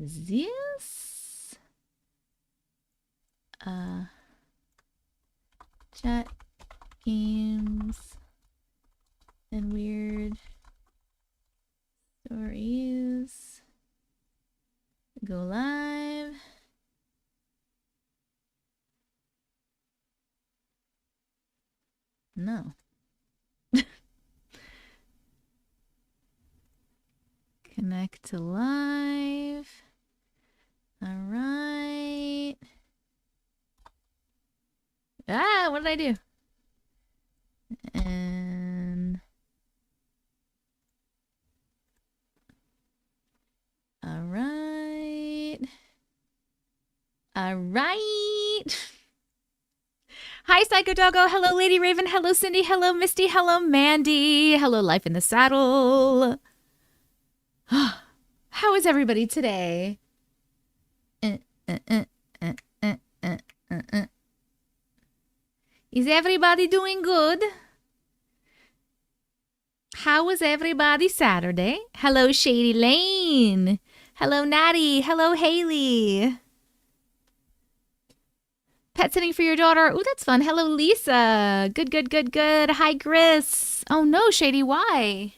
is this? Chat, games, and weird stories. Go live. No. Connect to live. All right. Ah, what did I do? And all right. All right. Hi, Psycho Doggo. Hello, Lady Raven. Hello, Cindy. Hello, Misty. Hello, Mandy. Hello, Life in the Saddle. How is everybody today? Is everybody doing good? How was everybody Saturday? Hello, Shady Lane. Hello, Natty. Hello, Haley. Pet sitting for your daughter. Ooh, that's fun. Hello, Lisa. Good, good, good, good. Hi, Gris. Oh, no, Shady. Why?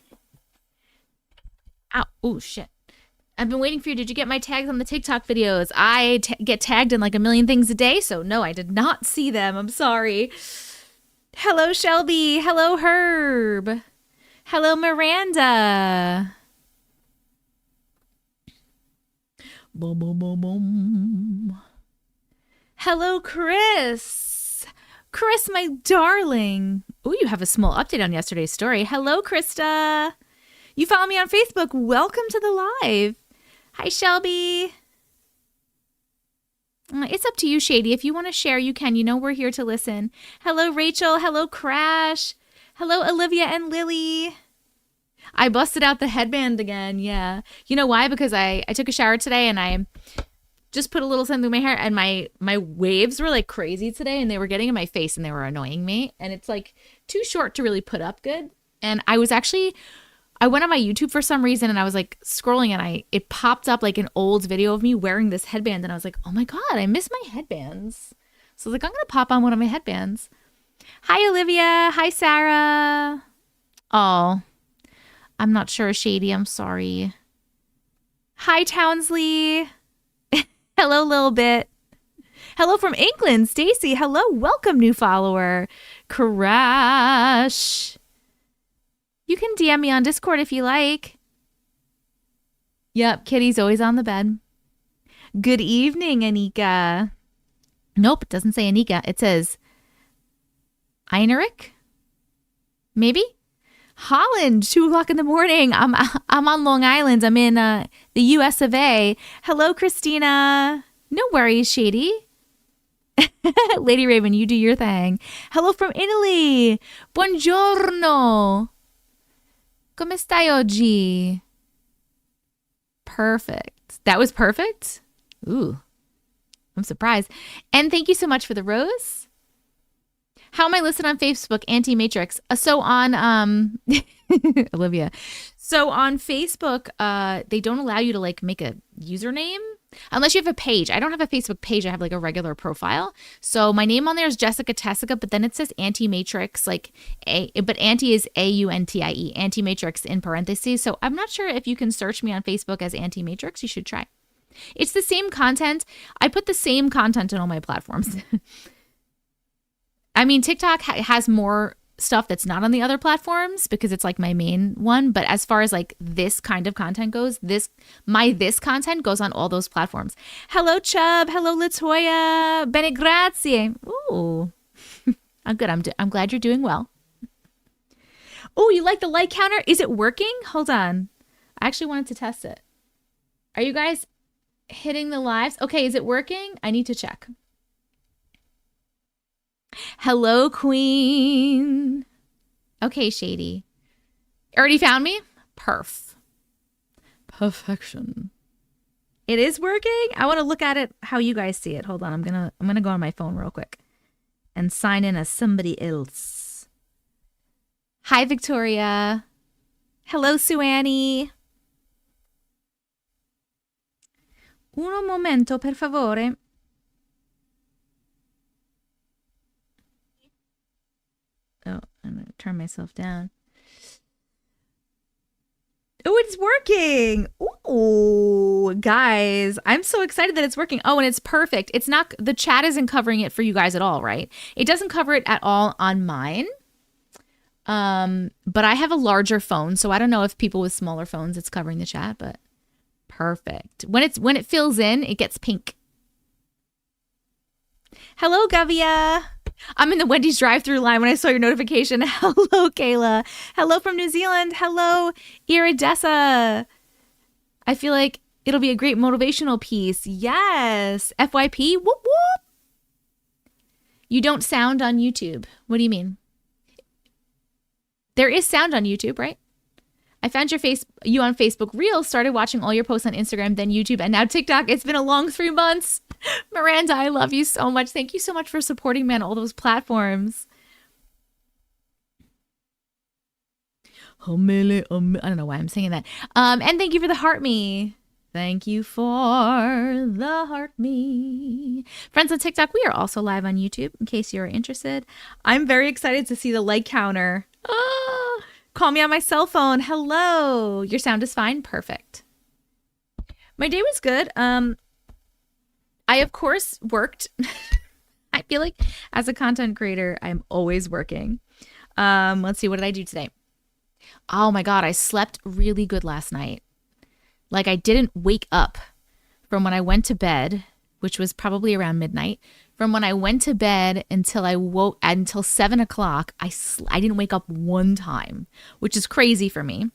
Ow. Oh, shit. I've been waiting for you. Did you get my tags on the TikTok videos? I get tagged in like a million things a day, so no, I did not see them. I'm sorry. Hello, Shelby. Hello, Herb. Hello, Miranda. Boom, boom, boom, boom. Hello, Chris. Chris, my darling. Oh, you have a small update on yesterday's story. Hello, Krista. You follow me on Facebook. Welcome to the live. Hi, Shelby. It's up to you, Shady. If you want to share, you can. You know we're here to listen. Hello, Rachel. Hello, Crash. Hello, Olivia and Lily. I busted out the headband again. Yeah. You know why? Because I took a shower today and I just put a little something in my hair and my waves were like crazy today and they were getting in my face and they were annoying me. And it's like too short to really put up good. And I went on my YouTube for some reason and I was like scrolling and it popped up like an old video of me wearing this headband and I was like, oh my God, I miss my headbands. So I was like, I'm going to pop on one of my headbands. Hi, Olivia. Hi, Sarah. Oh, I'm not sure, Shady. I'm sorry. Hi, Townsley. Hello, Lil Bit. Hello from England, Stacy. Hello, welcome, new follower. Crash. You can DM me on Discord if you like. Yep, Kitty's always on the bed. Good evening, Anika. Nope, it doesn't say Anika. It says Einrich? Maybe? Holland, 2 o'clock in the morning. I'm on Long Island. I'm in the US of A. Hello, Christina. No worries, Shady. Lady Raven, you do your thing. Hello from Italy. Buongiorno. Come stai oggi? Perfect. That was perfect? Ooh, I'm surprised. And thank you so much for the rose. How am I listed on Facebook? Auntie Matrix. So on Olivia. So on Facebook, they don't allow you to like make a username unless you have a page. I don't have a Facebook page. I have like a regular profile. So my name on there is Jessica Tessica, but then it says Auntie Matrix, but Auntie is AUNTIE, Auntie Matrix in parentheses. So I'm not sure if you can search me on Facebook as Auntie Matrix. You should try. It's the same content. I put the same content on all my platforms. I mean, TikTok has more stuff that's not on the other platforms because it's like my main one. But as far as like this kind of content goes, this content goes on all those platforms. Hello, Chubb. Hello, Latoya. Bene grazie. Ooh, I'm good. I'm glad you're doing well. Oh, you like the like counter? Is it working? Hold on. I actually wanted to test it. Are you guys hitting the lives? Okay, is it working? I need to check. Hello, Queen. Okay, Shady. Already found me? Perfection. It is working? I want to look at it how you guys see it. Hold on. I'm gonna go on my phone real quick and sign in as somebody else. Hi, Victoria. Hello, Sue Annie. Uno momento, per favore. Oh, I'm going to turn myself down. Oh, it's working. Oh, guys, I'm so excited that it's working. Oh, and it's perfect. It's not, the chat isn't covering it for you guys at all, right? It doesn't cover it at all on mine. But I have a larger phone, so I don't know if people with smaller phones it's covering the chat, but perfect. When it fills in, it gets pink. Hello, Gavia. I'm in the Wendy's drive-thru line when I saw your notification. Hello, Kayla. Hello from New Zealand. Hello, Iridessa. I feel like it'll be a great motivational piece. Yes. FYP. Whoop, whoop. You don't sound on YouTube. What do you mean? There is sound on YouTube, right? I found you on Facebook Reels, started watching all your posts on Instagram, then YouTube, and now TikTok. It's been a long 3 months. Miranda, I love you so much. Thank you so much for supporting me on all those platforms. I don't know why I'm singing that. And thank you for the heart me. Thank you for the heart me. Friends on TikTok, we are also live on YouTube in case you're interested. I'm very excited to see the like counter. Oh, call me on my cell phone. Hello. Your sound is fine. Perfect. My day was good. I, of course, worked. I feel like as a content creator, I'm always working. Let's see. What did I do today? Oh, my God. I slept really good last night. Like, I didn't wake up from when I went to bed, which was probably around midnight. From when I went to bed until 7 o'clock, I didn't wake up one time, which is crazy for me.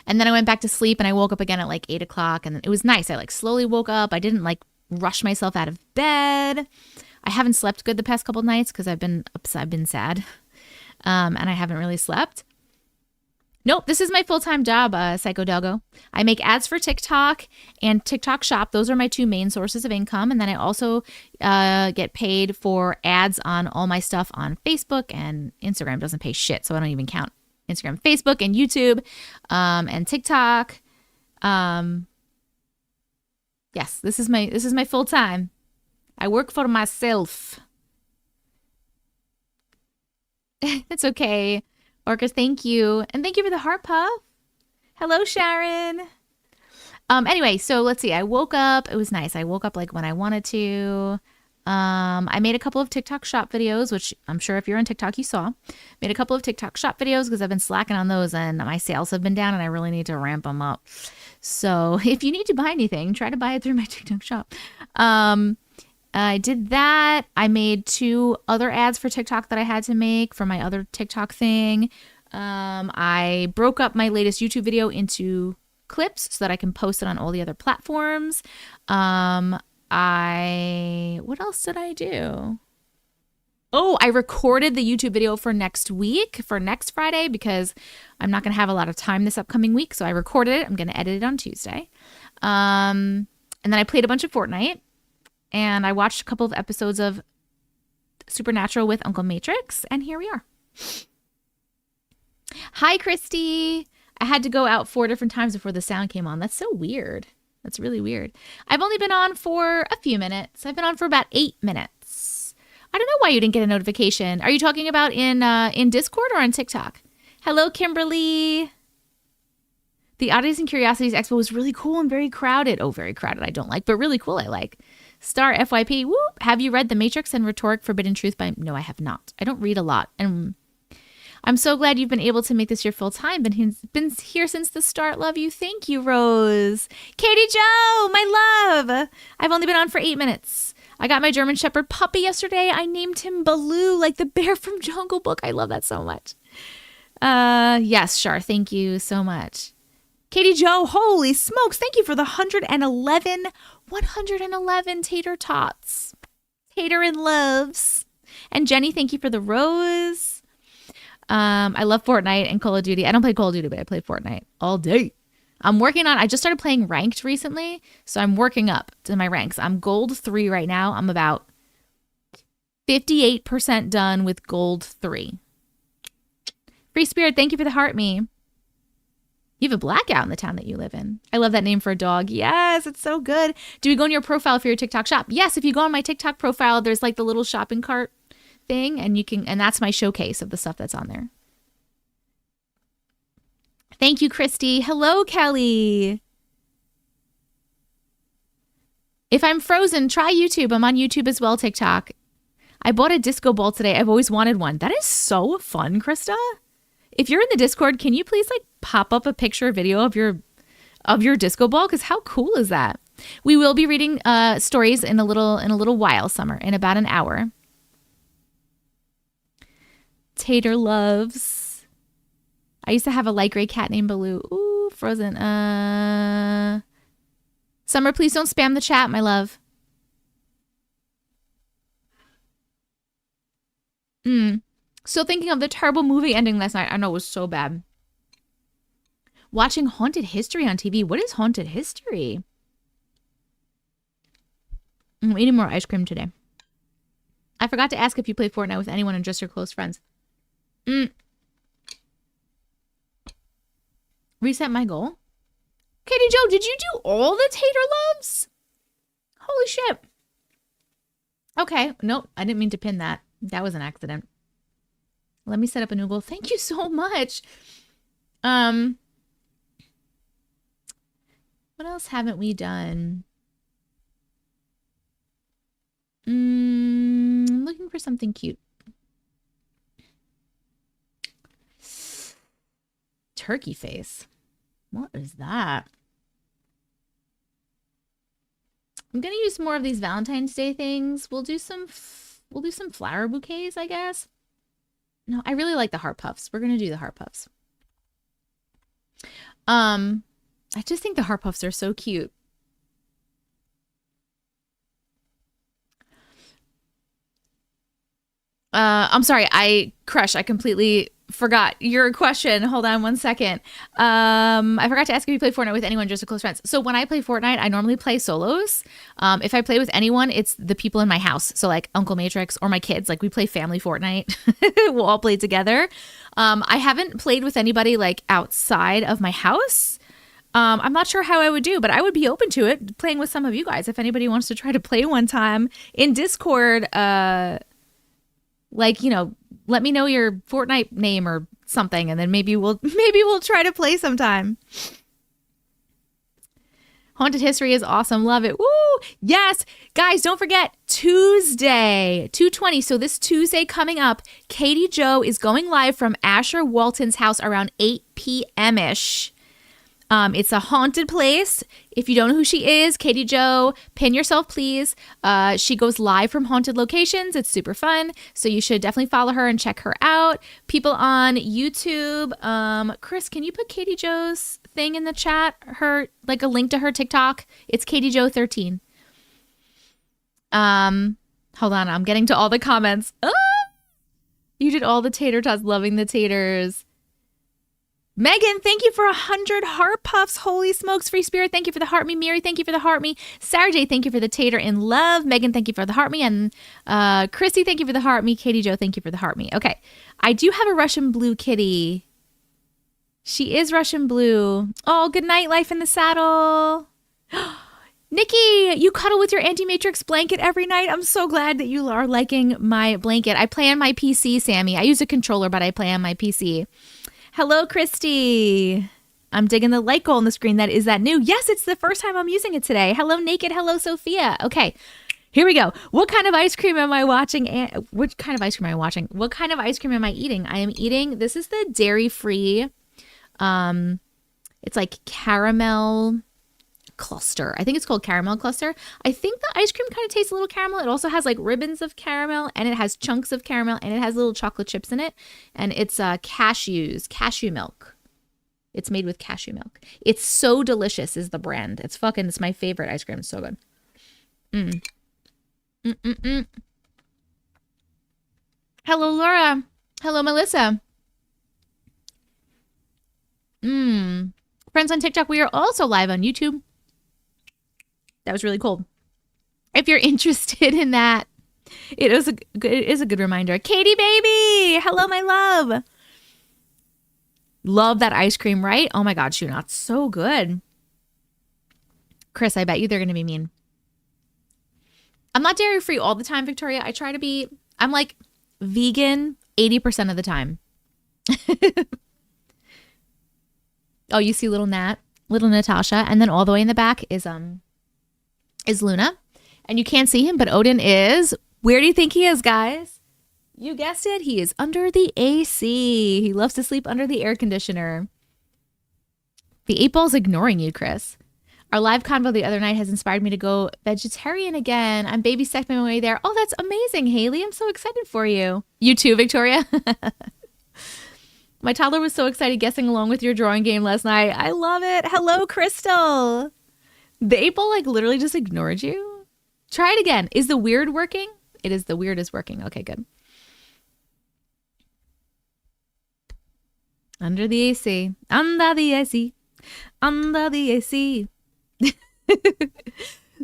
And then I went back to sleep and I woke up again at like 8 o'clock, and it was nice. I like slowly woke up. I didn't like rush myself out of bed. I haven't slept good the past couple of nights because I've been sad. And I haven't really slept. Nope, this is my full-time job, Psycho Doggo. I make ads for TikTok and TikTok Shop. Those are my 2 main sources of income. And then I also get paid for ads on all my stuff on Facebook, and Instagram doesn't pay shit, so I don't even count Instagram, Facebook, and YouTube, and TikTok. Yes, this is my full-time. I work for myself. It's okay. Orcas, thank you. And thank you for the heart puff. Hello, Sharon. Anyway, so let's see. I woke up. It was nice. I woke up like when I wanted to. I made a couple of TikTok shop videos, which I'm sure if you're on TikTok, you saw. Made a couple of TikTok shop videos because I've been slacking on those and my sales have been down and I really need to ramp them up. So if you need to buy anything, try to buy it through my TikTok shop. I did that. I made 2 other ads for TikTok that I had to make for my other TikTok thing. I broke up my latest YouTube video into clips so that I can post it on all the other platforms. What else did I do? Oh, I recorded the YouTube video for next week, for next Friday, because I'm not going to have a lot of time this upcoming week. So I recorded it. I'm going to edit it on Tuesday. And then I played a bunch of Fortnite. And I watched a couple of episodes of Supernatural with Uncle Matrix, and here we are. Hi, Christy. I had to go out 4 different times before the sound came on. That's so weird. That's really weird. I've only been on for a few minutes. I've been on for about 8 minutes. I don't know why you didn't get a notification. Are you talking about in Discord or on TikTok? Hello, Kimberly. The Oddities and Curiosities Expo was really cool and very crowded. Oh, very crowded I don't like, but really cool I like. Star FYP, whoop. Have you read The Matrix and Rhetoric Forbidden Truth by... No, I have not. I don't read a lot. And I'm so glad you've been able to make this your full time. Been here since the start. Love you. Thank you, Rose. Katie Joe, my love. I've only been on for 8 minutes. I got my German Shepherd puppy yesterday. I named him Baloo, like the bear from Jungle Book. I love that so much. Yes, Shar, thank you so much. Katie Joe, holy smokes. Thank you for the 111 tater tots. Tater and loves. And Jenny, thank you for the rose. I love Fortnite and Call of Duty. I don't play Call of Duty, but I play Fortnite all day. I just started playing ranked recently, so I'm working up to my ranks. I'm gold 3 right now. I'm about 58% done with gold 3. Free Spirit, thank you for the heart me. You have a blackout in the town that you live in. I love that name for a dog. Yes, it's so good. Do we go on your profile for your TikTok shop? Yes, if you go on my TikTok profile, there's like the little shopping cart thing, and that's my showcase of the stuff that's on there. Thank you, Christy. Hello, Kelly. If I'm frozen, try YouTube. I'm on YouTube as well, TikTok. I bought a disco ball today. I've always wanted one. That is so fun, Krista. If you're in the Discord, can you please like pop up a picture or video of your disco ball? Because how cool is that? We will be reading stories in a little while, Summer, in about an hour. Tater loves. I used to have a light gray cat named Baloo. Ooh, frozen. Summer, please don't spam the chat, my love. Still thinking of the terrible movie ending last night. I know, it was so bad. Watching Haunted History on TV. What is Haunted History? I'm eating more ice cream today. I forgot to ask if you play Fortnite with anyone and just your close friends. Reset my goal. Katie Joe, did you do all the Tater Loves? Holy shit. Okay. Nope. I didn't mean to pin that. That was an accident. Let me set up a new goal. Thank you so much. What else haven't we done? I'm looking for something cute. Turkey face. What is that? I'm gonna use more of these Valentine's Day things. We'll do some flower bouquets, I guess. No, I really like the heart puffs. We're gonna do the heart puffs. I just think the heart puffs are so cute. I'm sorry, I completely forgot your question. Hold on one second. I forgot to ask if you play Fortnite with anyone, just a close friends. So when I play Fortnite, I normally play solos. If I play with anyone, it's the people in my house. So like Uncle Matrix or my kids, like we play family Fortnite. We'll all play together. I haven't played with anybody like outside of my house. I'm not sure how I would do, but I would be open to it, playing with some of you guys. If anybody wants to try to play one time in Discord, like, you know, let me know your Fortnite name or something, and then maybe we'll try to play sometime. Haunted History is awesome. Love it. Woo! Yes. Guys, don't forget Tuesday, 2/20. So this Tuesday coming up, Katie Joe is going live from Asher Walton's house around 8 p.m.-ish. It's a haunted place. If you don't know who she is, Katie Joe, pin yourself, please. She goes live from haunted locations. It's super fun. So you should definitely follow her and check her out. People on YouTube, Chris, can you put Katie Joe's thing in the chat? Her, like a link to her TikTok. It's Katie Joe 13. Hold on. I'm getting to all the comments. Ah! You did all the tater tots. Loving the taters. Megan, thank you for 100 heart puffs. Holy smokes, free spirit. Thank you for the heart me. Mary, thank you for the heart me. Sarah J, thank you for the tater in love. Megan, thank you for the heart me. And Chrissy, thank you for the heart me. Katie Joe, thank you for the heart me. Okay, I do have a Russian blue kitty. She is Russian blue. Oh, good night, life in the saddle. Nikki, you cuddle with your Auntie Matrix blanket every night. I'm so glad that you are liking my blanket. I play on my PC, Sammy. I use a controller, but I play on my PC. Hello, Christy. I'm digging the light goal on the screen. Is that new? Yes, it's the first time I'm using it today. Hello, Naked. Hello, Sophia. Okay, here we go. What kind of ice cream am I watching? What kind of ice cream am I watching? What kind of ice cream am I eating? I am eating, this is the dairy-free, it's like caramel cluster. I think it's called caramel cluster. I think the ice cream kind of tastes a little caramel. It also has like ribbons of caramel, and it has chunks of caramel, and it has little chocolate chips in it, and it's cashew milk. It's made with cashew milk. It's so delicious is the brand. It's my favorite ice cream. It's so good. Hello, Laura. Hello, Melissa. Friends on TikTok, we are also live on YouTube. That was really cool. If you're interested in that, it is a good reminder. Katie, baby! Hello, my love! Love that ice cream, right? Oh my God, shoot, not so good. Chris, I bet you they're going to be mean. I'm not dairy free all the time, Victoria. I try to be, I'm like vegan 80% of the time. Oh, you see little Natasha. And then all the way in the back is Luna. And you can't see him, but Odin is, where do you think he is, guys? You guessed it. He is under the AC. He loves to sleep under the air conditioner. The 8-ball's ignoring you, Chris. Our live convo the other night has inspired me to go vegetarian again. I'm baby stepping my way there. Oh, that's amazing, Haley. I'm so excited for you. You too, Victoria. My toddler was so excited guessing along with your drawing game last night. I love it. Hello, Crystal. The 8-ball like literally just ignored you. Try it again. Is the weird working? It is. The weird is working. Okay, good. Under the AC. Under the AC. Under the AC.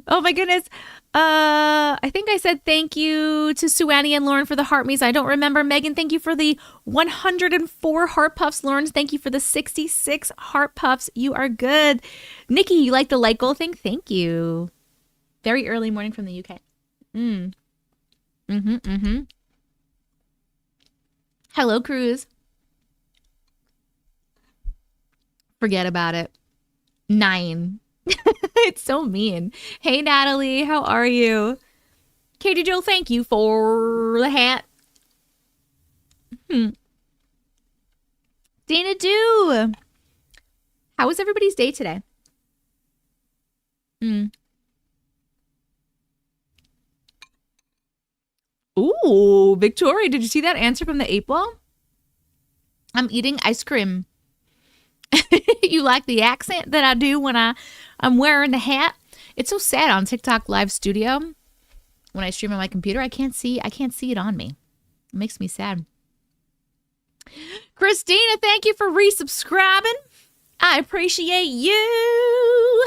Oh my goodness. I think I said thank you to Sue Annie and Lauren for the heart me's. I don't remember. Megan, thank you for the 104 heart puffs. Lauren, thank you for the 66 heart puffs. You are good. Nikki, you like the light goal thing? Thank you. Very early morning from the UK. Hello, Cruz. Forget about it. 9. It's so mean. Hey, Natalie, how are you? Katie Joe, thank you for the hat. Dana Do. How was everybody's day today? Ooh, Victoria, did you see that answer from the 8-ball? I'm eating ice cream. You like the accent that I do when I'm wearing the hat? It's so sad on TikTok Live Studio. When I stream on my computer, I can't see it on me. It makes me sad. Christina, thank you for resubscribing. I appreciate you.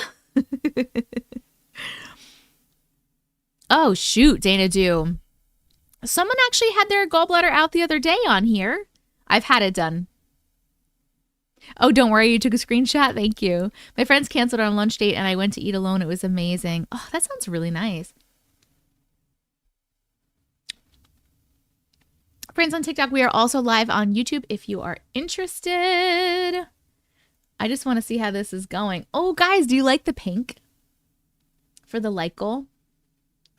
Oh, shoot, Dana Do. Someone actually had their gallbladder out the other day on here. I've had it done. Oh, don't worry. You took a screenshot. Thank you. My friends canceled our lunch date and I went to eat alone. It was amazing. Oh, that sounds really nice. Friends on TikTok, we are also live on YouTube if you are interested. I just want to see how this is going. Oh, guys, do you like the pink for the light goal?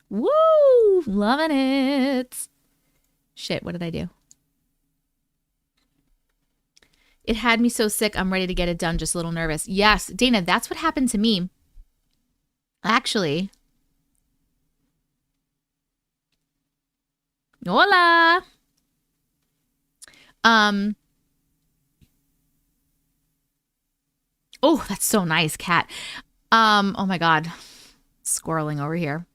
Woo! Loving it. Shit, what did I do? It had me so sick, I'm ready to get it done, just a little nervous. Yes, Dana, that's what happened to me. Actually. Hola! Oh, that's so nice, cat. Oh my God. Squirreling over here.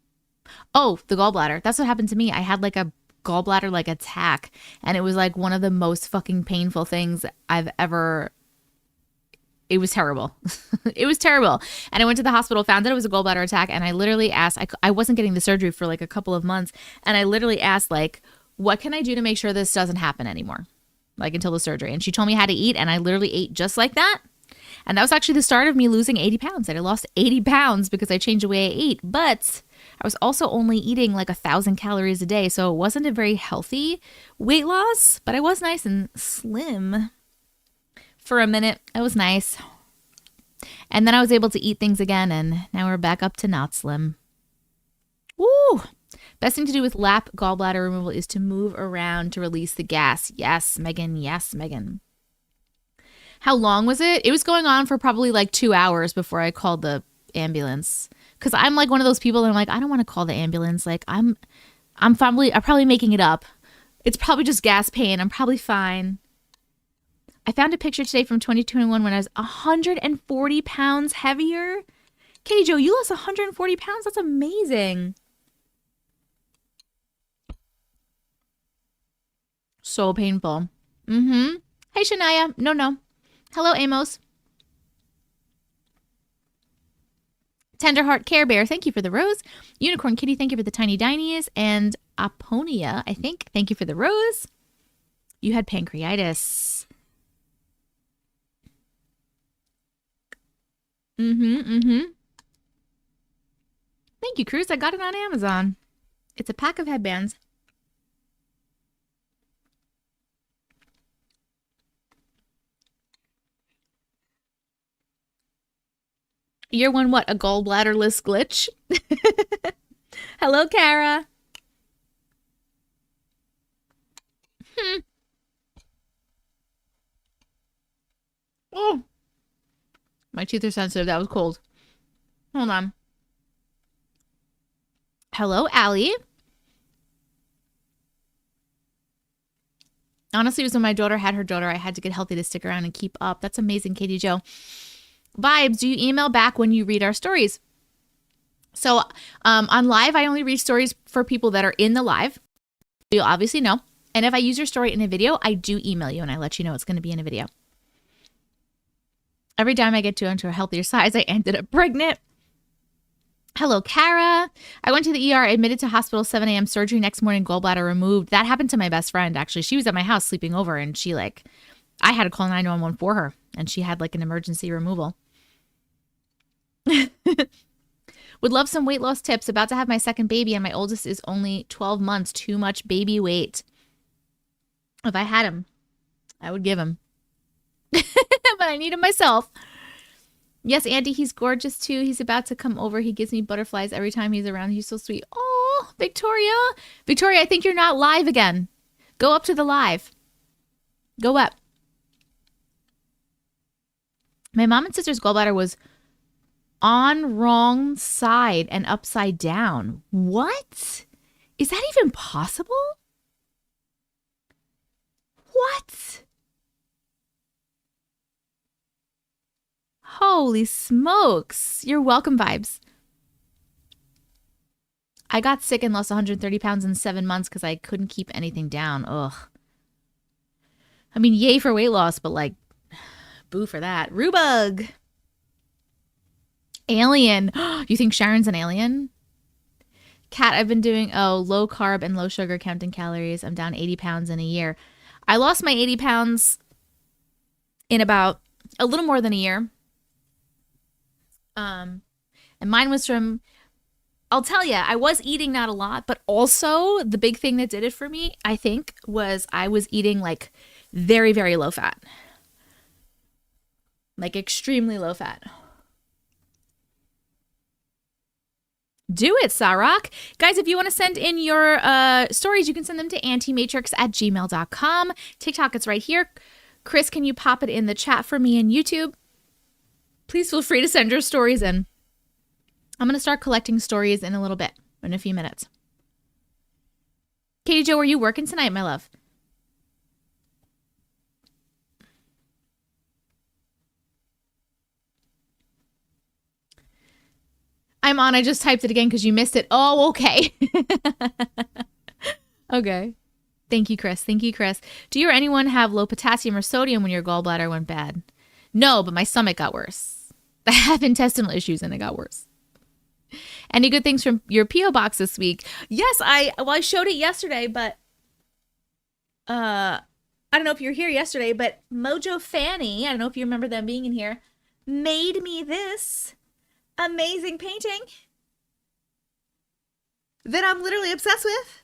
Oh, the gallbladder. That's what happened to me. I had like a gallbladder like attack, and it was like one of the most fucking painful things I've ever. It was terrible. It was terrible. And I went to the hospital, found that it was a gallbladder attack, and I literally asked, I wasn't getting the surgery for like a couple of months, and I literally asked like, what can I do to make sure this doesn't happen anymore? Like until the surgery. And she told me how to eat, and I literally ate just like that. And that was actually the start of me losing 80 pounds. I lost 80 pounds because I changed the way I ate. But I was also only eating like 1,000 calories a day. So it wasn't a very healthy weight loss, but I was nice and slim for a minute. It was nice. And then I was able to eat things again. And now we're back up to not slim. Woo! Best thing to do with lap gallbladder removal is to move around to release the gas. Yes, Megan. Yes, Megan. How long was it? It was going on for probably like 2 hours before I called the ambulance. Because I'm like one of those people that I'm like, I don't want to call the ambulance. Like I'm probably making it up. It's probably just gas pain. I'm probably fine. I found a picture today from 2021 when I was 140 pounds heavier. Katie Jo, you lost 140 pounds? That's amazing. So painful. Hey, Shania. No. Hello, Amos. Tenderheart Care Bear, thank you for the rose. Unicorn Kitty, thank you for the tiny dinies. And Aponia, I think, thank you for the rose. You had pancreatitis. Thank you, Cruz. I got it on Amazon. It's a pack of headbands. Year one, what? A gallbladderless glitch? Hello, Kara. Oh. My teeth are sensitive. That was cold. Hold on. Hello, Allie. Honestly, it was when my daughter had her daughter. I had to get healthy to stick around and keep up. That's amazing, Katie Jo. Vibes, do you email back when you read our stories? So on live, I only read stories for people that are in the live. You'll obviously know. And if I use your story in a video, I do email you and I let you know it's going to be in a video. Every time I get to a healthier size, I ended up pregnant. Hello, Kara. I went to the ER, admitted to hospital, 7 a.m. surgery next morning, gallbladder removed. That happened to my best friend, actually. She was at my house sleeping over and I had to call 911 for her and she had an emergency removal. Would love some weight loss tips. About to have my second baby and my oldest is only 12 months. Too much baby weight. If I had him, I would give him. But I need him myself. Yes, Andy, he's gorgeous too. He's about to come over. He gives me butterflies every time he's around. He's so sweet. Oh, Victoria. Victoria, I think you're not live again. Go up to the live. Go up. My mom and sister's gallbladder was on wrong side and upside down. What? Is that even possible? What? Holy smokes. You're welcome, Vibes. I got sick and lost 130 pounds in 7 months because I couldn't keep anything down. Ugh. I mean, yay for weight loss, but boo for that. Rubug. Alien. You think Sharon's an alien? Kat, I've been doing, low carb and low sugar, counting calories. I'm down 80 pounds in a year. I lost my 80 pounds in about a little more than a year. And mine was from, I'll tell you, I was eating not a lot, but also the big thing that did it for me, I think, was I was eating very, very low fat. Extremely low fat. Do it, Sarok. Guys, if you want to send in your stories, you can send them to auntiematrix@gmail.com. TikTok, it's right here. Chris, can you pop it in the chat for me in YouTube? Please feel free to send your stories in. I'm going to start collecting stories in a little bit, in a few minutes. Katie Jo, are you working tonight, my love? I'm on. I just typed it again because you missed it. Oh, okay. Okay. Thank you, Chris. Thank you, Chris. Do you or anyone have low potassium or sodium when your gallbladder went bad? No, but my stomach got worse. I have intestinal issues and it got worse. Any good things from your P.O. box this week? Yes, I showed it yesterday, but I don't know if you were here yesterday, but Mojo Fanny, I don't know if you remember them being in here, made me this amazing painting that I'm literally obsessed with.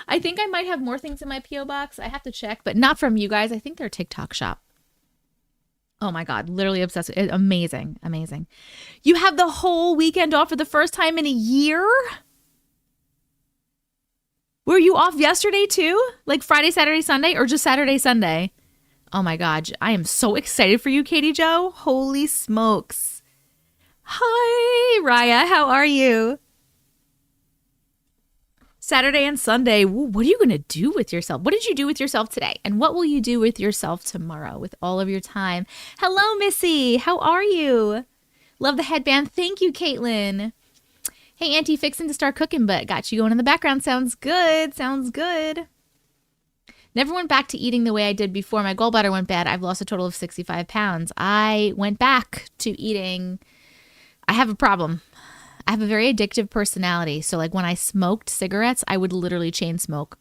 I think I might have more things in my P.O. box. I have to check, but not from you guys. I think they're TikTok shop. Oh my God, literally obsessed with it. Amazing, amazing. You have the whole weekend off for the first time in a year? Were you off yesterday too? Friday, Saturday, Sunday, or just Saturday, Sunday? Oh my God, I am so excited for you, Katie Jo. Holy smokes. Hi, Raya, how are you? Saturday and Sunday, what are you going to do with yourself? What did you do with yourself today? And what will you do with yourself tomorrow with all of your time? Hello, Missy. How are you? Love the headband. Thank you, Caitlin. Hey, Auntie, fixing to start cooking, but got you going in the background. Sounds good. Sounds good. Never went back to eating the way I did before my gallbladder went bad. I've lost a total of 65 pounds. I went back to eating. I have a problem. I have a very addictive personality. So when I smoked cigarettes, I would literally chain smoke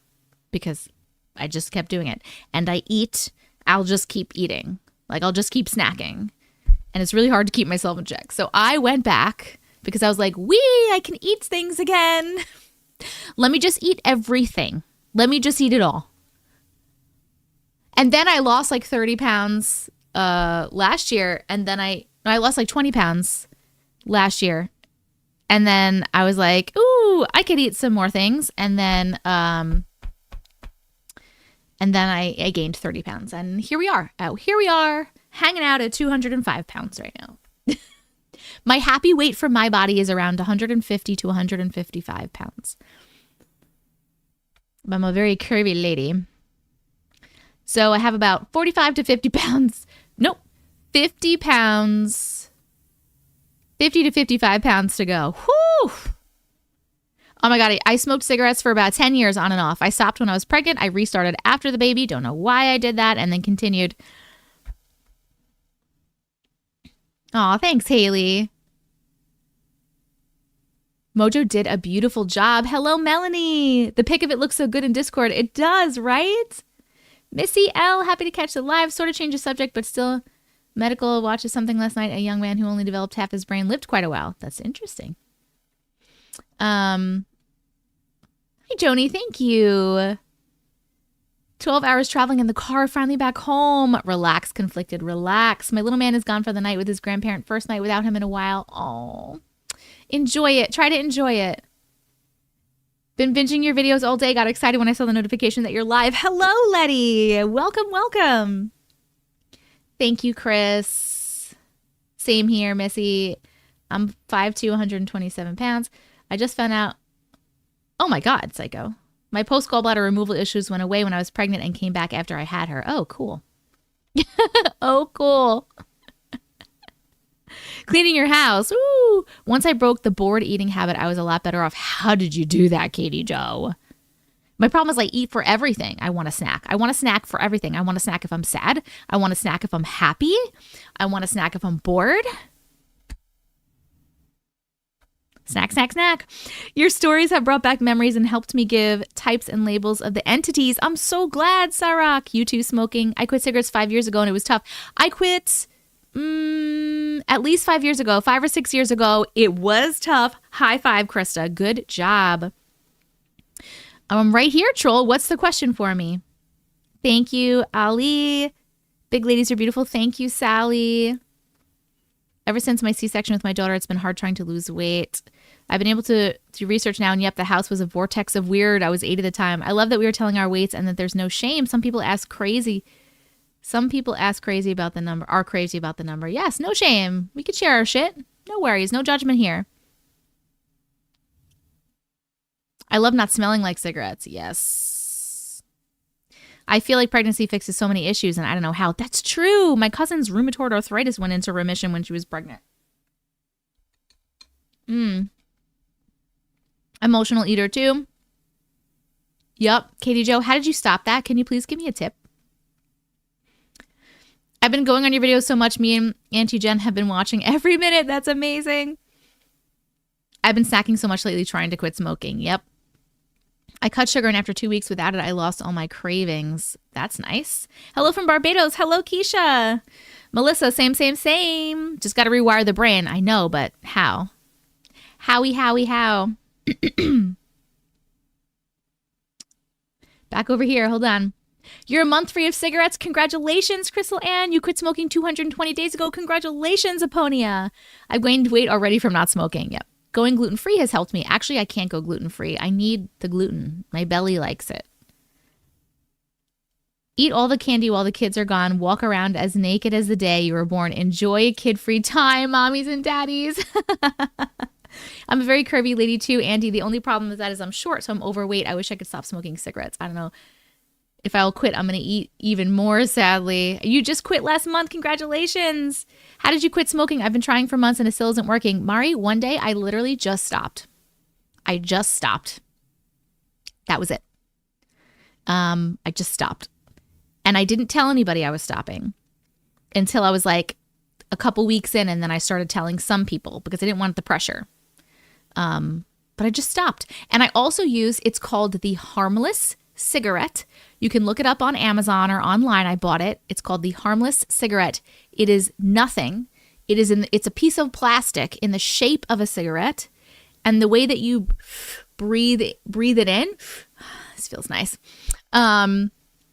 because I just kept doing it. And I eat, I'll just keep eating. Like, I'll just keep snacking. And it's really hard to keep myself in check. So I went back because I was like, I can eat things again. Let me just eat everything. Let me just eat it all. And then I lost like 30 pounds last year. And then I lost like 20 pounds last year. And then I was like, ooh, I could eat some more things. And then I gained 30 pounds. And here we are. Here we are, hanging out at 205 pounds right now. My happy weight for my body is around 150 to 155 pounds. I'm a very curvy lady. So I have about 45 to 50 pounds. Nope. 50 pounds. 50 to 55 pounds to go. Whew. Oh my God. I smoked cigarettes for about 10 years on and off. I stopped when I was pregnant. I restarted after the baby. Don't know why I did that. And then continued. Aw, thanks, Haley. Mojo did a beautiful job. Hello, Melanie. The pic of it looks so good in Discord. It does, right? Missy L, happy to catch the live. Sort of change the subject, but still medical. Watches something last night. A young man who only developed half his brain lived quite a while. That's interesting. Hi, Joni. Thank you. 12 hours traveling in the car, finally back home. Relax, conflicted, relax. My little man is gone for the night with his grandparent. First night without him in a while. Oh, enjoy it. Try to enjoy it. Been binging your videos all day. Got excited when I saw the notification that you're live. Hello, Letty. Welcome, welcome. Thank you, Chris. Same here, Missy. I'm 5'2", 127 pounds. I just found out. Oh my God, psycho. My post-gallbladder removal issues went away when I was pregnant and came back after I had her. Oh, cool. Oh, cool. Cleaning your house. Ooh. Once I broke the bored eating habit, I was a lot better off. How did you do that, Katie Jo? My problem is I eat for everything. I want a snack. I want a snack for everything. I want a snack if I'm sad. I want a snack if I'm happy. I want a snack if I'm bored. Snack, snack, snack. Your stories have brought back memories and helped me give types and labels of the entities. I'm so glad, Sarak. You too, smoking. I quit cigarettes 5 years ago and it was tough. I quit at least 5 years ago, 5 or 6 years ago. It was tough. High five, Krista. Good job. I'm right here, troll. What's the question for me? Thank you, Ali. Big ladies are beautiful. Thank you, Sally. Ever since my C-section with my daughter, it's been hard trying to lose weight. I've been able to do research now, and yep, the house was a vortex of weird. I was 8 at the time. I love that we were telling our weights and that there's no shame. Some people ask crazy. Some people ask crazy about the number, are crazy about the number. Yes, no shame. We could share our shit. No worries. No judgment here. I love not smelling like cigarettes. Yes. I feel like pregnancy fixes so many issues, and I don't know how. That's true. My cousin's rheumatoid arthritis went into remission when she was pregnant. Emotional eater too. Yup. Katie Jo, how did you stop that? Can you please give me a tip? I've been going on your videos so much. Me and Auntie Jen have been watching every minute. That's amazing. I've been snacking so much lately trying to quit smoking. Yep. I cut sugar, and after 2 weeks without it, I lost all my cravings. That's nice. Hello from Barbados. Hello, Keisha. Melissa, same. Just got to rewire the brain. I know, but how? How? Back over here. Hold on. You're a month free of cigarettes. Congratulations, Crystal Ann. You quit smoking 220 days ago. Congratulations, Aponia. I've gained weight already from not smoking. Yep. Going gluten-free has helped me. Actually, I can't go gluten-free. I need the gluten. My belly likes it. Eat all the candy while the kids are gone. Walk around as naked as the day you were born. Enjoy kid-free time, mommies and daddies. I'm a very curvy lady too, Andy. The only problem with that is I'm short, so I'm overweight. I wish I could stop smoking cigarettes. I don't know. If I'll quit, I'm going to eat even more, sadly. You just quit last month. Congratulations. How did you quit smoking? I've been trying for months and it still isn't working. Mari, one day I literally just stopped. I just stopped. That was it. I just stopped. And I didn't tell anybody I was stopping until I was like a couple weeks in, and then I started telling some people because I didn't want the pressure. But I just stopped. And I also use, it's called the harmless cigarette You can look it up on Amazon or online. I bought it. It's called the Harmless Cigarette. It is nothing. It's a piece of plastic in the shape of a cigarette. And the way that you breathe it in, this feels nice.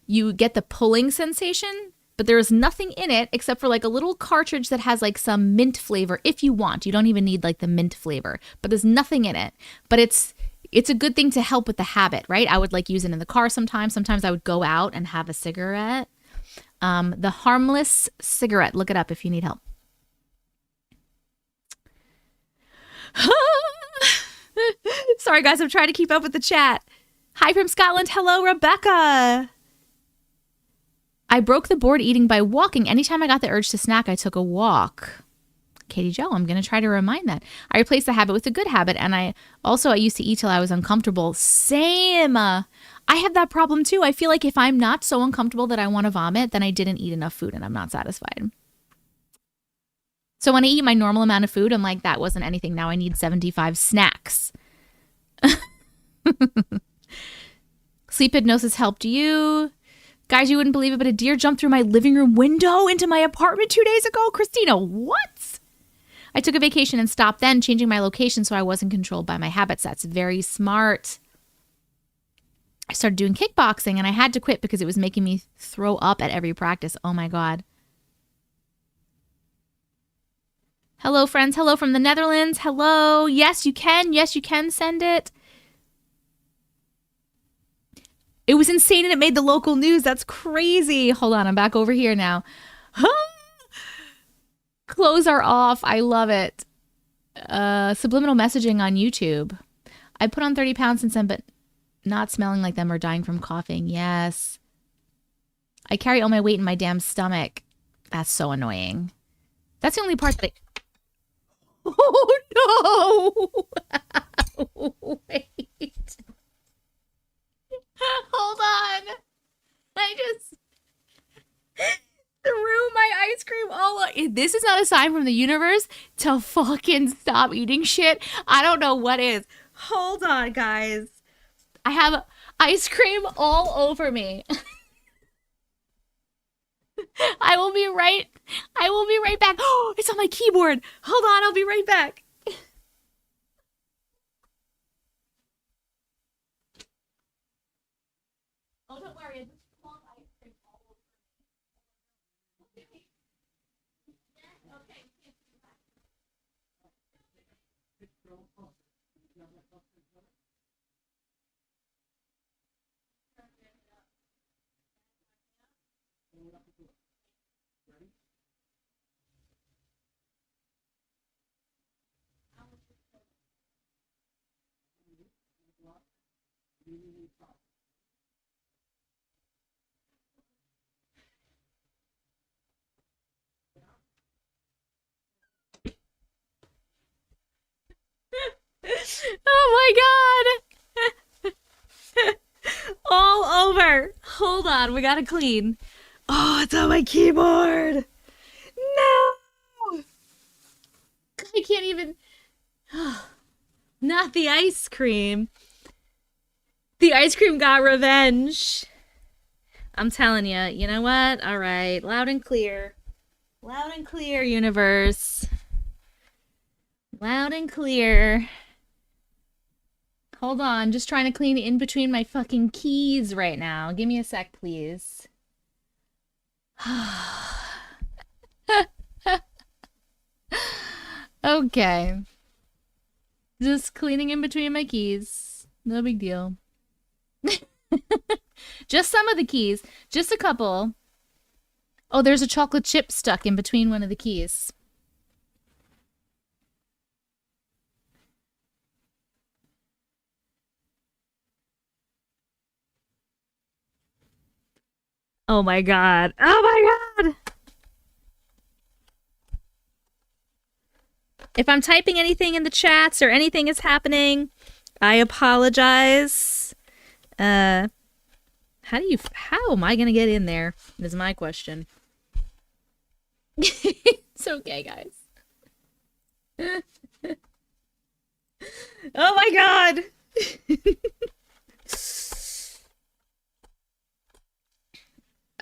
You get the pulling sensation, but there is nothing in it except for like a little cartridge that has like some mint flavor if you want. You don't even need like the mint flavor, but there's nothing in it. But it's a good thing to help with the habit, right? I would like use it in the car sometimes. Sometimes I would go out and have a cigarette. The Harmless Cigarette. Look it up if you need help. Sorry, guys. I'm trying to keep up with the chat. Hi from Scotland. Hello, Rebecca. I broke the bored eating by walking. Anytime I got the urge to snack, I took a walk. Katie Jo, I'm going to try to remind that. I replaced the habit with a good habit. And I used to eat till I was uncomfortable. Same. I have that problem too. I feel like if I'm not so uncomfortable that I want to vomit, then I didn't eat enough food and I'm not satisfied. So when I eat my normal amount of food, I'm like, that wasn't anything. Now I need 75 snacks. Sleep hypnosis helped you. Guys, you wouldn't believe it, but a deer jumped through my living room window into my apartment 2 days ago. Christina, what? I took a vacation and stopped then, changing my location so I wasn't controlled by my habits. That's very smart. I started doing kickboxing and I had to quit because it was making me throw up at every practice. Oh my God. Hello, friends. Hello from the Netherlands. Hello. Yes, you can. Yes, you can send it. It was insane and it made the local news. That's crazy. Hold on. I'm back over here now. Clothes are off. I love it. Subliminal messaging on YouTube. I put on 30 pounds since then, but not smelling like them or dying from coughing. Yes. I carry all my weight in my damn stomach. That's so annoying. That's the only part that Oh, no. Wait. Hold on. I just threw my ice cream all over. This is not a sign from the universe to fucking stop eating shit. I don't know what is. Hold on, guys. I have ice cream all over me. I will be right back. Oh, it's on my keyboard. Hold on, I'll be right back. Oh, don't worry. I just pulled ice cream all over me. Okay. Oh my God. All over. Hold on. We gotta clean. Oh, it's on my keyboard. No. I can't even. Not the ice cream. The ice cream got revenge. I'm telling you. You know what? All right. Loud and clear. Loud and clear, universe. Loud and clear. Hold on. Just trying to clean in between my fucking keys right now. Give me a sec, please. Okay. Just cleaning in between my keys. No big deal. Just some of the keys. Just a couple. Oh, there's a chocolate chip stuck in between one of the keys. Oh my God. Oh my God. If I'm typing anything in the chats or anything is happening, I apologize. How am I going to get in there? Is my question. It's okay, guys. Oh my God.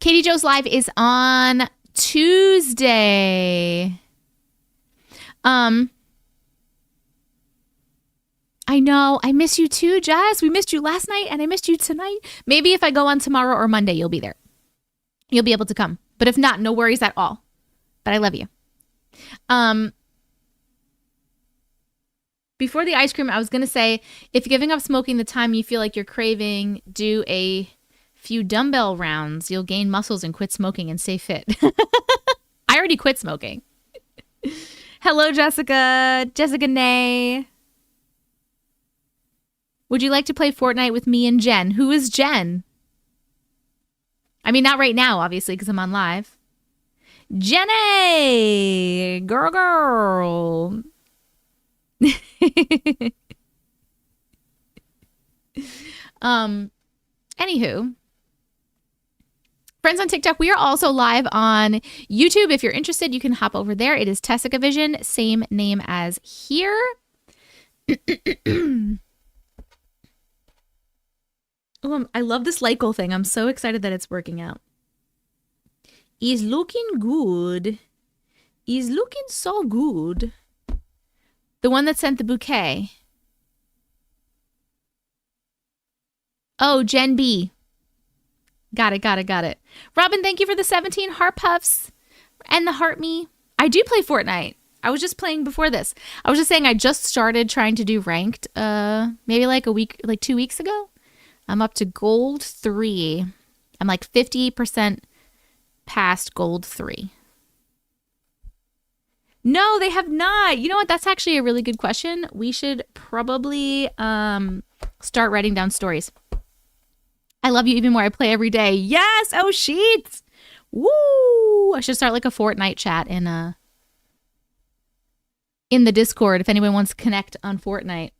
Katie Joe's live is on Tuesday. I know. I miss you too, Jess. We missed you last night and I missed you tonight. Maybe if I go on tomorrow or Monday, you'll be there. You'll be able to come. But if not, no worries at all. But I love you. Before the ice cream, I was going to say, if giving up smoking the time you feel like you're craving, do a few dumbbell rounds. You'll gain muscles and quit smoking and stay fit. I already quit smoking. Hello, Jessica. Jessica Nay. Would you like to play Fortnite with me and Jen? Who is Jen? I mean, not right now, obviously, because I'm on live. Jenny! Girl. Anywho. Friends on TikTok, we are also live on YouTube. If you're interested, you can hop over there. It is Tessica Vision, same name as here. Oh, I love this light goal thing. I'm so excited that it's working out. He's looking good. He's looking so good. The one that sent the bouquet. Oh, Jen B. Got it. Robin, thank you for the 17 heart puffs and the heart me. I do play Fortnite. I was just playing before this. I was just saying I just started trying to do ranked maybe like 2 weeks ago. I'm up to gold 3. I'm like 50% past gold 3. No, they have not. You know what? That's actually a really good question. We should probably start writing down stories. I love you even more. I play every day. Yes. Oh, sheets. Woo. I should start like a Fortnite chat in the Discord if anyone wants to connect on Fortnite.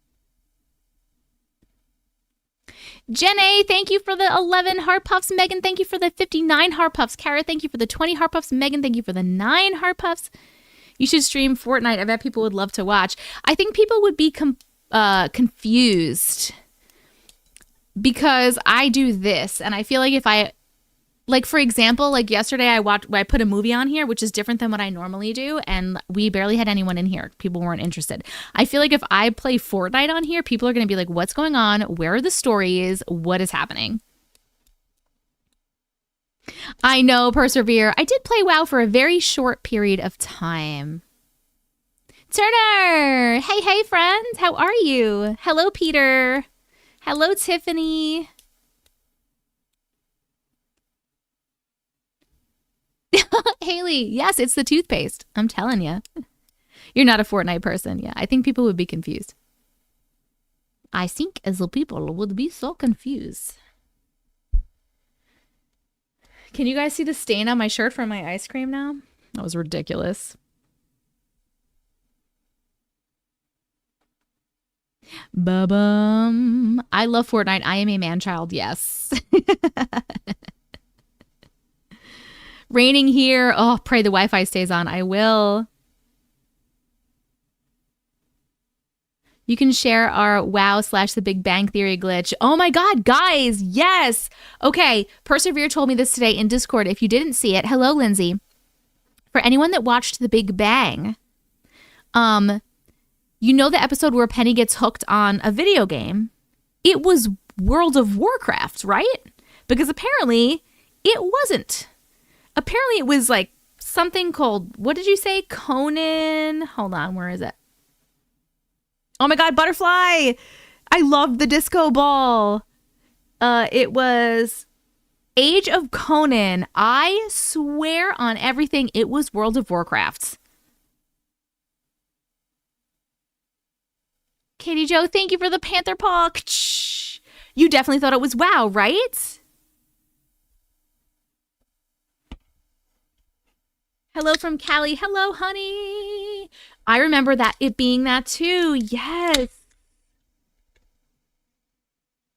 Jen A, thank you for the 11 heart puffs. Megan, thank you for the 59 heart puffs. Kara, thank you for the 20 heart puffs. Megan, thank you for the 9 heart puffs. You should stream Fortnite. I bet people would love to watch. I think people would be confused because I do this. And I feel like if I, like, for example, like yesterday I put a movie on here, which is different than what I normally do. And we barely had anyone in here. People weren't interested. I feel like if I play Fortnite on here, people are going to be like, what's going on? Where are the stories? What is happening? I know, persevere. I did play WoW for a very short period of time. Turner! Hey, friends. How are you? Hello, Peter. Hello, Tiffany. Haley, yes, it's the toothpaste. I'm telling you. You're not a Fortnite person. Yeah, I think people would be confused. I think as the people would be so confused. Can you guys see the stain on my shirt from my ice cream now? That was ridiculous. Ba-bum. I love Fortnite. I am a man-child, yes. Raining here. Oh, pray the Wi-Fi stays on. I will. You can share our WoW/The Big Bang Theory glitch. Oh my God, guys, yes. Okay, Persevere told me this today in Discord. If you didn't see it, hello, Lindsay. For anyone that watched The Big Bang, you know the episode where Penny gets hooked on a video game? It was World of Warcraft, right? Because apparently it wasn't. Apparently it was like something called, what did you say? Conan? Hold on, where is it? Oh my God, Butterfly! I loved the disco ball. It was Age of Conan. I swear on everything, it was World of Warcraft. Katie Jo, thank you for the Panther Paw. You definitely thought it was WoW, right? Hello from Callie. Hello, honey. I remember that it being that too. Yes.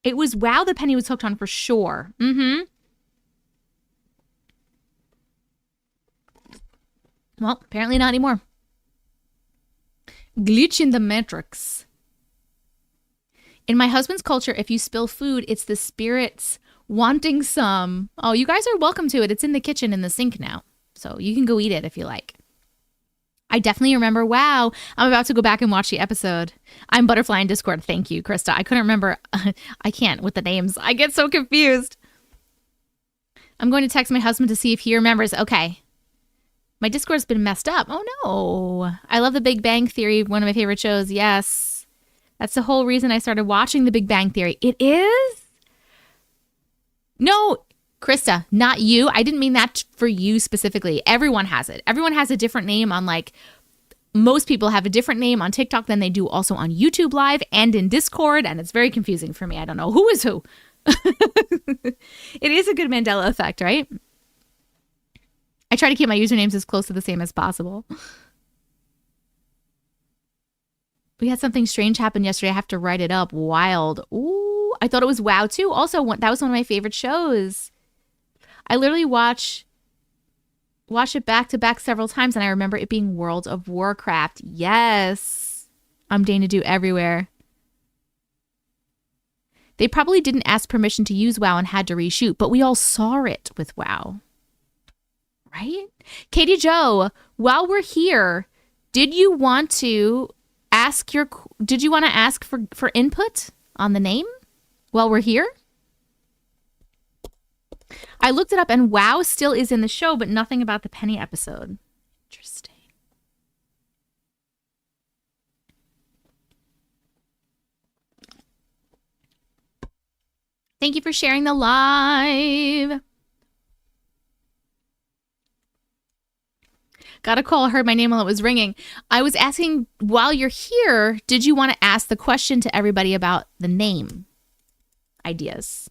It was WoW that Penny was hooked on for sure. Mm-hmm. Well, apparently not anymore. Glitch in the Matrix. In my husband's culture, if you spill food, it's the spirits Wanting some. Oh, you guys are welcome to it. It's in the kitchen in the sink now. So you can go eat it if you like. I definitely remember, wow, I'm about to go back and watch the episode. I'm Butterfly in Discord. Thank you, Krista. I couldn't remember. I can't with the names. I get so confused. I'm going to text my husband to see if he remembers. Okay. My Discord's been messed up. Oh, no. I love The Big Bang Theory, one of my favorite shows. Yes. That's the whole reason I started watching The Big Bang Theory. It is? No, Krista, not you. I didn't mean that for you specifically. Everyone has it. Everyone has a different name on, like, most people have a different name on TikTok than they do also on YouTube Live and in Discord, and it's very confusing for me. I don't know who is who. It is a good Mandela effect, right? I try to keep my usernames as close to the same as possible. We had something strange happen yesterday. I have to write it up. Wild. Ooh, I thought it was WoW too. Also, that was one of my favorite shows. I literally watch it back to back several times, and I remember it being World of Warcraft. Yes. I'm Dana Do everywhere. They probably didn't ask permission to use WoW and had to reshoot, but we all saw it with WoW. Right? Katie Jo, while we're here, did you want to ask for input on the name while we're here? I looked it up and WoW still is in the show, but nothing about the Penny episode. Interesting. Thank you for sharing the live. Got a call, heard my name while it was ringing. I was asking, while you're here, did you want to ask the question to everybody about the name ideas?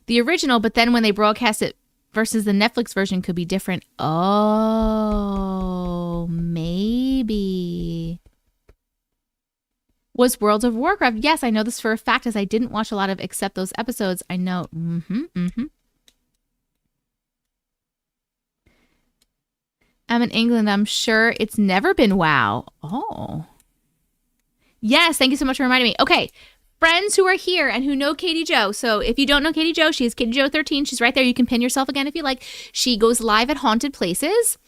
The original, but then when they broadcast it versus the Netflix version could be different. Oh, maybe. Was World of Warcraft? Yes, I know this for a fact as I didn't watch a lot of except those episodes. I know. I'm in England. I'm sure it's never been WoW. Oh. Yes, thank you so much for reminding me. Okay, friends who are here and who know Katie Jo. So if you don't know Katie Jo, she is Katie Jo 13. She's right there. You can pin yourself again if you like. She goes live at Haunted Places.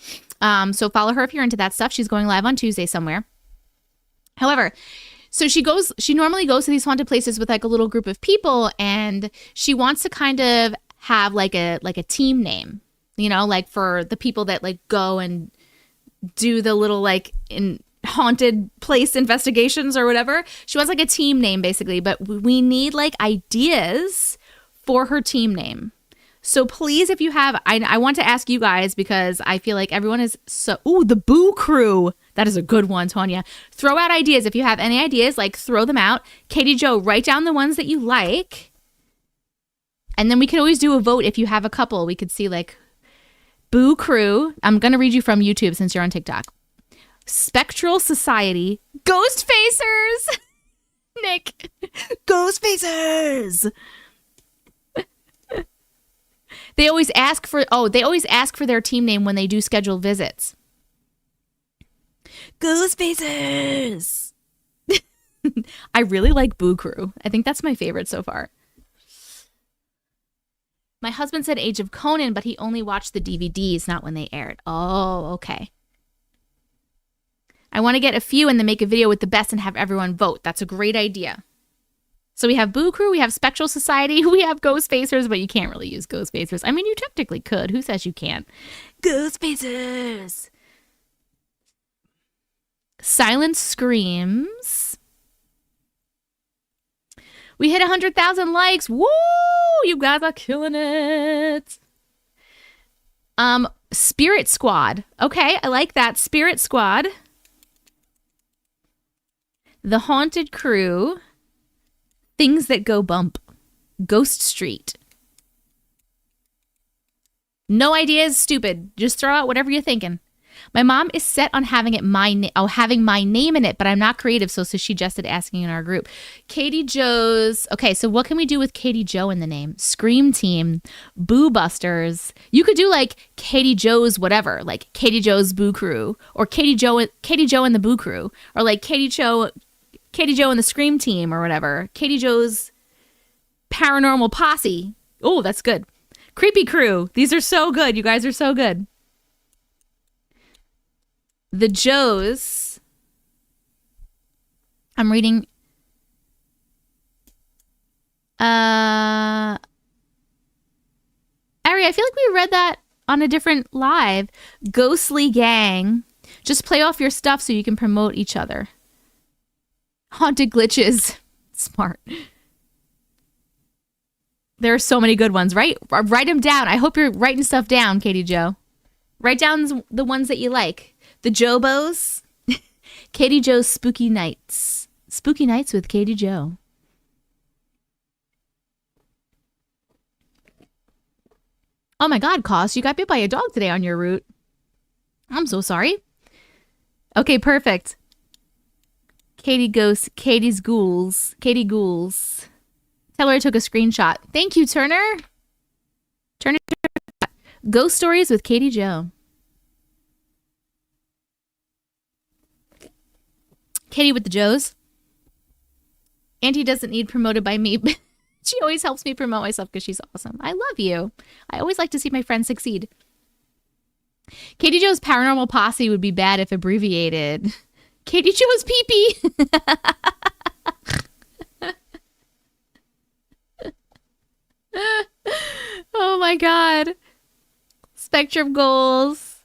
So follow her if you're into that stuff. She's going live on Tuesday somewhere. However, so she normally goes to these haunted places with like a little group of people, and she wants to kind of have like a team name, you know, like for the people that like go and do the little like in haunted place investigations or whatever. She wants like a team name basically, but we need like ideas for her team name. So please, if you have, I want to ask you guys because I feel like everyone is so, ooh, the Boo Crew. That is a good one, Tanya. Throw out ideas. If you have any ideas, like throw them out. Katie Jo, write down the ones that you like. And then we could always do a vote if you have a couple. We could see like Boo Crew. I'm going to read you from YouTube since you're on TikTok. Spectral Society. Ghost Facers. Nick. Ghost Facers. They always ask for their team name when they do scheduled visits. Ghost Facers. I really like Boo Crew. I think that's my favorite so far. My husband said Age of Conan, but he only watched the DVDs, not when they aired. Oh, okay. I want to get a few and then make a video with the best and have everyone vote. That's a great idea. So we have Boo Crew, we have Spectral Society, we have Ghost Facers, but you can't really use Ghost Facers. I mean, you technically could. Who says you can't? Ghost Facers. Silent Screams. We hit 100,000 likes. Woo! You guys are killing it. Spirit Squad. Okay, I like that. Spirit Squad. The Haunted Crew. Things That Go Bump. Ghost Street. No ideas, stupid. Just throw out whatever you're thinking. My mom is set on having my name in it, but I'm not creative, so she suggested asking in our group. Katie Jo's. Okay, so what can we do with Katie Jo in the name? Scream Team, Boo Busters. You could do like Katie Jo's whatever, like Katie Jo's Boo Crew, or Katie Jo and the Boo Crew, or like Katie Jo and the Scream Team, or whatever. Katie Jo's Paranormal Posse. Oh, that's good. Creepy Crew. These are so good. You guys are so good. The Joes. I'm reading. Ari, I feel like we read that on a different live. Ghostly Gang. Just play off your stuff so you can promote each other. Haunted Glitches. Smart. There are so many good ones, right? Write them down. I hope you're writing stuff down, Katie Jo. Write down the ones that you like. The Jobos. Katie Jo's Spooky Nights. Spooky Nights with Katie Jo. Oh my God, Koss, you got bit by a dog today on your route. I'm so sorry. Okay, perfect. Katie Ghosts, Katie's Ghouls. Katie Ghouls. Tell her I took a screenshot. Thank you, Turner. Turner. Ghost Stories with Katie Jo. Katie with the Joes. Auntie doesn't need promoted by me. She always helps me promote myself because she's awesome. I love you. I always like to see my friends succeed. Katie Jo's Paranormal Posse would be bad if abbreviated. Katie Jo's pee-pee. Oh my God. Spectrum Goals.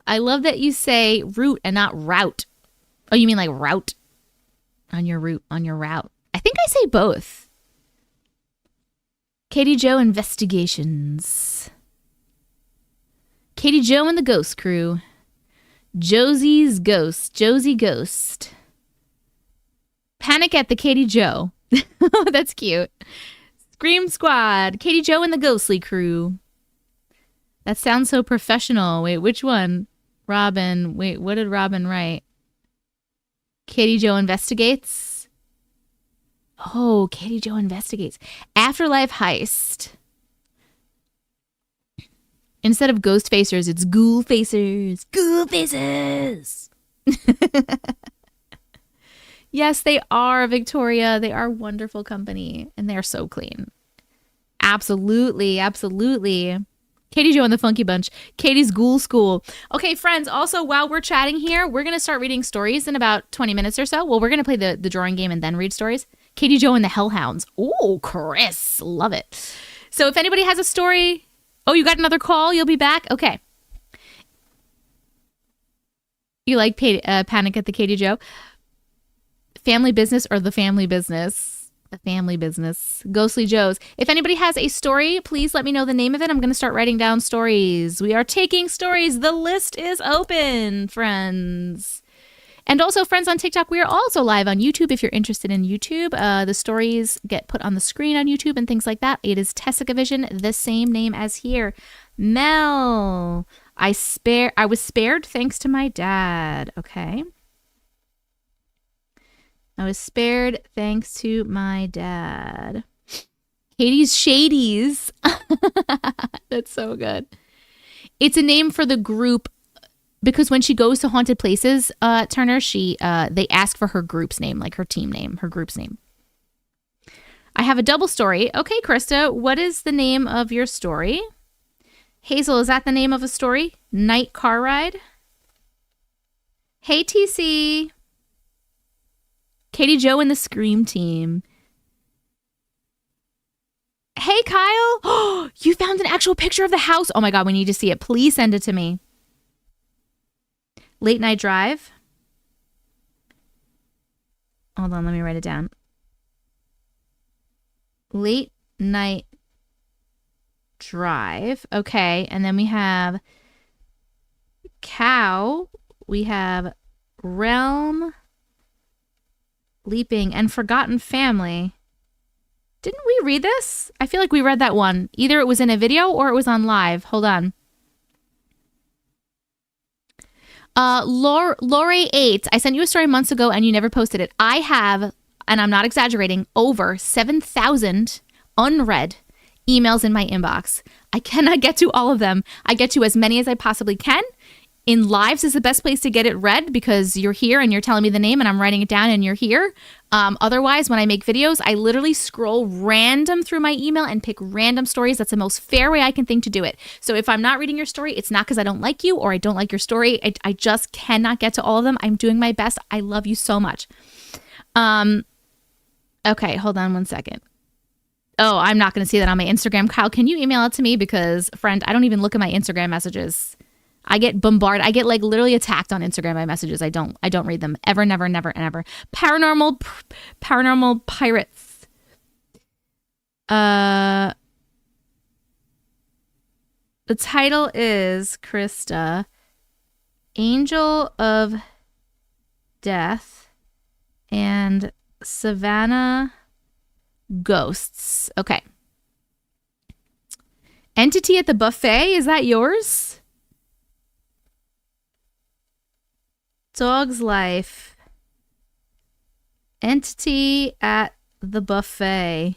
I love that you say route and not route. Oh, you mean like route? On your route, on your route. I think I say both. Katie Jo Investigations. Katie Jo and the Ghost Crew. Josie's Ghost. Josie Ghost. Panic at the Katie Jo. That's cute. Scream Squad. Katie Jo and the Ghostly Crew. That sounds so professional. Wait, which one? Robin. Wait, what did Robin write? Katie Jo Investigates. Oh, Katie Jo Investigates. Afterlife Heist. Instead of Ghost Facers, it's Ghoul Facers. Ghoul Faces. Yes, they are, Victoria. They are a wonderful company, and they are so clean. Absolutely, absolutely. Katie Jo and the Funky Bunch. Katie's Ghoul School. Okay, friends, also, while we're chatting here, we're going to start reading stories in about 20 minutes or so. Well, we're going to play the drawing game and then read stories. Katie Jo and the Hellhounds. Oh, Chris. Love it. So if anybody has a story... Oh, you got another call? You'll be back? Okay. You like Panic at the Katie Jo? Family Business or The Family Business? The Family Business. Ghostly Joes. If anybody has a story, please let me know the name of it. I'm going to start writing down stories. We are taking stories. The list is open, friends. And also, friends on TikTok, we are also live on YouTube if you're interested in YouTube. The stories get put on the screen on YouTube and things like that. It is Tessica Vision, the same name as here. Mel, I was spared thanks to my dad. Okay. I was spared thanks to my dad. Katie's Shadies. That's so good. It's a name for the group because when she goes to haunted places, Turner, they ask for her group's name, like her team name, her group's name. I have a double story. Okay, Krista, what is the name of your story? Hazel, is that the name of a story? Night Car Ride? Hey, TC. Katie Jo and the Scream Team. Hey, Kyle. Oh, you found an actual picture of the house. Oh my God, we need to see it. Please send it to me. Late Night Drive. Hold on, let me write it down. Late Night Drive. Okay, and then we have Cow. We have Realm, Leaping, and Forgotten Family. Didn't we read this? I feel like we read that one. Either it was in a video or it was on live. Hold on. Lori 8, I sent you a story months ago and you never posted it. I have, and I'm not exaggerating, over 7,000 unread emails in my inbox. I cannot get to all of them. I get to as many as I possibly can. in lives is the best place to get it read because you're here and you're telling me the name and I'm writing it down and you're here. Otherwise, when I make videos, I literally scroll random through my email and pick random stories. That's the most fair way I can think to do it. So if I'm not reading your story, it's not because I don't like you or I don't like your story. I just cannot get to all of them. I'm doing my best. I love you so much. Okay, hold on one second. Oh, I'm not going to see that on my Instagram. Kyle, can you email it to me? Because, friend, I don't even look at my Instagram messages. I get bombarded. I get like literally attacked on Instagram by messages. I don't read them ever, never, never, and ever. Paranormal pirates. The title is Krista, Angel of Death, and Savannah Ghosts. Okay. Entity at the Buffet. Is that yours? Dog's Life. Entity at the Buffet.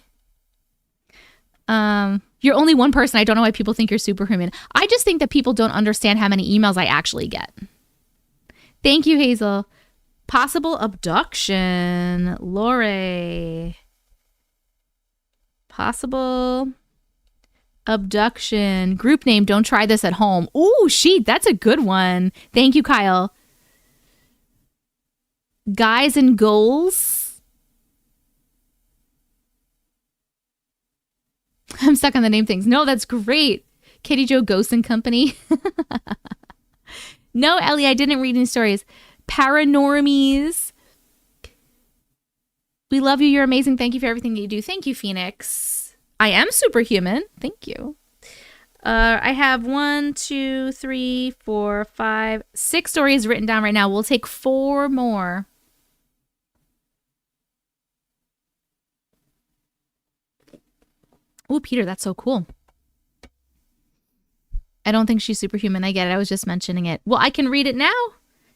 You're only one person. I don't know why people think you're superhuman. I just think that people don't understand how many emails I actually get. Thank you, Hazel. Possible abduction. Lore. Possible abduction. Group name, don't try this at home. Ooh, sheet. That's a good one. Thank you, Kyle. Guys and Goals. I'm stuck on the name things. No, that's great. Katie Jo Ghost and Company. No, Ellie, I didn't read any stories. Paranormies. We love you. You're amazing. Thank you for everything that you do. Thank you, Phoenix. I am superhuman. Thank you. I have 1, 2, 3, 4, 5, 6 stories written down right now. We'll take 4 more. Oh, Peter, that's so cool. I don't think she's superhuman. I get it. I was just mentioning it. Well, I can read it now.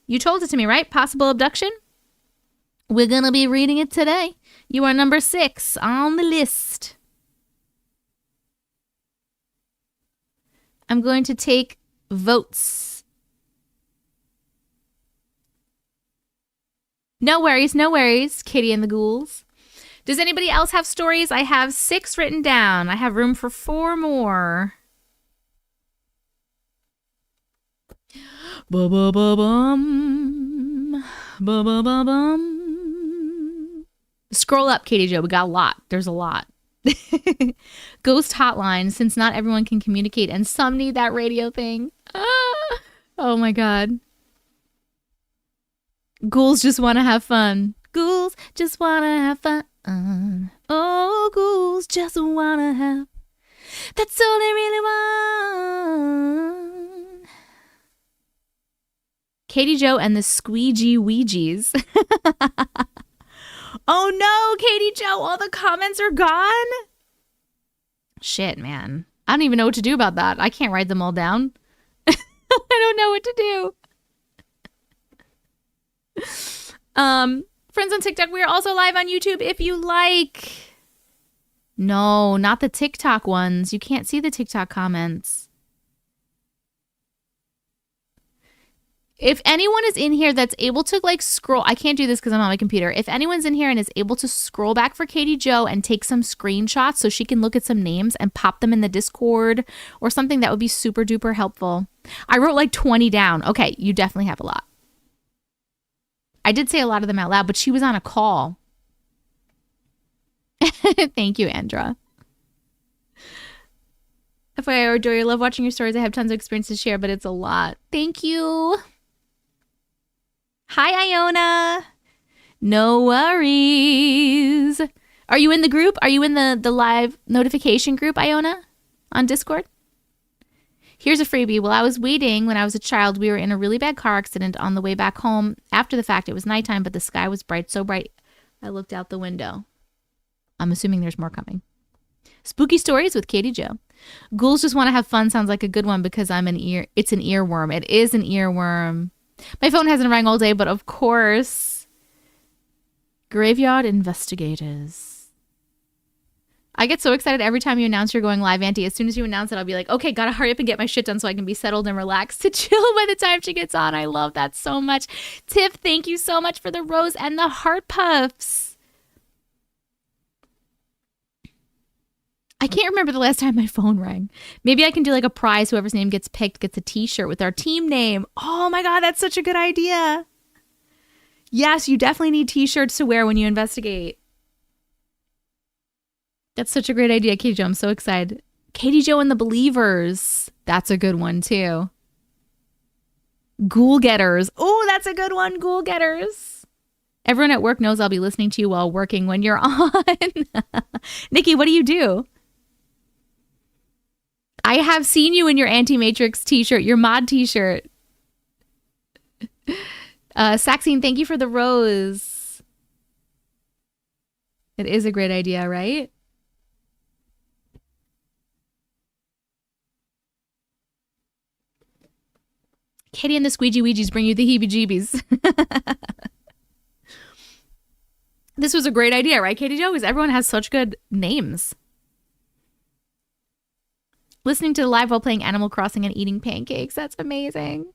You told it to me, right? Possible abduction. We're going to be reading it today. You are number 6 on the list. I'm going to take votes. No worries, no worries, Kitty and the Ghouls. Does anybody else have stories? I have 6 written down. I have room for 4 more. Ba-ba-ba-bum. Ba-ba-ba-bum. Scroll up, Katie Jo. We got a lot. There's a lot. Ghost hotline, since not everyone can communicate and some need that radio thing. Ah, oh my God. Ghouls just want to have fun. Ghouls just want to have fun. Oh, ghouls just want to have. That's all they really want. Katie Jo and the Squeegee Ouijies. Oh no, Katie Jo, all the comments are gone? Shit, man. I don't even know what to do about that. I can't write them all down. I don't know what to do. Friends on TikTok, we are also live on YouTube if you like. No, not the TikTok ones. You can't see the TikTok comments. If anyone is in here that's able to like scroll, I can't do this because I'm on my computer. If anyone's in here and is able to scroll back for Katie Jo and take some screenshots so she can look at some names and pop them in the Discord or something, that would be super duper helpful. I wrote like 20 down. Okay, you definitely have a lot. I did say a lot of them out loud, but she was on a call. Thank you, Andra. FYI, I adore you. Love watching your stories. I have tons of experience to share, but it's a lot. Thank you. Hi, Iona. No worries. Are you in the group? Are you in the live notification group, Iona, on Discord? Here's a freebie. While I was waiting when I was a child, we were in a really bad car accident on the way back home. After the fact, it was nighttime, but the sky was bright, so bright, I looked out the window. I'm assuming there's more coming. Spooky stories with Katie Jo. Ghouls just want to have fun sounds like a good one because it's an earworm. It is an earworm. My phone hasn't rang all day, but of course. Graveyard investigators. I get so excited every time you announce you're going live, Auntie. As soon as you announce it, I'll be like, okay, gotta hurry up and get my shit done so I can be settled and relaxed to chill by the time she gets on. I love that so much. Tiff, thank you so much for the rose and the heart puffs. I can't remember the last time my phone rang. Maybe I can do like a prize. Whoever's name gets picked gets a t-shirt with our team name. Oh my God, that's such a good idea. Yes, you definitely need t-shirts to wear when you investigate. That's such a great idea, Katie Jo. I'm so excited. Katie Jo and the Believers. That's a good one, too. Ghoul Getters. Oh, that's a good one. Ghoul Getters. Everyone at work knows I'll be listening to you while working when you're on. Nikki, what do you do? I have seen you in your Auntie Matrix t-shirt, your mod t-shirt. Saxine, thank you for the rose. It is a great idea, right? Kitty and the Squeegee Ouijies bring you the heebie-jeebies. This was a great idea, right, Katie Jo? Because everyone has such good names. Listening to the live while playing Animal Crossing and eating pancakes. That's amazing.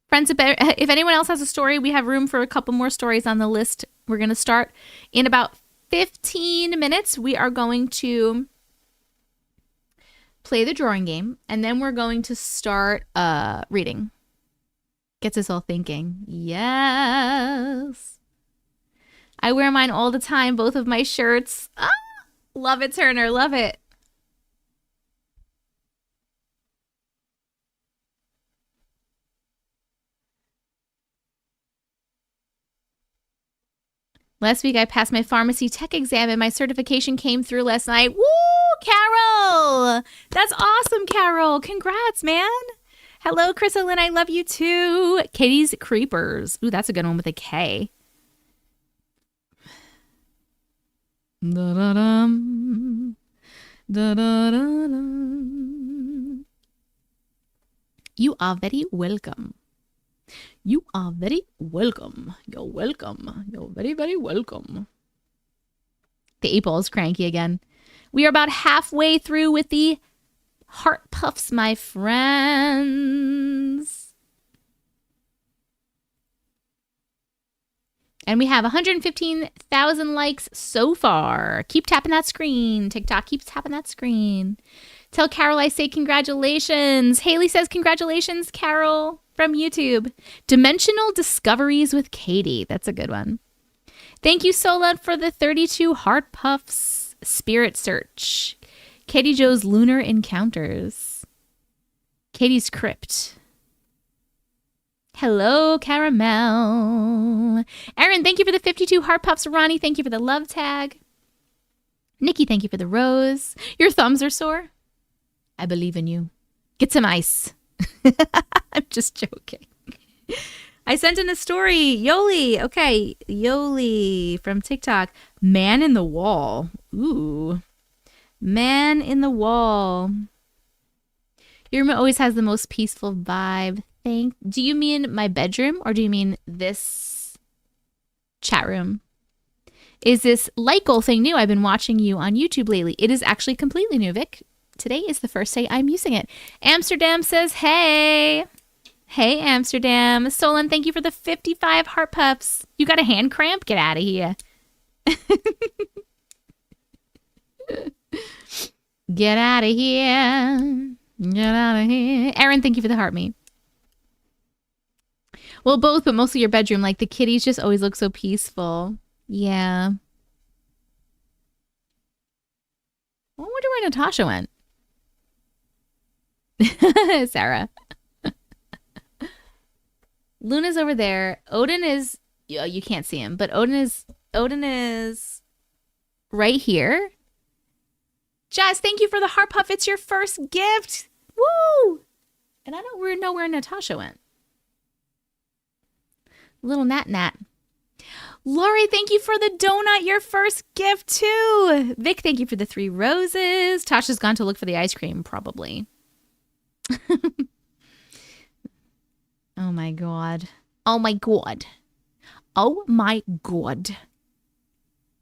Friends, if anyone else has a story, we have room for a couple more stories on the list. We're going to start in about 15 minutes. We are going to play the drawing game, and then we're going to start reading. Gets us all thinking. Yes. I wear mine all the time, both of my shirts. Ah, love it, Turner. Love it. Last week, I passed my pharmacy tech exam and my certification came through last night. Woo, Carol! That's awesome, Carol. Congrats, man. Hello, Chrysalyn. I love you too. Katie's Creepers. Ooh, that's a good one with a K. Da-da-dum. Da-da-da-dum. You are very welcome. You are very welcome. You're welcome. You're very, very welcome. The 8-ball is cranky again. We are about halfway through with the heart puffs, my friends. And we have 115,000 likes so far. Keep tapping that screen. TikTok keeps tapping that screen. Tell Carol I say congratulations. Haley says congratulations, Carol. From YouTube. Dimensional Discoveries with Katie. That's a good one. Thank you, Sola, for the 32 Heart Puffs. Spirit Search. Katie Jo's Lunar Encounters. Katie's Crypt. Hello, Caramel. Erin, thank you for the 52 Heart Puffs. Ronnie, thank you for the love tag. Nikki, thank you for the rose. Your thumbs are sore? I believe in you. Get some ice. I'm just joking. I sent in a story. Yoli. Okay. Yoli from TikTok. Man in the Wall. Ooh. Man in the Wall. Your room always has the most peaceful vibe. Do you mean my bedroom or do you mean this chat room? Is this light goal thing new? I've been watching you on YouTube lately. It is actually completely new, Vic. Today is the first day I'm using it. Amsterdam says, hey. Hey, Amsterdam. Solon, thank you for the 55 heart puffs. You got a hand cramp? Get out of here. Get out of here. Get out of here. Erin, thank you for the heart me. Well, both, but mostly your bedroom. Like, the kitties just always look so peaceful. Yeah. I wonder where Natasha went. Sarah. Luna's over there. Odin is, you can't see him, but Odin is right here. Jess, thank you for the heart puff. It's your first gift. Woo! And I don't know where Natasha went. Little Nat. Lori, thank you for the donut, your first gift too. Vic, thank you for the 3 roses. Tasha's gone to look for the ice cream, probably. Oh my god. Oh my god. Oh my god.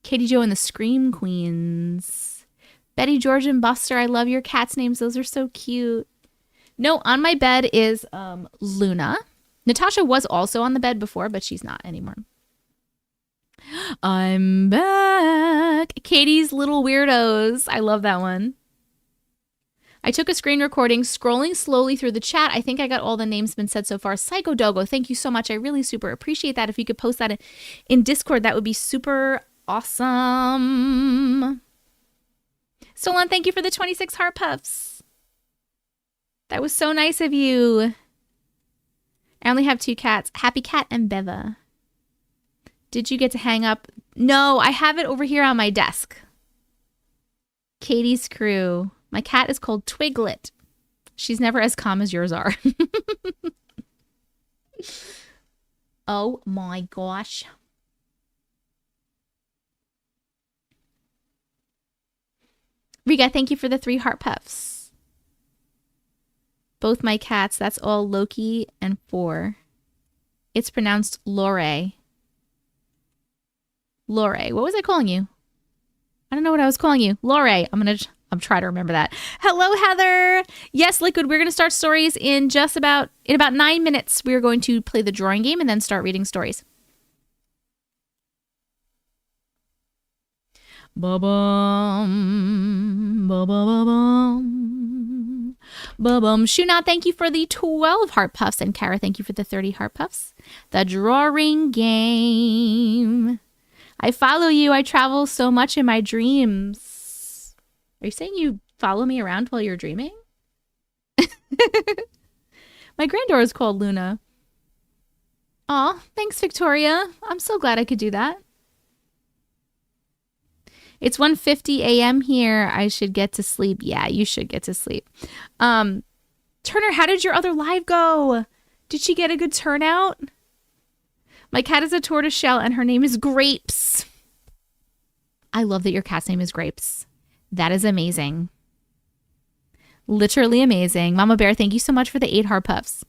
Katie Jo and the Scream Queens. Betty, George, and Buster, I love your cats' names. Those are so cute. No, on my bed is Luna. Natasha was also on the bed before, but she's not anymore. I'm back. Katie's Little Weirdos. I love that one. I took a screen recording, scrolling slowly through the chat. I think I got all the names been said so far. Psycho Dogo, thank you so much. I really super appreciate that. If you could post that in Discord, that would be super awesome. Solon, thank you for the 26 heart puffs. That was so nice of you. I only have 2 cats, Happy Cat and Beva. Did you get to hang up? No, I have it over here on my desk. Katie's Crew. My cat is called Twiglet. She's never as calm as yours are. Oh my gosh. Riga, thank you for the 3 heart puffs. Both my cats, that's all Loki and 4. It's pronounced Lore. Lore. What was I calling you? I don't know what I was calling you. Lore. I'm trying to remember that. Hello, Heather. Yes, Liquid, we're going to start stories in about 9 minutes. We're going to play the drawing game and then start reading stories. Ba-bum, ba-ba-ba-bum, ba-bum. Shuna, thank you for the 12 heart puffs. And Kara, thank you for the 30 heart puffs. The drawing game. I follow you. I travel so much in my dreams. Are you saying you follow me around while you're dreaming? My granddaughter is called Luna. Aw, thanks, Victoria. I'm so glad I could do that. It's 1:50 a.m. here. I should get to sleep. Yeah, you should get to sleep. Turner, how did your other live go? Did she get a good turnout? My cat is a tortoiseshell and her name is Grapes. I love that your cat's name is Grapes. That is amazing. Literally amazing. Mama Bear, thank you so much for the 8 heart puffs.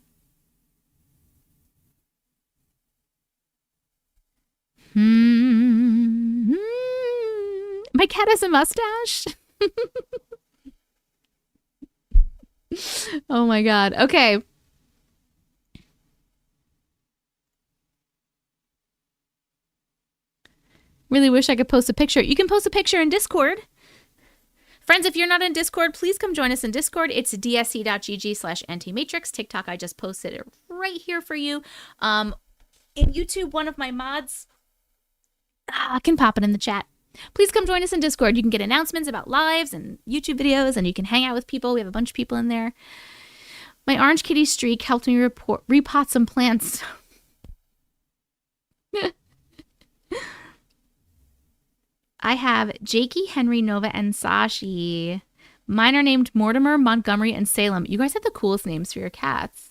My cat has a mustache. Oh my God. Okay. Really wish I could post a picture. You can post a picture in Discord. Friends, if you're not in Discord, please come join us in Discord. It's dsc.gg/Auntie Matrix. TikTok, I just posted it right here for you. In YouTube, one of my mods can pop it in the chat. Please come join us in Discord. You can get announcements about lives and YouTube videos, and you can hang out with people. We have a bunch of people in there. My orange kitty streak helped me repot some plants. I have Jakey, Henry, Nova, and Sashi. Mine are named Mortimer, Montgomery, and Salem. You guys have the coolest names for your cats.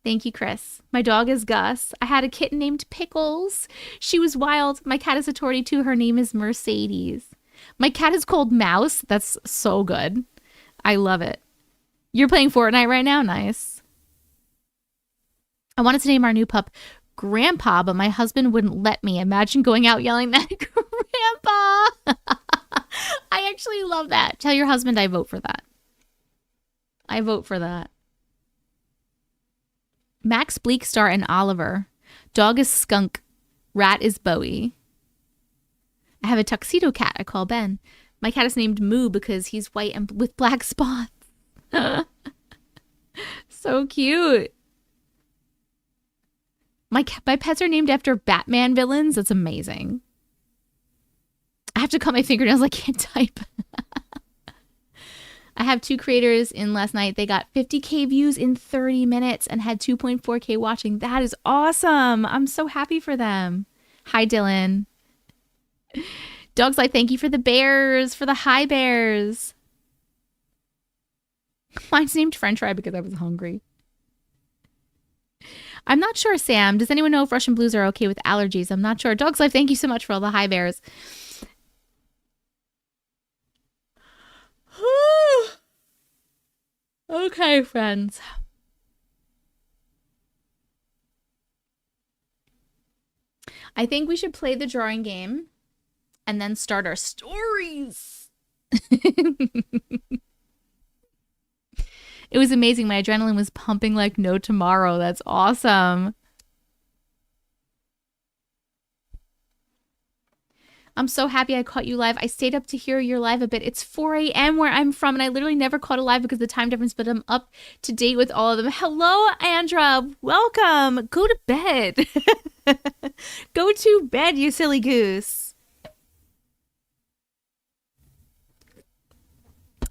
Thank you, Chris. My dog is Gus. I had a kitten named Pickles. She was wild. My cat is a tortie too. Her name is Mercedes. My cat is called Mouse. That's so good. I love it. You're playing Fortnite right now? Nice. I wanted to name our new pup Grandpa, but my husband wouldn't let me. Imagine going out yelling that, Grandpa. I actually love that. Tell your husband I vote for that. I vote for that. Max, Bleakstar, and Oliver. Dog is Skunk. Rat is Bowie. I have a tuxedo cat I call Ben. My cat is named Moo because he's white and with black spots. So cute. My pets are named after Batman villains. That's amazing. I have to cut my fingernails. I can't type. I have 2 creators in last night. They got 50K views in 30 minutes and had 2.4K watching. That is awesome. I'm so happy for them. Hi, Dylan. Dog's Life, thank you for the bears, for the hi bears. Mine's named French fry because I was hungry. I'm not sure, Sam. Does anyone know if Russian blues are okay with allergies? I'm not sure. Dog's Life, thank you so much for all the hi bears. Okay, friends. I think we should play the drawing game and then start our stories. It was amazing. My adrenaline was pumping like no tomorrow. That's awesome. I'm so happy I caught you live. I stayed up to hear your live a bit. It's 4 a.m. where I'm from, and I literally never caught a live because of the time difference, but I'm up to date with all of them. Hello, Andra. Welcome. Go to bed. Go to bed, you silly goose.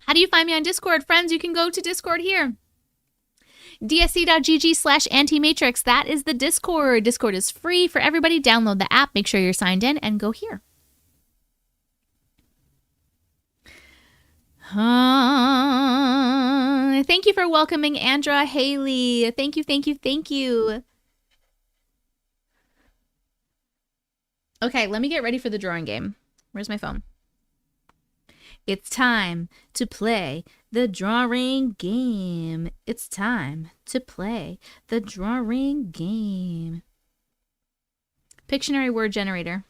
How do you find me on Discord? Friends, you can go to Discord here. dsc.gg/Auntie Matrix. That is the Discord. Discord is free for everybody. Download the app. Make sure you're signed in and go here. Thank you for welcoming Andra Haley. Thank you, thank you, thank you. Okay, let me get ready for the drawing game. Where's my phone? It's time to play the drawing game. It's time to play the drawing game. Pictionary word generator.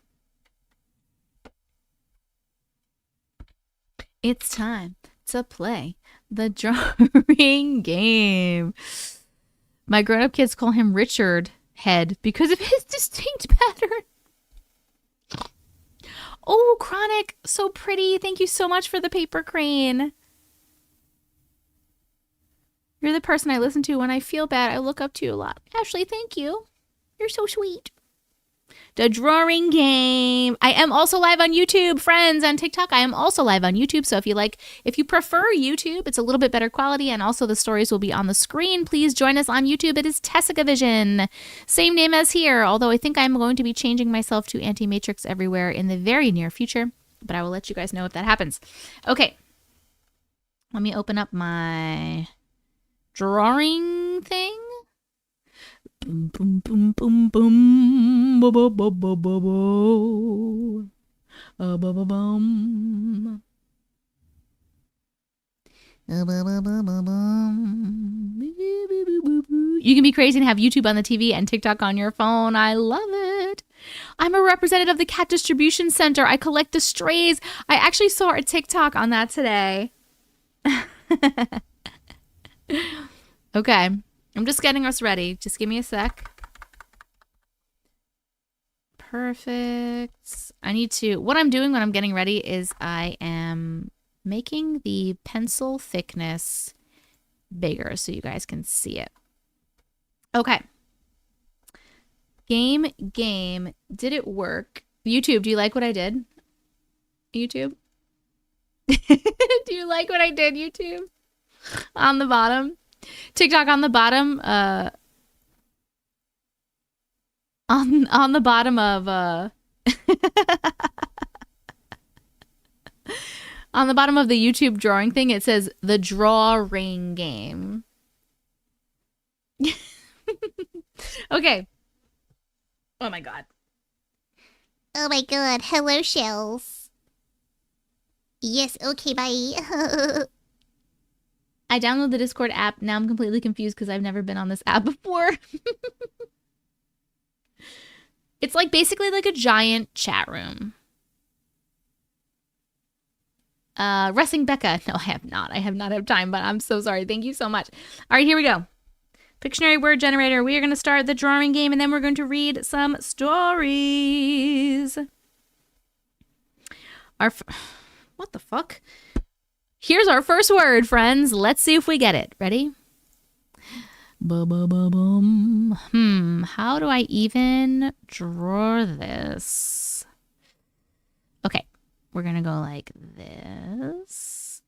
It's time to play the drawing game. My grown-up kids call him Richard Head because of his distinct pattern. Oh, Chronic, so pretty. Thank you so much for the paper crane. You're the person I listen to when I feel bad. I look up to you a lot. Ashley, thank you. You're so sweet. The drawing game. I am also live on YouTube, friends, on TikTok. I am also live on YouTube. So if you prefer YouTube, it's a little bit better quality, and also the stories will be on the screen. Please join us on YouTube. It is Tessica Vision. Same name as here, although I think I'm going to be changing myself to Auntie Matrix everywhere in the very near future, but I will let you guys know if that happens. Okay. Let me open up my drawing thing. Boom, boom, boom, boom, boom. Bo, bo, bo, bo, bo, bo. Bo, bo, bum. You can be crazy and have YouTube on the TV and TikTok on your phone. I love it. I'm a representative of the Cat Distribution Center. I collect the strays. I actually saw a TikTok on that today. Okay. I'm just getting us ready. Just give me a sec. Perfect. What I'm doing when I'm getting ready is I am making the pencil thickness bigger so you guys can see it. Okay. Game. Did it work? YouTube, do you like what I did? YouTube? Do you like what I did, YouTube? On the bottom? TikTok on the bottom, on the bottom of, on the bottom of the YouTube drawing thing, it says the drawing game. Okay. Oh my god. Oh my god. Hello, shells. Yes, okay, bye. I downloaded the Discord app. Now I'm completely confused because I've never been on this app before. It's like basically like a giant chat room. Wrestling Becca. No, I have not. I have not had time, but I'm so sorry. Thank you so much. All right, here we go. Pictionary word generator. We are going to start the drawing game, and then we're going to read some stories. What the fuck? Here's our first word, friends. Let's see if we get it. Ready? Ba-ba-ba-bum. How do I even draw this? Okay. We're going to go like this.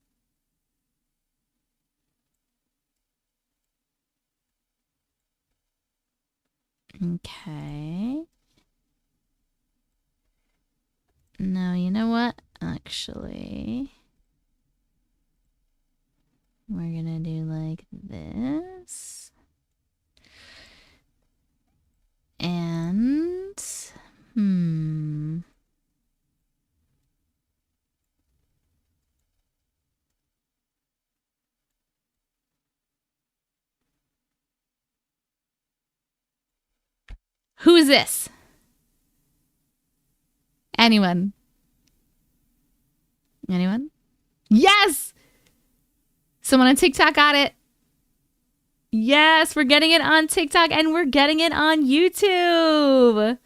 Okay. No, you know what? Actually, we're gonna do like this. And, who is this? Anyone? Anyone? Yes! Someone on TikTok got it. Yes, we're getting it on TikTok and we're getting it on YouTube.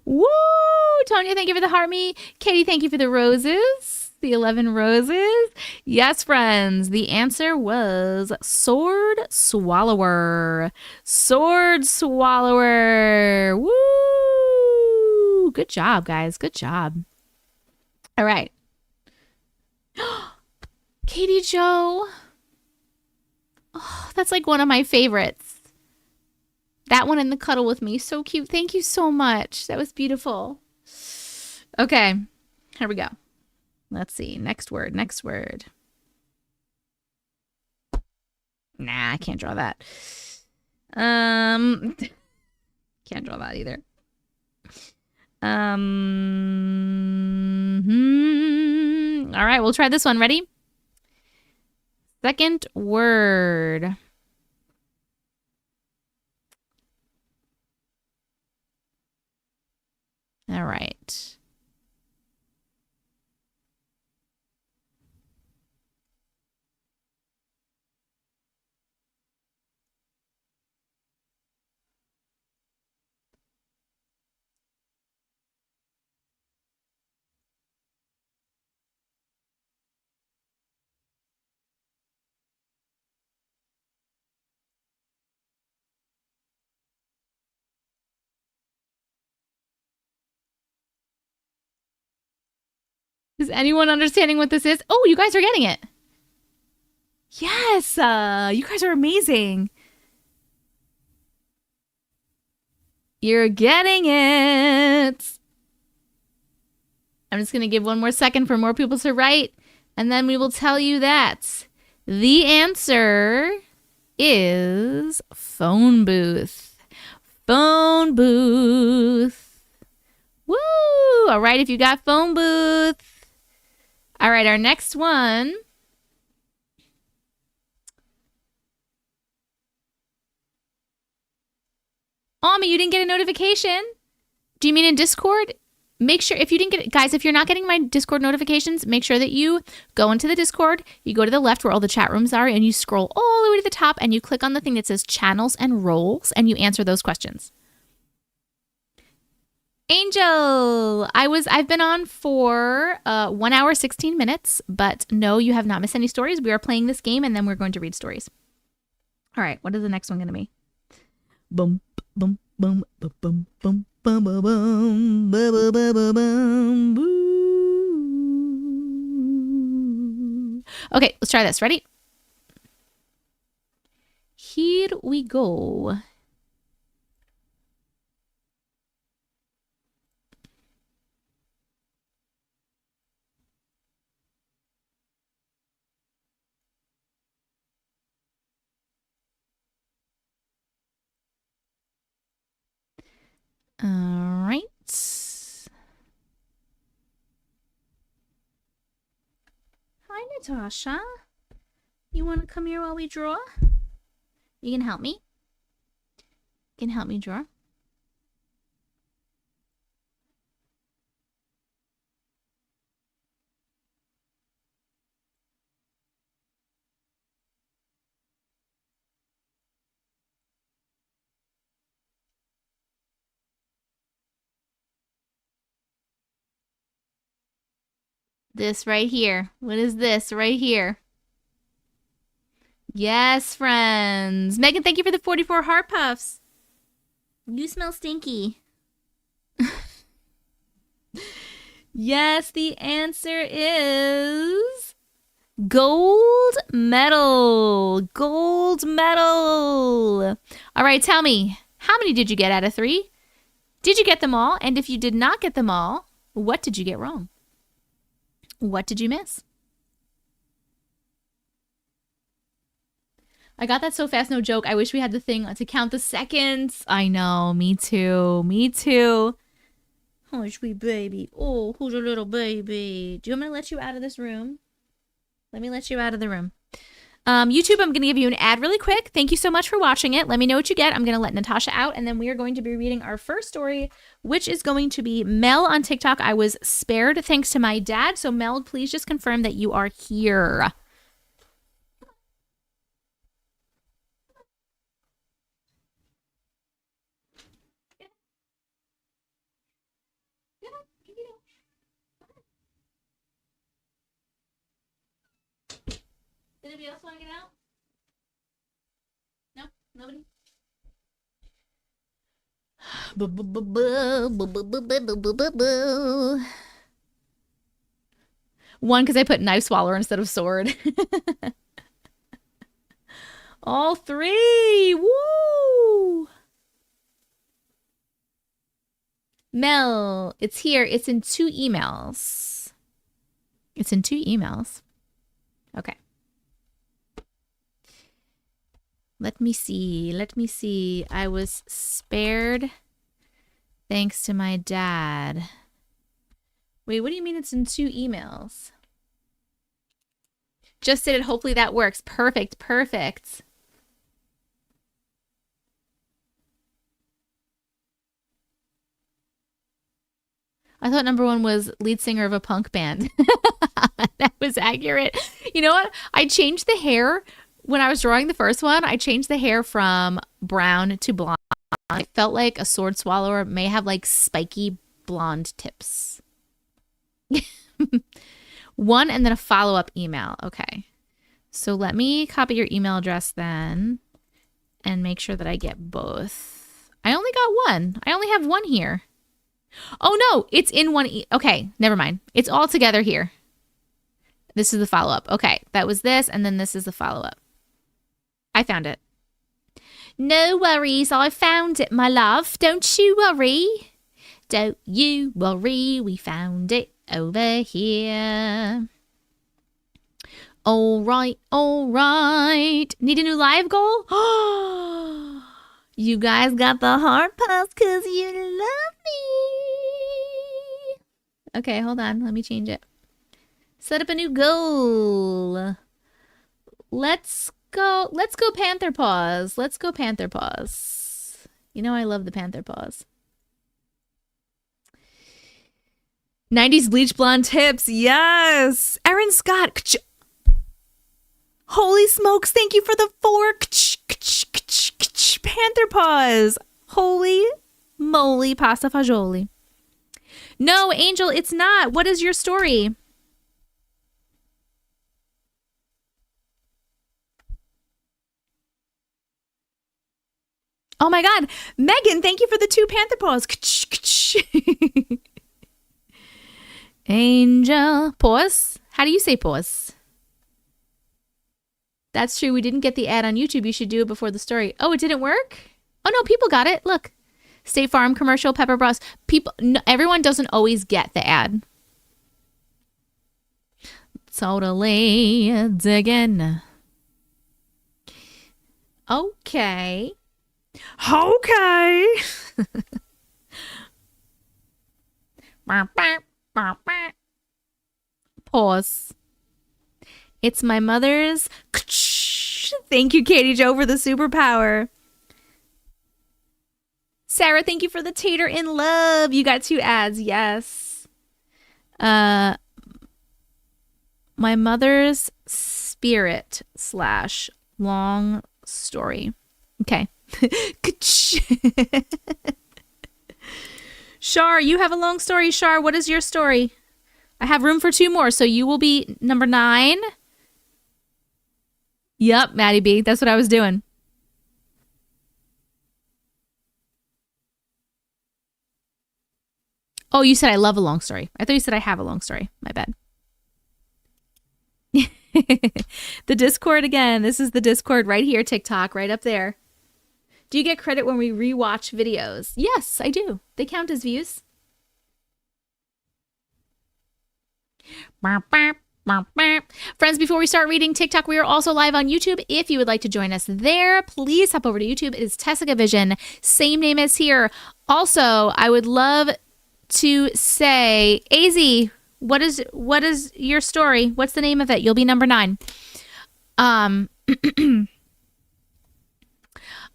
Woo! Tonya, thank you for the heart me. Katie, thank you for the roses. The 11 roses. Yes, friends. The answer was sword swallower. Sword swallower. Woo! Good job, guys. Good job. All right. Katie Joe. Oh, that's like one of my favorites. That one in the cuddle with me. So cute. Thank you so much. That was beautiful. Okay. Here we go. Let's see. Next word. Next word. Nah, I can't draw that. Can't draw that either. All right, we'll try this one. Ready? Second word. All right. Is anyone understanding what this is? Oh, you guys are getting it. Yes, you guys are amazing. You're getting it. I'm just going to give one more second for more people to write, and then we will tell you that the answer is phone booth. Phone booth. Woo! All right, if you got phone booth. All right, our next one. Ami, you didn't get a notification? Do you mean in Discord? Make sure, if you didn't get it, guys, if you're not getting my Discord notifications, make sure that you go into the Discord, you go to the left where all the chat rooms are, and you scroll all the way to the top, and you click on the thing that says channels and roles, and you answer those questions. Angel, I've been on for 1 hour, 16 minutes, but no, you have not missed any stories. We are playing this game, and then we're going to read stories. All right, what is the next one going to be? Boom, boom, boom, boom, boom, boom, boom, boom, boom, boom, boom, boom, boom. Okay, let's try this. Ready? Here we go. All right. Hi, Natasha. You want to come here while we draw? You can help me? You can help me draw? This right here. What is this right here? Yes, friends. Megan, thank you for the 44 heart puffs. You smell stinky. Yes, the answer is gold medal. Gold medal. All right, tell me, how many did you get out of 3? Did you get them all? And if you did not get them all, what did you get wrong? What did you miss? I got that so fast, no joke. I wish we had the thing to count the seconds. I know, me too. Me too. Oh, sweet baby. Oh, who's a little baby? Do you want me to let you out of this room? Let me let you out of the room. YouTube, I'm going to give you an ad really quick. Thank you so much for watching it. Let me know what you get. I'm going to let Natasha out, and then we are going to be reading our first story, which is going to be Mel on TikTok. I was spared thanks to my dad. So Mel, please just confirm that you are here. Anybody else want to get out? No? Nobody? One, because I put knife swallower instead of sword. All three! Woo! Mel, it's here. It's in 2 emails. It's in 2 emails. Okay. Let me see. Let me see. I was spared thanks to my dad. Wait, what do you mean it's in 2 emails? Just did it. Hopefully that works. Perfect. Perfect. I thought number 1 was lead singer of a punk band. That was accurate. You know what? I changed the hair. When I was drawing the first one, I changed the hair from brown to blonde. It felt like a sword swallower may have like spiky blonde tips. 1 and then a follow-up email. Okay. So let me copy your email address then and make sure that I get both. I only got 1. I only have 1 here. Oh no, it's in 1. Okay, never mind. It's all together here. This is the follow-up. Okay, that was this, and then this is the follow-up. I found it. No worries, I found it, my love. Don't you worry. Don't you worry, we found it over here. All right, all right. Need a new live goal? You guys got the heart pass because you love me. Okay, hold on. Let me change it. Set up a new goal. Let's go Panther Paws. Let's go Panther Paws. You know I love the Panther Paws. 90s bleach blonde tips. Yes. Erin Scott. Holy smokes. Thank you for the 4. Panther Paws. Holy moly pasta fagioli. No, Angel, it's not. What is your story? Oh my God. Megan, thank you for the 2 Panther Paws. Angel. Pause? How do you say pause? That's true. We didn't get the ad on YouTube. You should do it before the story. Oh, it didn't work? Oh no, people got it. Look. State Farm commercial, Pepper Bros. People, no, everyone doesn't always get the ad. Totally digging. Okay. Okay. Pause. It's my mother's. Thank you, Katie Jo, for the superpower. Sarah, thank you for the tater in love. You got 2 ads. Yes. My mother's spirit / long story. Okay. Shar, you have a long story. Shar, what is your story? I have room for 2 more, so you will be number 9. Yep, Maddie B. That's what I was doing. Oh, you said I love a long story. I thought you said I have a long story. My bad. The Discord again. This is the Discord right here, TikTok, right up there. Do you get credit when we rewatch videos? Yes, I do. They count as views. Friends, before we start reading TikTok, we are also live on YouTube. If you would like to join us there, please hop over to YouTube. It is Tessica Vision, same name as here. Also, I would love to say, AZ, what is your story? What's the name of it? You'll be number 9.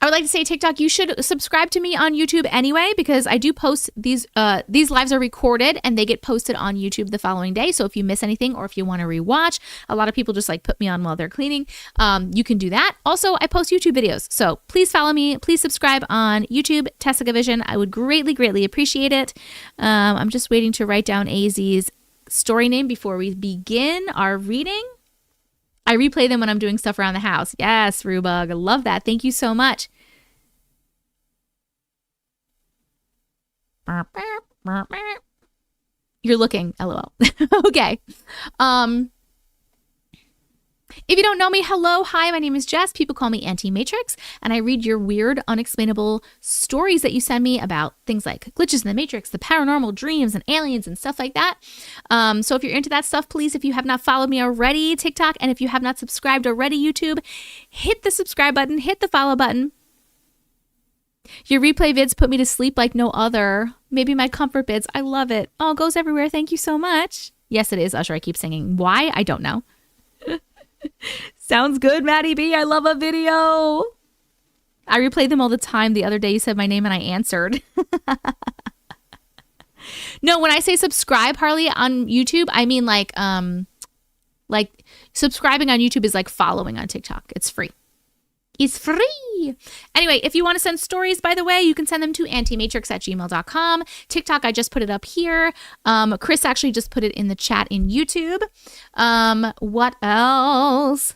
I would like to say, TikTok, you should subscribe to me on YouTube anyway, because I do post these lives are recorded and they get posted on YouTube the following day. So if you miss anything or if you want to rewatch, a lot of people just like put me on while they're cleaning. You can do that. Also, I post YouTube videos. So please follow me. Please subscribe on YouTube, Tessica Vision. I would greatly, greatly appreciate it. I'm just waiting to write down AZ's story name before we begin our reading. I replay them when I'm doing stuff around the house. Yes, Rubug. I love that. Thank you so much. You're looking, LOL. Okay. If you don't know me, hello, hi, my name is Jess. People call me Auntie Matrix, and I read your weird, unexplainable stories that you send me about things like glitches in the Matrix, the paranormal, dreams, and aliens, and stuff like that. So if you're into that stuff, please, if you have not followed me already, TikTok, and if you have not subscribed already, YouTube, hit the subscribe button, hit the follow button. Your replay vids put me to sleep like no other. Maybe my comfort bids. I love it. Oh, it goes everywhere. Thank you so much. Yes, it is, Usher. I keep singing. Why? I don't know. Sounds good, Maddie B. I love a video. I replay them all the time. The other day you said my name and I answered. No, when I say subscribe, Harley, on YouTube, I mean like subscribing on YouTube is like following on TikTok. It's free. It's free. Anyway, if you want to send stories, by the way, you can send them to auntiematrix@gmail.com. TikTok, I just put it up here. Chris actually just put it in the chat in YouTube. What else?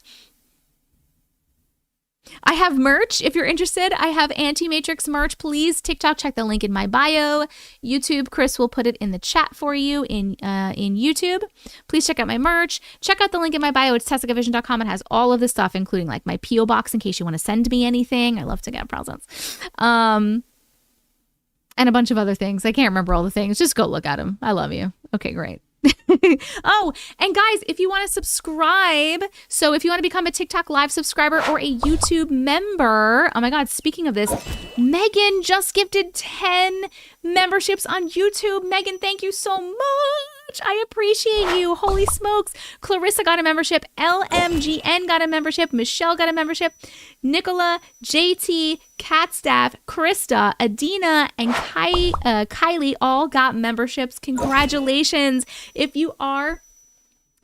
I have merch. If you're interested, I have Auntie Matrix merch. Please, TikTok, check the link in my bio. YouTube, Chris will put it in the chat for you in YouTube. Please check out my merch. Check out the link in my bio. It's tessicavision.com. It has all of this stuff, including like my P.O. box in case you want to send me anything. I love to get presents. And a bunch of other things. I can't remember all the things. Just go look at them. I love you. Okay, great. Oh, and guys, if you want to subscribe, so if you want to become a TikTok live subscriber or a YouTube member, oh my God, speaking of this, Megan just gifted 10 memberships on YouTube. Megan, thank you so much. I appreciate you. Holy smokes. Clarissa got a membership. LMGN got a membership. Michelle got a membership. Nicola, JT, Catstaff, Krista, Adina, and Kylie all got memberships. Congratulations. If you are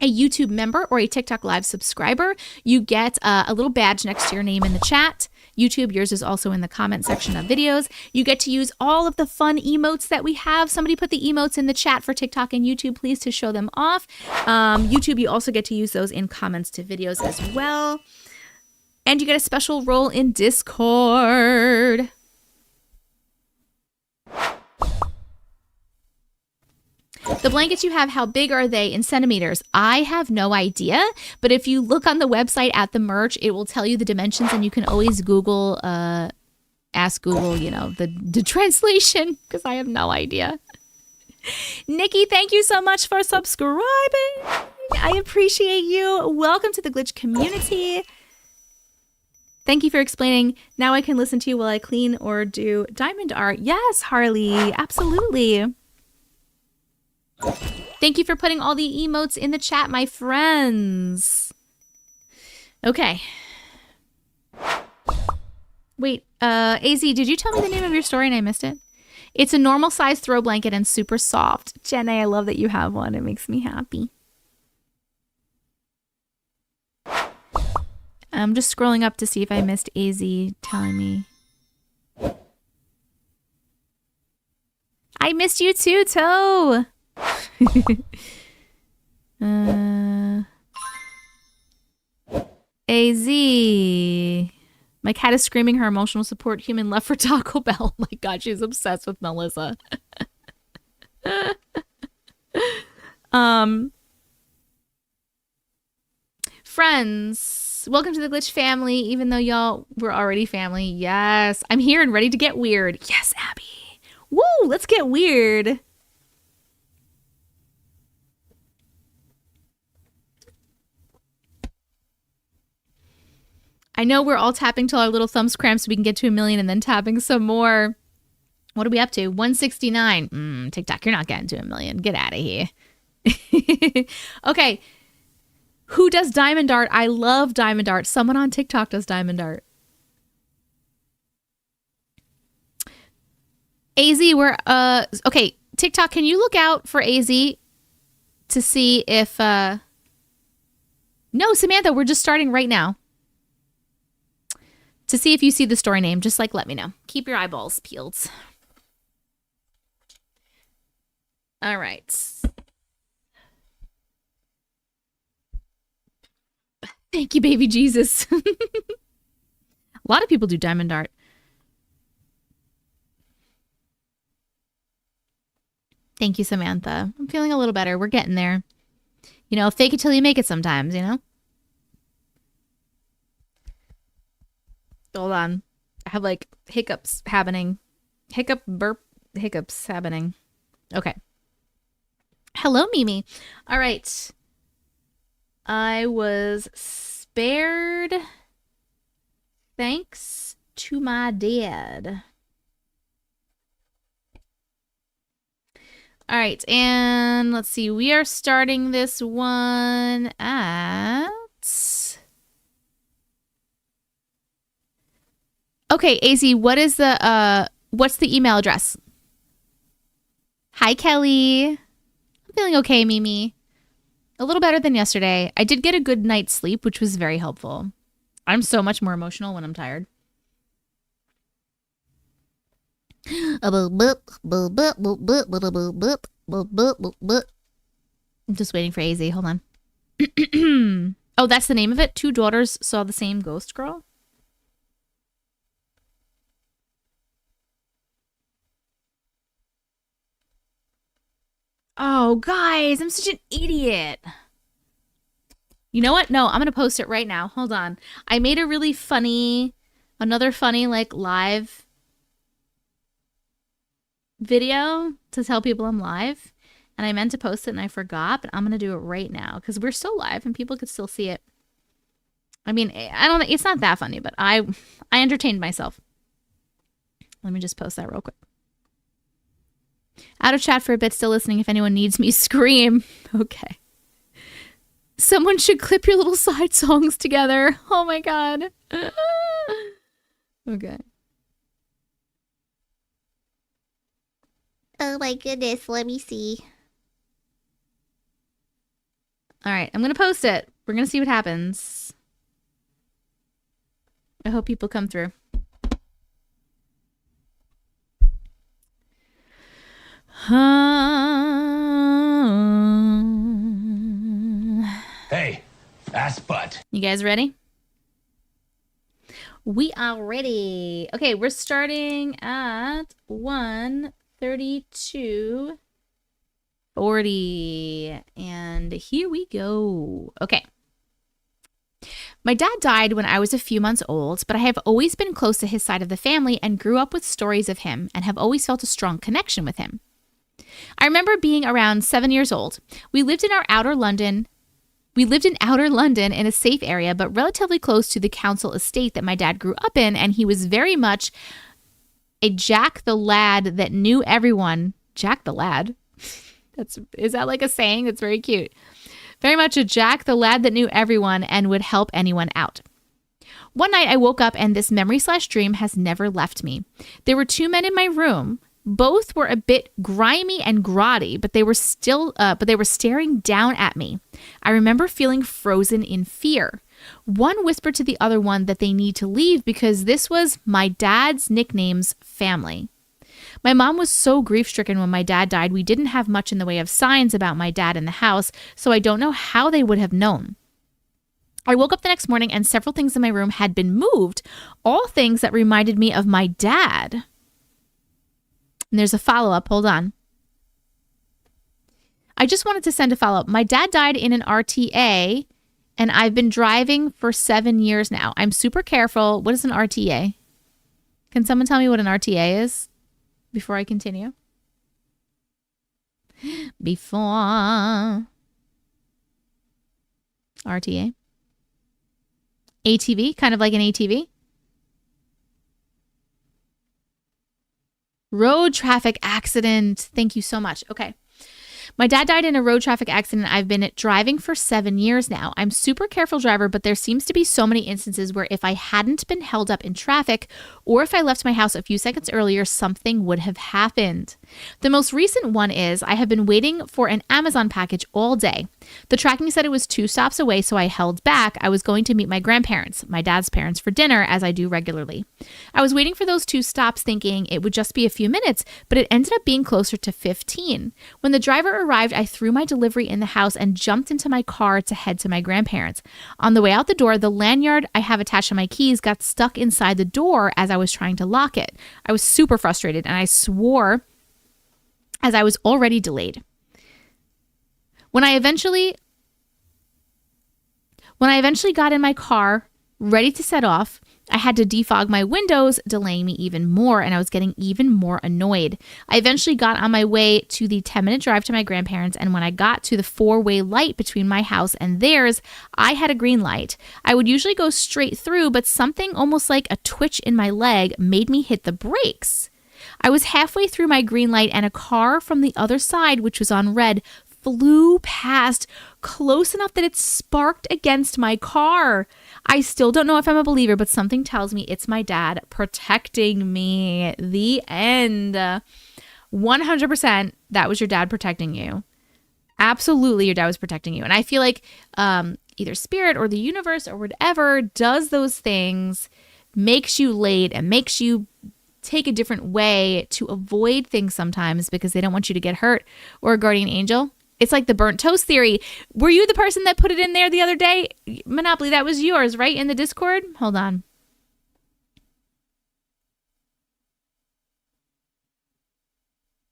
a YouTube member or a TikTok live subscriber, you get a little badge next to your name in the chat. YouTube, yours is also in the comment section of videos. You get to use all of the fun emotes that we have. Somebody put the emotes in the chat for TikTok and YouTube, please, to show them off. YouTube, you also get to use those in comments to videos as well. And you get a special role in Discord. The blankets you have, how big are they in centimeters? I have no idea, but if you look on the website at the merch, it will tell you the dimensions, and you can always Google, ask Google, you know, the translation, because I have no idea. Nikki, thank you so much for subscribing. I appreciate you. Welcome to the Glitch community. Thank you for explaining. Now I can listen to you while I clean or do diamond art. Yes, Harley, absolutely. Thank you for putting all the emotes in the chat, my friends. Okay. Wait, AZ, did you tell me the name of your story and I missed it? It's a normal size throw blanket and super soft. Jenna, I love that you have one. It makes me happy. I'm just scrolling up to see if I missed AZ telling me. I missed you too, Toe. AZ. My cat is screaming her emotional support human left for Taco Bell. Oh my God, she's obsessed with Melissa. Friends, welcome to the Glitch family, even though y'all were already family. Yes, I'm here and ready to get weird. Yes, Abby. Woo, let's get weird. I know we're all tapping till our little thumbs cramp so we can get to 1 million and then tapping some more. What are we up to? 169. TikTok, you're not getting to 1 million. Get out of here. Okay. Who does Diamond Art? I love Diamond Art. Someone on TikTok does Diamond Art. AZ, we're, okay, TikTok, can you look out for AZ to see if, no, Samantha, we're just starting right now. To see if you see the story name, just like let me know. Keep your eyeballs peeled. All right. Thank you, baby Jesus. A lot of people do Diamond Art. Thank you, Samantha. I'm feeling a little better. We're getting there. You know, fake it till you make it sometimes, you know? Hold on. I have like hiccups happening. Hiccups happening. Okay. Hello, Mimi. All right. I was spared thanks to my dad. All right, and let's see. We are starting this one at... Okay, AZ, what's the email address? Hi, Kelly. I'm feeling okay, Mimi. A little better than yesterday. I did get a good night's sleep, which was very helpful. I'm so much more emotional when I'm tired. I'm just waiting for AZ. Hold on. Oh, that's the name of it? Two daughters saw the same ghost girl? Oh, guys, I'm such an idiot. You know what? No, I'm going to post it right now. Hold on. I made a really funny, another funny, like, live video to tell people I'm live. And I meant to post it and I forgot, but I'm going to do it right now because we're still live and people could still see it. I mean, it's not that funny, but I entertained myself. Let me just post that real quick. Out of chat for a bit, still listening if anyone needs me. Scream. Okay. Someone should clip your little side songs together. Oh my god. Okay. Oh my goodness, let me see. All right, I'm going to post it. We're going to see what happens. I hope people come through. Hey, ass butt. You guys ready? We are ready. Okay, we're starting at 1:32:40. And here we go. Okay. My dad died when I was a few months old, but I have always been close to his side of the family and grew up with stories of him and have always felt a strong connection with him. I remember being around 7 years old. We lived in outer London in a safe area, but relatively close to the council estate that my dad grew up in, and he was very much a Jack the lad that knew everyone. Jack the lad? Is that like a saying? That's very cute. Very much a Jack the lad that knew everyone and would help anyone out. One night I woke up and this memory/dream has never left me. There were two men in my room. Both were a bit grimy and grotty, but they were staring down at me. I remember feeling frozen in fear. One whispered to the other one that they need to leave because this was my dad's nickname's family. My mom was so grief-stricken when my dad died, we didn't have much in the way of signs about my dad in the house, so I don't know how they would have known. I woke up the next morning and several things in my room had been moved, all things that reminded me of my dad. And there's a follow-up. Hold on. I just wanted to send a follow-up. My dad died in an RTA, and I've been driving for 7 years now. I'm super careful. What is an RTA? Can someone tell me what an RTA is before I continue? Before. RTA. ATV, kind of like an ATV. Road traffic accident. Thank you so much. Okay. My dad died in a road traffic accident. I've been driving for 7 years now. I'm super careful driver, but there seems to be so many instances where if I hadn't been held up in traffic or if I left my house a few seconds earlier, something would have happened. The most recent one is I have been waiting for an Amazon package all day. The tracking said it was 2 stops away, so I held back. I was going to meet my grandparents, my dad's parents, for dinner, as I do regularly. I was waiting for those 2 stops thinking it would just be a few minutes, but it ended up being closer to 15. When the driver arrived, I threw my delivery in the house and jumped into my car to head to my grandparents. On the way out the door, the lanyard I have attached to my keys got stuck inside the door as I was trying to lock it. I was super frustrated and I swore as I was already delayed. When I eventually got in my car, ready to set off, I had to defog my windows, delaying me even more, and I was getting even more annoyed. I eventually got on my way to the 10-minute drive to my grandparents, and when I got to the 4-way light between my house and theirs, I had a green light. I would usually go straight through, but something almost like a twitch in my leg made me hit the brakes. I was halfway through my green light, and a car from the other side, which was on red, flew past close enough that it sparked against my car. I still don't know if I'm a believer, but something tells me it's my dad protecting me. The end. 100% that was your dad protecting you. Absolutely, your dad was protecting you. And I feel like either spirit or the universe or whatever does those things, makes you late and makes you take a different way to avoid things sometimes because they don't want you to get hurt, or a guardian angel. It's like the burnt toast theory. Were you the person that put it in there the other day? Monopoly, that was yours, right? In the Discord? Hold on.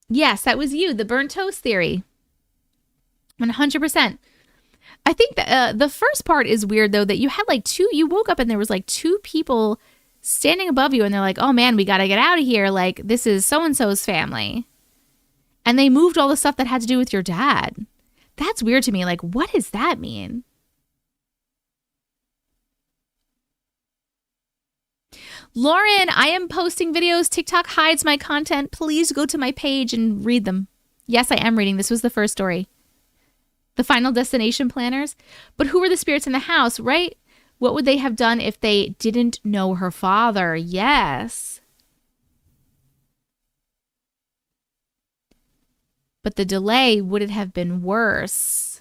Yes, that was you. The burnt toast theory. 100%. I think that the first part is weird, though, that you had like 2, you woke up and there was like 2 people standing above you and they're like, oh man, we got to get out of here. Like, this is so-and-so's family. And they moved all the stuff that had to do with your dad. That's weird to me. Like, what does that mean? Lauren, I am posting videos. TikTok hides my content. Please go to my page and read them. Yes, I am reading. This was the first story. The Final Destination Planners. But who were the spirits in the house, right? What would they have done if they didn't know her father? Yes. But the delay, would it have been worse?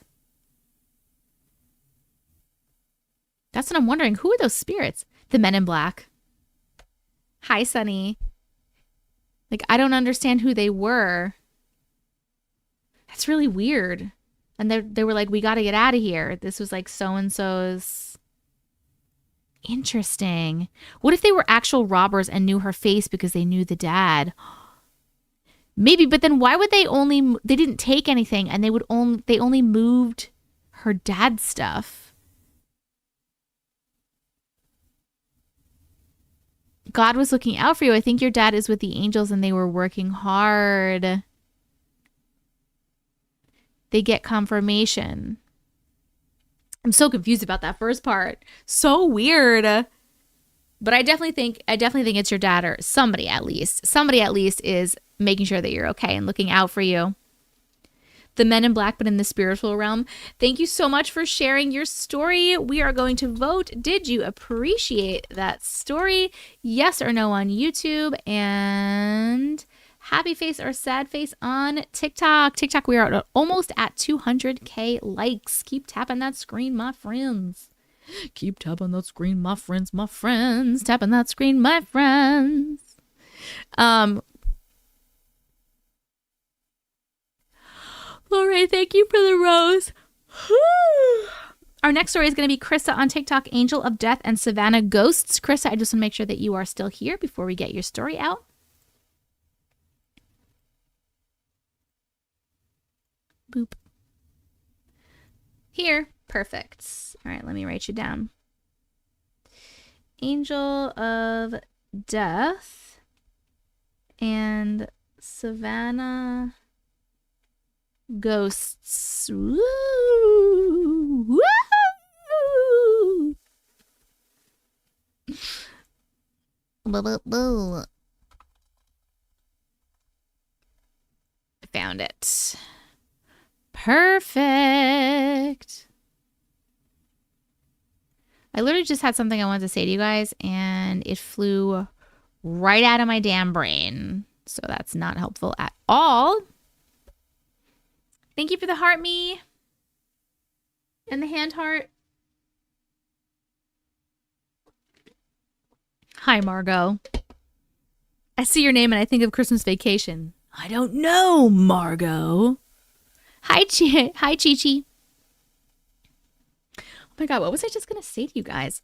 That's what I'm wondering. Who are those spirits? The men in black. Hi, Sunny. Like, I don't understand who they were. That's really weird. And they were like, we got to get out of here. This was like so-and-so's. Interesting. What if they were actual robbers and knew her face because they knew the dad? Maybe, but then why would they didn't take anything and they only moved her dad's stuff. God was looking out for you. I think your dad is with the angels and they were working hard. They get confirmation. I'm so confused about that first part. So weird. But I definitely think it's your dad or somebody at least. Somebody at least is making sure that you're okay and looking out for you. The men in black, but in the spiritual realm. Thank you so much for sharing your story. We are going to vote. Did you appreciate that story? Yes or no on YouTube, and happy face or sad face on TikTok. TikTok, we are almost at 200K likes. Keep tapping that screen, my friends. Keep tapping that screen, my friends, my friends. Tapping that screen, my friends. Lori, thank you for the rose. Our next story is going to be Krista on TikTok, Angel of Death and Savannah Ghosts. Krista, I just want to make sure that you are still here before we get your story out. Boop. Here. Perfect. All right, let me write you down. Angel of Death and Savannah Ghosts. Woo! Woo! Found it. Perfect. I literally just had something I wanted to say to you guys, and it flew right out of my damn brain. So that's not helpful at all. Thank you for the heart me and the hand heart. Hi, Margot. I see your name and I think of Christmas Vacation. I don't know, Margot. Hi, Hi, Chi-Chi. Oh my God, what was I just going to say to you guys?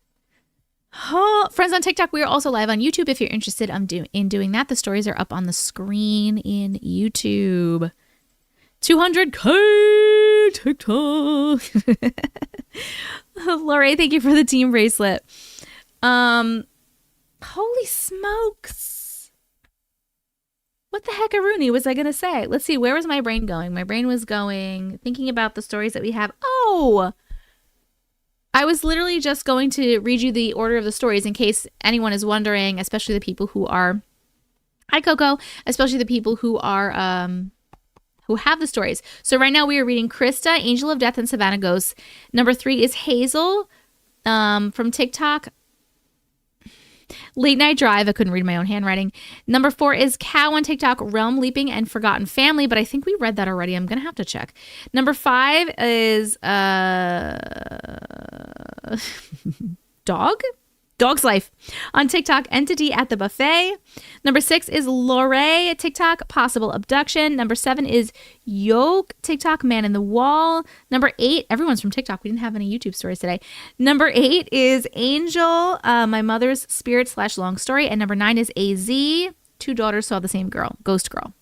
Oh, friends on TikTok, we are also live on YouTube if you're interested in doing that. The stories are up on the screen in YouTube. 200K TikTok. Lori, thank you for the team bracelet. Holy smokes. What the heck-a-rooney was I going to say? Let's see, where was my brain going? My brain was going, thinking about the stories that we have. Oh, I was literally just going to read you the order of the stories in case anyone is wondering, especially the people who are, hi Coco, especially the people who are, who have the stories. So right now we are reading Krista, Angel of Death, and Savannah Ghosts. Number 3 is Hazel from TikTok. Late Night Drive. I couldn't read my own handwriting. Number 4 is Cow on TikTok, Realm Leaping and Forgotten Family, but I think we read that already. I'm going to have to check. Number 5 is Dog's Life on TikTok, Entity at the Buffet. Number 6 is Lorray TikTok, Possible Abduction. Number 7 is Yoke TikTok, Man in the Wall. Number 8, everyone's from TikTok. We didn't have any YouTube stories today. Number 8 is Angel, My Mother's Spirit / Long Story. And number 9 is AZ, Two Daughters Saw the Same Girl, Ghost Girl.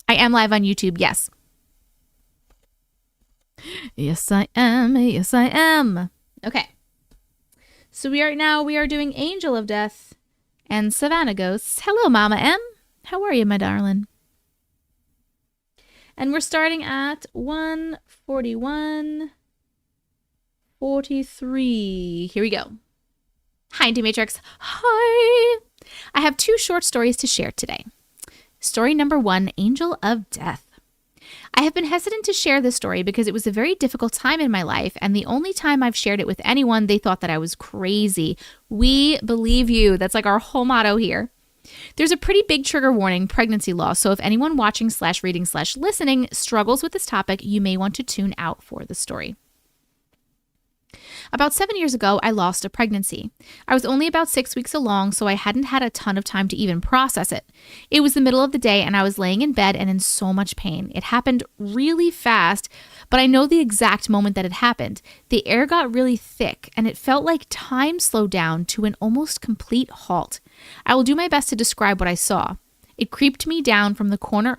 I am live on YouTube, yes. Yes, I am. Yes, I am. Okay. So we are doing Angel of Death and Savannah Ghosts. Hello, Mama M. How are you, my darling? And we're starting at 141:43. Here we go. Hi, Auntie Matrix. Hi. I have 2 short stories to share today. Story number 1, Angel of Death. I have been hesitant to share this story because it was a very difficult time in my life, and the only time I've shared it with anyone, they thought that I was crazy. We believe you. That's like our whole motto here. There's a pretty big trigger warning, pregnancy loss, so if anyone watching / reading / listening struggles with this topic, you may want to tune out for the story. About 7 years ago, I lost a pregnancy. I was only about 6 weeks along, so I hadn't had a ton of time to even process it. It was the middle of the day, and I was laying in bed and in so much pain. It happened really fast, but I know the exact moment that it happened. The air got really thick, and it felt like time slowed down to an almost complete halt. I will do my best to describe what I saw. It creeped down from the corner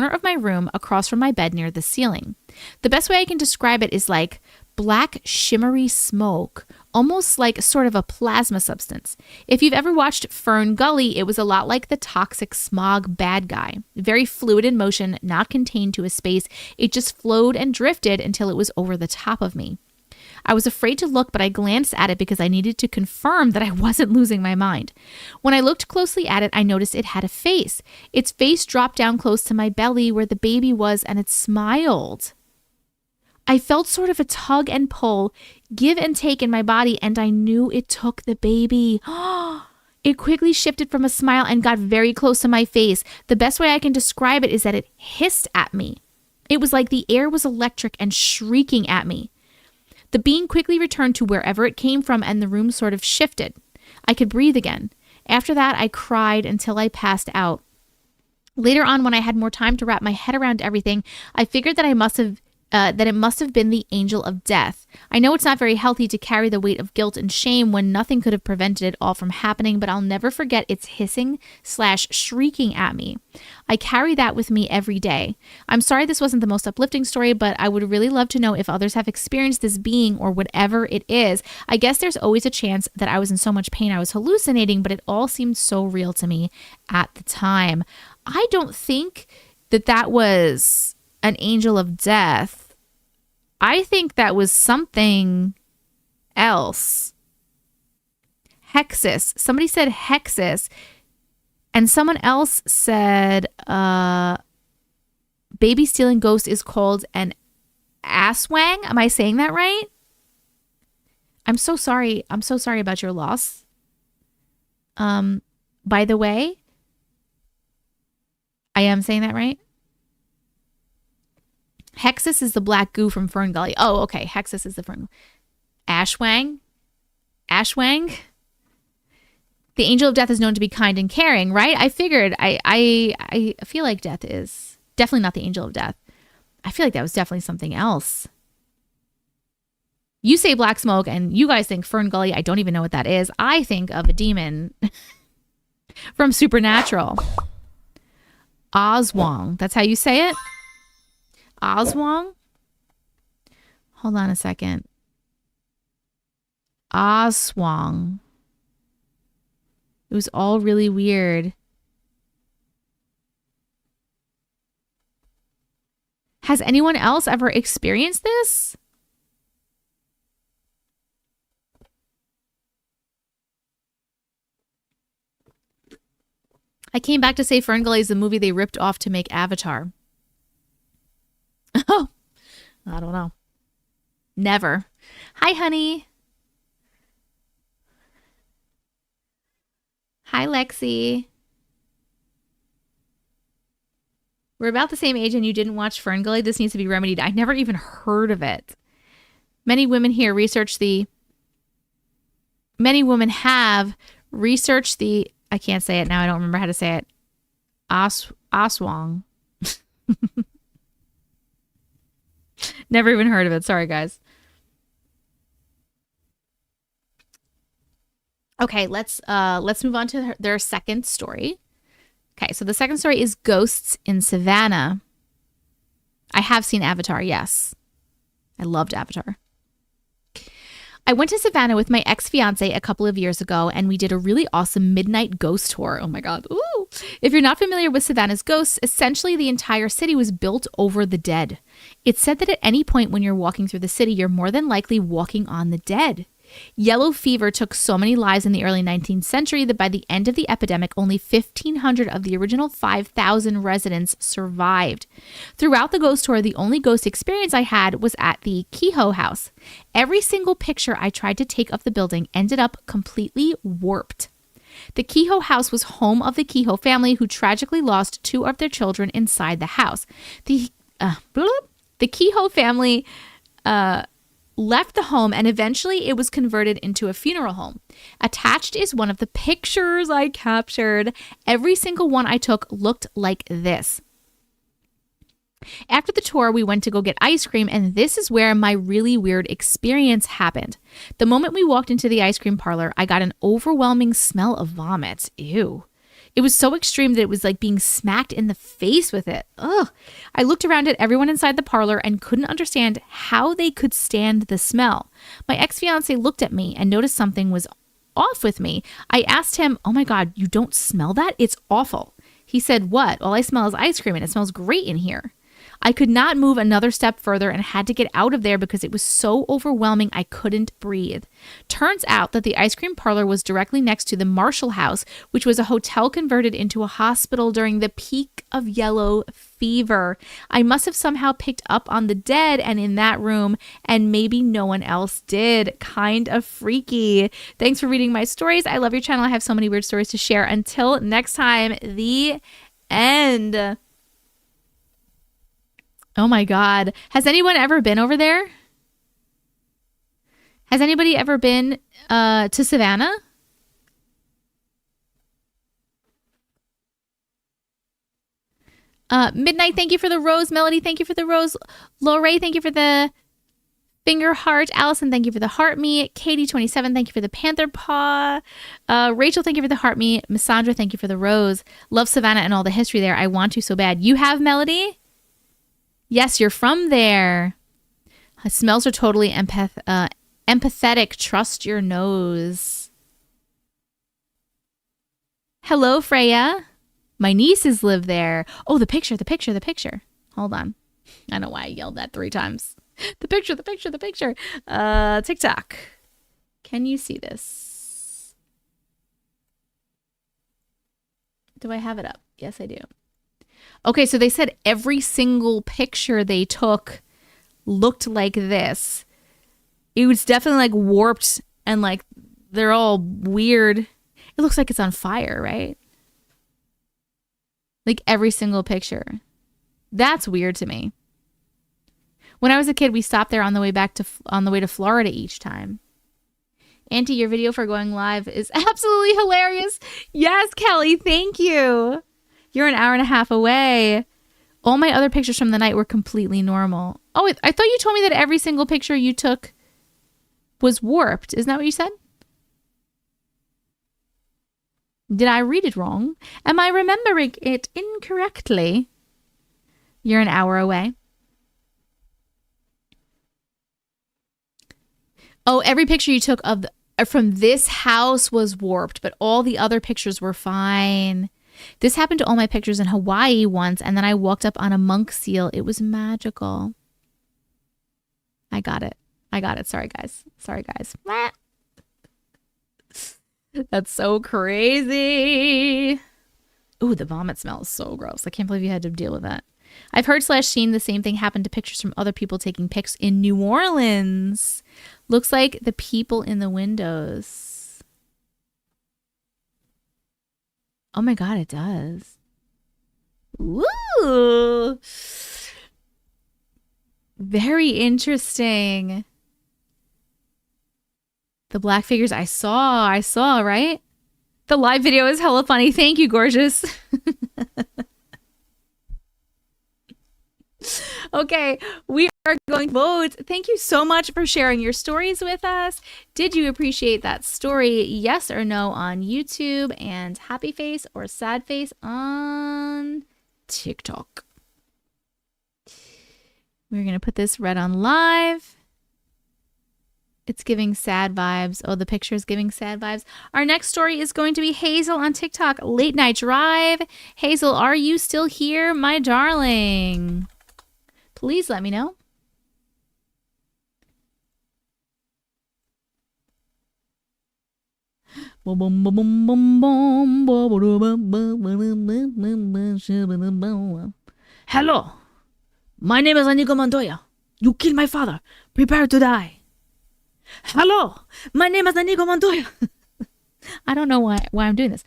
of my room across from my bed near the ceiling. The best way I can describe it is like black shimmery smoke, almost like sort of a plasma substance. If you've ever watched Fern Gully, it was a lot like the toxic smog bad guy. Very fluid in motion, not contained to a space. It just flowed and drifted until it was over the top of me. I was afraid to look, but I glanced at it because I needed to confirm that I wasn't losing my mind. When I looked closely at it, I noticed it had a face. Its face dropped down close to my belly where the baby was, and it smiled. I felt sort of a tug and pull, give and take in my body, and I knew it took the baby. It quickly shifted from a smile and got very close to my face. The best way I can describe it is that it hissed at me. It was like the air was electric and shrieking at me. The being quickly returned to wherever it came from, and the room sort of shifted. I could breathe again. After that, I cried until I passed out. Later on, when I had more time to wrap my head around everything, I figured that it must have been the angel of death. I know it's not very healthy to carry the weight of guilt and shame when nothing could have prevented it all from happening, but I'll never forget its hissing / shrieking at me. I carry that with me every day. I'm sorry this wasn't the most uplifting story, but I would really love to know if others have experienced this being or whatever it is. I guess there's always a chance that I was in so much pain I was hallucinating, but it all seemed so real to me at the time. I don't think that was an angel of death. I think that was something else. Hexus. Somebody said Hexus. And someone else said baby stealing ghost is called an aswang. Am I saying that right? I'm so sorry. I'm so sorry about your loss. By the way, I am saying that right. Hexus is the black goo from Fern Gully. Oh, okay. Hexus is the Fern. Ashwang. Ashwang. The angel of death is known to be kind and caring, right? I figured. I feel like death is definitely not the angel of death. I feel like that was definitely something else. You say black smoke and you guys think Fern Gully. I don't even know what that is. I think of a demon from Supernatural. Oswong. That's how you say it? Oswong? Hold on a second. Oswong. It was all really weird. Has anyone else ever experienced this? I came back to say Fern Gully is the movie they ripped off to make Avatar. Oh, I don't know. Never. Hi, honey. Hi, Lexi. We're about the same age and you didn't watch Fern Gully. This needs to be remedied. I never even heard of it. Many women have researched the, I can't say it now. I don't remember how to say it. Aswang. Never even heard of it. Sorry, guys. Okay, let's move on to their second story. Okay, so the second story is Ghosts in Savannah. I have seen Avatar, yes. I loved Avatar. I went to Savannah with my ex-fiance a couple of years ago, and we did a really awesome midnight ghost tour. Oh my God. Ooh. If you're not familiar with Savannah's ghosts, essentially the entire city was built over the dead. It's said that at any point when you're walking through the city, you're more than likely walking on the dead. Yellow fever took so many lives in the early 19th century that by the end of the epidemic, only 1,500 of the original 5,000 residents survived. Throughout the ghost tour, the only ghost experience I had was at the Hiiiiii house. Every single picture I tried to take of the building ended up completely warped. The Hiiiiii house was home of the Hiiiiii family who tragically lost 2 of their children inside the house. The Hiiiiii family left the home and eventually it was converted into a funeral home. Attached is one of the pictures I captured. Every single one I took looked like this. After the tour, we went to go get ice cream, and this is where my really weird experience happened. The moment we walked into the ice cream parlor, I got an overwhelming smell of vomit. Ew. It was so extreme that it was like being smacked in the face with it. Ugh. I looked around at everyone inside the parlor and couldn't understand how they could stand the smell. My ex-fiance looked at me and noticed something was off with me. I asked him, "Oh my God, you don't smell that? It's awful." He said, "What?" "All I smell is ice cream and it smells great in here." I could not move another step further and had to get out of there because it was so overwhelming I couldn't breathe. Turns out that the ice cream parlor was directly next to the Marshall House, which was a hotel converted into a hospital during the peak of yellow fever. I must have somehow picked up on the dead and in that room, and maybe no one else did. Kind of freaky. Thanks for reading my stories. I love your channel. I have so many weird stories to share. Until next time, the end. Oh my God. Has anyone ever been over there? Has anybody ever been to Savannah? Midnight, thank you for the rose. Melody, thank you for the rose. Lorraine, thank you for the finger heart. Allison, thank you for the heart me. Katie27, thank you for the panther paw. Rachel, thank you for the heart me. Missandra, thank you for the rose. Love Savannah and all the history there. I want to so bad. You have, Melody? Yes, you're from there. Smells are totally empathetic. Trust your nose. Hello, Freya. My nieces live there. Oh, the picture. Hold on. I don't know why I yelled that 3 times. The picture. TikTok. Can you see this? Do I have it up? Yes, I do. Okay, so they said every single picture they took looked like this. It was definitely like warped and like they're all weird. It looks like it's on fire, right? Like every single picture. That's weird to me. When I was a kid, we stopped there on the way to Florida each time. Auntie, your video for going live is absolutely hilarious. Yes, Kelly, thank you. You're an hour and a half away. All my other pictures from the night were completely normal. Oh, I thought you told me that every single picture you took was warped. Isn't that what you said? Did I read it wrong? Am I remembering it incorrectly? You're an hour away. Oh, every picture you took from this house was warped, but all the other pictures were fine. This happened to all my pictures in Hawaii once, and then I walked up on a monk seal. It was magical. I got it. Sorry, guys. That's so crazy. Ooh, the vomit smell is so gross. I can't believe you had to deal with that. I've heard / seen the same thing happen to pictures from other people taking pics in New Orleans. Looks like the people in the windows. Oh my God, it does. Ooh. Very interesting. The black figures I saw, right? The live video is hella funny. Thank you, gorgeous. Okay, we are going to vote. Thank you so much for sharing your stories with us. Did you appreciate that story? Yes or no on YouTube, and happy face or sad face on TikTok. We're going to put this red on live. It's giving sad vibes. Oh, the picture is giving sad vibes. Our next story is going to be Hazel on TikTok. Late night drive. Hazel, are you still here, my darling? Please let me know. Hello. My name is Inigo Montoya. You killed my father. Prepare to die. Hello. My name is Inigo Montoya. I don't know why I'm doing this.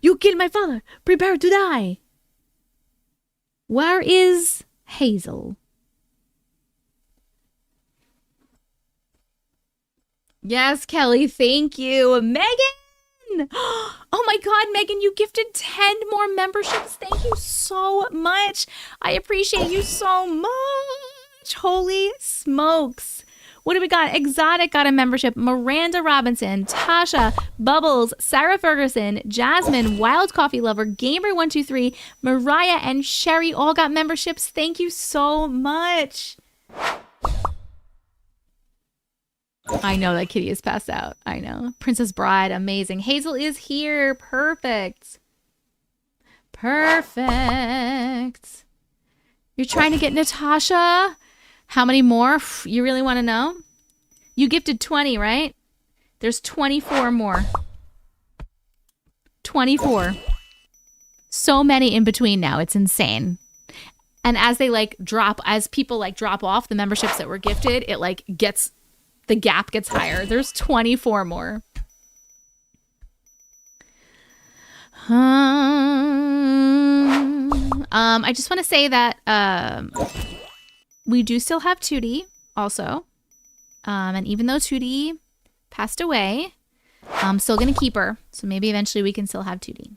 You killed my father. Prepare to die. Where is Hazel? Yes, Kelly, thank you. Megan! Oh my God, Megan, you gifted 10 more memberships. Thank you so much. I appreciate you so much. Holy smokes. What do we got? Exotic got a membership. Miranda Robinson, Tasha, Bubbles, Sarah Ferguson, Jasmine, Wild Coffee Lover, Gamer123, Mariah, and Sherry all got memberships. Thank you so much. I know that kitty is passed out. I know. Princess Bride, amazing. Hazel is here. Perfect. Perfect. You're trying to get Natasha? How many more? You really want to know? You gifted 20, right? There's 24 more. 24. So many in between now. It's insane. And as they as people drop off the memberships that were gifted, it the gap gets higher. There's 24 more. I just want to say that we do still have Tootie also. And even though Tootie passed away, I'm still going to keep her. So maybe eventually we can still have Tootie.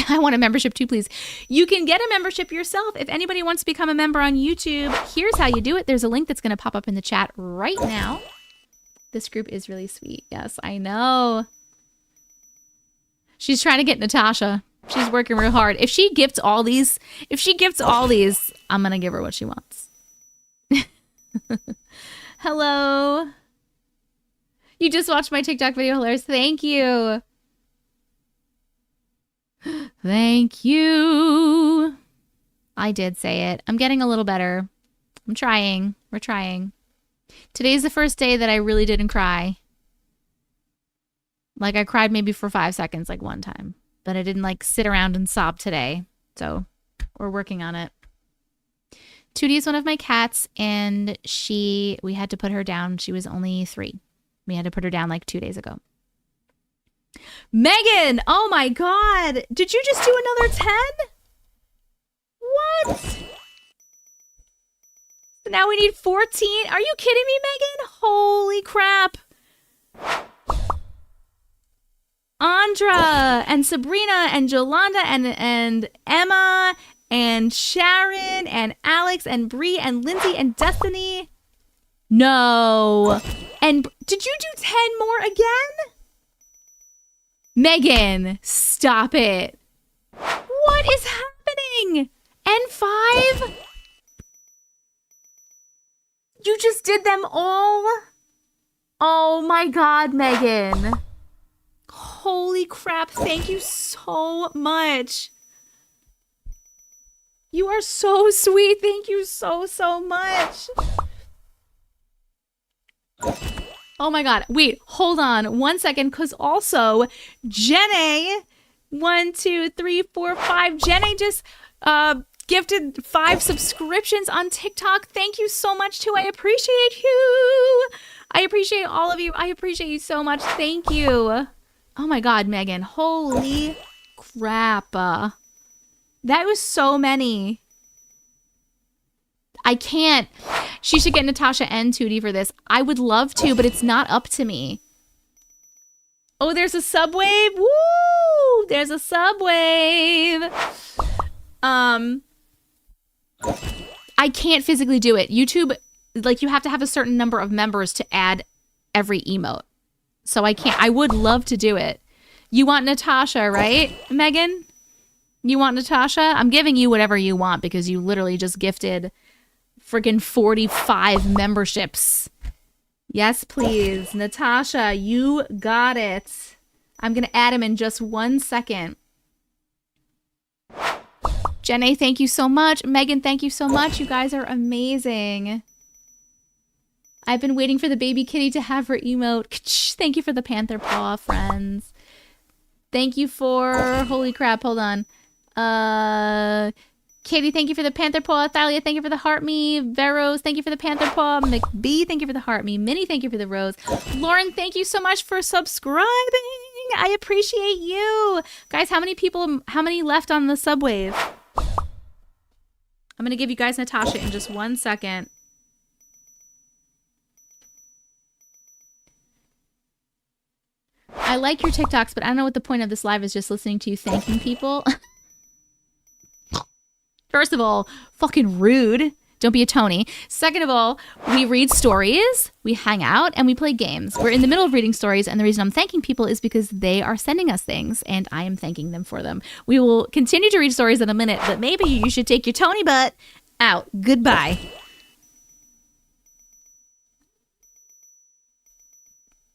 I want a membership too, please. You can get a membership yourself. If anybody wants to become a member on YouTube, here's how you do it. There's a link that's going to pop up in the chat right now. This group is really sweet. Yes, I know. She's trying to get Natasha. She's working real hard. If she gifts all these, I'm going to give her what she wants. Hello. You just watched my TikTok video. Hilarious. Thank you. Thank you. I did say it. I'm getting a little better. I'm trying. We're trying. Today's the first day that I really didn't cry. I cried maybe for 5 seconds, one time. but I didn't like sit around and sob today. So we're working on it. Tootie is one of my cats, and we had to put her down. She was only 3. We had to put her down like 2 days ago. Megan! Oh my God! Did you just do another 10? What? So now we need 14? Are you kidding me, Megan? Holy crap. Andra and Sabrina and Jolanda and Emma and Sharon and Alex and Bree and Lindsay and Destiny. No. And did you do 10 more again? Megan, stop it. What is happening? N5? You just did them all? Oh my God, Megan. Holy crap, thank you so much. You are so sweet. Thank you so, so much. Oh my God. Wait, hold on 1 second, because also Jenny, 1, 2, 3, 4, 5. Jenny just gifted 5 subscriptions on TikTok. Thank you so much too. I appreciate you. I appreciate all of you. I appreciate you so much. Thank you. Oh my God, Megan. Holy crap. That was so many. I can't. She should get Natasha and Tootie for this. I would love to, but it's not up to me. Oh, there's a subwave. Woo! There's a subwave. I can't physically do it. YouTube, like, you have to have a certain number of members to add every emote. So I can't. I would love to do it. You want Natasha, right, Megan? You want Natasha? I'm giving you whatever you want because you literally just gifted freaking 45 memberships. Yes, please. Natasha, you got it. I'm going to add him in just 1 second. Jenny, thank you so much. Megan, thank you so much. You guys are amazing. I've been waiting for the baby kitty to have her emote. Thank you for the Panther Paw, friends. Thank you for... Holy crap, hold on. Katie, thank you for the Panther Paw. Thalia, thank you for the heart me. Veros, thank you for the Panther Paw. McBee, thank you for the heart me. Minnie, thank you for the rose. Lauren, thank you so much for subscribing. I appreciate you. Guys, how many left on the subwave? I'm going to give you guys Natasha in just 1 second. I like your TikToks, but I don't know what the point of this live is, just listening to you thanking people. First of all, fucking rude. Don't be a Tony. Second of all, we read stories, we hang out, and we play games. We're in the middle of reading stories, and the reason I'm thanking people is because they are sending us things, and I am thanking them for them. We will continue to read stories in a minute, but maybe you should take your Tony butt out. Goodbye.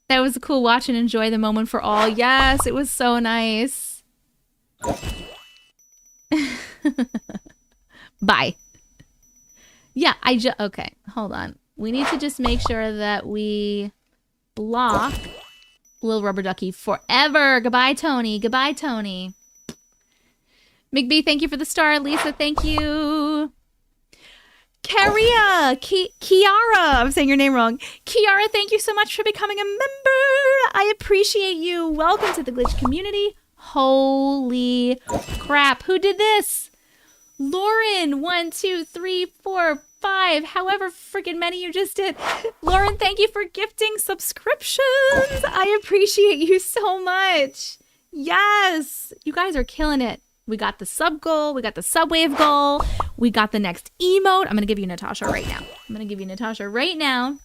That was a cool watch and enjoy the moment for all. Yes, it was so nice. Bye. Yeah, okay, hold on. We need to just make sure that we block Lil Rubber Ducky forever. Goodbye, Tony. Goodbye, Tony. McBee, thank you for the star. Lisa, thank you. Karia, Kiara, I'm saying your name wrong. Kiara, thank you so much for becoming a member. I appreciate you. Welcome to the Glitch community. Holy crap. Who did this? Lauren, 1, 2, 3, 4, 5, however freaking many you just did. Lauren, thank you for gifting subscriptions. I appreciate you so much. Yes, you guys are killing it. We got the sub goal. We got the subwave goal. We got the next emote. I'm going to give you Natasha right now. I'm going to give you Natasha right now.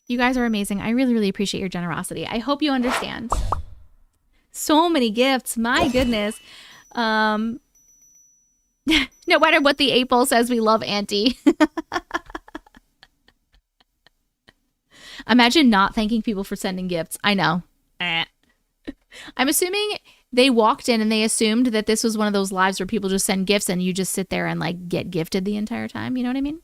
You guys are amazing. I really, really appreciate your generosity. I hope you understand. So many gifts. My goodness. No matter what the April says, we love Auntie. Imagine not thanking people for sending gifts. I know. I'm assuming they walked in and they assumed that this was one of those lives where people just send gifts and you just sit there and like get gifted the entire time. You know what I mean?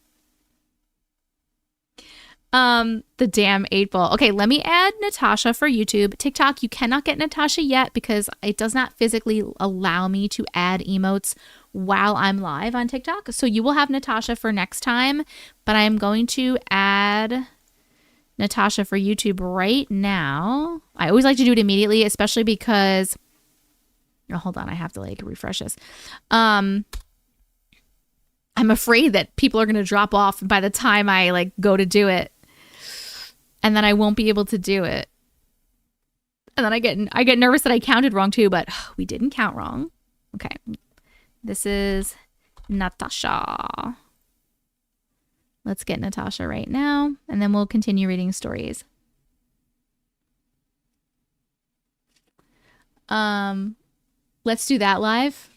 The damn 8-ball. Okay, let me add Natasha for YouTube. TikTok, you cannot get Natasha yet because it does not physically allow me to add emotes while I'm live on TikTok. So you will have Natasha for next time, but I'm going to add Natasha for YouTube right now. I always like to do it immediately, especially because, oh, hold on, I have to like refresh this. I'm afraid that people are going to drop off by the time I like go to do it. And then I won't be able to do it. And then I get nervous that I counted wrong too, but we didn't count wrong. Okay. This is Natasha. Let's get Natasha right now, and then we'll continue reading stories. Let's do that live.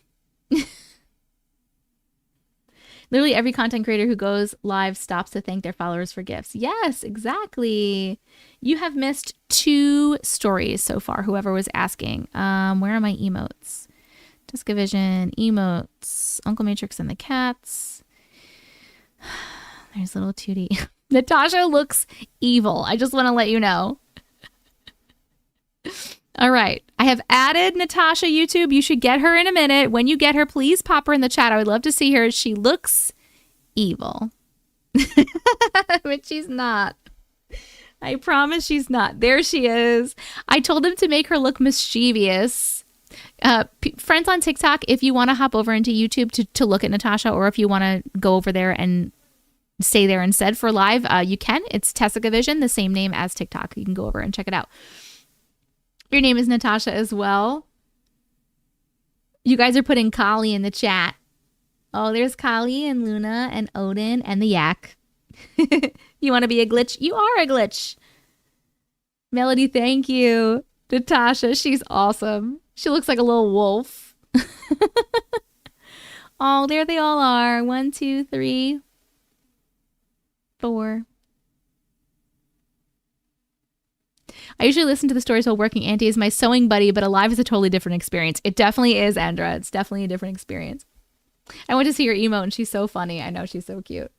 Literally every content creator who goes live stops to thank their followers for gifts. Yes, exactly. You have missed 2 stories so far, whoever was asking. Where are my emotes? Jessica Vision, emotes, Uncle Matrix and the cats. There's little Tootie. Natasha looks evil. I just want to let you know. All right. I have added Natasha YouTube. You should get her in a minute. When you get her, please pop her in the chat. I would love to see her. She looks evil. But she's not. I promise she's not. There she is. I told him to make her look mischievous. Friends on TikTok, if you want to hop over into YouTube to look at Natasha, or if you want to go over there and stay there instead for live, you can. It's Tessica Vision, the same name as TikTok. You can go over and check it out. Your name is Natasha as well. You guys are putting Kali in the chat. Oh, there's Kali and Luna and Odin and the yak. You want to be a glitch? You are a glitch. Melody, thank you. Natasha, she's awesome. She looks like a little wolf. Oh, there they all are. 1, 2, 3, 4. I usually listen to the stories while working. Auntie is my sewing buddy, but alive is a totally different experience. It definitely is, Andra. It's definitely a different experience. I went to see her emote and she's so funny. I know, she's so cute.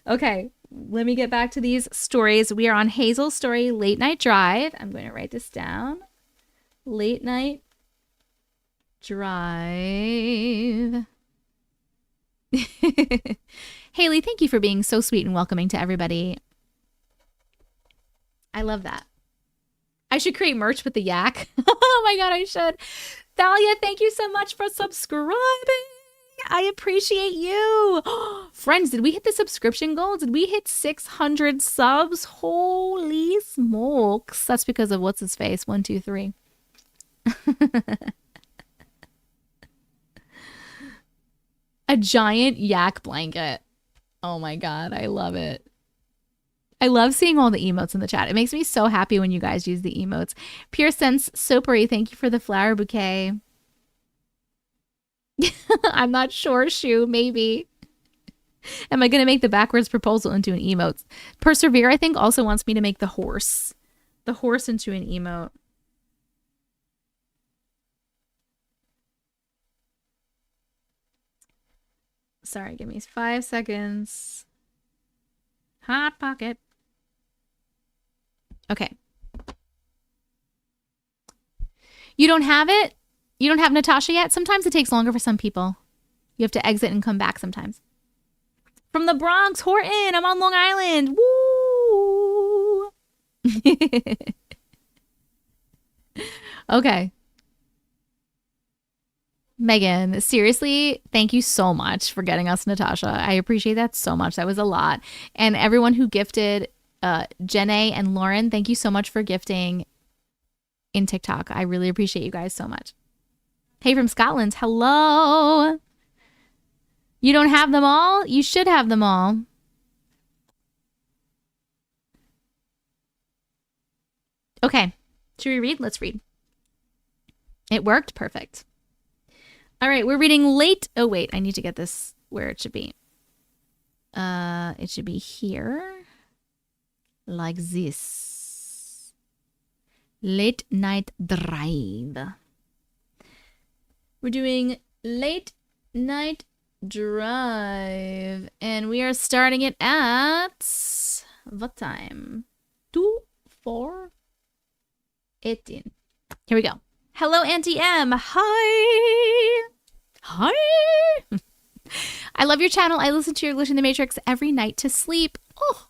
Okay, let me get back to these stories. We are on Hazel's story, Late Night Drive. I'm going to write this down. Late Night Drive. Haley, thank you for being so sweet and welcoming to everybody. I love that. I should create merch with the yak. Oh my God, I should. Thalia, thank you so much for subscribing. I appreciate you. Friends, did we hit the subscription goal? Did we hit 600 subs? Holy smokes. That's because of what's his face. 1, 2, 3. A giant yak blanket. Oh my God, I love it. I love seeing all the emotes in the chat. It makes me so happy when you guys use the emotes. Pure Sense Soapery, thank you for the flower bouquet. I'm not sure, Shu, maybe. Am I going to make the backwards proposal into an emote? Persevere, I think, also wants me to make the horse into an emote. Sorry, give me 5 seconds. Hot Pocket. Okay. You don't have it? You don't have Natasha yet? Sometimes it takes longer for some people. You have to exit and come back sometimes. From the Bronx, Horton. I'm on Long Island. Woo! Okay. Megan, seriously, thank you so much for getting us Natasha. I appreciate that so much. That was a lot. And everyone who gifted, Jenna and Lauren, thank you so much for gifting in TikTok. I really appreciate you guys so much. Hey from Scotland, hello. You don't have them all? You should have them all. Okay, should we read? Let's read. It worked? Perfect. All right, we're reading late. Oh, wait, I need to get this where it should be. It should be here. Like this. Late Night Drive. We're doing Late Night Drive. And we are starting it at... What time? 2, 4, 18. Here we go. Hello, Auntie M. Hi. Hi. I love your channel. I listen to your Glitch in the Matrix every night to sleep. Oh.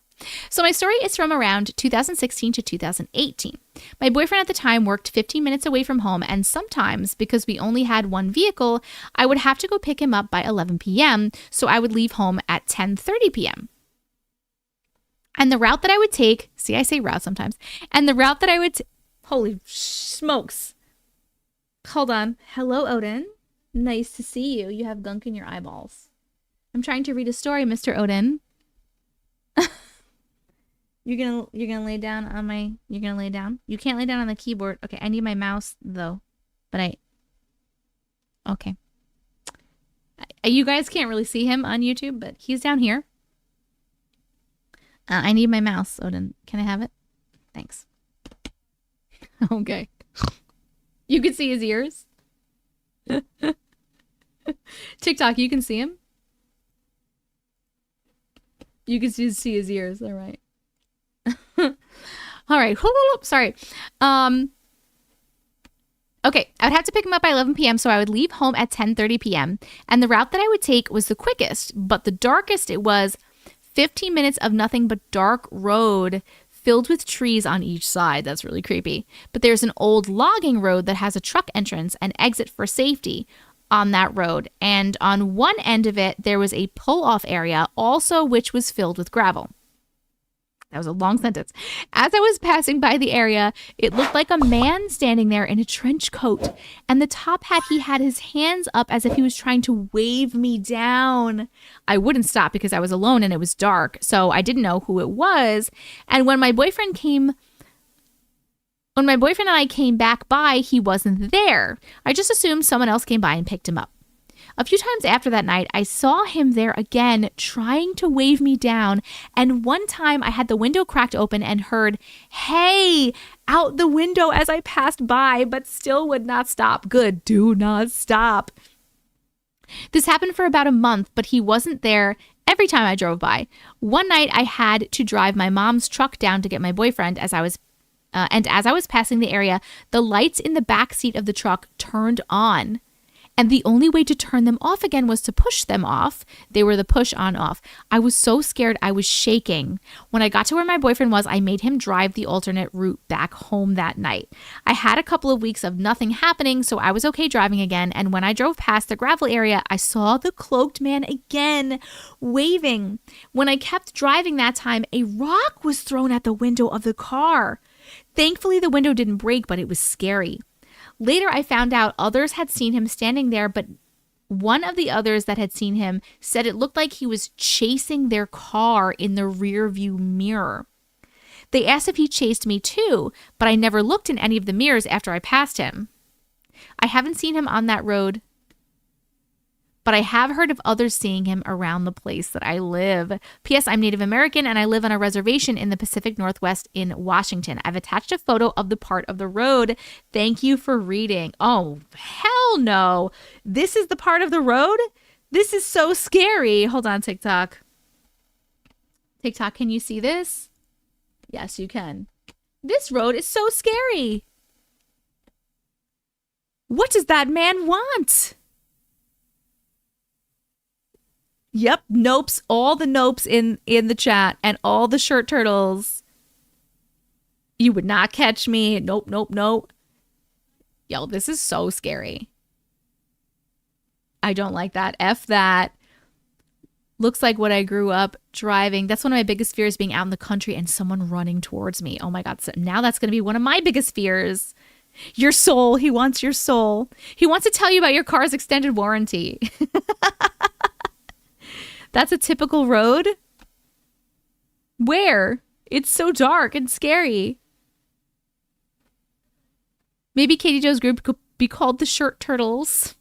So my story is from around 2016 to 2018. My boyfriend at the time worked 15 minutes away from home, and sometimes, because we only had one vehicle, I would have to go pick him up by 11 p.m., so I would leave home at 10:30 p.m. And the route that I would take, see, I say route sometimes, and the route that I would, holy smokes. Hold on. Hello, Odin. Nice to see you. You have gunk in your eyeballs. I'm trying to read a story, Mr. Odin. You're gonna lay down on my, you're gonna lay down? You can't lay down on the keyboard. Okay, I need my mouse though. But okay. You guys can't really see him on YouTube, but he's down here. I need my mouse, Odin. Can I have it? Thanks. Okay. You can see his ears. TikTok, you can see him? You can see his ears. All right. All right. Sorry. Okay. I would have to pick him up by 11 p.m. So I would leave home at 10:30 p.m. And the route that I would take was the quickest, but the darkest it was 15 minutes of nothing but dark road filled with trees on each side. That's really creepy. But there's an old logging road that has a truck entrance and exit for safety on that road. And on one end of it, there was a pull-off area also, which was filled with gravel. That was a long sentence. As I was passing by the area, it looked like a man standing there in a trench coat. And the top hat, he had his hands up as if he was trying to wave me down. I wouldn't stop because I was alone and it was dark, so I didn't know who it was. And when my boyfriend and I came back by, he wasn't there. I just assumed someone else came by and picked him up. A few times after that night, I saw him there again, trying to wave me down. And one time I had the window cracked open and heard, "Hey," out the window as I passed by, but still would not stop. Good, do not stop. This happened for about a month, but he wasn't there every time I drove by. One night I had to drive my mom's truck down to get my boyfriend as I was passing the area, the lights in the back seat of the truck turned on. And the only way to turn them off again was to push them off. They were the push on off. I was so scared I was shaking. When I got to where my boyfriend was, I made him drive the alternate route back home that night. I had a couple of weeks of nothing happening, so I was okay driving again. And when I drove past the gravel area, I saw the cloaked man again, waving. When I kept driving that time, a rock was thrown at the window of the car. Thankfully, the window didn't break, but it was scary. Later, I found out others had seen him standing there, but one of the others that had seen him said it looked like he was chasing their car in the rear view mirror. They asked if he chased me too, but I never looked in any of the mirrors after I passed him. I haven't seen him on that road, but I have heard of others seeing him around the place that I live. P.S. I'm Native American and I live on a reservation in the Pacific Northwest in Washington. I've attached a photo of the part of the road. Thank you for reading. Oh, hell no. This is the part of the road? This is so scary. Hold on, TikTok. TikTok, can you see this? Yes, you can. This road is so scary. What does that man want? Yep, nopes, all the nopes in the chat and all the shirt turtles. You would not catch me. Nope, nope, nope. Yo, this is so scary. I don't like that. F that. Looks like what I grew up driving. That's one of my biggest fears, being out in the country and someone running towards me. Oh my God, so now that's going to be one of my biggest fears. Your soul. He wants your soul. He wants to tell you about your car's extended warranty. That's a typical road? Where? It's so dark and scary. Maybe Katie Joe's group could be called the Shirt Turtles.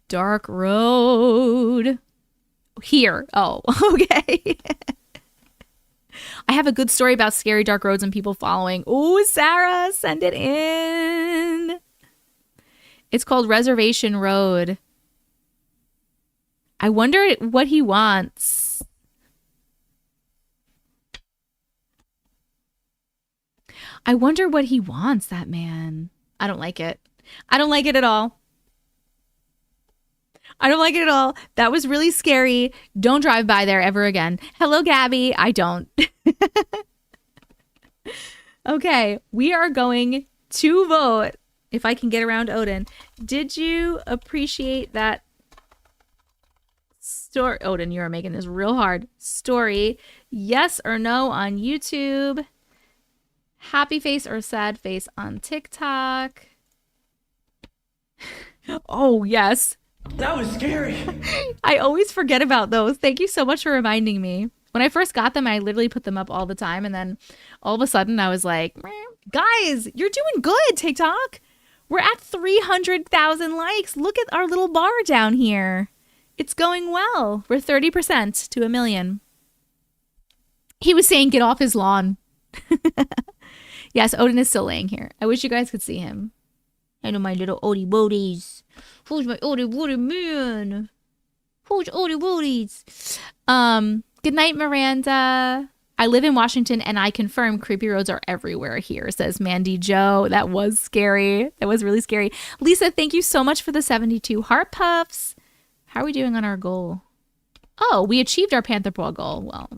Dark road. Here. Oh, okay. I have a good story about scary dark roads and people following. Oh, Sarah, send it in. It's called Reservation Road. I wonder what he wants. I wonder what he wants, that man. I don't like it. I don't like it at all. I don't like it at all. That was really scary. Don't drive by there ever again. Hello, Gabby. I don't. Okay, we are going to vote. If I can get around Odin. Did you appreciate that story? Odin, you are making this real hard. Story. Yes or no on YouTube. Happy face or sad face on TikTok. Oh, yes. That was scary. I always forget about those. Thank you so much for reminding me. When I first got them, I literally put them up all the time. And then all of a sudden I was like, guys, you're doing good, TikTok. We're at 300,000 likes. Look at our little bar down here. It's going well. We're 30% to 1 million. He was saying get off his lawn. Yes, Odin is still laying here. I wish you guys could see him. I know my little Odie Woodies. Who's my Odie Woody man? Who's Odie Woodies? Good night, Miranda. I live in Washington and I confirm creepy roads are everywhere here, says Mandy Joe. That was scary. That was really scary. Lisa, thank you so much for the 72 heart puffs. How are we doing on our goal? Oh, we achieved our Panther Paw goal. Well,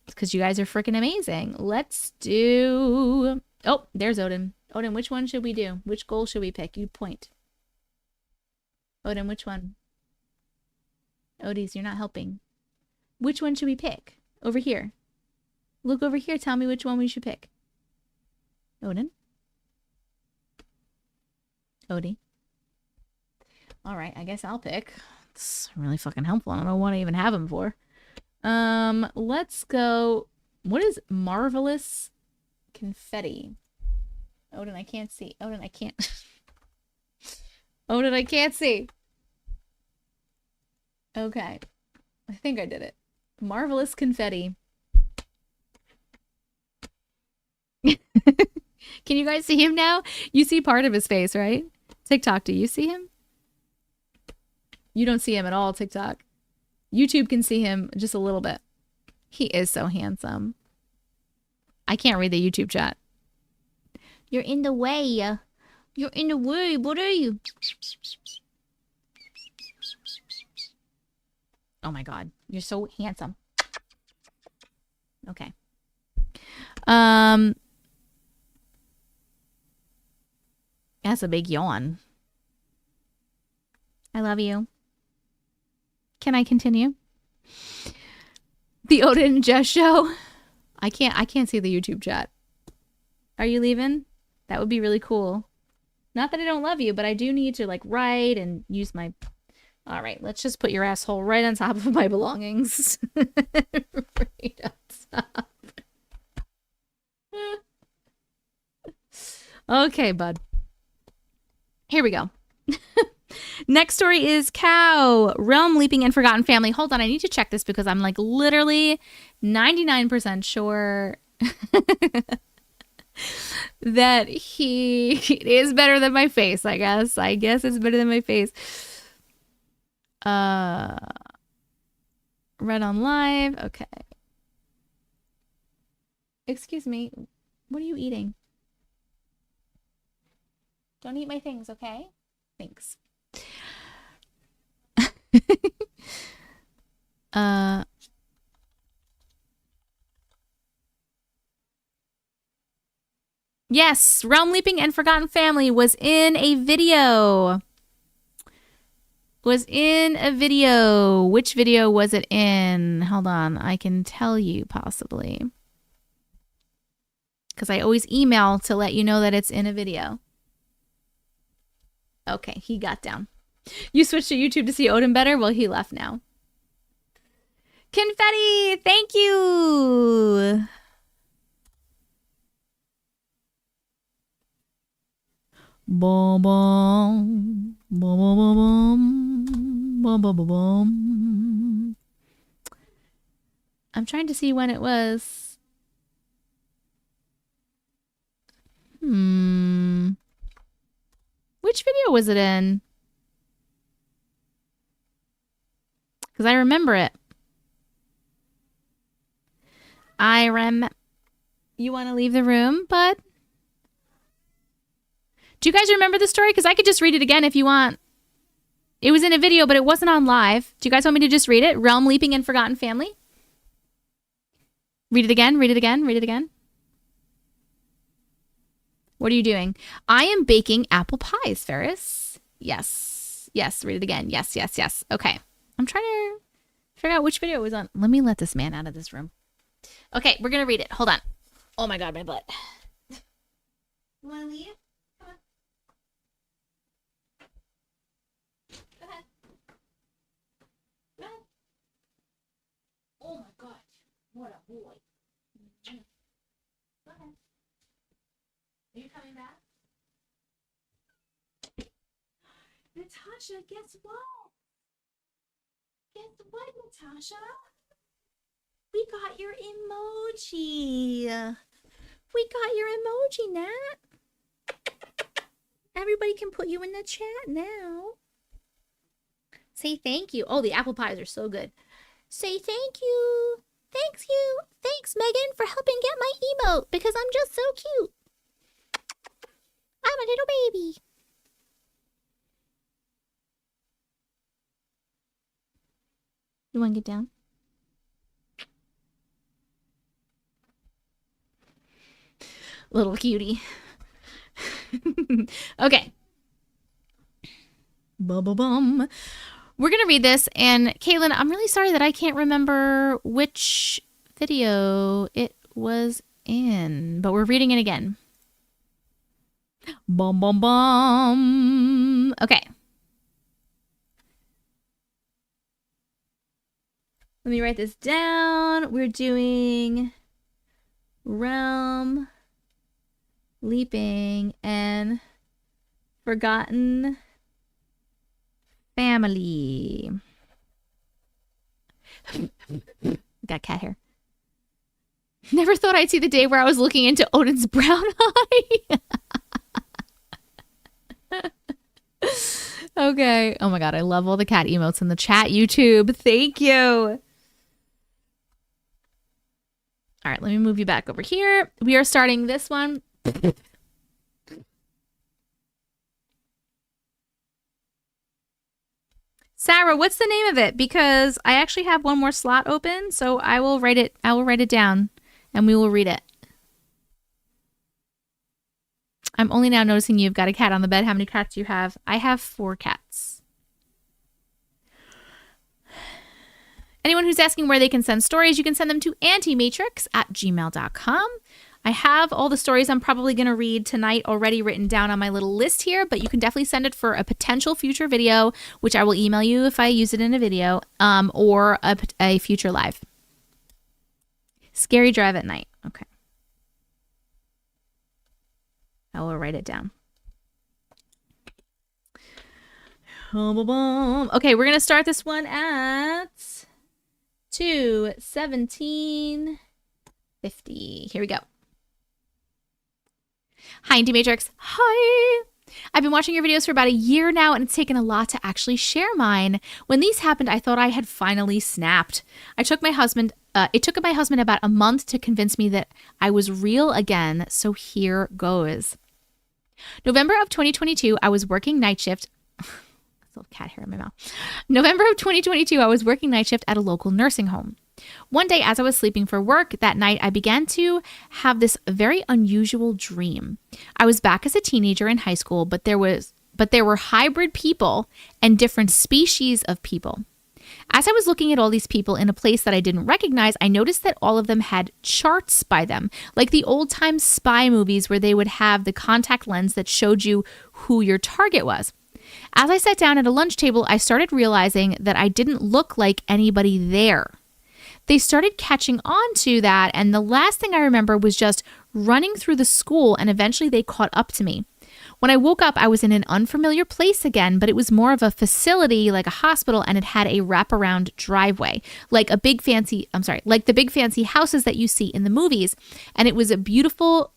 it's because you guys are freaking amazing. Let's do... Oh, there's Odin. Odin, which one should we do? Which goal should we pick? You point. Odin, which one? Odies, you're not helping. Which one should we pick? Over here. Look over here. Tell me which one we should pick. Odin? Odie? All right, I guess I'll pick. It's really fucking helpful. I don't know what I even have him for. Let's go. What is marvelous confetti? Odin, I can't see. Odin, I can't. Odin, I can't see. Okay. I think I did it. Marvelous confetti. Can you guys see him now? You see part of his face, right? TikTok, do you see him? You don't see him at all, TikTok. YouTube can see him just a little bit. He is so handsome. I can't read the YouTube chat. You're in the way. You're in the way. What are you? Oh my God. You're so handsome. Okay. That's a big yawn. I love you. Can I continue? The Odin and Jess show. I can't see the YouTube chat. Are you leaving? That would be really cool. Not that I don't love you, but I do need to like write and use my... All right, let's just put your asshole right on top of my belongings. Right on top. Okay, bud. Here we go. Next story is Cow, Realm Leaping and Forgotten Family. Hold on, I need to check this because I'm like literally 99% sure that he is better than my face, I guess. I guess it's better than my face. Read on live. Okay. Excuse me. What are you eating? Don't eat my things, okay? Thanks. Yes, Realm Leaping and Forgotten Family was in a video. Which video was it in? Hold on, I can tell you possibly. Because I always email to let you know that it's in a video. Okay, he got down. You switched to YouTube to see Odin better? Well, he left now. Confetti, thank you. Bum, bum, bum, bum, bum, bum, bum, bum. I'm trying to see when it was. Which video was it in? because I remember it. You want to leave the room, bud? Do you guys remember the story? Because I could just read it again if you want. It was in a video, but it wasn't on live. Do you guys want me to just read it? Realm Leaping and Forgotten Family. Read it again, read it again, read it again. What are you doing? I am baking apple pies, Ferris. Yes. Yes, read it again. Yes, yes, yes. Okay. I'm trying to figure out which video it was on. Let me let this man out of this room. Okay, we're going to read it. Hold on. Oh my God, my butt. You want to leave? Come on. Go ahead. Go ahead. Oh my God. What a boy. Go ahead. Are you coming back? Natasha, guess what? Guess what, Natasha? We got your emoji. We got your emoji, Nat. Everybody can put you in the chat now. Say thank you. Oh, the apple pies are so good. Say thank you. Thanks you. Thanks, Megan, for helping get my emote because I'm just so cute. I'm a little baby. You want to get down? Little cutie. Okay. Bum. We're going to read this. And Caitlin, I'm really sorry that I can't remember which video it was in. But we're reading it again. Bum. Okay. Let me write this down. We're doing Realm Leaping and Forgotten Family. Got cat hair. Never thought I'd see the day where I was looking into Odin's brown eye. Okay. Oh my God. I love all the cat emotes in the chat, YouTube. Thank you. All right. Let me move you back over here. We are starting this one. Sarah, what's the name of it? Because I actually have one more slot open, so I will write it down and we will read it. I'm only now noticing you've got a cat on the bed. How many cats do you have? I have 4 cats. Anyone who's asking where they can send stories, you can send them to auntiematrix@gmail.com. I have all the stories I'm probably going to read tonight already written down on my little list here, but you can definitely send it for a potential future video, which I will email you if I use it in a video, or a future live. Scary drive at night. Okay. I will write it down. Okay, we're going to start this one at 2:17:50. Here we go. Hi, Auntie Matrix. Hi. I've been watching your videos for about a year now, and it's taken a lot to actually share mine. When these happened, I thought I had finally snapped. It took my husband about a month to convince me that I was real again, so here goes. November of 2022, I was working night shift. Little cat hair in my mouth. November of 2022, I was working night shift at a local nursing home. One day, as I was sleeping for work that night, I began to have this very unusual dream. I was back as a teenager in high school, but there were hybrid people and different species of people. As I was looking at all these people in a place that I didn't recognize, I noticed that all of them had charts by them, like the old-time spy movies where they would have the contact lens that showed you who your target was. As I sat down at a lunch table, I started realizing that I didn't look like anybody there. They started catching on to that, and the last thing I remember was just running through the school, and eventually they caught up to me. When I woke up, I was in an unfamiliar place again, but it was more of a facility, like a hospital, and it had a wraparound driveway, like the big fancy houses that you see in the movies, and it was a beautiful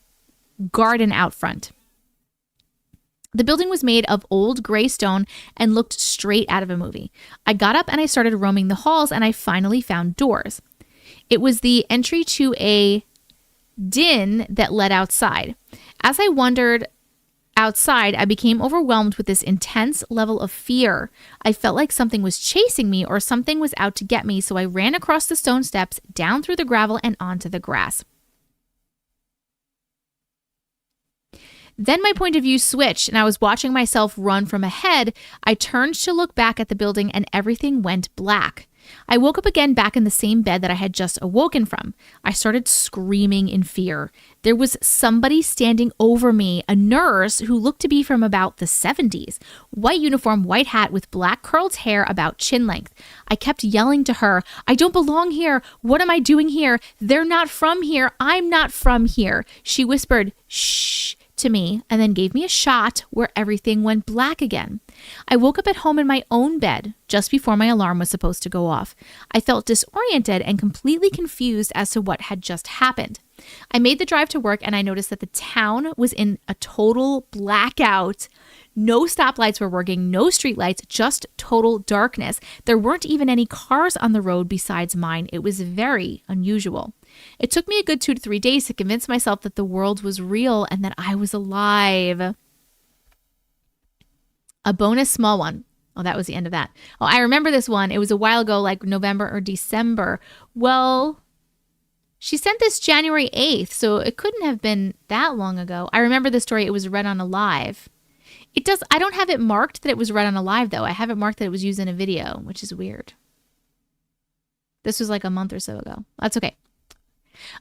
garden out front. The building was made of old gray stone and looked straight out of a movie. I got up and I started roaming the halls and I finally found doors. It was the entry to a den that led outside. As I wandered outside, I became overwhelmed with this intense level of fear. I felt like something was chasing me or something was out to get me, so I ran across the stone steps, down through the gravel, and onto the grass. Then my point of view switched and I was watching myself run from ahead. I turned to look back at the building and everything went black. I woke up again back in the same bed that I had just awoken from. I started screaming in fear. There was somebody standing over me, a nurse who looked to be from about the 70s. White uniform, white hat with black curled hair about chin length. I kept yelling to her, "I don't belong here. What am I doing here? They're not from here. I'm not from here." She whispered, "Shh," to me and then gave me a shot where everything went black again. I woke up at home in my own bed just before my alarm was supposed to go off. I felt disoriented and completely confused as to what had just happened. I made the drive to work and I noticed that the town was in a total blackout. No stoplights were working, no streetlights, just total darkness. There weren't even any cars on the road besides mine. It was very unusual. It took me a good 2 to 3 days to convince myself that the world was real and that I was alive. A bonus small one. Oh, that was the end of that. Oh, I remember this one. It was a while ago, like November or December. Well, she sent this January 8th, so it couldn't have been that long ago. I remember the story. It was read on a live. I don't have it marked that it was read on a live, though. I have it marked that it was used in a video, which is weird. This was like a month or so ago. That's okay.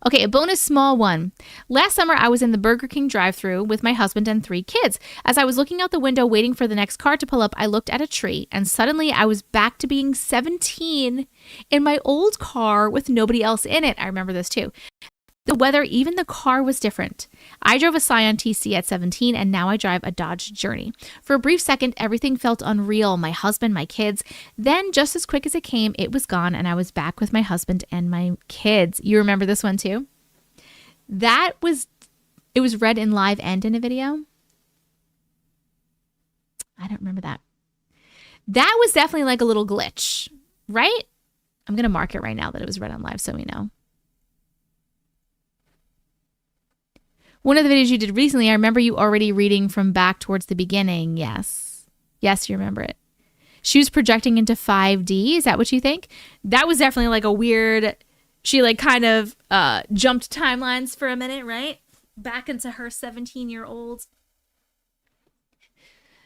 Okay, a bonus small one. Last summer, I was in the Burger King drive-thru with my husband and 3 kids. As I was looking out the window waiting for the next car to pull up, I looked at a tree, and suddenly I was back to being 17 in my old car with nobody else in it. I remember this too. The weather, even the car was different. I drove a Scion TC at 17 and now I drive a Dodge Journey. For a brief second, everything felt unreal. My husband, my kids. Then just as quick as it came, it was gone and I was back with my husband and my kids. You remember this one too? It was read in live and in a video. I don't remember that. That was definitely like a little glitch, right? I'm going to mark it right now that it was read on live so we know. One of the videos you did recently, I remember you already reading from back towards the beginning. Yes. Yes, you remember it. She was projecting into 5D. Is that what you think? That was definitely like a weird, she like kind of jumped timelines for a minute, right? Back into her 17-year-old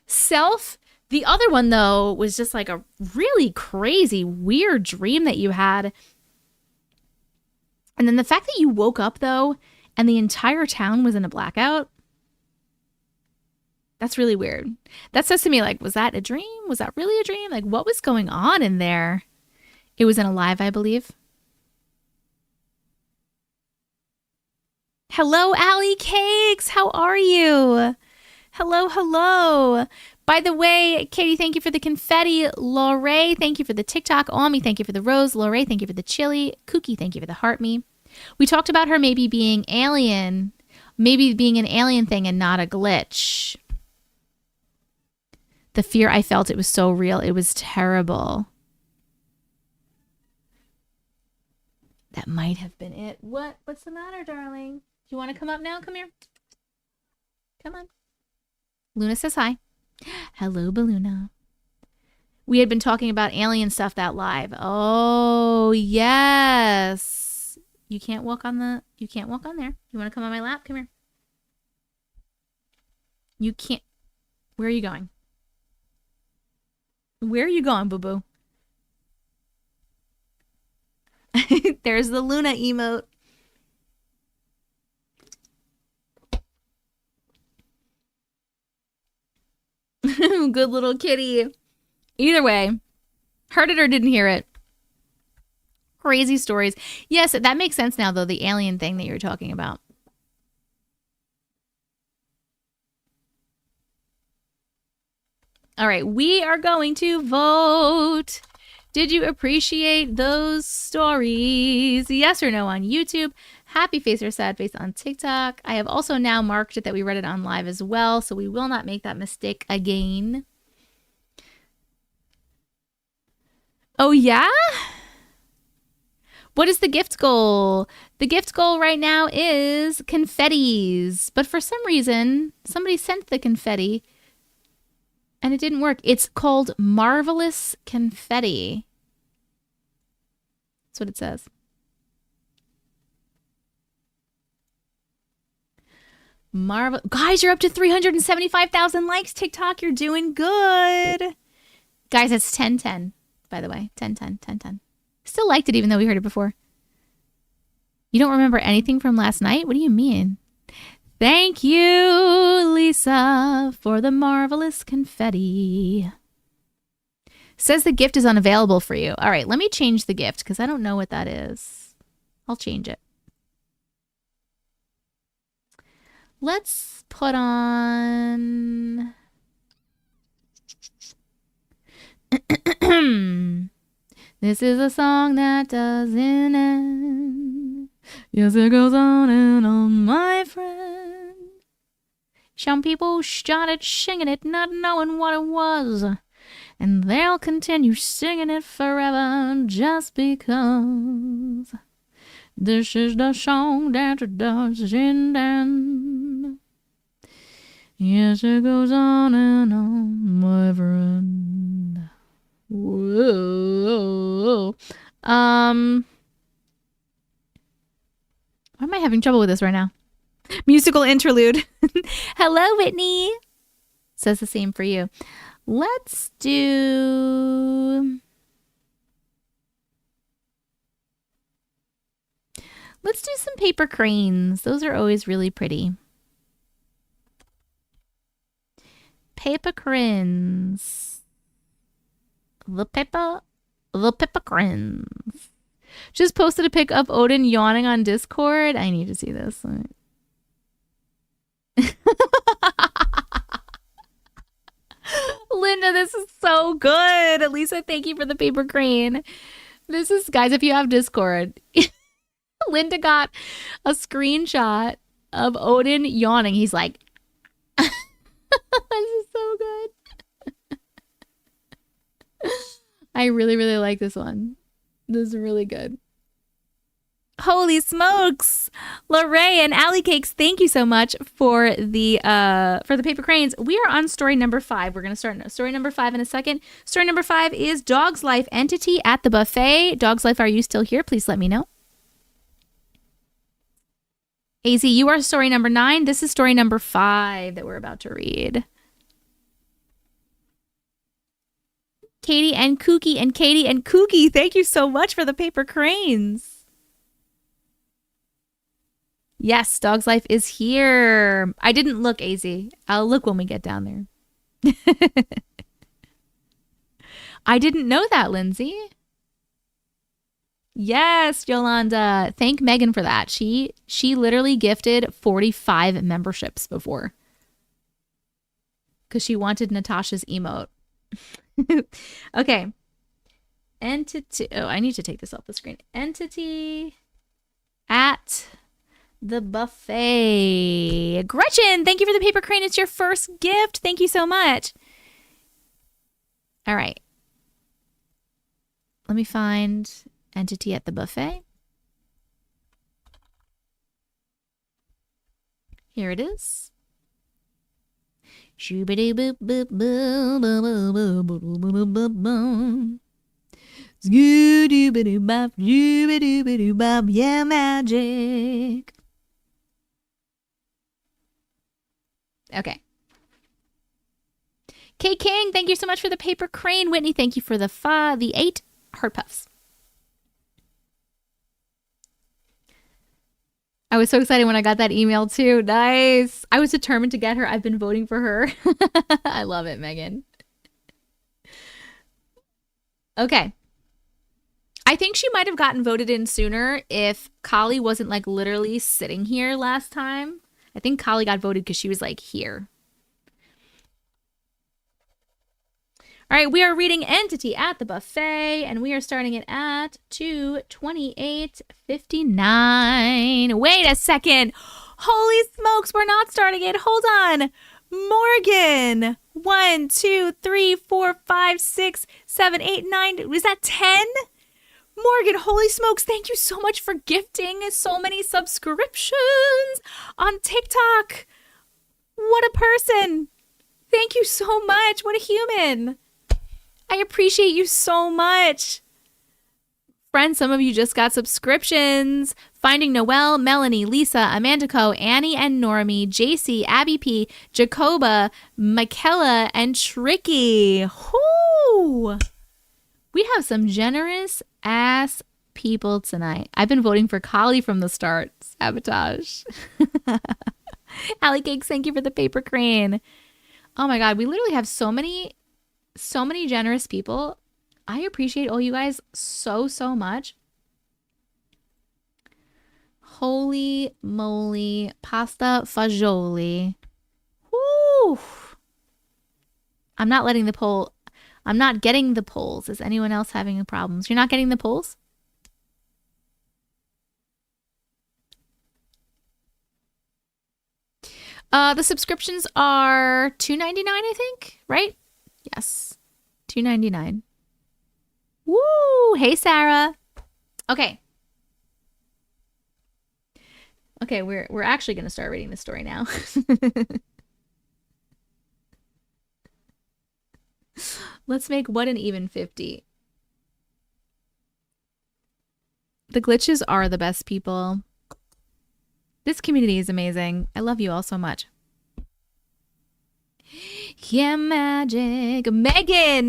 self. The other one, though, was just like a really crazy, weird dream that you had. And then the fact that you woke up, though, and the entire town was in a blackout. That's really weird. That says to me, like, was that a dream? Was that really a dream? Like, what was going on in there? It was in a live, I believe. Hello, Allie Cakes. How are you? Hello, hello. By the way, Katie, thank you for the confetti. Lorraine, thank you for the TikTok. Omi, thank you for the rose. Lorraine, thank you for the chili. Kookie, thank you for the heart me. We talked about her maybe being alien, maybe being an alien thing and not a glitch. The fear I felt, it was so real. It was terrible. That might have been it. What's the matter, darling? Do you want to come up now? Come here. Come on. Luna says hi. Hello, Baluna. We had been talking about alien stuff that live. Oh, yes. You can't walk on there. You want to come on my lap? Come here. You can't. Where are you going? Where are you going, boo-boo? There's the Luna emote. Good little kitty. Either way, heard it or didn't hear it. Crazy stories. Yes, that makes sense now, though, the alien thing that you were talking about. All right, we are going to vote. Did you appreciate those stories? Yes or no on YouTube? Happy face or sad face on TikTok. I have also now marked it that we read it on live as well, so we will not make that mistake again. Oh, yeah? What is the gift goal? The gift goal right now is confettis. But for some reason, somebody sent the confetti and it didn't work. It's called Marvelous Confetti. That's what it says. Guys, you're up to 375,000 likes. TikTok, you're doing good. Guys, it's 10-10, by the way. 10-10. Still liked it even though we heard it before. You don't remember anything from last night? What do you mean? Thank you, Lisa, for the marvelous confetti. Says the gift is unavailable for you. All right, let me change the gift because I don't know what that is. I'll change it. Let's put on... This is a song that doesn't end. Yes, it goes on and on, my friend. Some people started singing it, not knowing what it was. And they'll continue singing it forever just because. This is the song that doesn't end. Yes, it goes on and on, my friend. Whoa. Why am I having trouble with this right now? Musical interlude. Hello, Whitney. Says the same for you. Let's do some paper cranes. Those are always really pretty. Paper cranes. The paper cranes. Just posted a pic of Odin yawning on Discord. I need to see this. Linda, this is so good. Lisa, thank you for the paper crane. This is, guys, if you have Discord, Linda got a screenshot of Odin yawning. He's like, this is so good. I really, really like this one. This is really good. Holy smokes! Lorraine and Alley Cakes, thank you so much for the paper cranes. We are on story number 5. We're going to start story number 5 in a second. Story number 5 is Dog's Life Entity at the Buffet. Dog's Life, are you still here? Please let me know. AZ, you are story number 9. This is story number 5 that we're about to read. Katie and Kookie, thank you so much for the paper cranes. Yes, Dog's Life is here. I didn't look, AZ. I'll look when we get down there. I didn't know that, Lindsay. Yes, Yolanda. Thank Megan for that. She literally gifted 45 memberships before because she wanted Natasha's emote. Okay. Entity. Oh, I need to take this off the screen. Entity at the buffet. Gretchen, thank you for the paper crane. It's your first gift. Thank you so much. All right. Let me find Entity at the buffet. Here it is. Shoobity boop boop boop boop boop boop boop boop boop. Skoo-doo-ba-doo bop, doo-ba-doo-ba-doo bop, yeah, magic. Okay. K King, thank you so much for the paper crane. Whitney, thank you for the 8 heart puffs. I was so excited when I got that email too. Nice. I was determined to get her. I've been voting for her. I love it, Megan. Okay. I think she might have gotten voted in sooner if Kali wasn't like literally sitting here last time. I think Kali got voted because she was like here. All right, we are reading Entity at the Buffet, and we are starting it at 2:28:59. Wait a second. Holy smokes, we're not starting it. Hold on. Morgan. 1, 2, 3, 4, 5, 6, 7, 8, 9. Was that 10? Morgan, holy smokes, thank you so much for gifting so many subscriptions on TikTok. What a person. Thank you so much. What a human. I appreciate you so much. Friends, some of you just got subscriptions. Finding Noelle, Melanie, Lisa, Amanda Co, Annie and Normie, JC, Abby P, Jacoba, Michaela, and Tricky. Whoo! We have some generous ass people tonight. I've been voting for Kali from the start. Sabotage. Allie Cakes, thank you for the paper crane. Oh my God, we literally have so many generous people. I appreciate all you guys so much. Holy moly, pasta fagioli. Woo! I'm not getting the polls. Is anyone else having problems? You're not getting the polls? The subscriptions are $2.99, I think, right? Yes. $2.99. Woo! Hey, Sarah. Okay. Okay, we're actually going to start reading the story now. Let's make what an even 50. The glitches are the best people. This community is amazing. I love you all so much. Yeah, magic. Megan,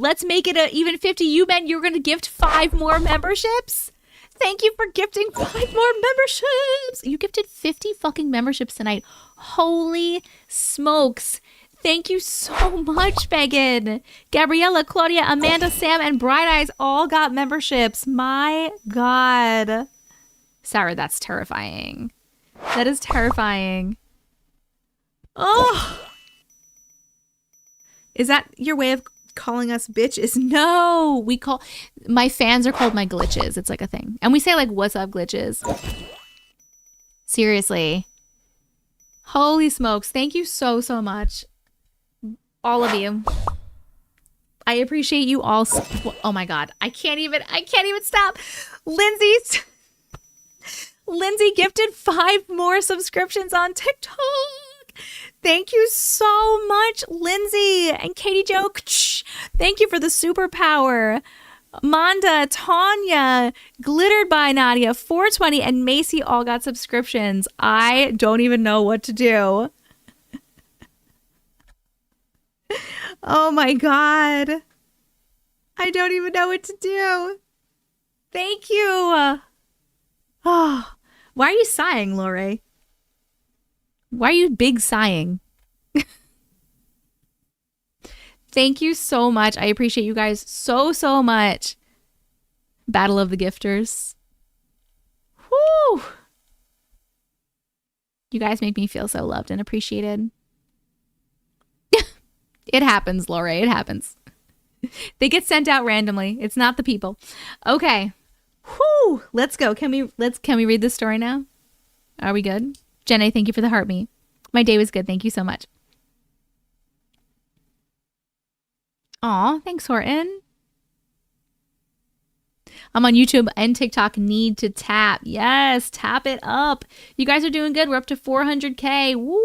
let's make it a even 50. You meant you were going to gift 5 more memberships? Thank you for gifting 5 more memberships. You gifted 50 fucking memberships tonight. Holy smokes. Thank you so much, Megan. Gabriella, Claudia, Amanda, Sam, and Bright Eyes all got memberships. My God. Sarah, that's terrifying. That is terrifying. Oh. Is that your way of calling us bitches? No, my fans are called my glitches. It's like a thing. And we say like, what's up, glitches? Seriously. Holy smokes. Thank you so much. All of you. I appreciate you all. Oh my God. I can't even stop. Lindsay gifted 5 more subscriptions on TikTok. Thank you so much, Lindsay. And Katie Jo, thank you for the superpower. Manda, Tanya, Glittered by Nadia, 420, and Macy all got subscriptions. I don't even know what to do. Oh my God. I don't even know what to do. Thank you. Oh, why are you sighing, Lori? Why are you big sighing? Thank you so much. I appreciate you guys so much. Battle of the Gifters. Woo! You guys make me feel so loved and appreciated. It happens, Lori. It happens. They get sent out randomly. It's not the people. Okay. Whoo! Let's go. Can we read this story now? Are we good? Jenna, thank you for the heart me. My day was good. Thank you so much. Aw, thanks, Horton. I'm on YouTube and TikTok. Need to tap. Yes, tap it up. You guys are doing good. We're up to 400K. Woo!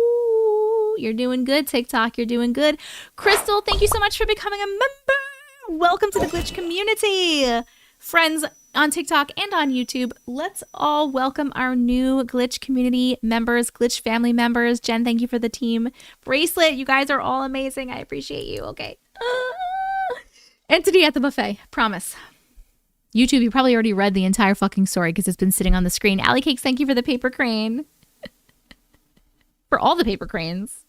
You're doing good, TikTok. You're doing good. Crystal, thank you so much for becoming a member. Welcome to the Glitch community. Friends on TikTok and on YouTube, let's all welcome our new Glitch community members, Glitch family members. Jen, thank you for the team bracelet. You guys are all amazing. I appreciate you. Okay. Entity at the Buffet. Promise. YouTube, you probably already read the entire fucking story because it's been sitting on the screen. Allie Cakes, thank you for the paper crane. For all the paper cranes.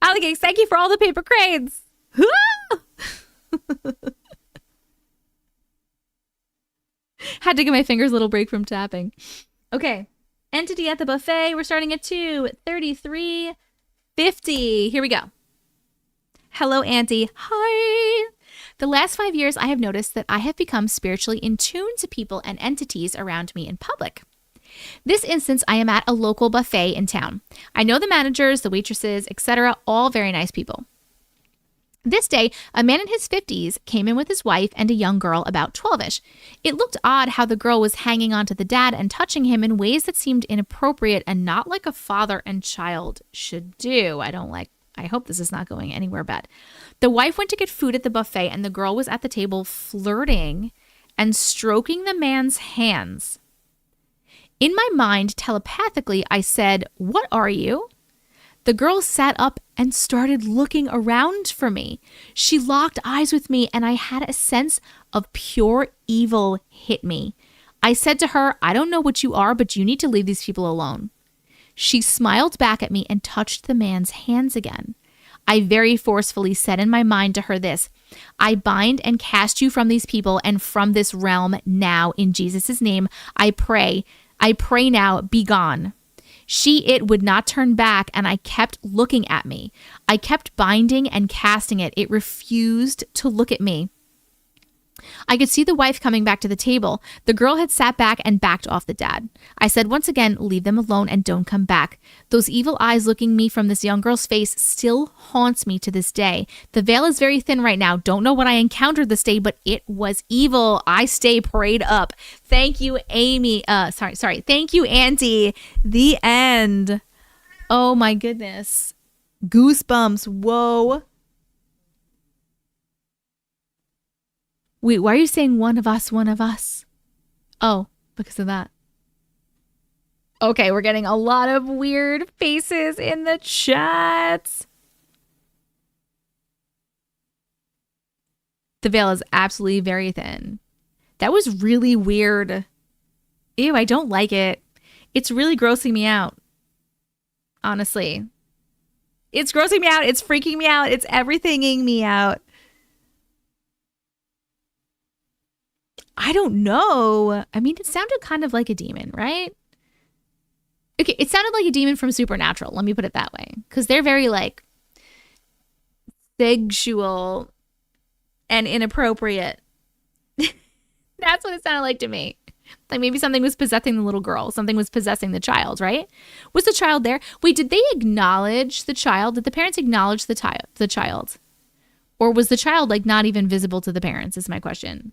Allie Cakes, thank you for all the paper cranes. Had to give my fingers a little break from tapping. Okay. Entity at the Buffet. We're starting at 2:33:50. Here we go. Hello, Auntie. Hi. The last 5 years, I have noticed that I have become spiritually in tune to people and entities around me in public. This instance, I am at a local buffet in town. I know the managers, the waitresses, etc., all very nice people. This day, a man in his 50s came in with his wife and a young girl about 12-ish. It looked odd how the girl was hanging on to the dad and touching him in ways that seemed inappropriate and not like a father and child should do. I hope this is not going anywhere bad. The wife went to get food at the buffet and the girl was at the table flirting and stroking the man's hands. In my mind, telepathically, I said, "What are you?" The girl sat up and started looking around for me. She locked eyes with me and I had a sense of pure evil hit me. I said to her, "I don't know what you are, but you need to leave these people alone." She smiled back at me and touched the man's hands again. I very forcefully said in my mind to her this, "I bind and cast you from these people and from this realm now in Jesus' name. I pray now, be gone." It would not turn back and I kept looking at me. I kept binding and casting it. It refused to look at me. I could see the wife coming back to the table. The girl had sat back and backed off the dad. I said once again, "Leave them alone and don't come back." Those evil eyes looking me from this young girl's face still haunts me to this day. The veil is very thin right now. Don't know what I encountered this day, but it was evil. I stay prayed up. Thank you, Amy. Thank you, Auntie. The end. Oh my goodness. Goosebumps. Whoa. Wait, why are you saying one of us, one of us? Oh, because of that. Okay, we're getting a lot of weird faces in the chats. The veil is absolutely very thin. That was really weird. Ew, I don't like it. It's really grossing me out. Honestly. It's grossing me out. It's freaking me out. It's everythinging me out. I don't know. I mean, it sounded kind of like a demon, right? Okay, it sounded like a demon from Supernatural. Let me put it that way. Because they're very, like, sexual and inappropriate. That's what it sounded like to me. Like maybe something was possessing the little girl. Something was possessing the child, right? Was the child there? Wait, did they acknowledge the child? Did the parents acknowledge the child? Or was the child, like, not even visible to the parents is my question.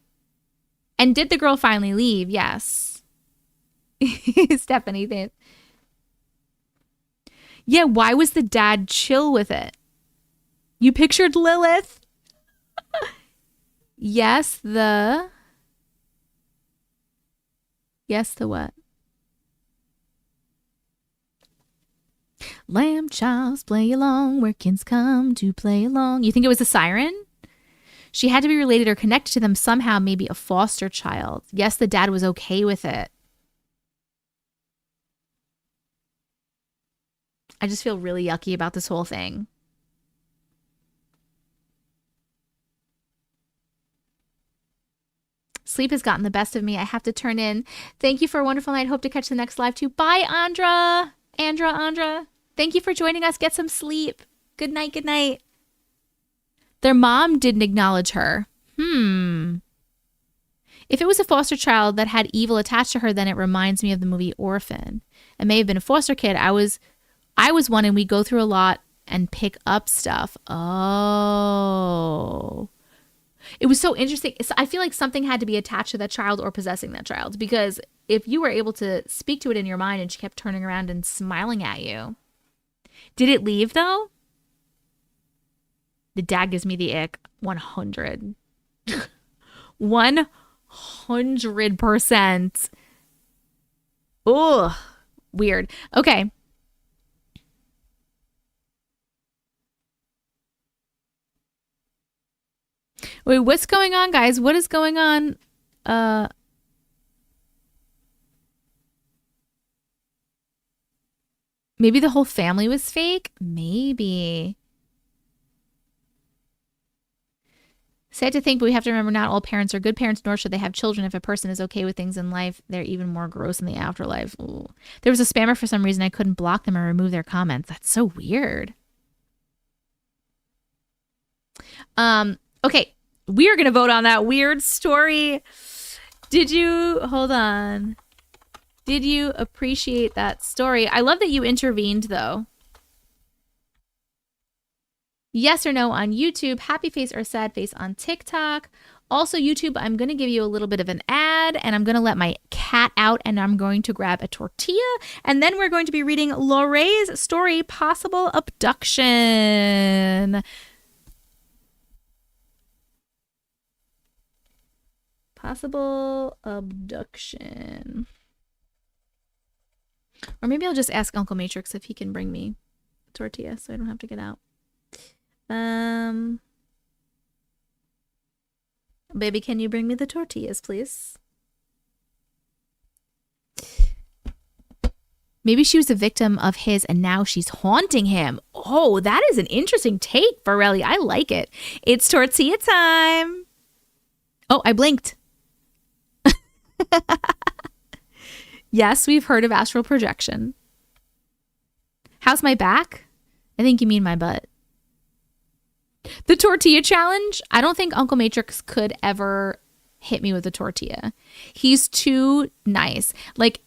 And did the girl finally leave? Yes. Stephanie. Yeah, why was the dad chill with it? You pictured Lilith? Yes, the what? Lamb childs play along where kins come to play along. You think it was a siren? She had to be related or connected to them somehow, maybe a foster child. Yes, the dad was okay with it. I just feel really yucky about this whole thing. Sleep has gotten the best of me. I have to turn in. Thank you for a wonderful night. Hope to catch the next live too. Bye, Andra. Andra. Thank you for joining us. Get some sleep. Good night. Good night. Their mom didn't acknowledge her. If it was a foster child that had evil attached to her, then it reminds me of the movie Orphan. It may have been a foster kid. I was one, and we go through a lot and pick up stuff. Oh. It was so interesting. I feel like something had to be attached to that child or possessing that child, because if you were able to speak to it in your mind and she kept turning around and smiling at you. Did it leave though? The dad gives me the ick. 100. 100%. Ugh. Weird. Okay. Wait, what's going on, guys? What is going on? Maybe the whole family was fake? Maybe. Sad to think, but we have to remember not all parents are good parents, nor should they have children. If a person is okay with things in life, they're even more gross in the afterlife. Ooh. There was a spammer for some reason. I couldn't block them or remove their comments. That's so weird. Okay, we are gonna vote on that weird story. Hold on. Did you appreciate that story? I love that you intervened though. Yes or no on YouTube, happy face or sad face on TikTok. Also YouTube, I'm going to give you a little bit of an ad and I'm going to let my cat out and I'm going to grab a tortilla and then we're going to be reading Lorraine's story, Possible Abduction. Possible Abduction. Or maybe I'll just ask Uncle Matrix if he can bring me a tortilla so I don't have to get out. Baby, can you bring me the tortillas, please? Maybe she was a victim of his and now she's haunting him. Oh, that is an interesting take, Farrelly. I like it. It's tortilla time. Oh, I blinked. Yes, we've heard of astral projection. How's my back? I think you mean my butt. The tortilla challenge, I don't think Uncle Matrix could ever hit me with a tortilla. He's too nice. Like,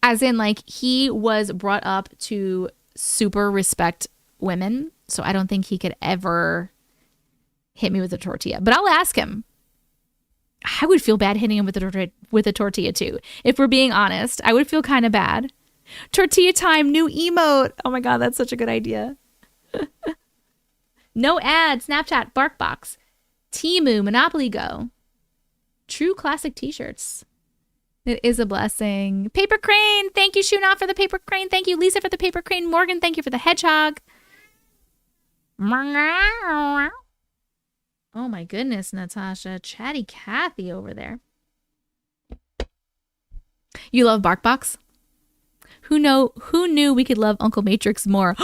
as in, like, he was brought up to super respect women. So I don't think he could ever hit me with a tortilla. But I'll ask him. I would feel bad hitting him with a tortilla too. If we're being honest, I would feel kind of bad. Tortilla time, new emote. Oh my God, that's such a good idea. No ad, Snapchat, BarkBox, Temu, Monopoly Go. True classic t-shirts. It is a blessing. Paper Crane, thank you, Shuna, for the Paper Crane. Thank you, Lisa, for the Paper Crane. Morgan, thank you for the hedgehog. Oh my goodness, Natasha. Chatty Cathy over there. You love BarkBox? Who knew we could love Uncle Matrix more?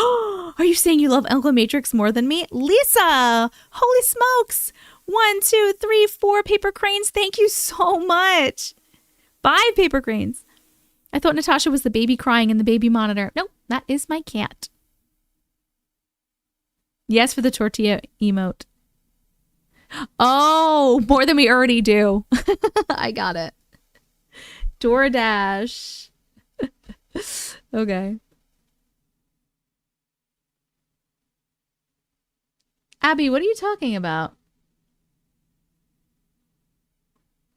Are you saying you love Uncle Matrix more than me? Lisa! Holy smokes! 1, 2, 3, 4 paper cranes. Thank you so much. 5 paper cranes. I thought Natasha was the baby crying in the baby monitor. Nope, that is my cat. Yes for the tortilla emote. Oh, more than we already do. I got it. DoorDash. Okay. Abby, what are you talking about?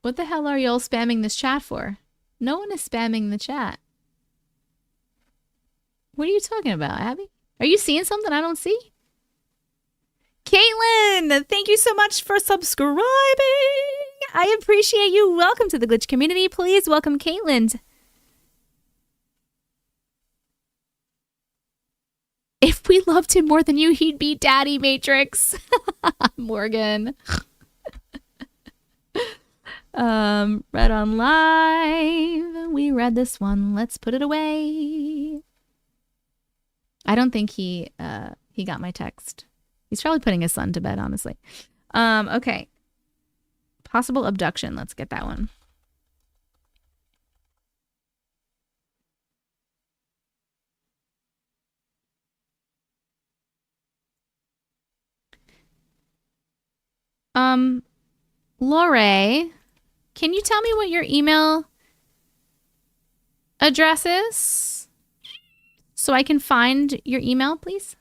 What the hell are y'all spamming this chat for? No one is spamming the chat. What are you talking about, Abby? Are you seeing something I don't see? Caitlin, thank you so much for subscribing. I appreciate you. Welcome to the Glitch community. Please welcome Caitlin. If we loved him more than you, he'd be Daddy Matrix. Morgan. Read on live. We read this one. Let's put it away. I don't think he got my text. He's probably putting his son to bed, honestly. Okay. Possible abduction. Let's get that one. Lorraine, can you tell me what your email address is so I can find your email, please?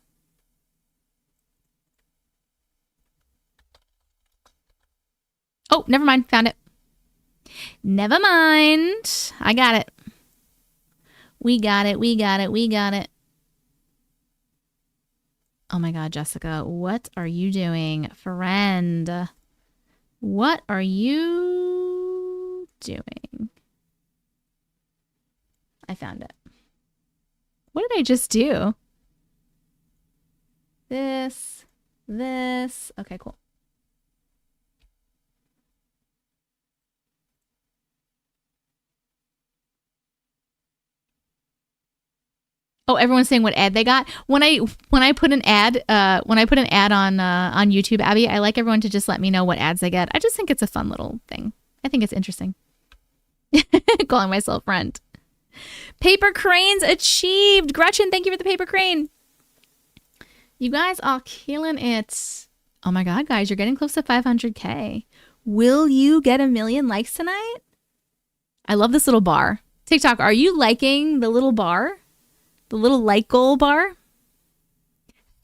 Oh, never mind. Found it. Never mind. I got it. We got it. We got it. We got it. Oh my God, Jessica, what are you doing? Friend, what are you doing? I found it. What did I just do? This. Okay, cool. Oh, everyone's saying what ad they got. When I put an ad on YouTube, Abby, I like everyone to just let me know what ads they get. I just think it's a fun little thing. I think it's interesting. Calling myself friend. Paper cranes achieved. Gretchen, thank you for the paper crane. You guys are killing it. Oh my God, guys, you're getting close to 500K. Will you get 1,000,000 likes tonight? I love this little bar. TikTok, are you liking the little bar? The little like goal bar?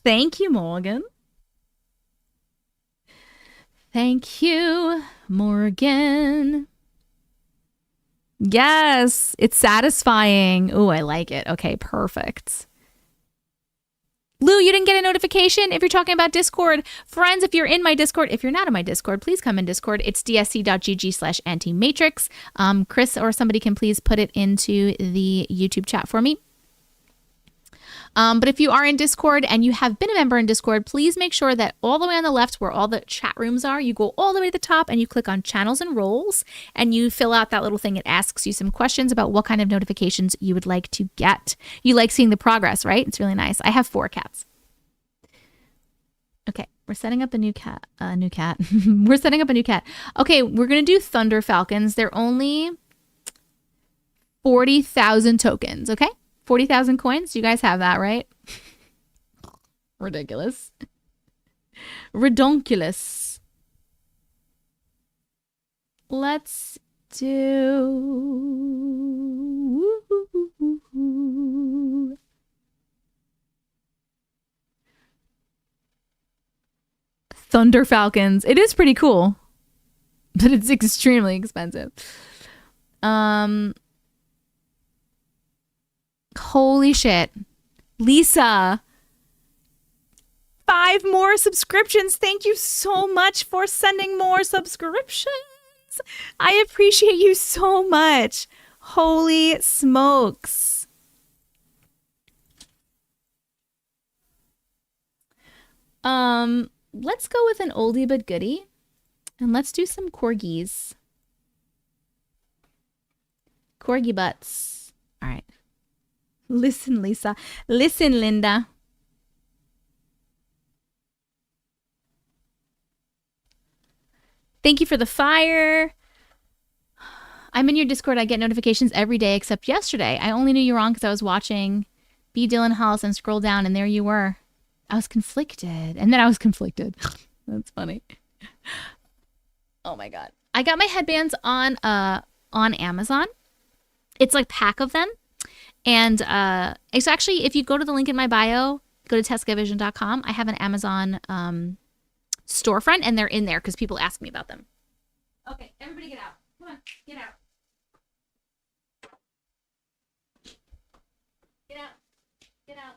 Thank you, Morgan. Thank you, Morgan. Yes, it's satisfying. Oh, I like it. Okay, perfect. Lou, you didn't get a notification if you're talking about Discord. Friends, if you're in my Discord, if you're not in my Discord, please come in Discord. It's dsc.gg/Auntie Matrix. Chris or somebody can please put it into the YouTube chat for me. But if you are in Discord and you have been a member in Discord, please make sure that all the way on the left where all the chat rooms are, you go all the way to the top and you click on channels and roles and you fill out that little thing. It asks you some questions about what kind of notifications you would like to get. You like seeing the progress, right? It's really nice. I have 4 cats. Okay, we're setting up a new cat. We're setting up a new cat. Okay, we're going to do Thunder Falcons. They're only 40,000 tokens, okay? 40,000 coins. You guys have that, right? Ridiculous. Redonkulous. Let's do... Thunder Falcons. It is pretty cool, but it's extremely expensive. Holy shit. Lisa, 5 more subscriptions. Thank you so much for sending more subscriptions. I appreciate you so much. Holy smokes. Let's go with an oldie but goodie. And let's do some corgis. Corgi butts. All right. Listen, Lisa. Listen, Linda. Thank you for the fire. I'm in your Discord. I get notifications every day except yesterday. I only knew you were on because I was watching B. Dylan Hollis and scroll down and there you were. I was conflicted. And then I was conflicted. That's funny. Oh my God. I got my headbands on Amazon. It's like a pack of them. And it's actually, if you go to the link in my bio, go to teskavision.com, I have an Amazon storefront, and they're in there because people ask me about them. Okay, everybody get out. Come on, get out. Get out. Get out.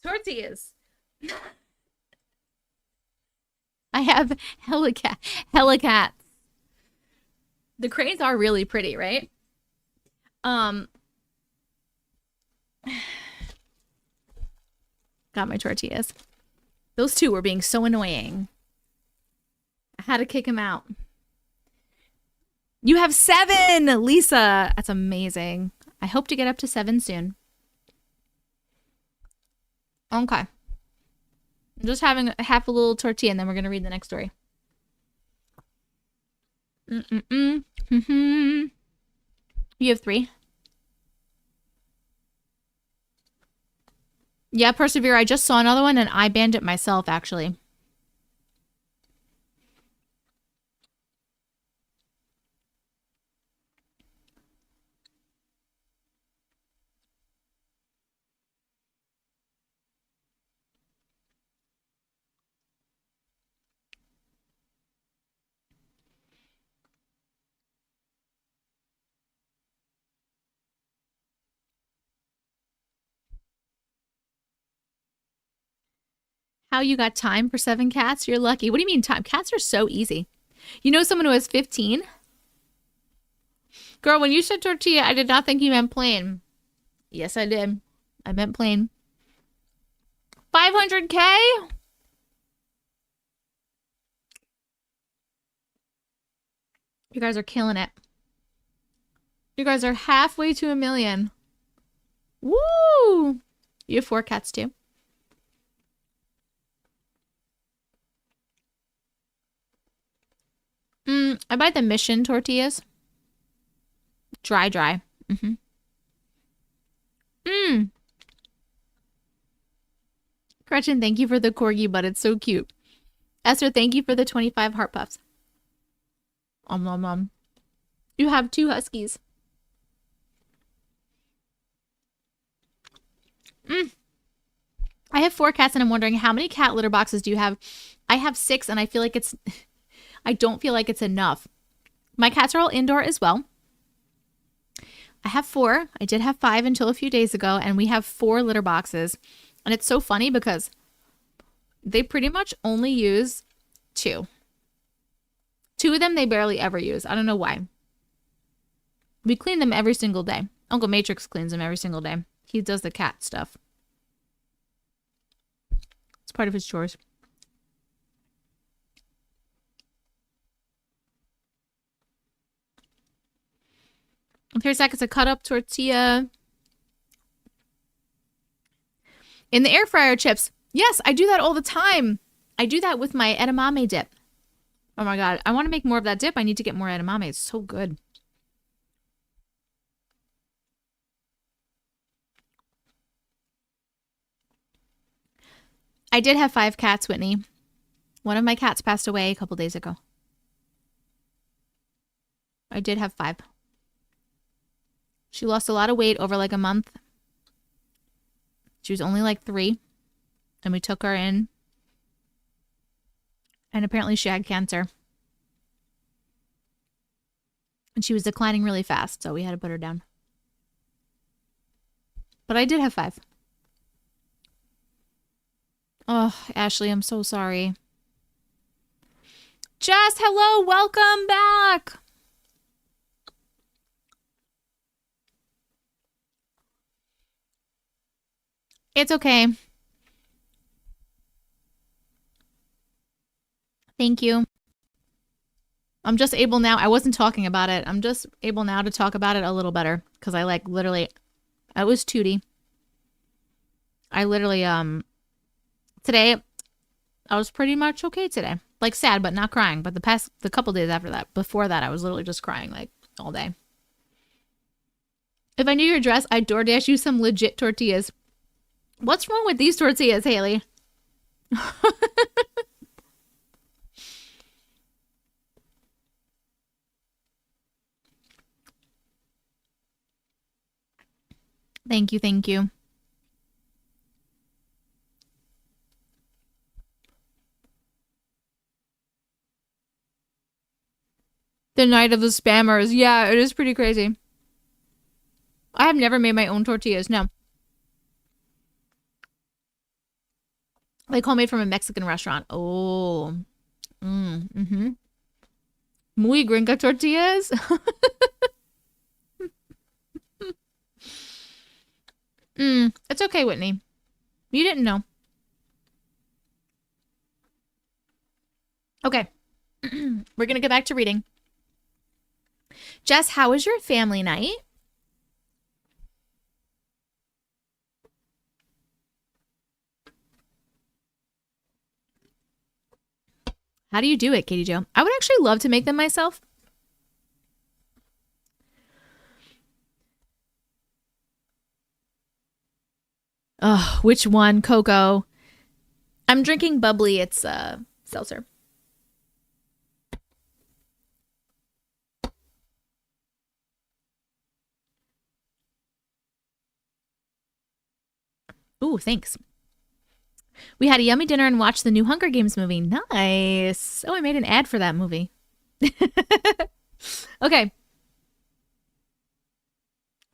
Tortillas. I have hella cats. The cranes are really pretty, right? Got my tortillas. Those 2 were being so annoying. I had to kick them out. You have 7, Lisa. That's amazing. I hope to get up to 7 soon. Okay. I'm just having half a little tortilla and then we're going to read the next story. You have 3? Yeah, Persevere. I just saw another one and I banned it myself, actually. How you got time for 7 cats? You're lucky. What do you mean time? Cats are so easy. You know someone who has 15? Girl, when you said tortilla, I did not think you meant plain. Yes, I did. I meant plain. 500K? You guys are killing it. You guys are halfway to 1 million. Woo! You have 4 cats too. I buy the Mission tortillas. Dry. Gretchen, thank you for the corgi, but it's so cute. Esther, thank you for the 25 heart puffs. You have 2 huskies. I have 4 cats and I'm wondering how many cat litter boxes do you have? I have 6 and I feel like I don't feel like it's enough. My cats are all indoor as well. I have 4. I did have 5 until a few days ago, and we have 4 litter boxes. And it's so funny because they pretty much only use 2. 2 of them they barely ever use. I don't know why. We clean them every single day. Uncle Matrix cleans them every single day. He does the cat stuff. It's part of his chores. Here's that. It's a cut up tortilla. In the air fryer chips. Yes, I do that all the time. I do that with my edamame dip. Oh my god. I want to make more of that dip. I need to get more edamame. It's so good. I did have 5 cats, Whitney. One of my cats passed away a couple days ago. I did have 5. She lost a lot of weight over like a month. She was only like 3. And we took her in. And apparently she had cancer. And she was declining really fast, so we had to put her down. But I did have 5. Oh, Ashley, I'm so sorry. Jess, hello, welcome back. It's okay. Thank you. I'm just able now. I wasn't talking about it. I'm just able now to talk about it a little better. Because I like literally, I was Tootie. I literally, today, I was pretty much okay today. Like sad, but not crying. But the couple days after that, before that, I was literally just crying like all day. If I knew your address, I'd DoorDash you some legit tortillas. What's wrong with these tortillas, Haley? Thank you, thank you. The night of the spammers. Yeah, it is pretty crazy. I have never made my own tortillas, no. Like homemade from a Mexican restaurant. Oh. Mm-hmm. Muy gringa tortillas? It's okay, Whitney. You didn't know. Okay. We're gonna get back to reading. Jess, how was your family night? How do you do it, Katie Jo? I would actually love to make them myself. Oh, which one? Cocoa. I'm drinking bubbly. It's seltzer. Ooh, thanks. We had a yummy dinner and watched the new Hunger Games movie. Nice. Oh, I made an ad for that movie. Okay.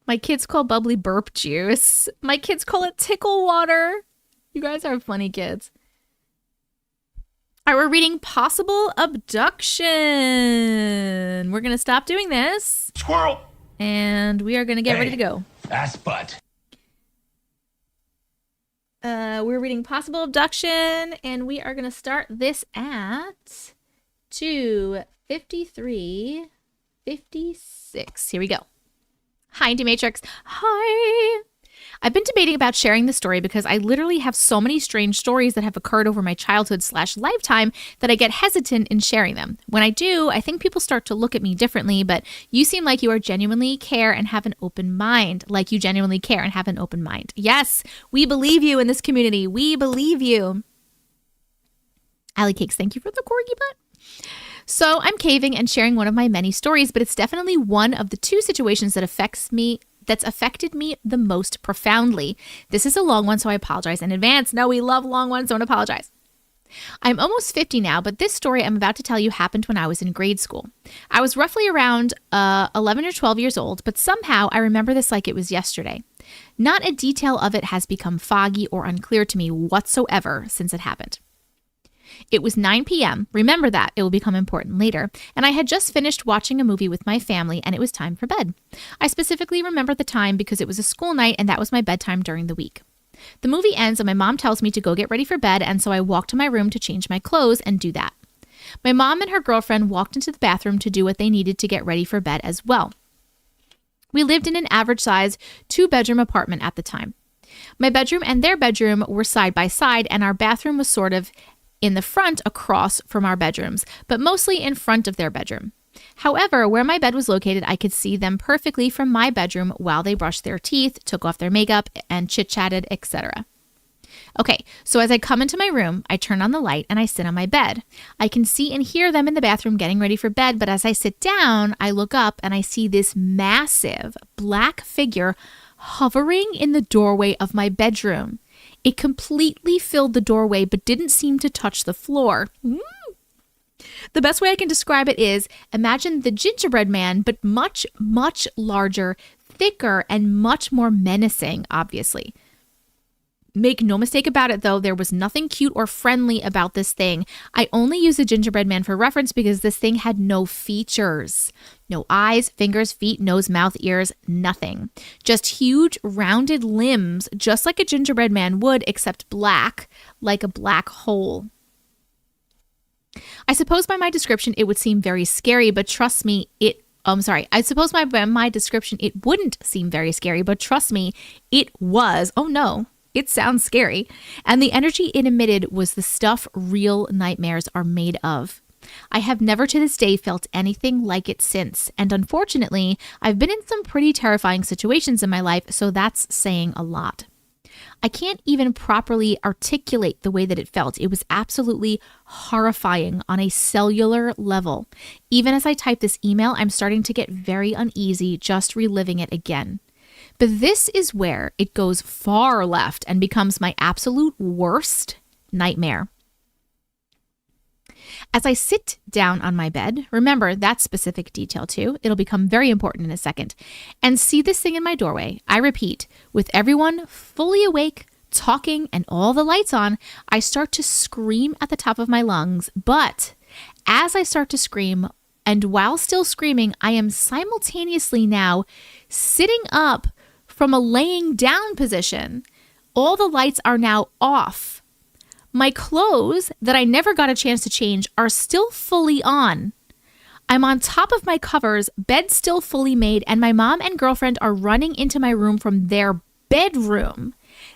My kids call bubbly burp juice. My kids call it tickle water. You guys are funny kids. All right, we're reading Possible Abduction. We're going to stop doing this. Squirrel. And we are going to get ready to go. Ass butt. We're reading Possible Abduction, and we are going to start this at 2:53 56. Here we go. Hi, Auntie Matrix. Hi. I've been debating about sharing this story because I literally have so many strange stories that have occurred over my childhood/lifetime that I get hesitant in sharing them. When I do, I think people start to look at me differently, but you seem like you are genuinely care and have an open mind. Like you genuinely care and have an open mind. Yes, we believe you in this community. We believe you. Allie Cakes, thank you for the corgi butt. So I'm caving and sharing one of my many stories, but it's definitely one of the two situations that's affected me the most profoundly. This is a long one, so I apologize in advance. No, we love long ones. Don't apologize. I'm almost 50 now, but this story I'm about to tell you happened when I was in grade school. I was roughly around 11 or 12 years old, but somehow I remember this like it was yesterday. Not a detail of it has become foggy or unclear to me whatsoever since it happened. It was 9 p.m. Remember that. It will become important later. And I had just finished watching a movie with my family and it was time for bed. I specifically remember the time because it was a school night and that was my bedtime during the week. The movie ends and my mom tells me to go get ready for bed, and so I walk to my room to change my clothes and do that. My mom and her girlfriend walked into the bathroom to do what they needed to get ready for bed as well. We lived in an average size 2-bedroom apartment at the time. My bedroom and their bedroom were side by side, and our bathroom was sort of in the front across from our bedrooms, but mostly in front of their bedroom. However, where my bed was located, I could see them perfectly from my bedroom while they brushed their teeth, took off their makeup, and chit-chatted, etc. Okay, so as I come into my room, I turn on the light and I sit on my bed. I can see and hear them in the bathroom getting ready for bed, but as I sit down, I look up and I see this massive black figure hovering in the doorway of my bedroom. It completely filled the doorway but didn't seem to touch the floor. The best way I can describe it is, imagine the gingerbread man, but much, much larger, thicker, and much more menacing, obviously. Make no mistake about it, though, there was nothing cute or friendly about this thing. I only use the gingerbread man for reference because this thing had no features. No eyes, fingers, feet, nose, mouth, ears, nothing. Just huge, rounded limbs, just like a gingerbread man would, except black, like a black hole. I suppose by my description it would seem very scary, but trust me, I suppose by my description it wouldn't seem very scary, but trust me, it was. Oh no. It sounds scary. And the energy it emitted was the stuff real nightmares are made of. I have never to this day felt anything like it since. And unfortunately, I've been in some pretty terrifying situations in my life, so that's saying a lot. I can't even properly articulate the way that it felt. It was absolutely horrifying on a cellular level. Even as I type this email, I'm starting to get very uneasy just reliving it again. But this is where it goes far left and becomes my absolute worst nightmare. As I sit down on my bed, remember that specific detail too, it'll become very important in a second, and see this thing in my doorway, I repeat, with everyone fully awake, talking, and all the lights on, I start to scream at the top of my lungs. But as I start to scream, and while still screaming, I am simultaneously now sitting up from a laying down position. All the lights are now off. My clothes that I never got a chance to change are still fully on. I'm on top of my covers, bed still fully made, and my mom and girlfriend are running into my room from their bedroom,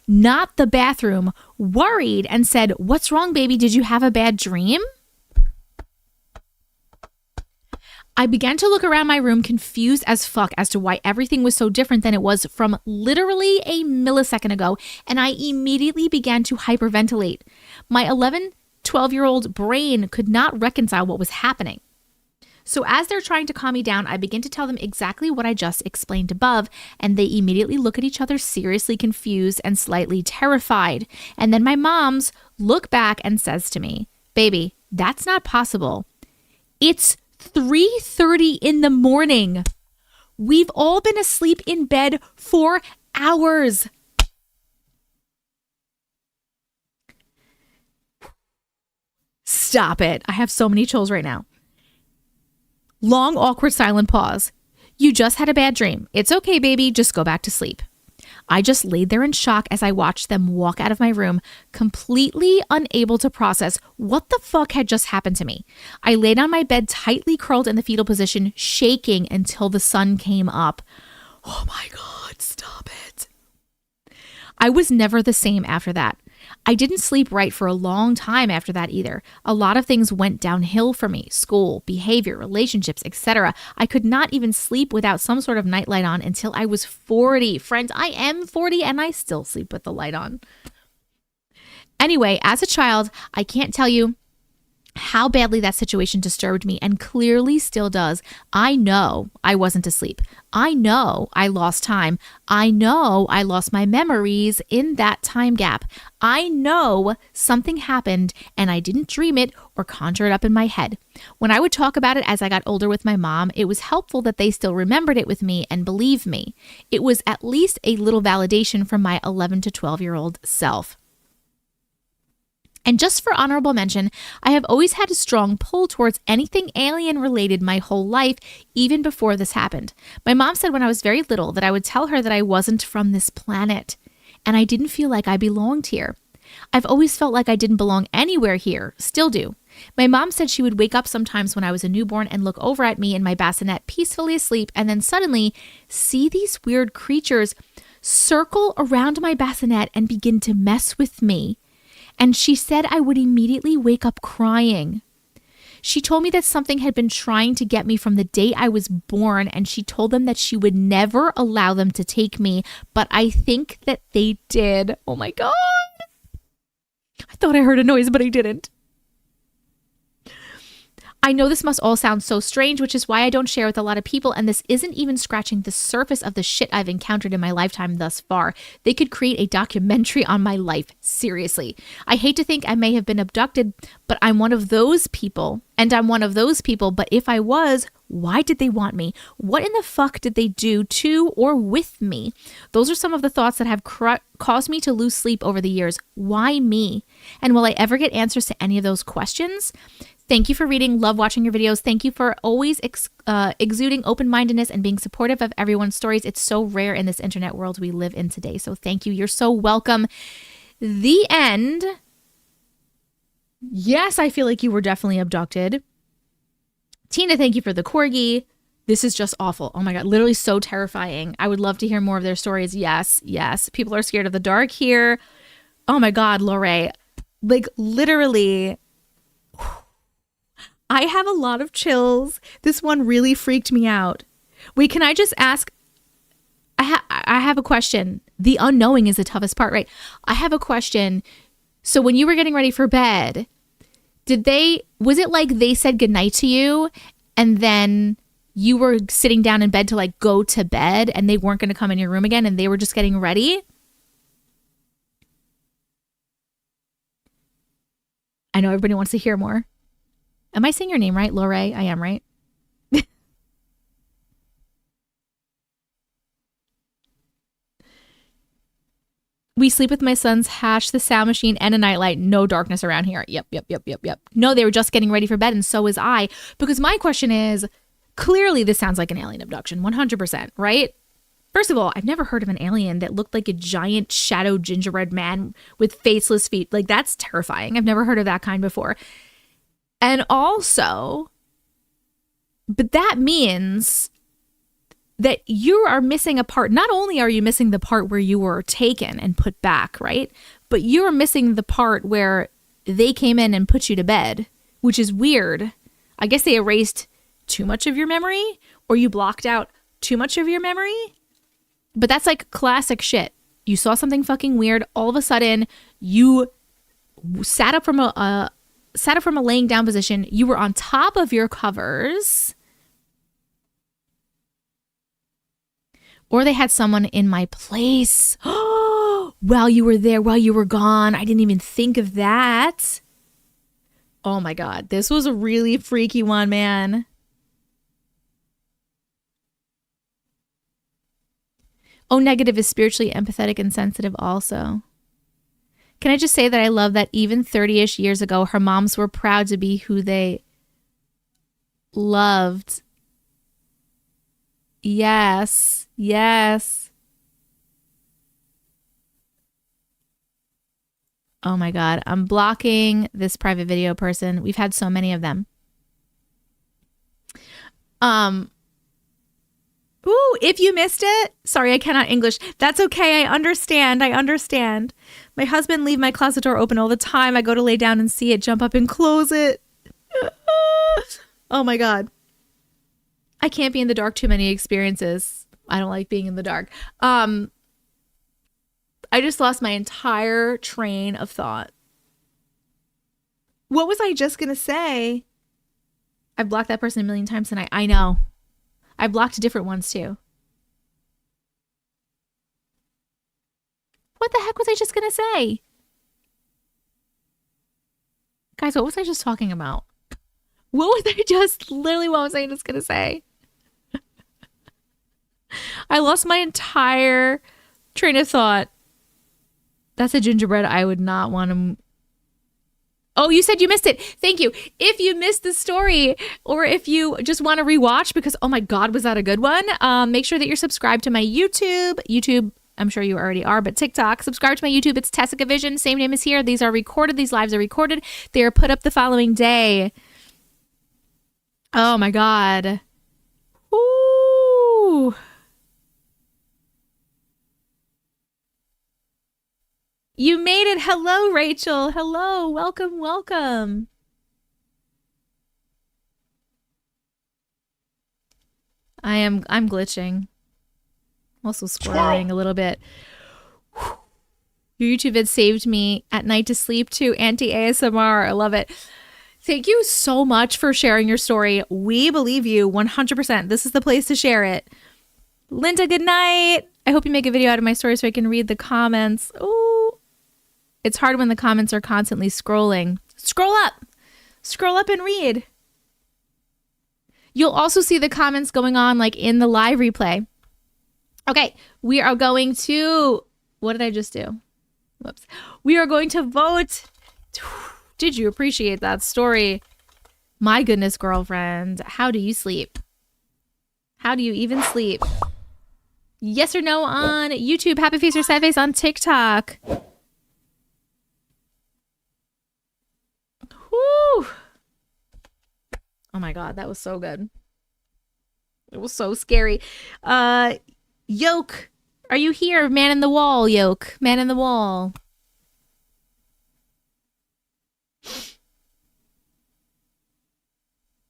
not the bathroom, worried, and said, "What's wrong, baby? Did you have a bad dream?" I began to look around my room confused as fuck as to why everything was so different than it was from literally a millisecond ago, and I immediately began to hyperventilate. My 11, 12-year-old brain could not reconcile what was happening. So as they're trying to calm me down, I begin to tell them exactly what I just explained above, and they immediately look at each other seriously confused and slightly terrified. And then my mom's look back and says to me, "Baby, that's not possible. It's 3:30 in the morning. We've all been asleep in bed for hours." Stop it. I have so many chills right now. Long, awkward, silent pause. "You just had a bad dream. It's okay, baby. Just go back to sleep." I just laid there in shock as I watched them walk out of my room, completely unable to process what the fuck had just happened to me. I laid on my bed, tightly curled in the fetal position, shaking until the sun came up. Oh my God, stop it. I was never the same after that. I didn't sleep right for a long time after that either. A lot of things went downhill for me. School, behavior, relationships, etc. I could not even sleep without some sort of nightlight on until I was 40. Friends, I am 40 and I still sleep with the light on. Anyway, as a child, I can't tell you how badly that situation disturbed me and clearly still does. I know I wasn't asleep. I know I lost time. I know I lost my memories in that time gap. I know something happened and I didn't dream it or conjure it up in my head. When I would talk about it as I got older with my mom, it was helpful that they still remembered it with me and believed me. It was at least a little validation from my 11 to 12-year-old self. And just for honorable mention, I have always had a strong pull towards anything alien related my whole life, even before this happened. My mom said when I was very little that I would tell her that I wasn't from this planet, and I didn't feel like I belonged here. I've always felt like I didn't belong anywhere here, still do. My mom said she would wake up sometimes when I was a newborn and look over at me in my bassinet peacefully asleep and then suddenly see these weird creatures circle around my bassinet and begin to mess with me. And she said I would immediately wake up crying. She told me that something had been trying to get me from the day I was born, and she told them that she would never allow them to take me, but I think that they did. Oh my God. I thought I heard a noise, but I didn't. I know this must all sound so strange, which is why I don't share with a lot of people, and this isn't even scratching the surface of the shit I've encountered in my lifetime thus far. They could create a documentary on my life, seriously. I hate to think I may have been abducted, but I'm one of those people, but if I was, why did they want me? What in the fuck did they do to or with me? Those are some of the thoughts that have caused me to lose sleep over the years. Why me? And will I ever get answers to any of those questions? Thank you for reading. Love watching your videos. Thank you for always exuding open-mindedness and being supportive of everyone's stories. It's so rare in this internet world we live in today. So thank you. You're so welcome. The end. Yes, I feel like you were definitely abducted. Tina, thank you for the corgi. This is just awful. Oh my God, literally so terrifying. I would love to hear more of their stories. Yes, yes. People are scared of the dark here. Oh my God, Lorraine. Like literally... I have a lot of chills. This one really freaked me out. Wait, can I just ask? I have a question. The unknowing is the toughest part, right? I have a question. So when you were getting ready for bed, was it like they said goodnight to you and then you were sitting down in bed to like go to bed and they weren't going to come in your room again and they were just getting ready? I know everybody wants to hear more. Am I saying your name right, Lorraine? I am, right? We sleep with my son's hash, the sound machine, and a nightlight. No darkness around here. Yep. No, they were just getting ready for bed, and so was I. Because my question is, clearly this sounds like an alien abduction, 100%, right? First of all, I've never heard of an alien that looked like a giant shadow gingerbread man with faceless feet. Like, that's terrifying. I've never heard of that kind before. And also, but that means that you are missing a part. Not only are you missing the part where you were taken and put back, right? But you're missing the part where they came in and put you to bed, which is weird. I guess they erased too much of your memory or you blocked out too much of your memory. But that's like classic shit. You saw something fucking weird. All of a sudden, you sat up from a laying down position. You were on top of your covers. Or they had someone in my place. While you were there, while you were gone. I didn't even think of that. Oh my God. This was a really freaky one, man. O negative is spiritually empathetic and sensitive also. Can I just say that I love that even 30-ish years ago, her moms were proud to be who they loved. Yes. Oh my God. I'm blocking this private video person. We've had so many of them. Ooh, if you missed it, sorry, I cannot English. That's okay. I understand. I understand. My husband leave my closet door open all the time. I go to lay down and see it, jump up and close it. Oh my God. I can't be in the dark too many experiences. I don't like being in the dark. I just lost my entire train of thought. What was I just going to say? I've blocked that person a million times tonight. I know. I blocked different ones too. What the heck was I just going to say? Guys, what was I just talking about? What was I just, literally what was I just going to say? I lost my entire train of thought. That's a gingerbread I would not want to... Oh, you said you missed it. Thank you. If you missed the story or if you just want to rewatch because, oh my God, was that a good one? Make sure that you're subscribed to my YouTube. YouTube, I'm sure you already are, but TikTok. Subscribe to my YouTube. It's Tessica Vision. Same name as here. These are recorded. These lives are recorded. They are put up the following day. Oh my God. Ooh. You made it. Hello, Rachel. Hello. Welcome, welcome. I'm glitching. Also squirreling a little bit. Your YouTube vid saved me at night to sleep too. Anti-ASMR. I love it. Thank you so much for sharing your story. We believe you 100%. This is the place to share it. Linda, good night. I hope you make a video out of my story so I can read the comments. Ooh. It's hard when the comments are constantly scrolling. Scroll up and read. You'll also see the comments going on like in the live replay. Okay, we are going to, what did I just do? Whoops. We are going to vote. Did you appreciate that story? My goodness, girlfriend. How do you sleep? How do you even sleep? Yes or no on YouTube. Happy face or sad face on TikTok. Whew. Oh my God, that was so good. It was so scary. Yoke, are you here? Man in the wall, Yoke. Man in the wall.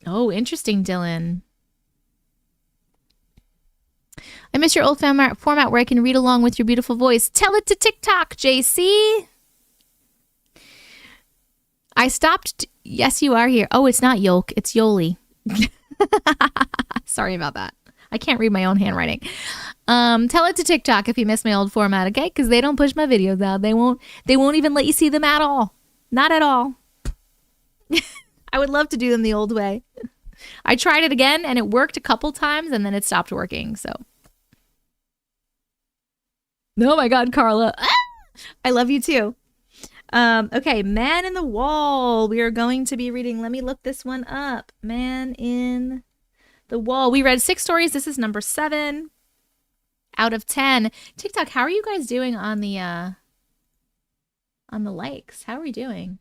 Oh, interesting, Dylan. I miss your old format where I can read along with your beautiful voice. Tell it to TikTok, JC. I stopped. Yes, you are here. Oh, it's not Yoke. It's Yoli. Sorry about that. I can't read my own handwriting. Tell it to TikTok if you miss my old format, okay? Because they don't push my videos out. They won't even let you see them at all. Not at all. I would love to do them the old way. I tried it again and it worked a couple times and then it stopped working. So. Oh my God, Carla. Ah! I love you too. Okay, Man in the Wall. We are going to be reading. Let me look this one up. Man in the Wall. We read 6 stories. This is number 7 out of 10. TikTok, how are you guys doing on the likes? How are we doing?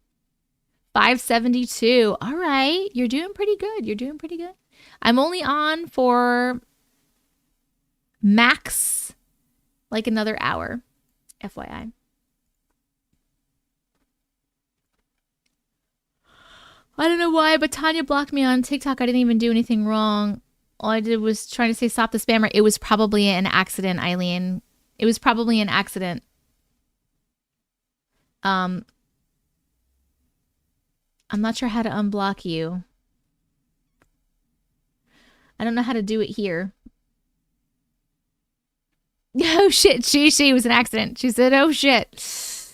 572. All right. You're doing pretty good. You're doing pretty good. I'm only on for max like another hour. FYI. I don't know why, but Tanya blocked me on TikTok. I didn't even do anything wrong. All I did was trying to say stop the spammer. It was probably an accident, Eileen. It was probably an accident. I'm not sure how to unblock you. I don't know how to do it here. Oh shit, she was an accident. She said, oh shit.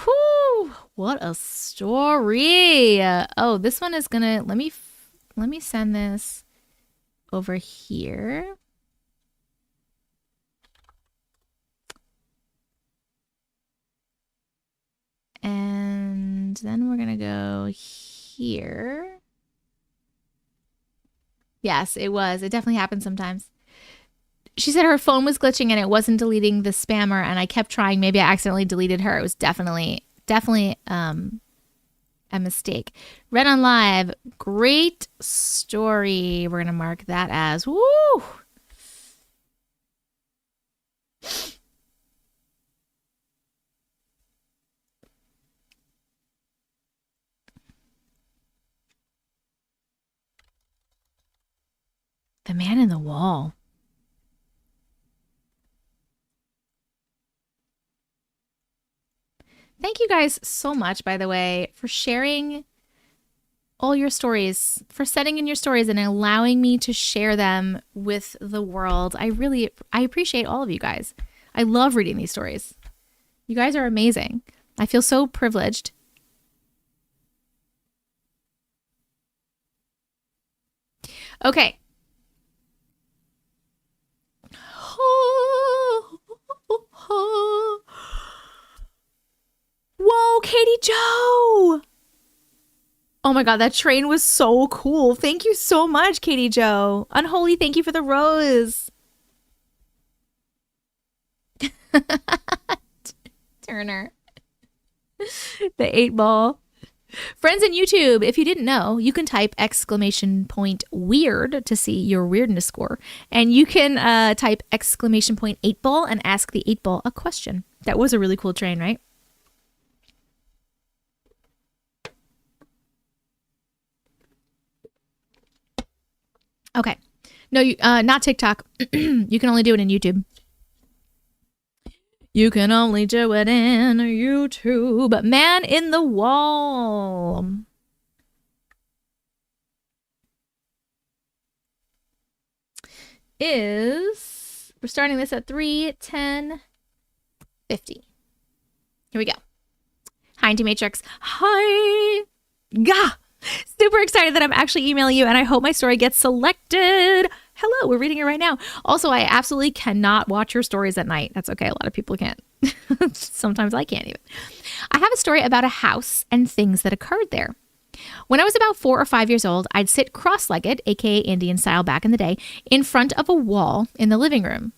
Whew, what a story. Oh, this one is gonna, let me send this over here. And then we're gonna go here. Yes, it was. It definitely happens sometimes. She said her phone was glitching and it wasn't deleting the spammer, and I kept trying. Maybe I accidentally deleted her. It was definitely a mistake. Read on live. Great story. We're going to mark that as woo. The man in the wall. Thank you guys so much, by the way, for sharing all your stories, for sending in your stories and allowing me to share them with the world. I appreciate all of you guys. I love reading these stories. You guys are amazing. I feel so privileged. Okay. Whoa, Katie Joe! Oh my god, that train was so cool. Thank you so much, Katie Joe. Unholy, thank you for the rose. Turner. The 8-ball. Friends in YouTube, if you didn't know, you can type !weird to see your weirdness score. And you can type !8ball and ask the 8-ball a question. That was a really cool train, right? Okay. No, not TikTok. You can only do it in YouTube. You can only do it in YouTube. Man in the wall. We're starting this at 3:10:50. Here we go. Hi, Auntie Matrix. Hi. Gah. Super excited that I'm actually emailing you, and I hope my story gets selected. Hello, we're reading it right now. Also, I absolutely cannot watch your stories at night. That's okay. A lot of people can't. Sometimes I can't even. I have a story about a house and things that occurred there. When I was about 4 or 5 years old, I'd sit cross-legged, aka Indian style back in the day, in front of a wall in the living room.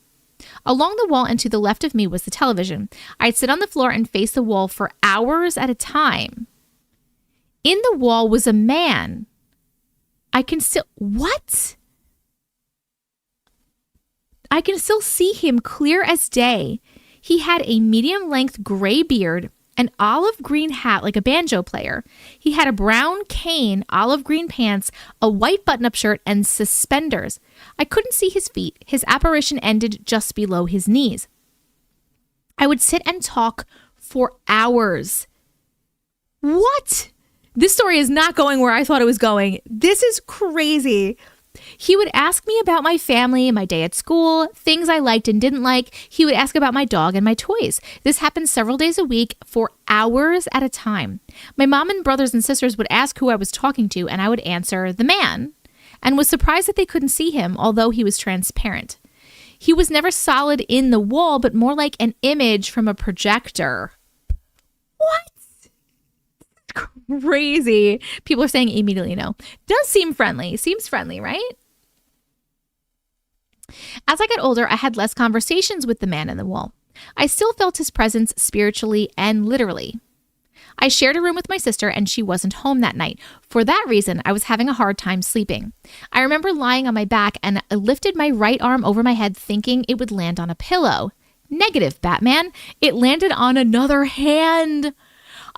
Along the wall and to the left of me was the television. I'd sit on the floor and face the wall for hours at a time. In the wall was a man. What? I can still see him clear as day. He had a medium-length gray beard, an olive green hat like a banjo player. He had a brown cane, olive green pants, a white button-up shirt, and suspenders. I couldn't see his feet. His apparition ended just below his knees. I would sit and talk for hours. What? This story is not going where I thought it was going. This is crazy. He would ask me about my family, my day at school, things I liked and didn't like. He would ask about my dog and my toys. This happened several days a week for hours at a time. My mom and brothers and sisters would ask who I was talking to, and I would answer the man, and was surprised that they couldn't see him, although he was transparent. He was never solid in the wall, but more like an image from a projector. What? Crazy. People are saying immediately no. Does seem friendly. Seems friendly, right? As I got older, I had less conversations with the man in the wall. I still felt his presence spiritually and literally. I shared a room with my sister and she wasn't home that night. For that reason, I was having a hard time sleeping. I remember lying on my back and I lifted my right arm over my head thinking it would land on a pillow. Negative, Batman. It landed on another hand.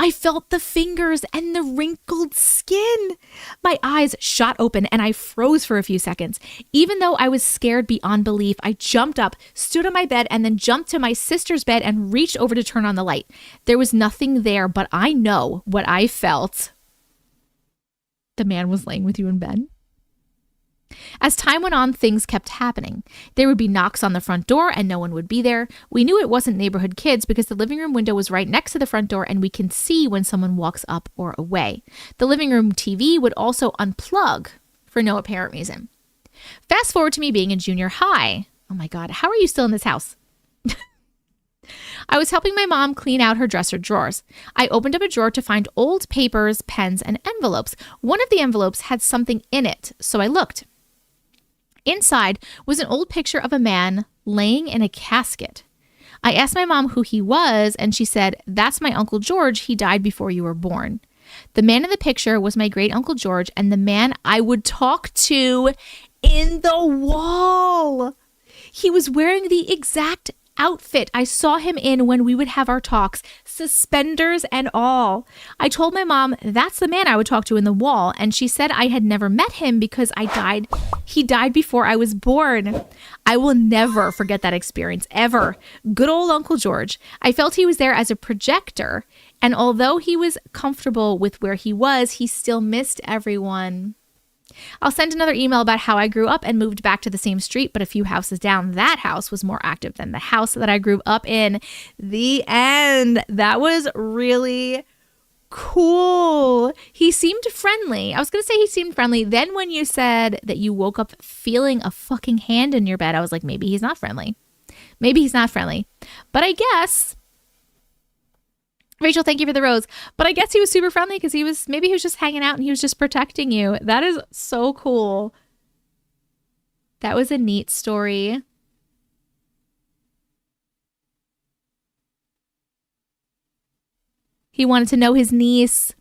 I felt the fingers and the wrinkled skin. My eyes shot open and I froze for a few seconds. Even though I was scared beyond belief, I jumped up, stood on my bed, and then jumped to my sister's bed and reached over to turn on the light. There was nothing there, but I know what I felt. The man was laying with you in bed. As time went on, things kept happening. There would be knocks on the front door and no one would be there. We knew it wasn't neighborhood kids because the living room window was right next to the front door and we can see when someone walks up or away. The living room TV would also unplug for no apparent reason. Fast forward to me being in junior high. Oh my God, how are you still in this house? I was helping my mom clean out her dresser drawers. I opened up a drawer to find old papers, pens, and envelopes. One of the envelopes had something in it, so I looked. Inside was an old picture of a man laying in a casket. I asked my mom who he was, and she said, "That's my Uncle George. He died before you were born." The man in the picture was my great Uncle George and the man I would talk to in the wall. He was wearing the exact outfit I saw him in when we would have our talks, suspenders and all. I told my mom that's the man I would talk to in the wall, and she said I had never met him because he died before I was born. I will never forget that experience, ever. Good old Uncle George. I felt he was there as a projector, and although he was comfortable with where he was, he still missed everyone. I'll send another email about how I grew up and moved back to the same street, but a few houses down. That house was more active than the house that I grew up in. The end. That was really cool. He seemed friendly. I was going to say he seemed friendly. Then when you said that you woke up feeling a fucking hand in your bed, I was like, maybe he's not friendly. Maybe he's not friendly. But I guess... Rachel, thank you for the rose. But I guess he was super friendly because maybe he was just hanging out and he was just protecting you. That is so cool. That was a neat story. He wanted to know his niece.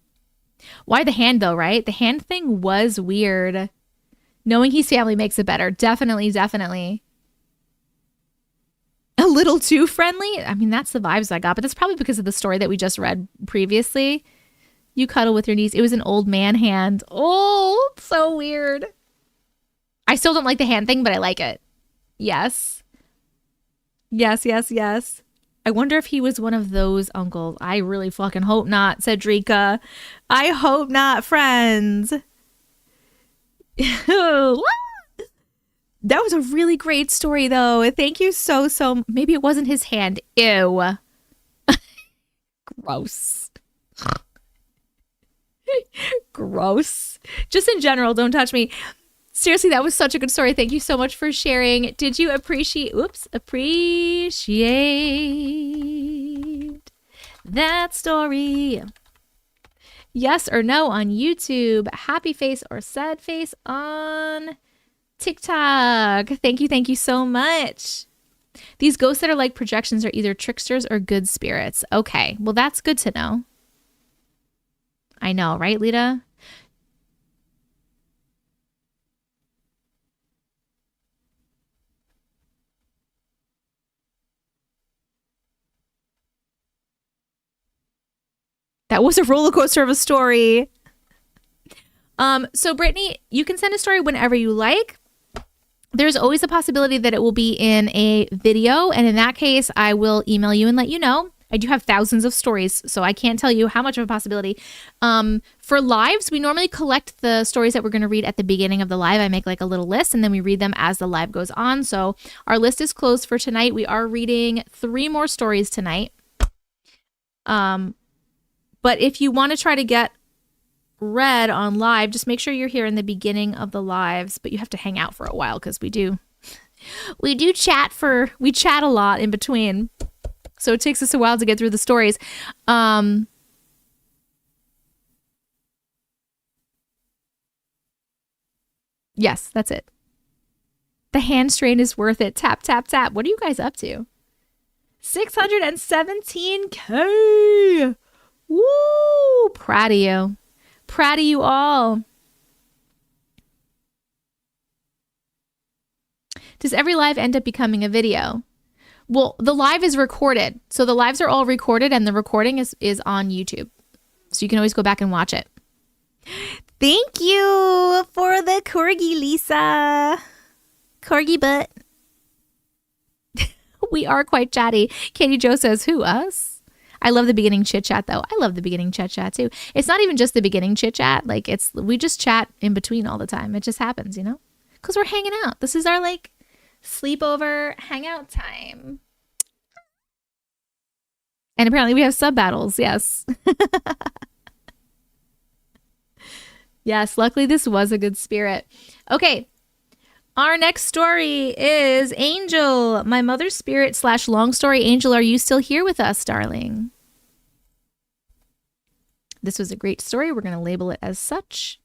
Why the hand though, right? The hand thing was weird. Knowing he's family makes it better. Definitely, definitely. A little too friendly? I mean, that's the vibes I got, but that's probably because of the story that we just read previously. You cuddle with your niece. It was an old man hand. Oh, so weird. I still don't like the hand thing, but I like it. Yes. Yes, yes, yes. I wonder if he was one of those uncles. I really fucking hope not, Cedrica. I hope not, friends. That was a really great story, though. Thank you so. Maybe it wasn't his hand. Ew. Gross. Gross. Just in general, don't touch me. Seriously, that was such a good story. Thank you so much for sharing. Did you appreciate that story? Yes or no on YouTube. Happy face or sad face on TikTok. Thank you so much. These ghosts that are like projections are either tricksters or good spirits. Okay, well that's good to know. I know, right, Lita? That was a roller coaster of a story. So Brittany, you can send a story whenever you like. There's always a possibility that it will be in a video, and in that case, I will email you and let you know. I do have thousands of stories, so I can't tell you how much of a possibility. For lives, we normally collect the stories that we're going to read at the beginning of the live. I make like a little list, and then we read them as the live goes on. So our list is closed for tonight. We are reading 3 more stories tonight. But if you want to try to get read on live, just make sure you're here in the beginning of the lives, but you have to hang out for a while because we chat a lot in between, so it takes us a while to get through the stories. Yes, that's it. The hand strain is worth it. Tap tap tap. What are you guys up to? 617K. Woo! Proud of you. Proud of you all. Does every live end up becoming a video? Well, the live is recorded. So the lives are all recorded and the recording is on YouTube. So you can always go back and watch it. Thank you for the corgi, Lisa. Corgi butt. We are quite chatty. Katie Jo says, who, us? I love the beginning chit chat though. I love the beginning chit chat too. It's not even just the beginning chit chat. Like we just chat in between all the time. It just happens, you know, because we're hanging out. This is our like sleepover hangout time. And apparently we have sub battles. Yes. Yes. Luckily this was a good spirit. Okay. Our next story is Angel, my mother's spirit / long story. Angel, are you still here with us, darling? This was a great story. We're going to label it as such.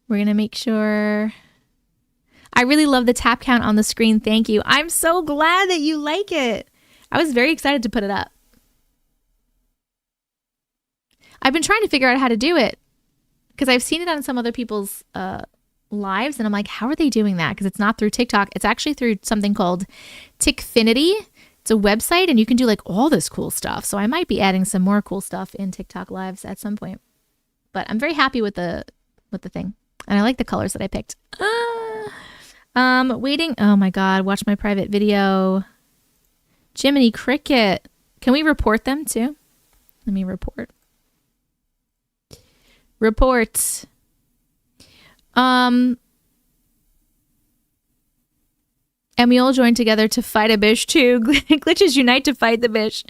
We're going to make sure. I really love the tap count on the screen. Thank you. I'm so glad that you like it. I was very excited to put it up. I've been trying to figure out how to do it because I've seen it on some other people's lives, and I'm like, how are they doing that? Because it's not through TikTok. It's actually through something called Tickfinity. It's a website, and you can do like all this cool stuff. So I might be adding some more cool stuff in TikTok lives at some point. But I'm very happy with the thing, and I like the colors that I picked. Waiting. Oh my God! Watch my private video. Jiminy Cricket. Can we report them too? Let me report. Report. And we all join together to fight a bish too. Glitches unite to fight the bish.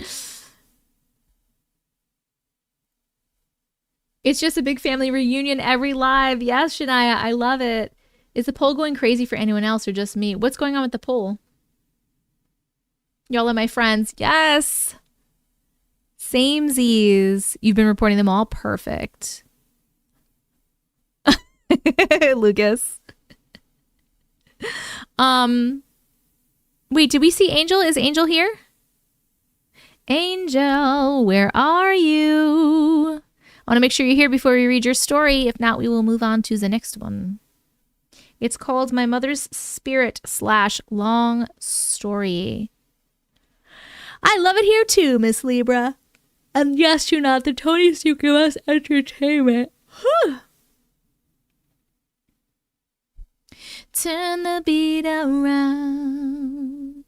It's just a big family reunion every live. Yes, Shania, I love it. Is the poll going crazy for anyone else or just me? What's going on with the poll? Y'all are my friends. Yes. Samesies. You've been reporting them all. Perfect. Lucas. Wait, did we see Angel? Is Angel here? Angel, where are you? I want to make sure you're here before we read your story. If not, we will move on to the next one. It's called My Mother's Spirit / Long Story. I love it here too, Miss Libra. And yes, you're not the Tonys, you give us entertainment. Turn the beat around.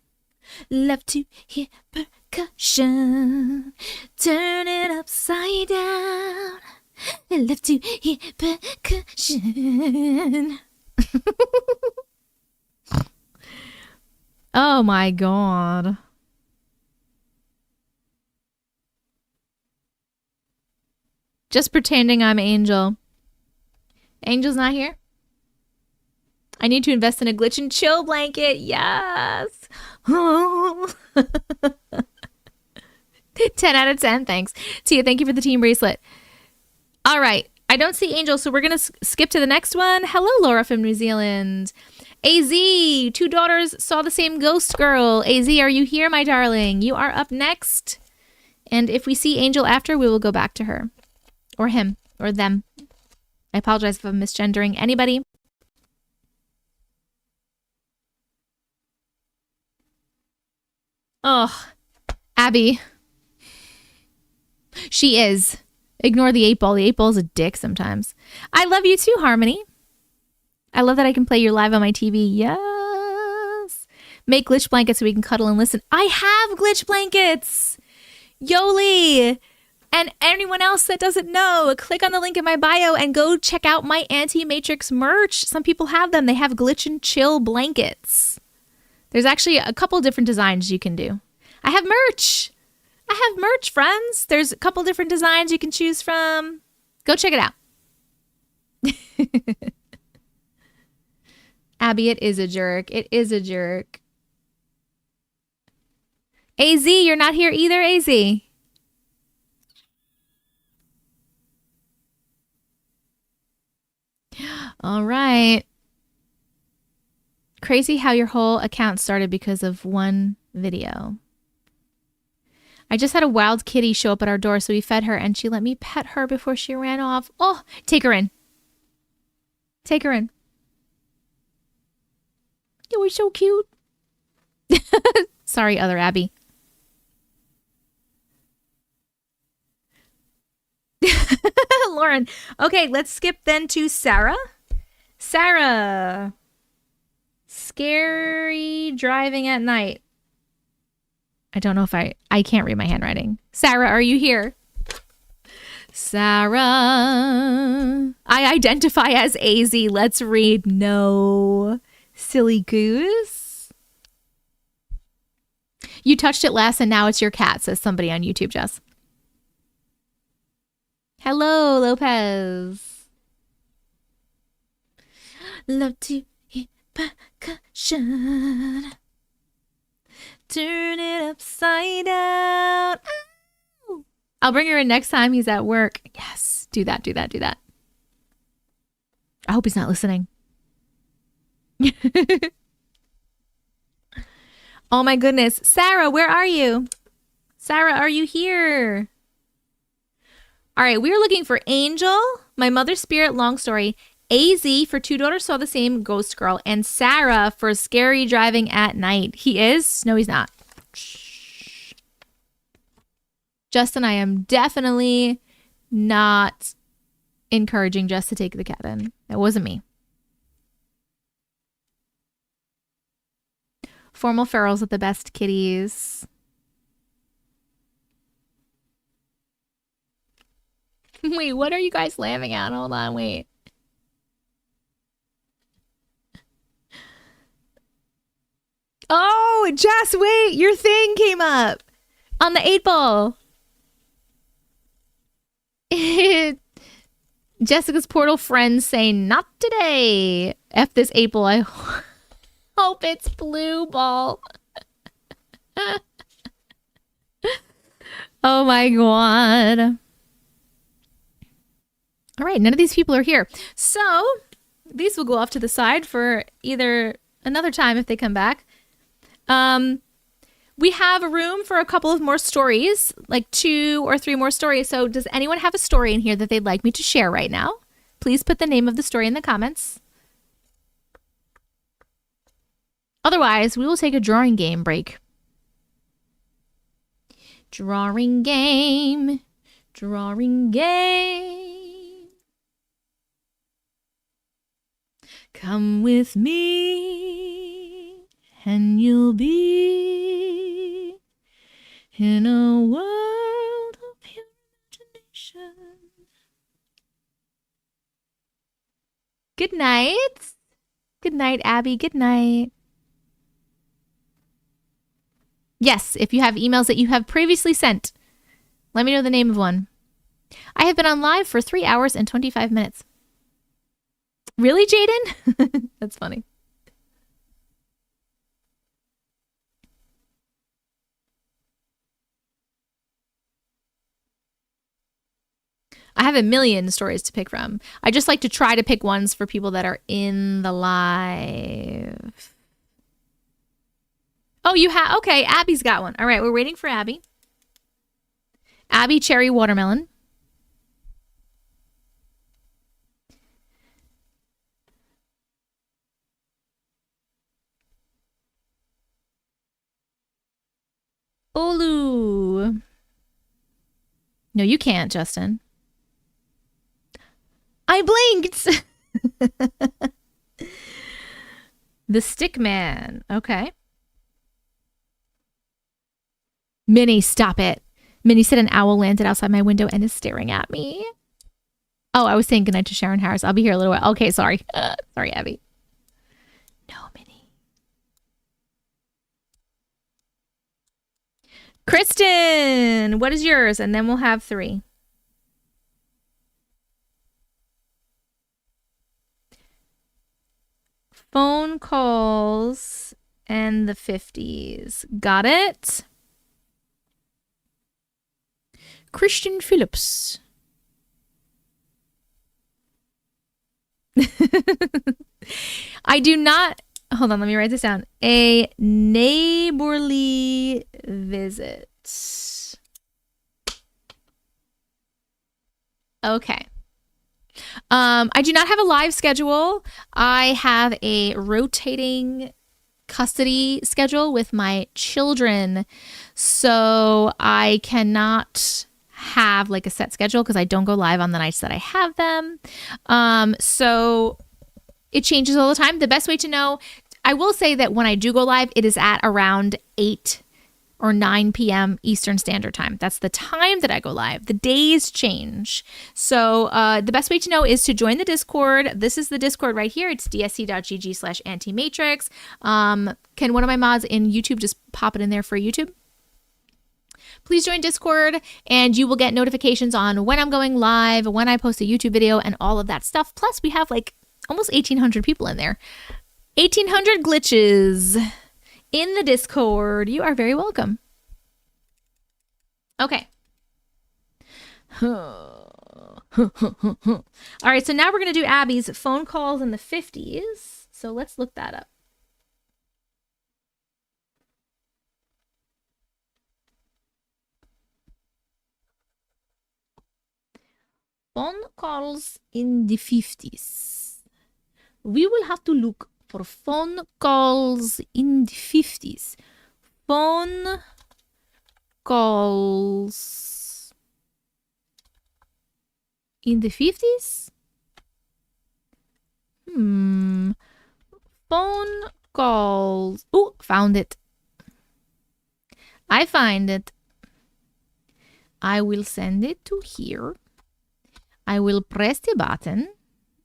Love to hear percussion. Turn it upside down. Love to hear percussion. Oh my God. Just pretending I'm Angel. Angel's not here? I need to invest in a glitch and chill blanket. Yes. 10 out of 10. Thanks. Tia, thank you for the team bracelet. All right. I don't see Angel, so we're going to skip to the next one. Hello, Laura from New Zealand. AZ, 2 daughters saw the same ghost girl. AZ, are you here, my darling? You are up next. And if we see Angel after, we will go back to her. Or him. Or them. I apologize if I'm misgendering anybody. Oh, Abby. She is. Ignore the 8-ball. The 8-ball's a dick sometimes. I love you too, Harmony. I love that I can play your live on my TV. Yes. Make glitch blankets so we can cuddle and listen. I have glitch blankets. Yoli. And anyone else that doesn't know, click on the link in my bio and go check out my Auntie Matrix merch. Some people have them. They have glitch and chill blankets. There's actually a couple different designs you can do. I have merch. I have merch, friends. There's a couple different designs you can choose from. Go check it out. Abby, it is a jerk. It is a jerk. AZ, you're not here either, AZ. All right. Crazy how your whole account started because of one video. I just had a wild kitty show up at our door, so we fed her, and she let me pet her before she ran off. Oh, take her in. Take her in. You were so cute. Sorry, other Abby. Lauren. Okay, let's skip then to Sarah. Sarah. Scary driving at night. I don't know if I can't read my handwriting. Sarah, are you here? Sarah. I identify as AZ. Let's read. No. Silly goose. You touched it last and now it's your cat, says somebody on YouTube, Jess. Hello, Lopez. Love to hear percussion. Turn it upside down. Ow! I'll bring her in next time he's at work. Yes, do that, do that, do that. I hope he's not listening. Oh my goodness. Sarah, where are you? Sarah, are you here? All right, we're looking for Angel, My Mother's Spirit, long story, AZ for Two Daughters Saw the Same, Ghost Girl, and Sarah for Scary Driving at Night. He is? No, he's not. Shh. Justin, I am definitely not encouraging Jess to take the cat in. That wasn't me. Formal ferals are the best kitties. Wait, what are you guys laughing at? Hold on, wait. Oh, Jess, wait, your thing came up on the 8-ball. Jessica's portal friends say, not today. F this 8-ball. I hope it's blue ball. Oh my God. All right, none of these people are here. So these will go off to the side for either another time if they come back. We have a room for a couple of more stories, like 2 or 3 more stories. So does anyone have a story in here that they'd like me to share right now? Please put the name of the story in the comments. Otherwise, we will take a drawing game break. Drawing game. Drawing game. Come with me and you'll be in a world of pure imagination. Good night. Good night, Abby. Good night. Yes, if you have emails that you have previously sent, let me know the name of one. I have been on live for 3 hours and 25 minutes. Really, Jaden? That's funny. I have a million stories to pick from. I just like to try to pick ones for people that are in the live. Oh, you have? Okay, Abby's got one. All right, we're waiting for Abby. Abby, cherry, watermelon. Olu. No, you can't, Justin. I blinked. The Stick Man. Okay. Minnie, stop it. Minnie said an owl landed outside my window and is staring at me. Oh, I was saying goodnight to Sharon Harris. I'll be here a little while. Okay, sorry. Sorry, Abby. No, Minnie. Kristen, what is yours? And then we'll have 3. Phone calls and the 50s. Got it? Christian Phillips. I do not... Hold on, let me write this down. A neighborly visit. Okay. I do not have a live schedule. I have a rotating custody schedule with my children. So I cannot have like a set schedule because I don't go live on the nights that I have them. So it changes all the time. The best way to know, I will say that when I do go live, it is at around 8 or 9 p.m. Eastern Standard Time. That's the time that I go live. The days change. So the best way to know is to join the Discord. This is the Discord right here. It's dsc.gg/Auntie Matrix. Can one of my mods in YouTube just pop it in there for YouTube? Please join Discord and you will get notifications on when I'm going live, when I post a YouTube video, and all of that stuff. Plus, we have like almost 1,800 people in there. 1,800 glitches in the Discord. You are very welcome. Okay. All right, so now we're going to do Abby's phone calls in the 50s. So let's look that up. Phone calls in the 50s. We will have to look for phone calls in the 50s. Phone calls in the 50s? Phone calls. Oh, found it. I find it. I will send it to here. I will press the button.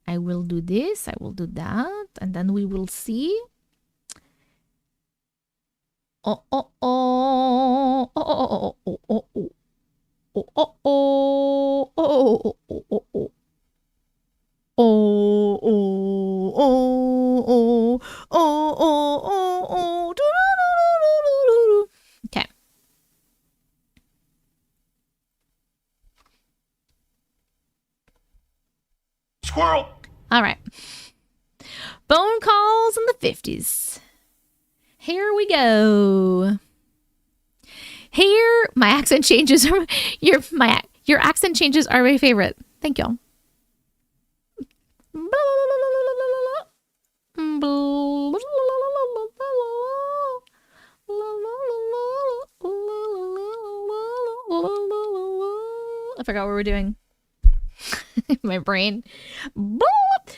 I will do this. I will do that. And then we will see. Oh, oh, oh. Oh, oh, oh, oh, oh. Oh, oh, oh. Oh, oh, oh, oh, oh. Oh, oh, oh, oh, oh, oh, oh. Okay. Squirrel. All right. Phone calls in the 50s. Here we go. Here, my accent changes are your accent changes are my favorite. Thank y'all. I forgot what we're doing. My brain.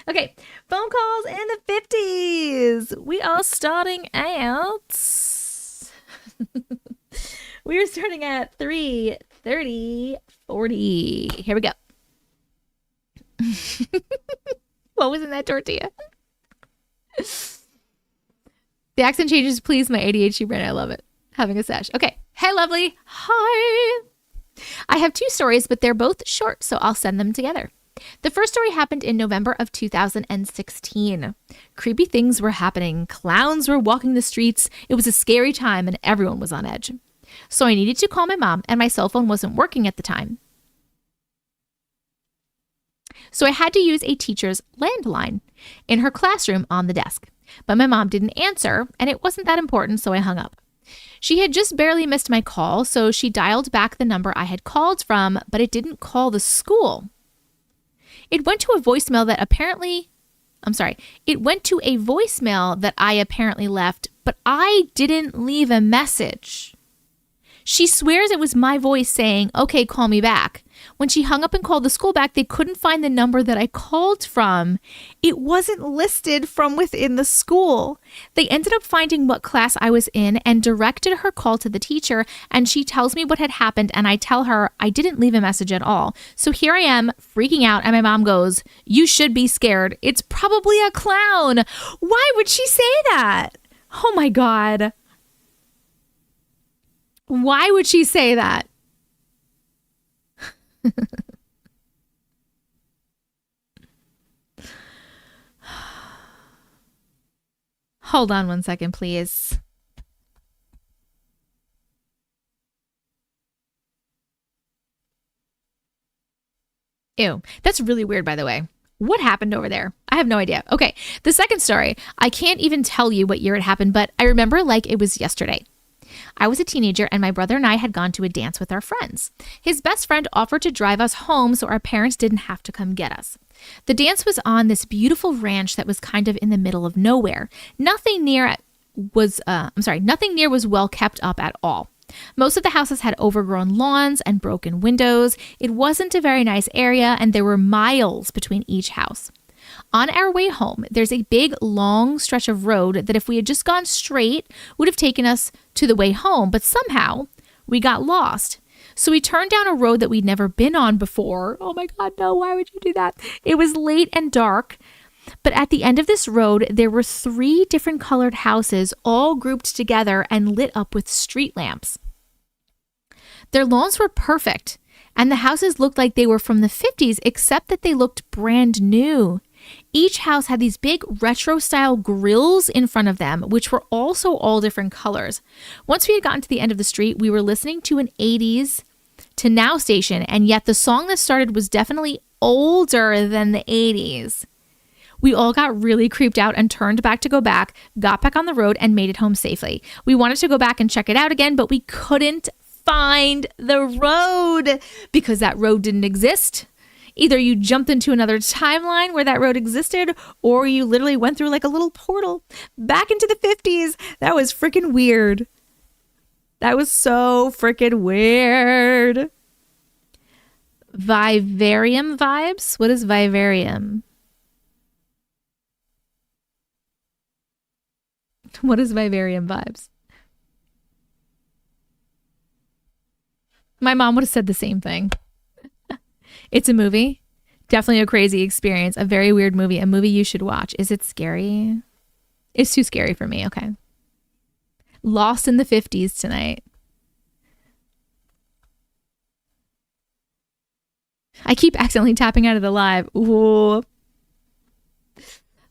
Okay, phone calls in the 50s. We are starting out. We are starting at 3, 30, 40. Here we go. What was in that tortilla? The accent changes please my ADHD brain. I love it. Having a sesh. Okay. Hey, lovely. Hi. I have 2 stories, but they're both short, so I'll send them together. The first story happened in November of 2016. Creepy things were happening. Clowns were walking the streets. It was a scary time and everyone was on edge. So I needed to call my mom and my cell phone wasn't working at the time. So I had to use a teacher's landline in her classroom on the desk. But my mom didn't answer and it wasn't that important, so I hung up. She had just barely missed my call, so she dialed back the number I had called from, but it didn't call the school. It went to a voicemail that I apparently left, but I didn't leave a message. She swears it was my voice saying, "Okay, call me back." When she hung up and called the school back, they couldn't find the number that I called from. It wasn't listed from within the school. They ended up finding what class I was in and directed her call to the teacher, and she tells me what had happened, and I tell her I didn't leave a message at all. So here I am freaking out, and my mom goes, "You should be scared. It's probably a clown." Why would she say that? Oh my God. Why would she say that? Hold on one second, please. Ew, that's really weird, by the way. What happened over there? I have no idea. Okay, the second story. I can't even tell you what year it happened, but I remember like it was yesterday. I was a teenager and my brother and I had gone to a dance with our friends. His best friend offered to drive us home so our parents didn't have to come get us. The dance was on this beautiful ranch that was kind of in the middle of nowhere. Nothing near was well kept up at all. Most of the houses had overgrown lawns and broken windows. It wasn't a very nice area and there were miles between each house. On our way home, there's a big, long stretch of road that if we had just gone straight would have taken us to the way home, but somehow we got lost. So we turned down a road that we'd never been on before. Oh my God, no, why would you do that? It was late and dark, but at the end of this road, there were 3 different colored houses all grouped together and lit up with street lamps. Their lawns were perfect, and the houses looked like they were from the 50s, except that they looked brand new. Each house had these big retro-style grills in front of them, which were also all different colors. Once we had gotten to the end of the street, we were listening to an 80s to now station, and yet the song that started was definitely older than the 80s. We all got really creeped out and turned back to go back, got back on the road, and made it home safely. We wanted to go back and check it out again, but we couldn't find the road because that road didn't exist. Either you jumped into another timeline where that road existed, or you literally went through like a little portal back into the 50s. That was freaking weird. That was so freaking weird. Vivarium vibes? What is vivarium? What is vivarium vibes? My mom would have said the same thing. It's a movie. Definitely a crazy experience. A very weird movie. A movie you should watch. Is it scary? It's too scary for me. Okay. Lost in the 50s tonight. I keep accidentally tapping out of the live. Ooh.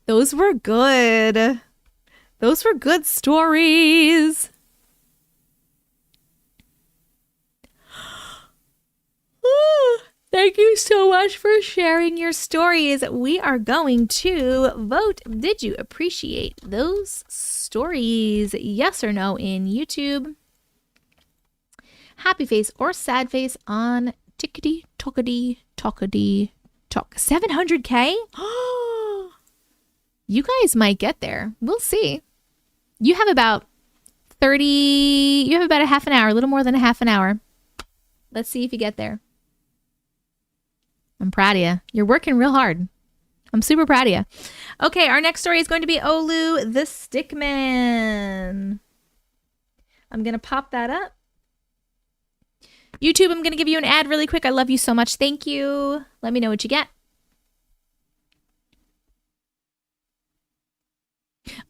Those were good. Those were good stories. Thank you so much for sharing your stories. We are going to vote. Did you appreciate those stories? Yes or no in YouTube. Happy face or sad face on tickety tockety tockety talk. 700K? You guys might get there. We'll see. You have about a half an hour, a little more than a half an hour. Let's see if you get there. I'm proud of you. You're working real hard. I'm super proud of you. Okay, our next story is going to be Olu the Stickman. I'm going to pop that up. YouTube, I'm going to give you an ad really quick. I love you so much. Thank you. Let me know what you get.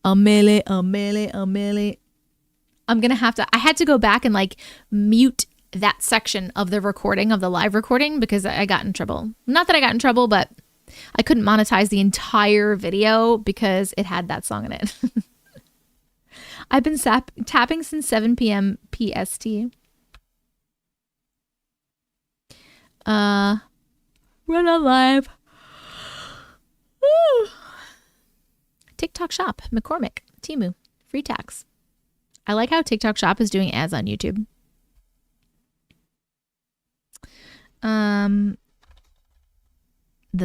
A melee. I'm going to have to, I had to go back and like mute that section of the recording, of the live recording, because I got in trouble. Not that I got in trouble, but I couldn't monetize the entire video because it had that song in it. I've been tapping since 7 p.m. PST. Run on live. Woo. TikTok Shop, McCormick, Temu, free tax. I like how TikTok Shop is doing ads on YouTube. The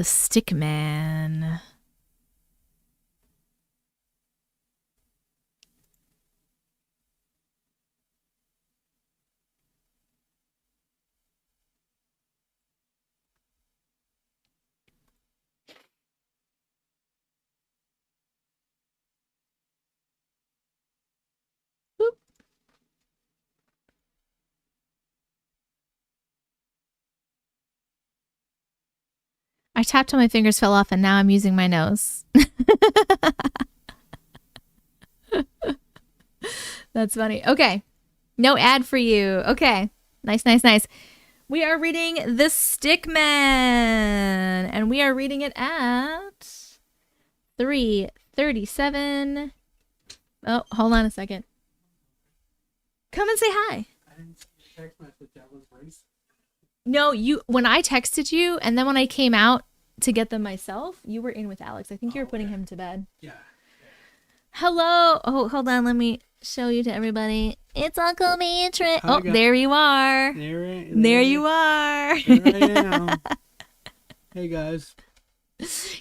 Stickman. Boop. I tapped till my fingers fell off and now I'm using my nose. That's funny. Okay. No ad for you. Okay. Nice. We are reading The Stickman and we are reading it at 3:37. Oh, hold on a second. Come and say hi. I didn't see your text message. I was racing. No, when I texted you and then when I came out to get them myself, you were in with Alex. I think you were putting him to bed. Yeah. Hello. Oh, hold on. Let me show you to everybody. It's Uncle Matrix. Hi, Oh, there you are. There you are. There I am. Hey, guys.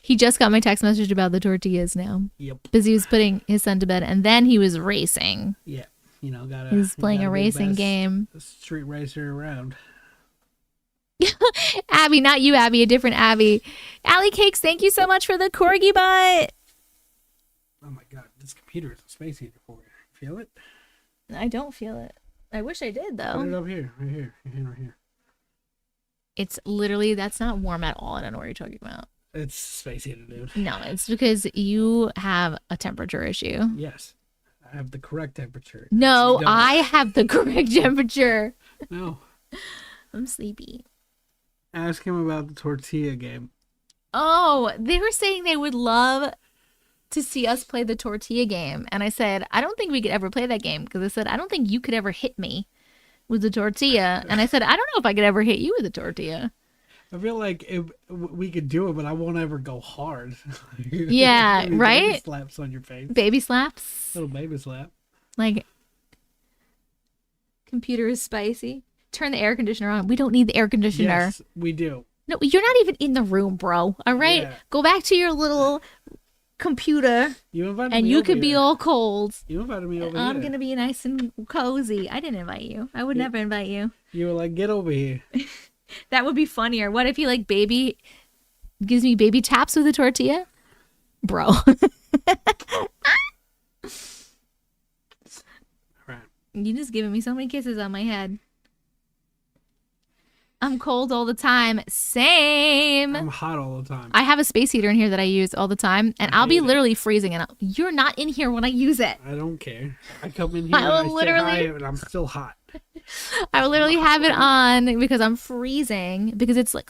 He just got my text message about the tortillas now. Yep. Because he was putting his son to bed and then he was racing. Yeah. You know, He was playing a racing game. Street racer around. Abby, not you, Abby, a different Abby. Allie Cakes, thank you so much for the corgi butt. Oh my god, this computer is a space heater for you. Feel it? I don't feel it. I wish I did, Put it though. up here, right here. It's literally, that's not warm at all. I don't know what you're talking about. It's space heater, dude. No, it's because you have a temperature issue. Yes. I have the correct temperature. No, You don't. I have the correct temperature. No. I'm sleepy. Ask him about the tortilla game. Oh, they were saying they would love to see us play the tortilla game. And I said, I don't think we could ever play that game. Because I said, I don't think you could ever hit me with the tortilla. And I said, I don't know if I could ever hit you with a tortilla. I feel like we could do it, but I won't ever go hard. Yeah, Baby right? slaps on your face. Baby slaps. Little baby slap. Like, computer is spicy. Turn the air conditioner on. We don't need the air conditioner. Yes, we do. No, you're not even in the room, bro. All right? Yeah. Go back to your little computer, You invited and me you over could be here. all cold. You invited me over I'm here. going to be nice and cozy. I didn't invite you. I would never invite you. You were like, get over here. That would be funnier. What if he, like, gives me baby taps with a tortilla? Bro. Right. You just giving me so many kisses on my head. I'm cold all the time. Same. I'm hot all the time. I have a space heater in here that I use all the time, and I'll be hate it. literally freezing. And you're not in here when I use it. I don't care. I come in here I and will I say literally- hi, and I'm still hot. I will literally have it on because I'm freezing because it's like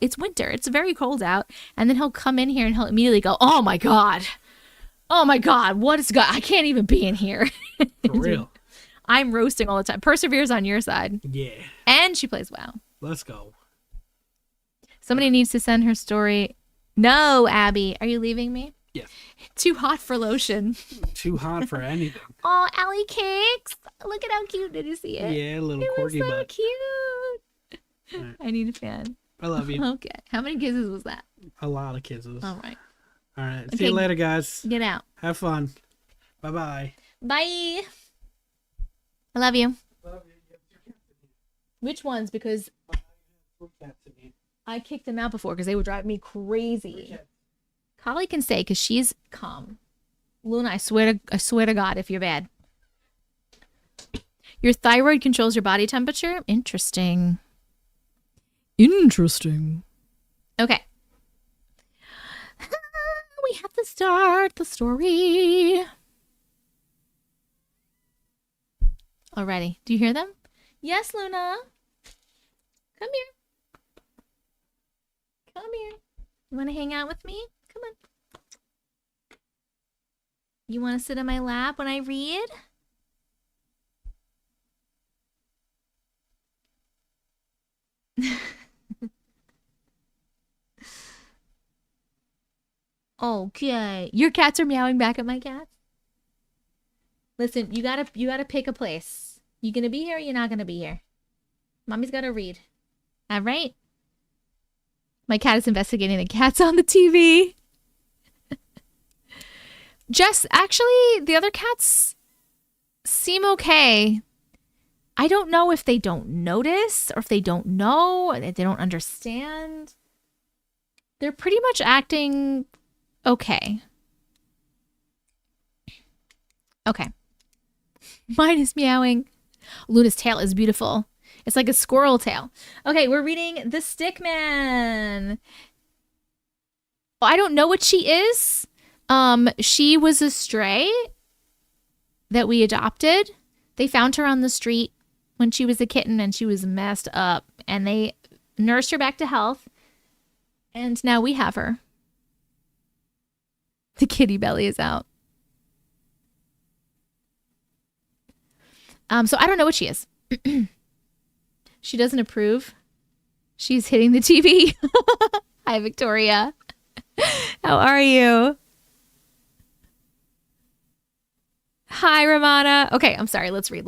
it's winter. It's very cold out. And then he'll come in here and he'll immediately go, oh my God, what is God? I can't even be in here. For real. I'm roasting all the time. Persevere's on your side. Yeah. And she plays WoW. Let's go. Somebody needs to send her story. No, Abby. Are you leaving me? Yes. Too hot for lotion. Too hot for anything. Oh, Allie Cakes. Look at how cute. Did you see it? Yeah, little It was corgi so butt. cute. Alright. I need a fan. I love you. Okay. How many kisses was that? A lot of kisses. All right. All right. See Okay. you later, guys. Get out. Have fun. Bye-bye. Bye. I love you. Which ones? Because I kicked them out before because they would drive me crazy. Collie can stay because she's calm. Luna, I swear to God, if you're bad. Your thyroid controls your body temperature? Interesting. Okay. We have to start the story. Alrighty. Do you hear them? Yes, Luna. Come here. Come here. You want to hang out with me? Come on. You want to sit on my lap when I read? Okay. Your cats are meowing back at my cats? Listen, you gotta pick a place. You gonna be here or you're not gonna be here? Mommy's gotta read. All right? My cat is investigating the cats on the TV. Jess, actually, the other cats seem okay. I don't know if they don't notice or if they don't know, if they don't understand. They're pretty much acting okay. Okay. Mine is meowing. Luna's tail is beautiful. It's like a squirrel tail. Okay, we're reading The Stick Man. Oh, I don't know what she is. She was a stray that we adopted. They found her on the street when she was a kitten and she was messed up. And they nursed her back to health. And now we have her. The kitty belly is out. So I don't know what she is. She doesn't approve. She's hitting the TV. Hi, Victoria. How are you? Hi, Ramana. Okay, I'm sorry. Let's read.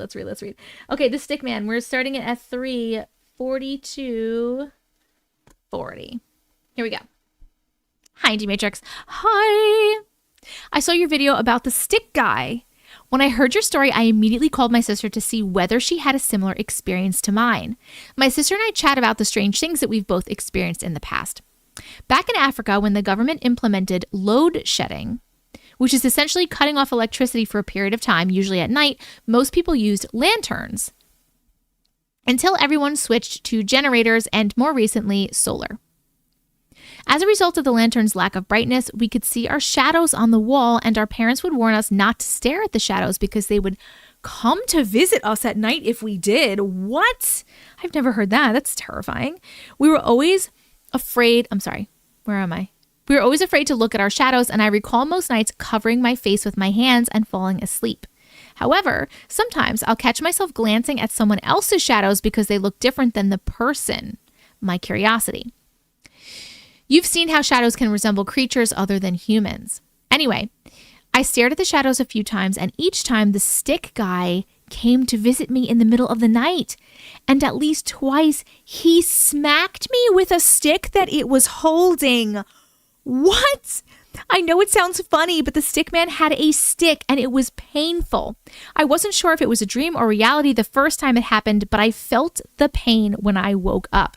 Okay, The Stick Man. We're starting it at 3:42:40. Here we go. Hi, Auntie Matrix. Hi. I saw your video about the stick guy. When I heard your story, I immediately called my sister to see whether she had a similar experience to mine. My sister and I chat about the strange things that we've both experienced in the past. Back in Africa, when the government implemented load shedding, which is essentially cutting off electricity for a period of time, usually at night, most people used lanterns until everyone switched to generators and, more recently, solar. As a result of the lantern's lack of brightness, we could see our shadows on the wall, and our parents would warn us not to stare at the shadows because they would come to visit us at night if we did. What? I've never heard that. That's terrifying. We were always afraid. I'm sorry. Where am I? We were always afraid to look at our shadows, and I recall most nights covering my face with my hands and falling asleep. However, sometimes I'll catch myself glancing at someone else's shadows because they look different than the person. My curiosity. You've seen how shadows can resemble creatures other than humans. Anyway, I stared at the shadows a few times, and each time the stick guy came to visit me in the middle of the night. And at least twice, he smacked me with a stick that it was holding. What? I know it sounds funny, but the stick man had a stick and it was painful. I wasn't sure if it was a dream or reality the first time it happened, but I felt the pain when I woke up.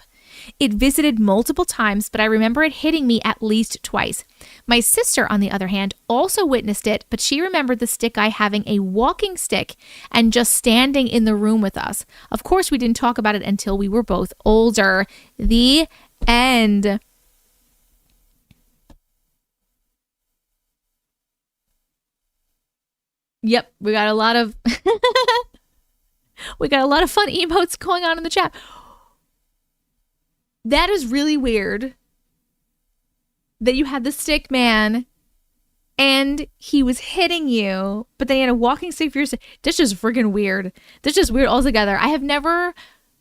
It visited multiple times, but I remember it hitting me at least twice. My sister, on the other hand, also witnessed it, but she remembered the stick guy having a walking stick and just standing in the room with us. Of course, we didn't talk about it until we were both older. The end. Yep, we got a lot of fun emotes going on in the chat. That is really weird that you had the stick man and he was hitting you, but they had a walking stick for your stick. That's just freaking weird. That's just weird altogether. I have never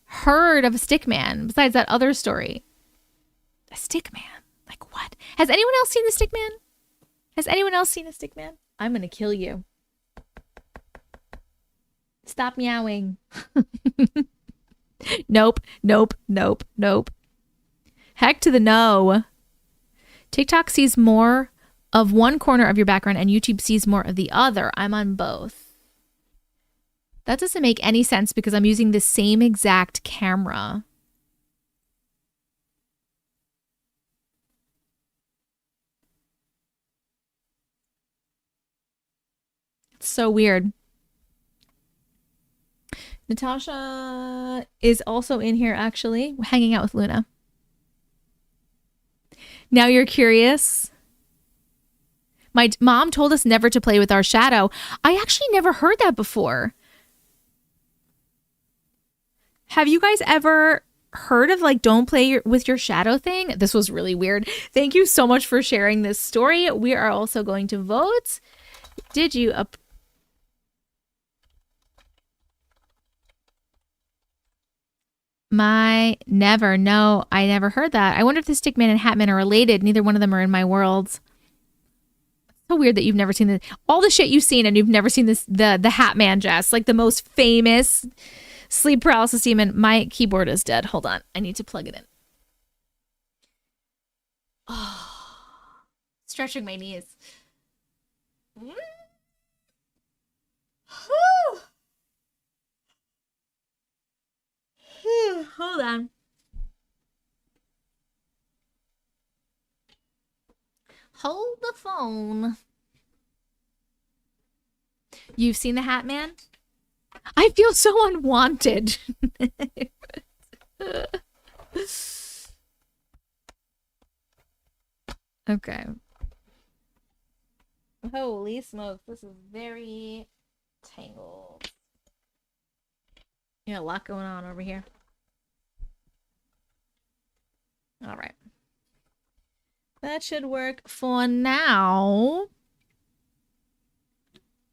heard of a stick man besides that other story. A stick man? Like what? Has anyone else seen the stick man? Has anyone else seen a stick man? I'm going to kill you. Stop meowing. Nope, nope, nope, nope. Heck to the no. TikTok sees more of one corner of your background and YouTube sees more of the other. I'm on both. That doesn't make any sense because I'm using the same exact camera. It's so weird. Natasha is also in here, actually, hanging out with Luna. Now you're curious? My mom told us never to play with our shadow. I actually never heard that before. Have you guys ever heard of like don't play with your shadow thing? This was really weird. Thank you so much for sharing this story. We are also going to vote. Did you No, I never heard that. I wonder if the Stickman and Hatman are related. Neither one of them are in my worlds. So weird that you've never seen all the shit you've seen and you've never seen this the Hatman, Jess, like the most famous sleep paralysis demon. My keyboard is dead. Hold on. I need to plug it in. Oh, stretching my knees. Hold on. Hold the phone. You've seen the Hatman? I feel so unwanted. Okay. Holy smokes, this is very tangled. Yeah, a lot going on over here. All right. That should work for now.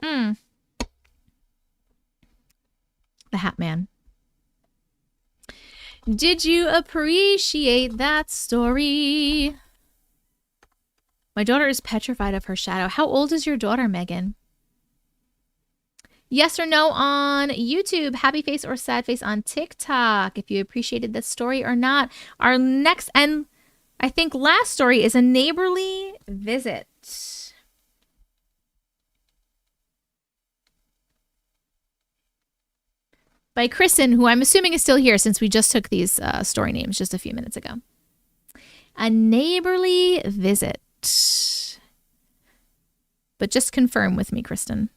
The Hatman. Did you appreciate that story? My daughter is petrified of her shadow. How old is your daughter, Megan? Yes or no on YouTube, happy face or sad face on TikTok, if you appreciated this story or not. Our next and I think last story is a neighborly visit. By Kristen, who I'm assuming is still here since we just took these story names just a few minutes ago. A neighborly visit. But just confirm with me, Kristen.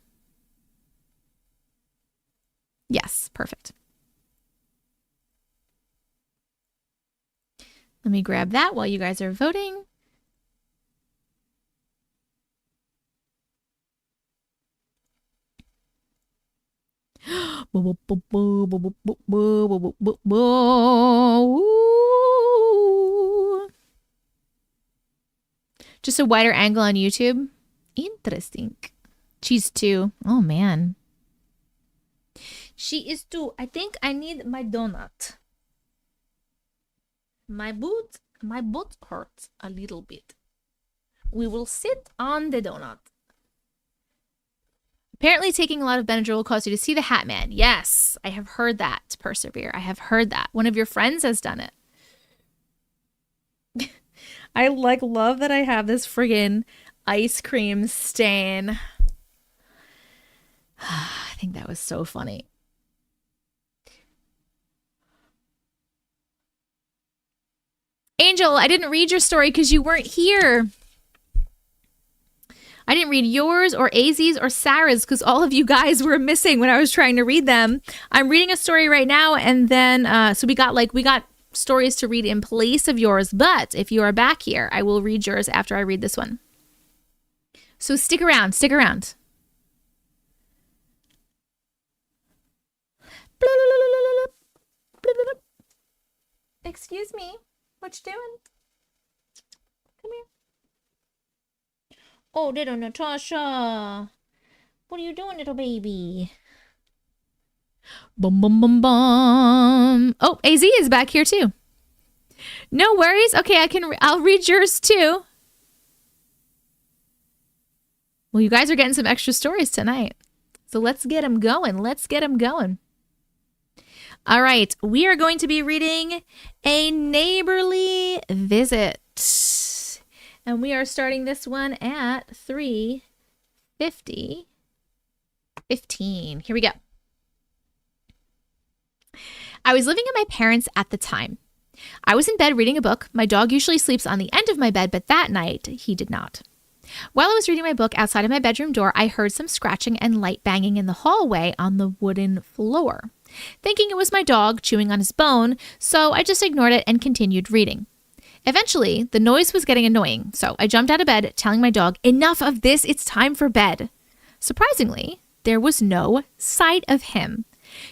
Yes, perfect. Let me grab that while you guys are voting. Just a wider angle on YouTube. Interesting. She's 2. Oh, man. She is 2. I think I need my donut. My boot My butt hurts a little bit. We will sit on the donut. Apparently taking a lot of Benadryl will cause you to see the Hat Man. Yes, I have heard that, Persevere. I have heard that. One of your friends has done it. I love that I have this friggin' ice cream stain. I think that was so funny. Angel, I didn't read your story because you weren't here. I didn't read yours or Azzy's or Sarah's because all of you guys were missing when I was trying to read them. I'm reading a story right now, and then so we got stories to read in place of yours. But if you are back here, I will read yours after I read this one. So stick around. Stick around. Excuse me. What you doing? Come here. Oh, little Natasha. What are you doing, little baby? Bum, bum, bum, bum. Oh, AZ is back here too. No worries. Okay, I'll read yours too. Well, you guys are getting some extra stories tonight. So let's get them going. Let's get them going. All right, we are going to be reading A Neighborly Visit. And we are starting this one at 3:15. Here we go. I was living at my parents' at the time. I was in bed reading a book. My dog usually sleeps on the end of my bed, but that night he did not. While I was reading my book outside of my bedroom door, I heard some scratching and light banging in the hallway on the wooden floor. Thinking it was my dog chewing on his bone, so I just ignored it and continued reading. Eventually, the noise was getting annoying, so I jumped out of bed, telling my dog, "Enough of this, it's time for bed." Surprisingly, there was no sight of him.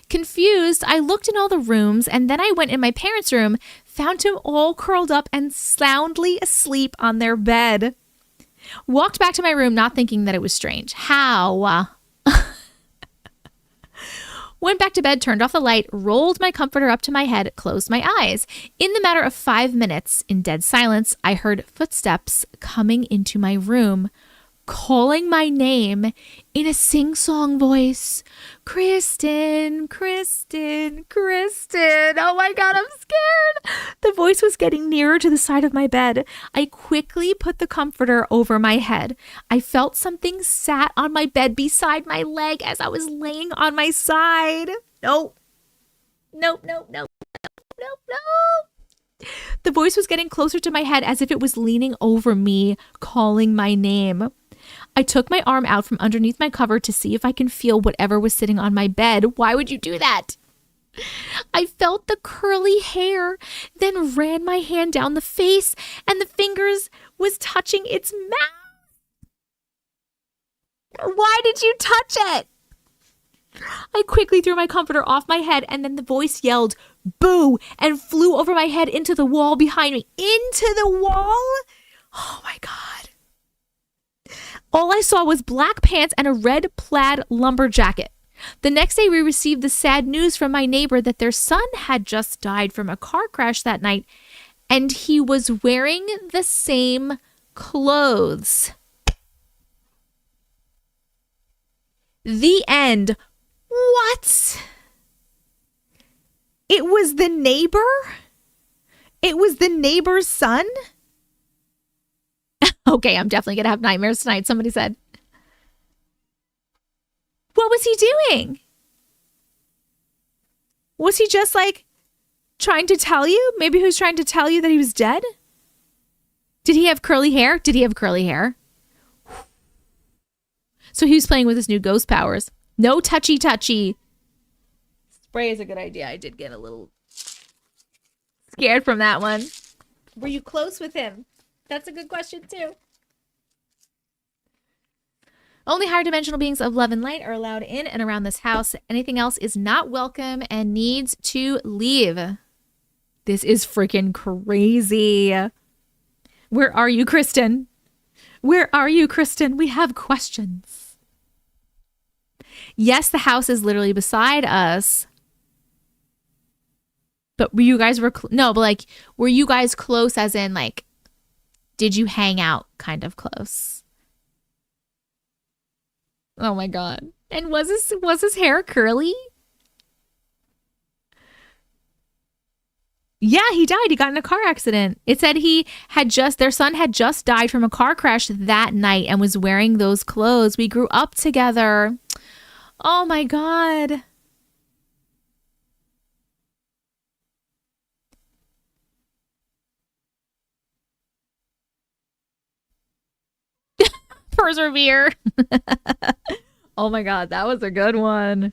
Confused, I looked in all the rooms, and then I went in my parents' room, found him all curled up and soundly asleep on their bed. Walked back to my room, not thinking that it was strange. How? Went back to bed, turned off the light, rolled my comforter up to my head, closed my eyes. In the matter of 5 minutes, in dead silence, I heard footsteps coming into my room, calling my name in a sing-song voice. Kristen, Kristen, Kristen. Oh my God, I'm scared. The voice was getting nearer to the side of my bed. I quickly put the comforter over my head. I felt something sat on my bed beside my leg as I was laying on my side. Nope. Nope, nope, nope, nope, nope. The voice was getting closer to my head as if it was leaning over me, calling my name. I took my arm out from underneath my cover to see if I can feel whatever was sitting on my bed. Why would you do that? I felt the curly hair, then ran my hand down the face, and the fingers was touching its mouth. Why did you touch it? I quickly threw my comforter off my head, and then the voice yelled, "Boo!" and flew over my head into the wall behind me. Into the wall? Oh my God. All I saw was black pants and a red plaid lumber jacket. The next day, we received the sad news from my neighbor that their son had just died from a car crash that night, and he was wearing the same clothes. The end. What? It was the neighbor? It was the neighbor's son? Okay, I'm definitely going to have nightmares tonight, somebody said. What was he doing? Was he just like trying to tell you? Maybe he was trying to tell you that he was dead? Did he have curly hair? Did he have curly hair? So he was playing with his new ghost powers. No touchy. Spray is a good idea. I did get a little scared from that one. Were you close with him? That's a good question too. Only higher dimensional beings of love and light are allowed in and around this house. Anything else is not welcome and needs to leave. This is freaking crazy. Where are you, Kristen? Where are you, Kristen? We have questions. Yes, the house is literally beside us. But were you guys no, but like, were you guys close as in like, did you hang out kind of close? Oh my God. And was his hair curly? Yeah, he died. He got in a car accident. It said their son had just died from a car crash that night and was wearing those clothes. We grew up together. Oh my God. Persevere. Oh my God, that was a good one.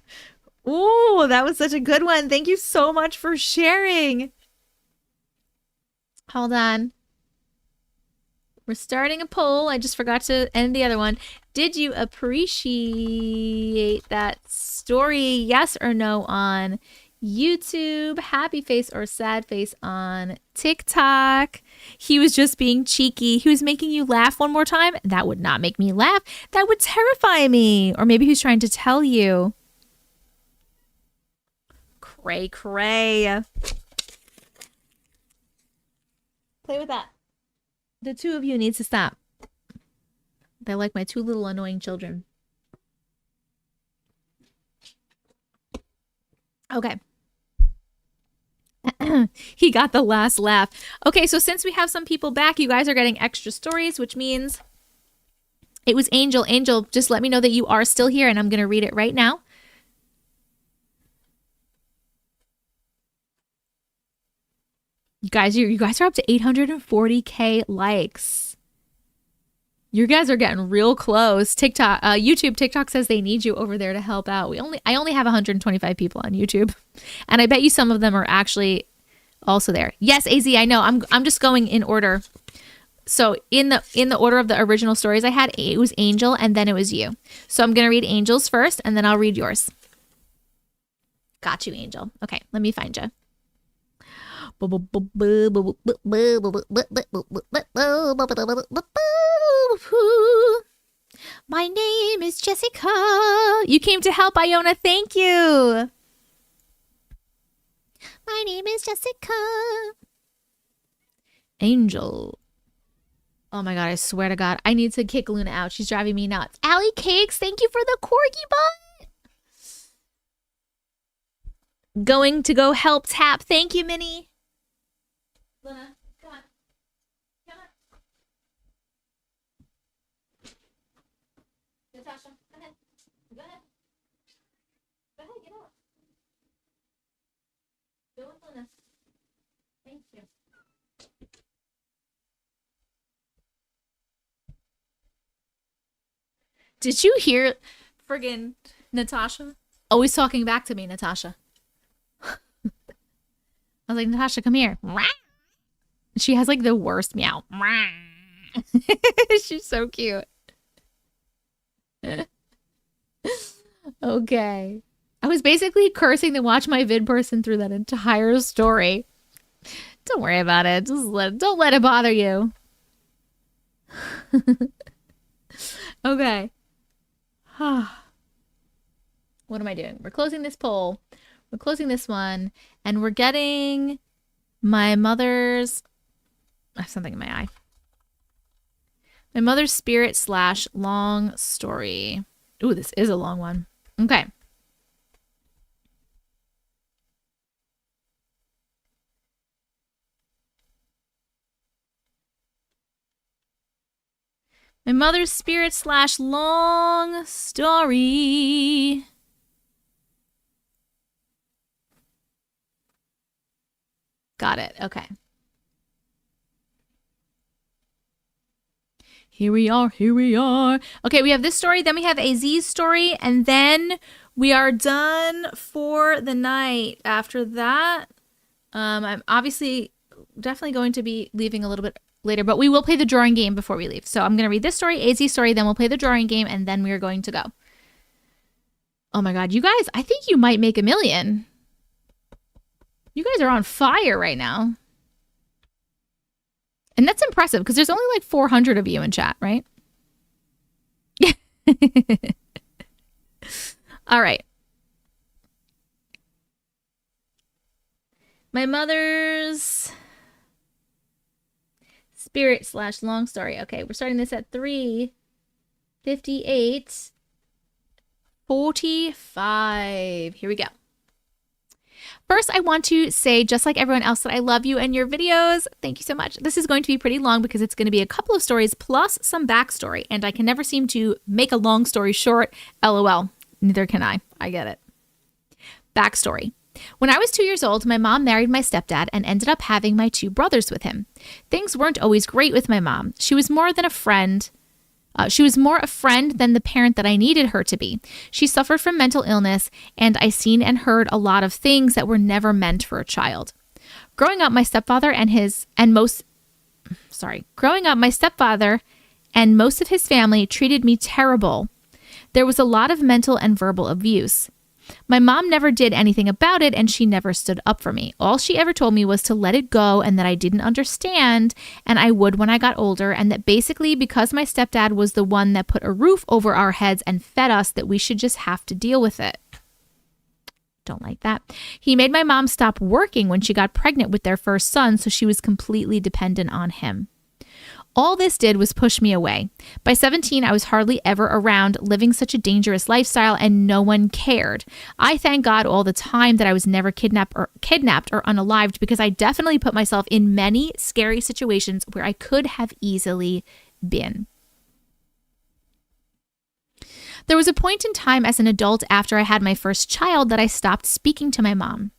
Ooh, that was such a good one. Thank you so much for sharing. Hold on. We're starting a poll. I just forgot to end the other one. Did you appreciate that story? Yes or no on YouTube? Happy face or sad face on TikTok? He was just being cheeky. He was making you laugh one more time. That would not make me laugh. That would terrify me. Or maybe he's trying to tell you. Cray cray. Play with that. The two of you need to stop. They're like my two little annoying children. Okay. He got the last laugh. Okay, so since we have some people back, you guys are getting extra stories, which means it was Angel. Angel, just let me know that you are still here, and I'm going to read it right now. You guys are up to 840K likes. You guys are getting real close. TikTok says they need you over there to help out. I only have 125 people on YouTube, and I bet you some of them are actually also there. Yes, AZ, I know. I'm just going in order. So in the order of the original stories I had, it was Angel and then it was you. So I'm gonna read Angel's first, and then I'll read yours. Got you, Angel. Okay, let me find you. My name is Jessica. You came to help, Iona. Thank you. My name is Jessica. Angel. Oh my God, I swear to God, I need to kick Luna out. She's driving me nuts. Allie Cakes, thank you for the corgi bot. Going to go help tap. Thank you, Minnie. Luna, come on. Come on. Natasha, go ahead. Go ahead. Go ahead, get out. Go with Luna. Thank you. Did you hear friggin' Natasha? Always talking back to me, Natasha. I was like, Natasha, come here. She has like the worst meow. She's so cute. Okay. I was basically cursing the Watch My Vid person through that entire story. Don't worry about it. Don't let it bother you. Okay. What am I doing? We're closing this poll. We're closing this one. And we're getting my mother's... I have something in my eye. My mother's spirit / long story. Ooh, this is a long one. Okay. My mother's spirit / long story. Got it. Okay. Here we are. Here we are. Okay, we have this story. Then we have AZ's story. And then we are done for the night. After that, I'm obviously definitely going to be leaving a little bit later, but we will play the drawing game before we leave. So I'm going to read this story, AZ's story, then we'll play the drawing game, and then we are going to go. Oh my God, you guys, I think you might make 1 million. You guys are on fire right now. And that's impressive because there's only like 400 of you in chat, right? All right. My mother's spirit / long story. Okay, we're starting this at 3:58:45. Here we go. First, I want to say, just like everyone else, that I love you and your videos. Thank you so much. This is going to be pretty long because it's going to be a couple of stories plus some backstory, and I can never seem to make a long story short. LOL. Neither can I. I get it. Backstory. When I was 2 years old, my mom married my stepdad and ended up having my 2 brothers with him. Things weren't always great with my mom. She was more than a friend. She was more a friend than the parent that I needed her to be. She suffered from mental illness, and I seen and heard a lot of things that were never meant for a child. Growing up, my stepfather and most of his family treated me terrible. There was a lot of mental and verbal abuse. My mom never did anything about it, and she never stood up for me. All she ever told me was to let it go and that I didn't understand, and I would when I got older, and that basically because my stepdad was the one that put a roof over our heads and fed us, that we should just have to deal with it. Don't like that. He made my mom stop working when she got pregnant with their first son, so she was completely dependent on him. All this did was push me away. By 17, I was hardly ever around, living such a dangerous lifestyle, and no one cared. I thank God all the time that I was never kidnapped or unalived, because I definitely put myself in many scary situations where I could have easily been. There was a point in time as an adult after I had my first child that I stopped speaking to my mom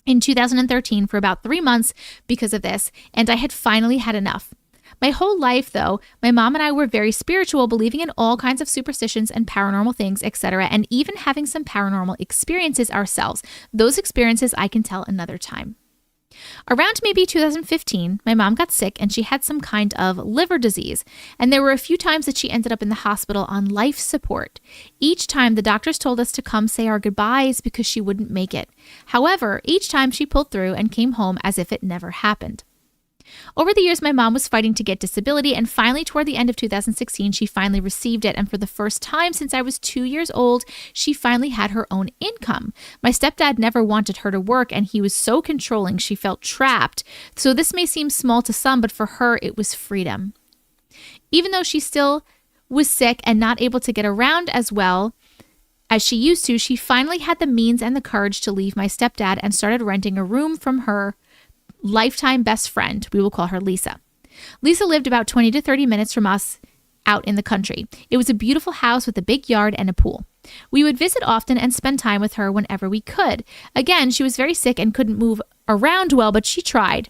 in 2013 for about 3 months because of this, and I had finally had enough. My whole life, though, my mom and I were very spiritual, believing in all kinds of superstitions and paranormal things, etc., and even having some paranormal experiences ourselves. Those experiences I can tell another time. Around maybe 2015, my mom got sick and she had some kind of liver disease, and there were a few times that she ended up in the hospital on life support. Each time the doctors told us to come say our goodbyes because she wouldn't make it. However, each time she pulled through and came home as if it never happened. Over the years, my mom was fighting to get disability, and finally, toward the end of 2016, she finally received it, and for the first time since I was 2 years old, she finally had her own income. My stepdad never wanted her to work, and he was so controlling she felt trapped. So this may seem small to some, but for her, it was freedom. Even though she still was sick and not able to get around as well as she used to, she finally had the means and the courage to leave my stepdad and started renting a room from her lifetime best friend. We will call her Lisa. Lisa lived about 20 to 30 minutes from us out in the country. It was a beautiful house with a big yard and a pool. We would visit often and spend time with her whenever we could. Again, she was very sick and couldn't move around well, but she tried.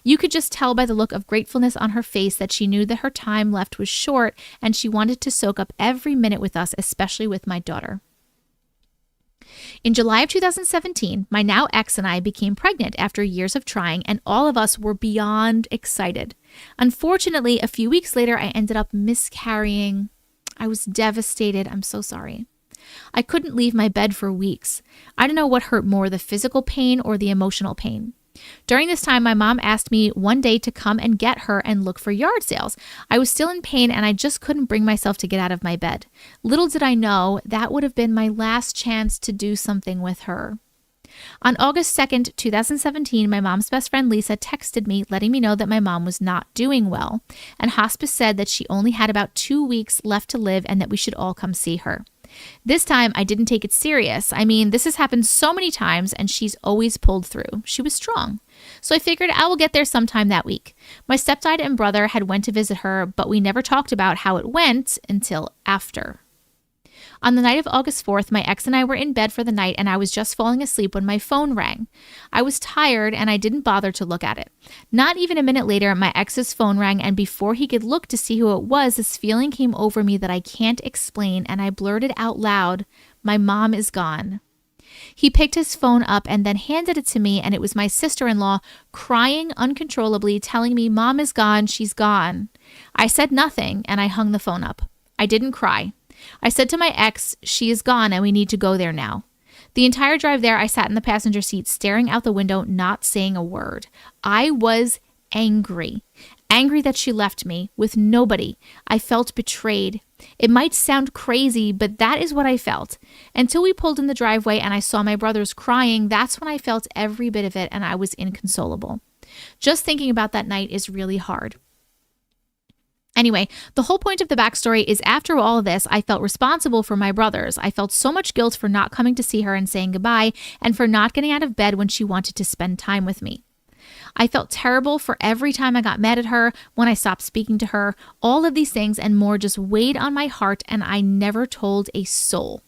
You could just tell by the look of gratefulness on her face that she knew that her time left was short, and she wanted to soak up every minute with us, especially with my daughter. In July of 2017, my now ex and I became pregnant after years of trying, and all of us were beyond excited. Unfortunately, a few weeks later, I ended up miscarrying. I was devastated. I'm so sorry. I couldn't leave my bed for weeks. I don't know what hurt more, the physical pain or the emotional pain. During this time, my mom asked me one day to come and get her and look for yard sales. I was still in pain and I just couldn't bring myself to get out of my bed. Little did I know that would have been my last chance to do something with her. On August 2nd, 2017, my mom's best friend Lisa texted me letting me know that my mom was not doing well, and hospice said that she only had about 2 weeks left to live and that we should all come see her. This time, I didn't take it serious. I mean, this has happened so many times, and she's always pulled through. She was strong. So I figured I will get there sometime that week. My stepdad and brother had went to visit her, but we never talked about how it went until after. On the night of August 4th, my ex and I were in bed for the night, and I was just falling asleep when my phone rang. I was tired, and I didn't bother to look at it. Not even a minute later, my ex's phone rang, and before he could look to see who it was, this feeling came over me that I can't explain, and I blurted out loud, "My mom is gone." He picked his phone up and then handed it to me, and it was my sister-in-law crying uncontrollably, telling me, "Mom is gone, she's gone." I said nothing, and I hung the phone up. I didn't cry. I said to my ex, "She is gone and we need to go there now." The entire drive there, I sat in the passenger seat, staring out the window, not saying a word. I was angry. Angry that she left me with nobody. I felt betrayed. It might sound crazy, but that is what I felt. Until we pulled in the driveway and I saw my brothers crying, that's when I felt every bit of it and I was inconsolable. Just thinking about that night is really hard. Anyway, the whole point of the backstory is after all of this, I felt responsible for my brothers. I felt so much guilt for not coming to see her and saying goodbye, and for not getting out of bed when she wanted to spend time with me. I felt terrible for every time I got mad at her, when I stopped speaking to her. All of these things and more just weighed on my heart, and I never told a soul.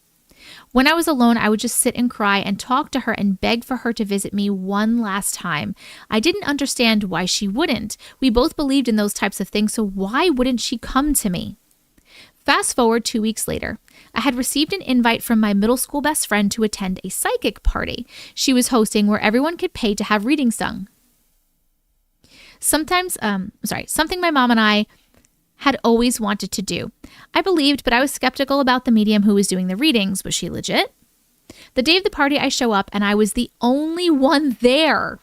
When I was alone, I would just sit and cry and talk to her and beg for her to visit me one last time. I didn't understand why she wouldn't. We both believed in those types of things, so why wouldn't she come to me? Fast forward 2 weeks later. I had received an invite from my middle school best friend to attend a psychic party she was hosting where everyone could pay to have readings done. Something my mom and I had always wanted to do. I believed, but I was skeptical about the medium who was doing the readings. Was she legit? The day of the party, I show up and I was the only one there.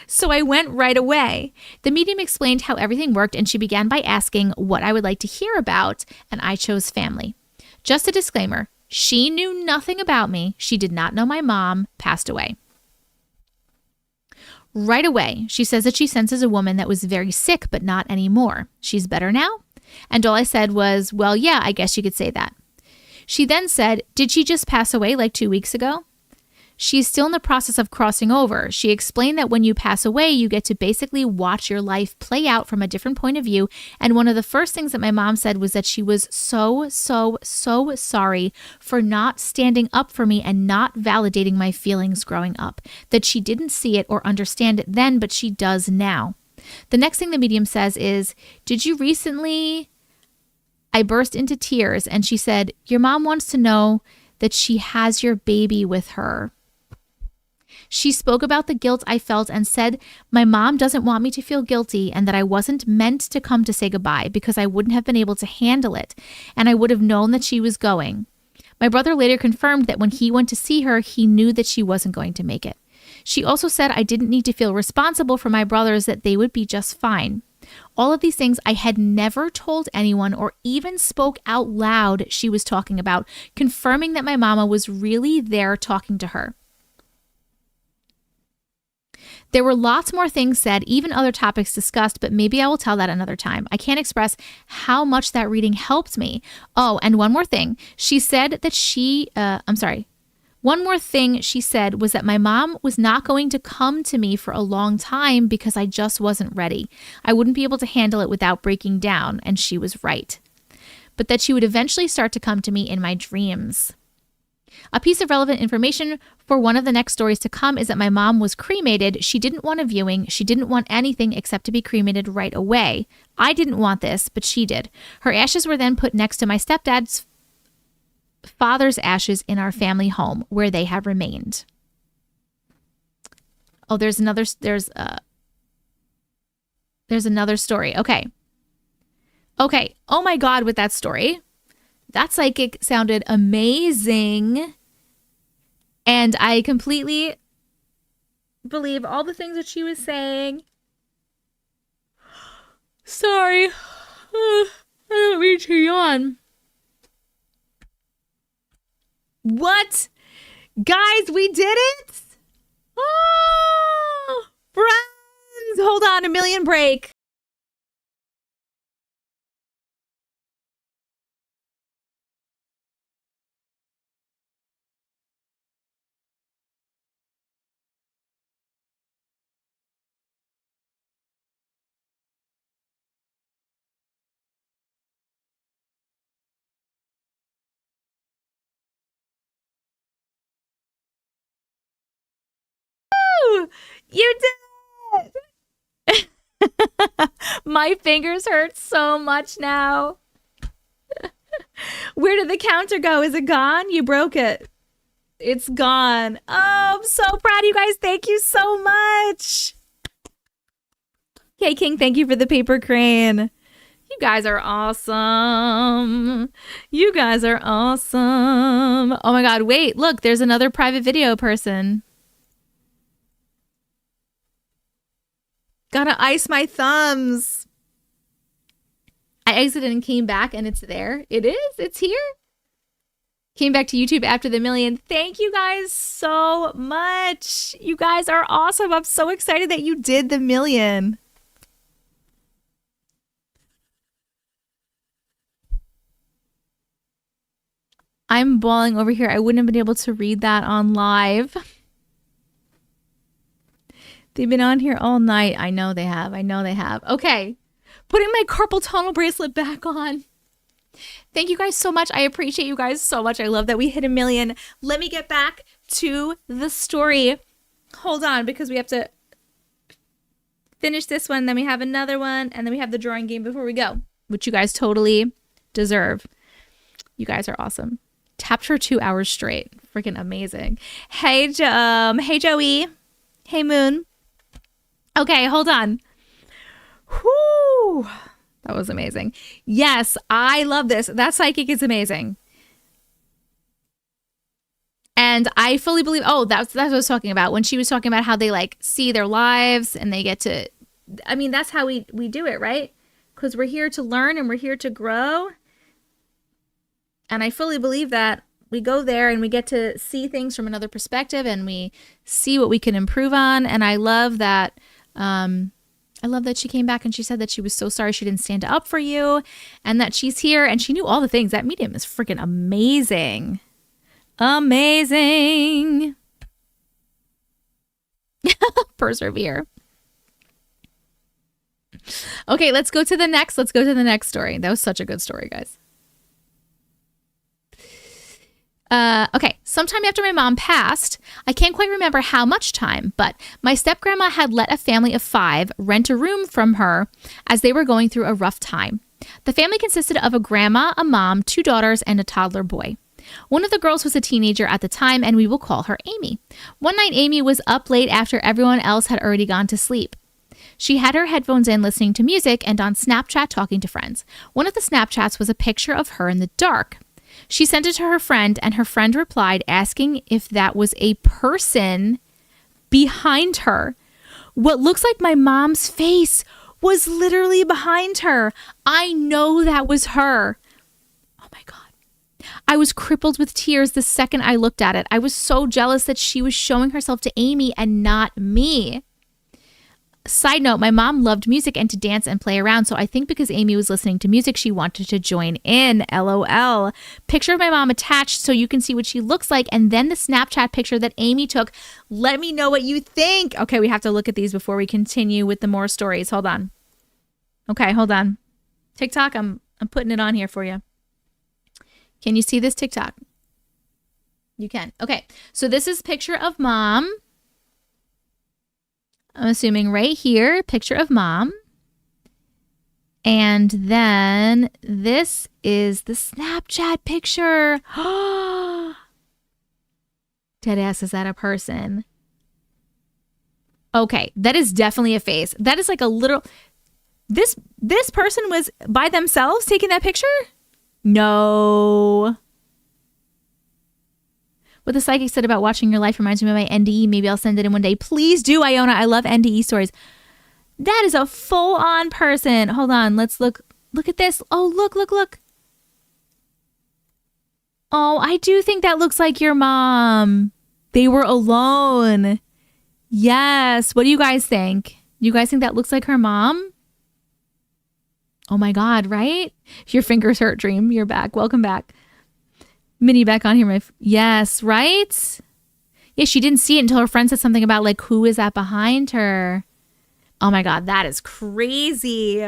So I went right away. The medium explained how everything worked, and she began by asking what I would like to hear about, and I chose family. Just a disclaimer, she knew nothing about me. She did not know my mom passed away. Right away, she says that she senses a woman that was very sick, but not anymore. She's better now? And all I said was, well, yeah, I guess you could say that. She then said, did she just pass away like 2 weeks ago? She's still in the process of crossing over. She explained that when you pass away, you get to basically watch your life play out from a different point of view. And one of the first things that my mom said was that she was so sorry for not standing up for me and not validating my feelings growing up. That she didn't see it or understand it then, but she does now. The next thing the medium says is, did you recently... I burst into tears and she said, your mom wants to know that she has your baby with her. She spoke about the guilt I felt and said my mom doesn't want me to feel guilty and that I wasn't meant to come to say goodbye because I wouldn't have been able to handle it and I would have known that she was going. My brother later confirmed that when he went to see her, he knew that she wasn't going to make it. She also said I didn't need to feel responsible for my brothers, that they would be just fine. All of these things I had never told anyone or even spoke out loud she was talking about, confirming that my mama was really there talking to her. There were lots more things said, even other topics discussed, but maybe I will tell that another time. I can't express how much that reading helped me. Oh, and one more thing. She said that One more thing she said was that my mom was not going to come to me for a long time because I just wasn't ready. I wouldn't be able to handle it without breaking down, and she was right. But that she would eventually start to come to me in my dreams. A piece of relevant information for one of the next stories to come is that my mom was cremated. She didn't want a viewing. She didn't want anything except to be cremated right away. I didn't want this, but she did. Her ashes were then put next to my stepdad's father's ashes in our family home where they have remained. Oh, there's another story. Okay. Oh my God, with that story. That psychic sounded amazing. And I completely believe all the things that she was saying. Sorry. I don't mean to yawn. What? Guys, we did it? Oh, friends. Hold on, a million break. You did it! My fingers hurt so much now. Where did the counter go? Is it gone? You broke it. It's gone. Oh, I'm so proud of you guys. Thank you so much. K King, thank you for the paper crane. You guys are awesome. You guys are awesome. Oh my God, wait, look, there's another private video person. Gotta ice my thumbs. I exited and came back and it's there. It is. It's here. Came back to YouTube after the million. Thank you guys so much. You guys are awesome. I'm so excited that you did the million. I'm bawling over here. I wouldn't have been able to read that on live. They've been on here all night. I know they have. I know they have. Okay. Putting my carpal tunnel bracelet back on. Thank you guys so much. I appreciate you guys so much. I love that we hit 1 million. Let me get back to the story. Hold on, because we have to finish this one. Then we have another one. And then we have the drawing game before we go, which you guys totally deserve. You guys are awesome. Tapped for 2 hours straight. Freaking amazing. Hey, hey, Joey. Hey, Moon. Okay, hold on. Whoo! That was amazing. Yes, I love this. That psychic is amazing. And I fully believe, oh, that's what I was talking about. When she was talking about how they like see their lives and they get to, I mean, that's how we do it, right? Because we're here to learn and we're here to grow. And I fully believe that we go there and we get to see things from another perspective and we see what we can improve on. And I love that, she came back and she said that she was so sorry she didn't stand up for you and that she's here and she knew all the things. That medium is freaking amazing. Amazing. Persevere. Okay, let's go to the next. Let's go to the next story. That was such a good story, guys. Okay, sometime after my mom passed, I can't quite remember how much time, but my step-grandma had let a family of 5 rent a room from her as they were going through a rough time. The family consisted of a grandma, a mom, 2 daughters, and a toddler boy. One of the girls was a teenager at the time, and we will call her Amy. One night, Amy was up late after everyone else had already gone to sleep. She had her headphones in listening to music and on Snapchat talking to friends. One of the Snapchats was a picture of her in the dark. She sent it to her friend, and her friend replied asking if that was a person behind her. What looks like my mom's face was literally behind her. I know that was her. Oh my God. I was crippled with tears the second I looked at it. I was so jealous that she was showing herself to Amy and not me. Side note, my mom loved music and to dance and play around, so I think because Amy was listening to music, she wanted to join in. LOL. Picture of my mom attached so you can see what she looks like, and then the Snapchat picture that Amy took. Let me know what you think. Okay, we have to look at these before we continue with the more stories. Hold on. Okay, hold on. TikTok, I'm putting it on here for you. Can you see this TikTok? You can. Okay, so this is a picture of mom. I'm assuming right here, picture of mom. And then this is the Snapchat picture. Deadass, is that a person? Okay, that is definitely a face. That is like a little... This person was by themselves taking that picture? No. What the psychic said about watching your life reminds me of my NDE. Maybe I'll send it in one day. Please do, Iona. I love NDE stories. That is a full-on person. Hold on. Let's look. Look at this. Oh, look. Oh, I do think that looks like your mom. They were alone. Yes. What do you guys think? You guys think that looks like her mom? Oh my God, right? Your fingers hurt, Dream. You're back. Welcome back. Minnie back on here. Yes, right? Yeah, she didn't see it until her friend said something about like, who is that behind her? Oh my God, that is crazy.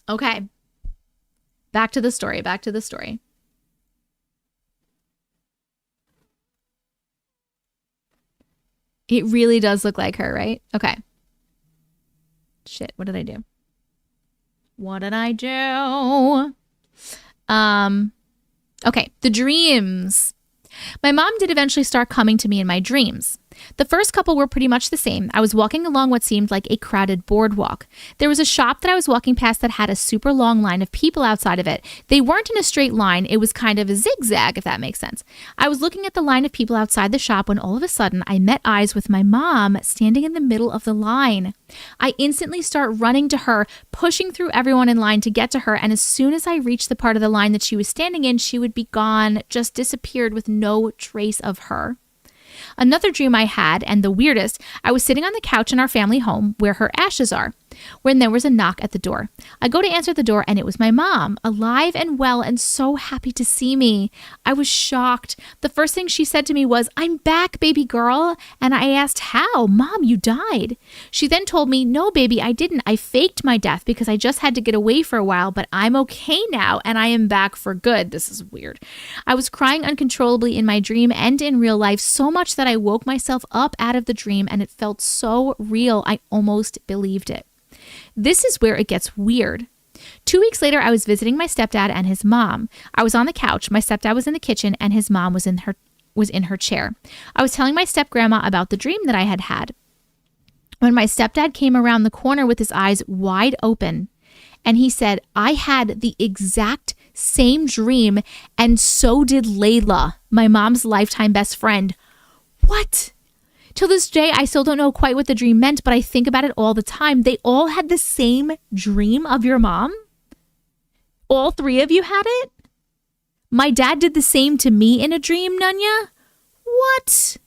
Okay. Back to the story. It really does look like her, right? Okay. Shit, what did I do? Okay, the dreams. My mom did eventually start coming to me in my dreams. The first couple were pretty much the same. I was walking along what seemed like a crowded boardwalk. There was a shop that I was walking past that had a super long line of people outside of it. They weren't in a straight line. It was kind of a zigzag, if that makes sense. I was looking at the line of people outside the shop when all of a sudden I met eyes with my mom standing in the middle of the line. I instantly start running to her, pushing through everyone in line to get to her, and as soon as I reached the part of the line that she was standing in, she would be gone, just disappeared with no trace of her. Another dream I had, and the weirdest, I was sitting on the couch in our family home where her ashes are, when there was a knock at the door. I go to answer the door and it was my mom, alive and well and so happy to see me. I was shocked. The first thing she said to me was, "I'm back, baby girl." And I asked, "How? Mom, you died." She then told me, "No, baby, I didn't. I faked my death because I just had to get away for a while, but I'm okay now and I am back for good." This is weird. I was crying uncontrollably in my dream and in real life, so much that I woke myself up out of the dream and it felt so real. I almost believed it. This is where it gets weird. 2 weeks later, I was visiting my stepdad and his mom. I was on the couch. My stepdad was in the kitchen and his mom was in her chair. I was telling my step-grandma about the dream that I had had. When my stepdad came around the corner with his eyes wide open, and he said, "I had the exact same dream, and so did Layla, my mom's lifetime best friend." What? Till this day, I still don't know quite what the dream meant, but I think about it all the time. They all had the same dream of your mom? All three of you had it? My dad did the same to me in a dream, Nunya? What?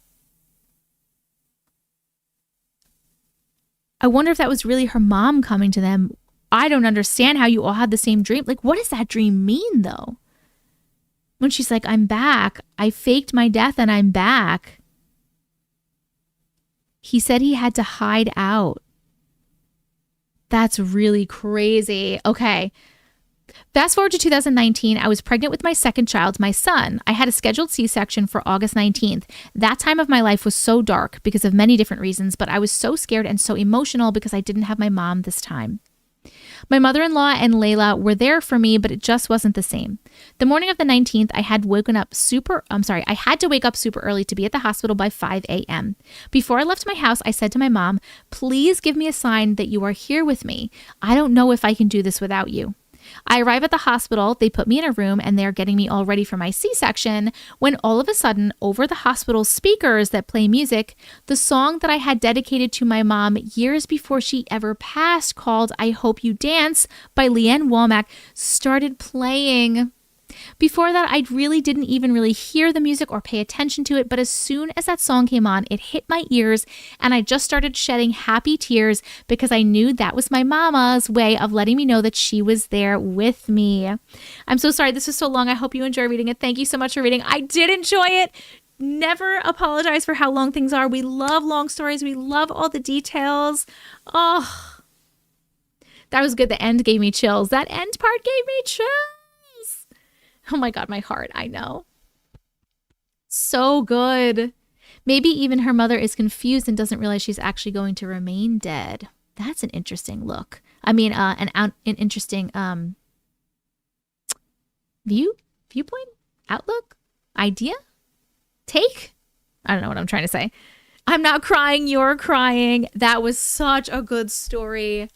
I wonder if that was really her mom coming to them. I don't understand how you all had the same dream. Like, what does that dream mean, though? When she's like, "I'm back. I faked my death and I'm back." He said he had to hide out. That's really crazy. Okay. Fast forward to 2019, I was pregnant with my second child, my son. I had a scheduled C-section for August 19th. That time of my life was so dark because of many different reasons, but I was so scared and so emotional because I didn't have my mom this time. My mother-in-law and Layla were there for me, but it just wasn't the same. The morning of the 19th, I had to wake up super early to be at the hospital by 5 a.m. Before I left my house, I said to my mom, "Please give me a sign that you are here with me. I don't know if I can do this without you." I arrive at the hospital, they put me in a room, and they're getting me all ready for my C-section, when all of a sudden, over the hospital speakers that play music, the song that I had dedicated to my mom years before she ever passed, called "I Hope You Dance" by Leanne Womack, started playing. Before that, I didn't even hear the music or pay attention to it, but as soon as that song came on, it hit my ears, and I just started shedding happy tears because I knew that was my mama's way of letting me know that she was there with me. I'm so sorry this was so long. I hope you enjoy reading it. Thank you so much for reading. I did enjoy it. Never apologize for how long things are. We love long stories. We love all the details. Oh, that was good. The end gave me chills. That end part gave me chills. Oh my God, my heart. I know. So good. Maybe even her mother is confused and doesn't realize she's actually going to remain dead. That's an interesting look. I mean, an interesting viewpoint, outlook, idea, take. I don't know what I'm trying to say. I'm not crying. You're crying. That was such a good story.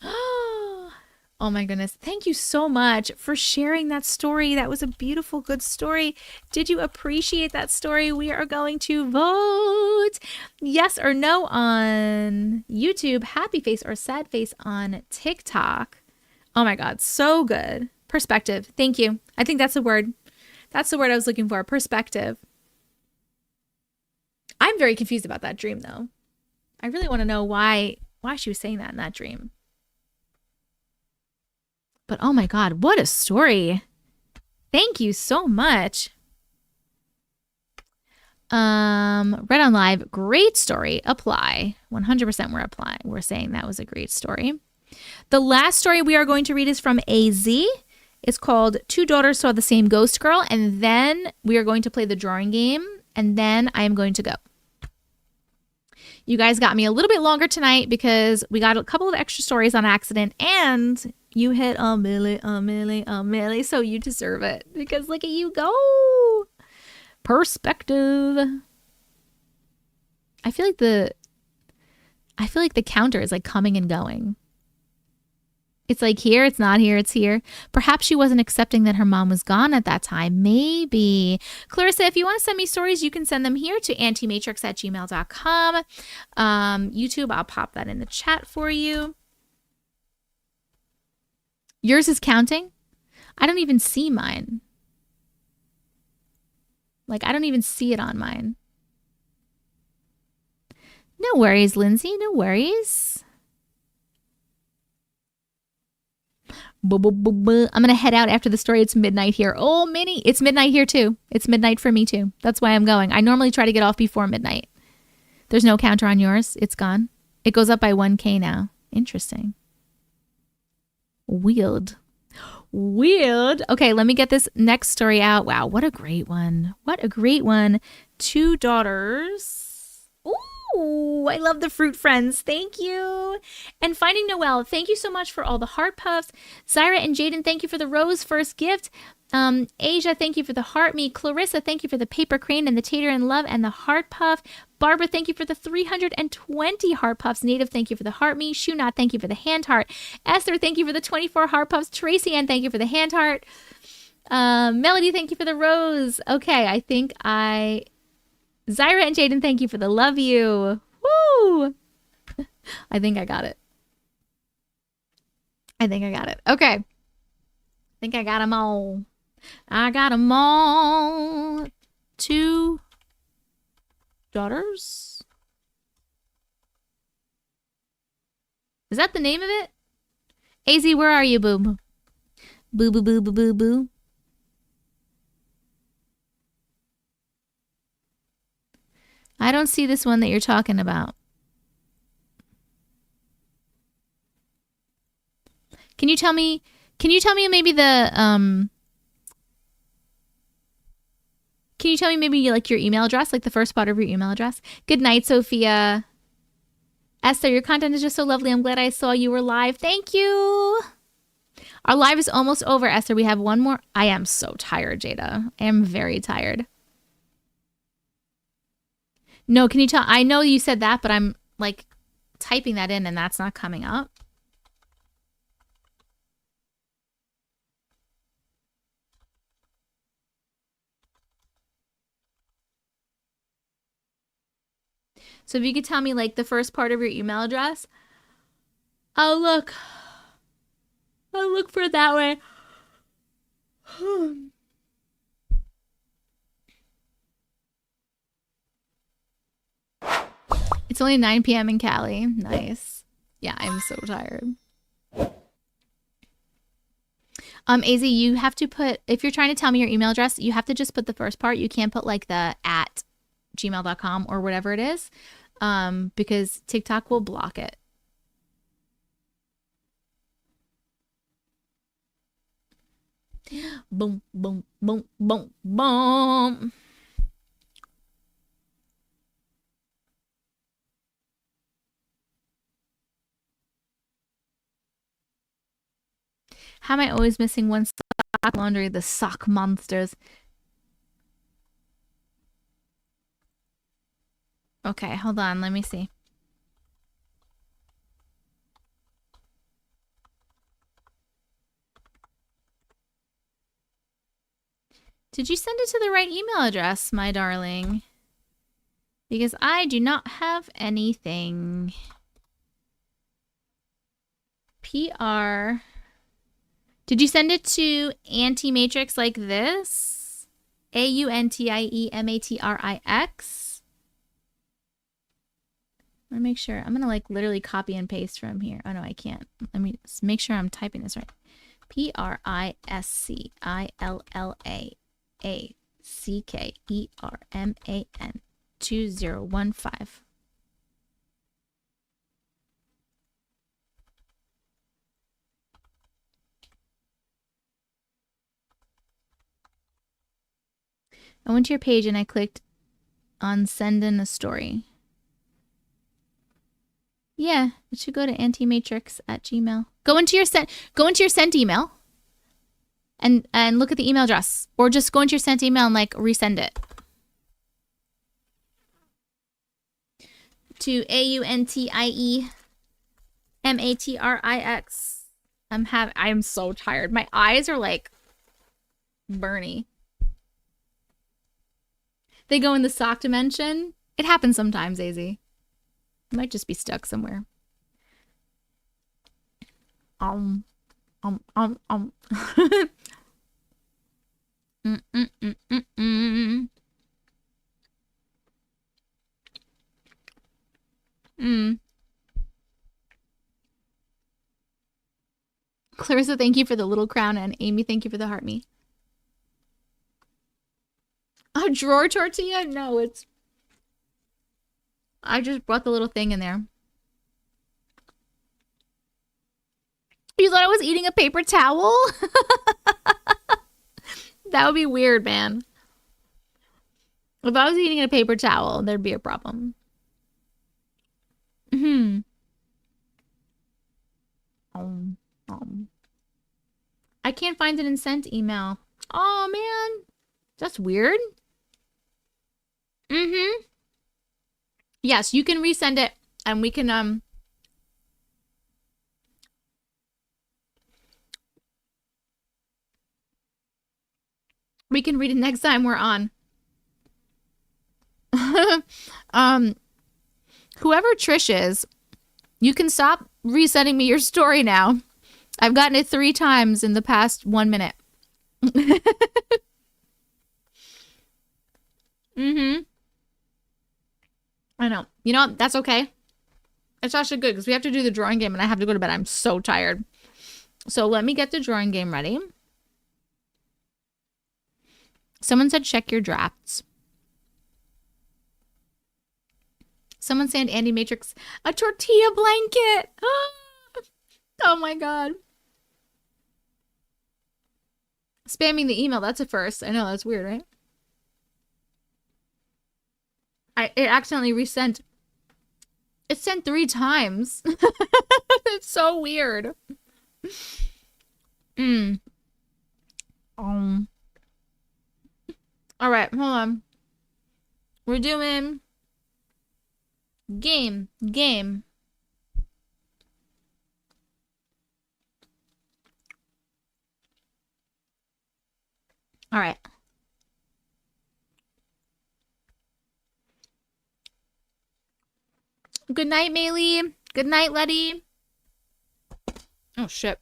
Oh my goodness. Thank you so much for sharing that story. That was a beautiful, good story. Did you appreciate that story? We are going to vote yes or no on YouTube, happy face or sad face on TikTok. Oh my God. So good. Perspective. Thank you. I think that's the word. That's the word I was looking for. Perspective. I'm very confused about that dream though. I really want to know why she was saying that in that dream. But oh my God, what a story. Thank you so much. Read on live, great story. Apply. 100% we're applying. We're saying that was a great story. The last story we are going to read is from AZ. It's called Two Daughters Saw the Same Ghost Girl. And then we are going to play the drawing game. And then I am going to go. You guys got me a little bit longer tonight because we got a couple of extra stories on accident and you hit a milli, so you deserve it because look at you go. Perspective. I feel like the counter is like coming and going. It's like here, it's not here, it's here. Perhaps she wasn't accepting that her mom was gone at that time. Maybe. Clarissa, if you want to send me stories, you can send them here to auntiematrix@gmail.com. YouTube, I'll pop that in the chat for you. Yours is counting? I don't even see mine. Like, I don't even see it on mine. No worries, Lindsay. No worries. I'm going to head out after the story. It's midnight here. Oh, Minnie. It's midnight here, too. It's midnight for me, too. That's why I'm going. I normally try to get off before midnight. There's no counter on yours. It's gone. It goes up by 1K now. Interesting. Weird. Weird. Okay, let me get this next story out. Wow, what a great one. What a great one. 2 daughters. Ooh, I love the fruit friends. Thank you. And Finding Noelle, thank you so much for all the heart puffs. Zyra and Jaden, thank you for the rose first gift. Asia, thank you for the heart me. Clarissa, thank you for the paper crane and the tater and love and the heart puff. Barbara, thank you for the 320 heart puffs. Native, thank you for the heart me. Shunat, thank you for the hand heart. Esther, thank you for the 24 heart puffs. Tracy Ann, thank you for the hand heart. Melody, thank you for the rose. Okay, I think Zyra and Jaden, thank you for the love you. Woo! I think I got it. Okay. I think I got them all. I got them all. 2 daughters? Is that the name of it? AZ, where are you, boo? Boo, boo, boo, boo, boo, boo. I don't see this one that you're talking about. Can you tell me maybe the can you tell me maybe like your email address, like the first part of your email address? Good night, Sophia. Esther, your content is just so lovely. I'm glad I saw you were live. Thank you. Our live is almost over, Esther. We have one more. I am so tired, Jada. I am very tired. No, can you tell? I know you said that, but I'm like typing that in and that's not coming up. So if you could tell me like the first part of your email address, I'll look for it that way. It's only 9 p.m. in Cali. Nice. Yeah, I'm so tired. AZ, you have to put, if you're trying to tell me your email address, you have to just put the first part. You can't put like the @gmail.com or whatever it is, because TikTok will block it. Boom, boom, boom, boom, boom. How am I always missing one sock laundry? The sock monsters. Okay, hold on. Let me see. Did you send it to the right email address, my darling? Because I do not have anything. PR. Did you send it to Auntie Matrix like this? AUNTIEMATRIX? I want to make sure. I'm going to like literally copy and paste from here. Oh no, I can't. Let me make sure I'm typing this right. PRISCILLAACKERMAN 2015. I went to your page and I clicked on send in a story. Yeah, it should go to antimatrix@gmail. Go into your sent email and look at the email address, or just go into your sent email and like resend it. to AUNTIE MATRIX. I'm so tired. My eyes are like burny. They go in the sock dimension. It happens sometimes, AZ. It might just be stuck somewhere. Mm. Clarissa, thank you for the little crown, and Amy, thank you for the heart me. A drawer tortilla? No, it's... I just brought the little thing in there. You thought I was eating a paper towel? That would be weird, man. If I was eating a paper towel, there'd be a problem. I can't find an sent email. Oh, man. That's weird. Yes, you can resend it, and we can, we can read it next time we're on. Whoever Trish is, you can stop resending me your story now. I've gotten it 3 times in the past 1 minute. I know. You know what? That's okay. It's actually good because we have to do the drawing game and I have to go to bed. I'm so tired. So let me get the drawing game ready. Someone said check your drafts. Someone said Auntie Matrix, a tortilla blanket. Oh my god. Spamming the email, that's a first. I know, that's weird, right? It accidentally resent. It sent 3 times. It's so weird. All right, hold on. We're doing game. All right. Good night, Maylee. Good night, Letty. Oh, shit.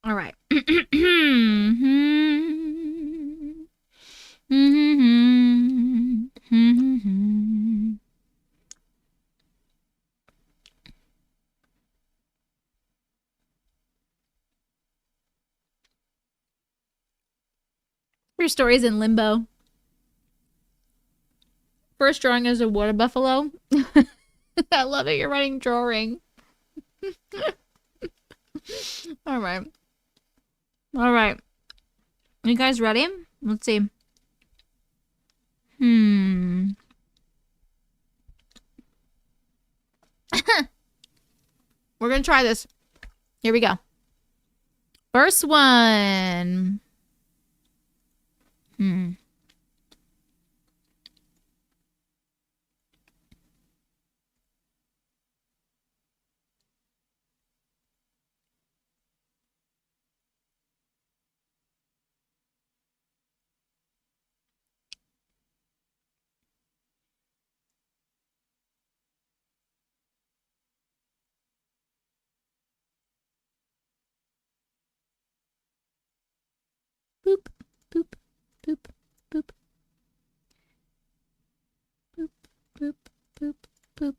All right. Your story's in limbo. First drawing is a water buffalo. I love it. You're writing drawing. All right. All right. You guys ready? Let's see. We're gonna try this. Here we go. First one. Boop, boop, boop, boop. Boop, boop, boop, boop.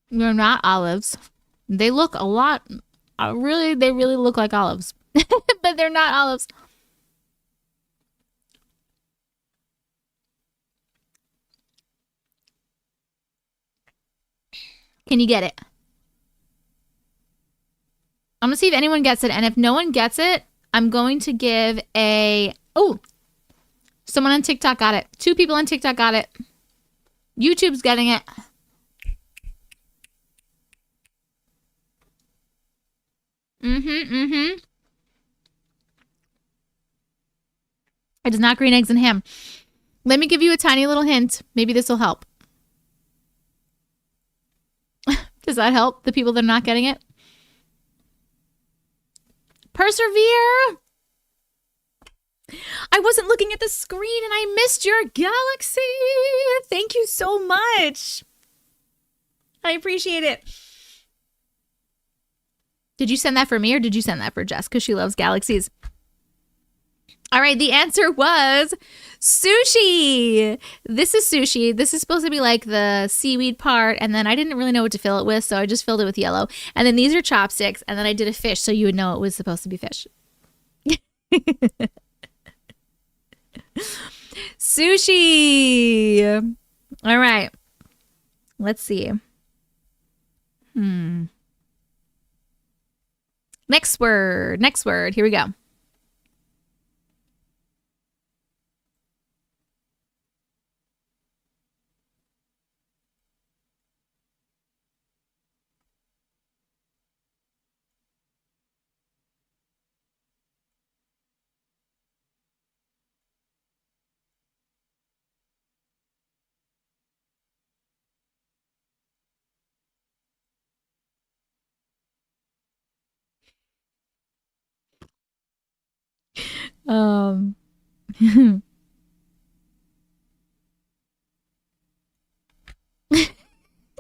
They're not olives. They look a lot, they really look like olives. But they're not olives. Can you get it? I'm gonna see if anyone gets it, and if no one gets it, I'm going to give a... Oh! Someone on TikTok got it. 2 people on TikTok got it. YouTube's getting it. It is not green eggs and ham. Let me give you a tiny little hint. Maybe this will help. Does that help the people that are not getting it? Persevere. I wasn't looking at the screen and I missed your galaxy. Thank you so much. I appreciate it. Did you send that for me or did you send that for Jess? Because she loves galaxies. All right, the answer was sushi. This is sushi. This is supposed to be like the seaweed part, and then I didn't really know what to fill it with, so I just filled it with yellow. And then these are chopsticks, and then I did a fish, so you would know it was supposed to be fish. Sushi. All right. Let's see. Next word. Next word. Here we go.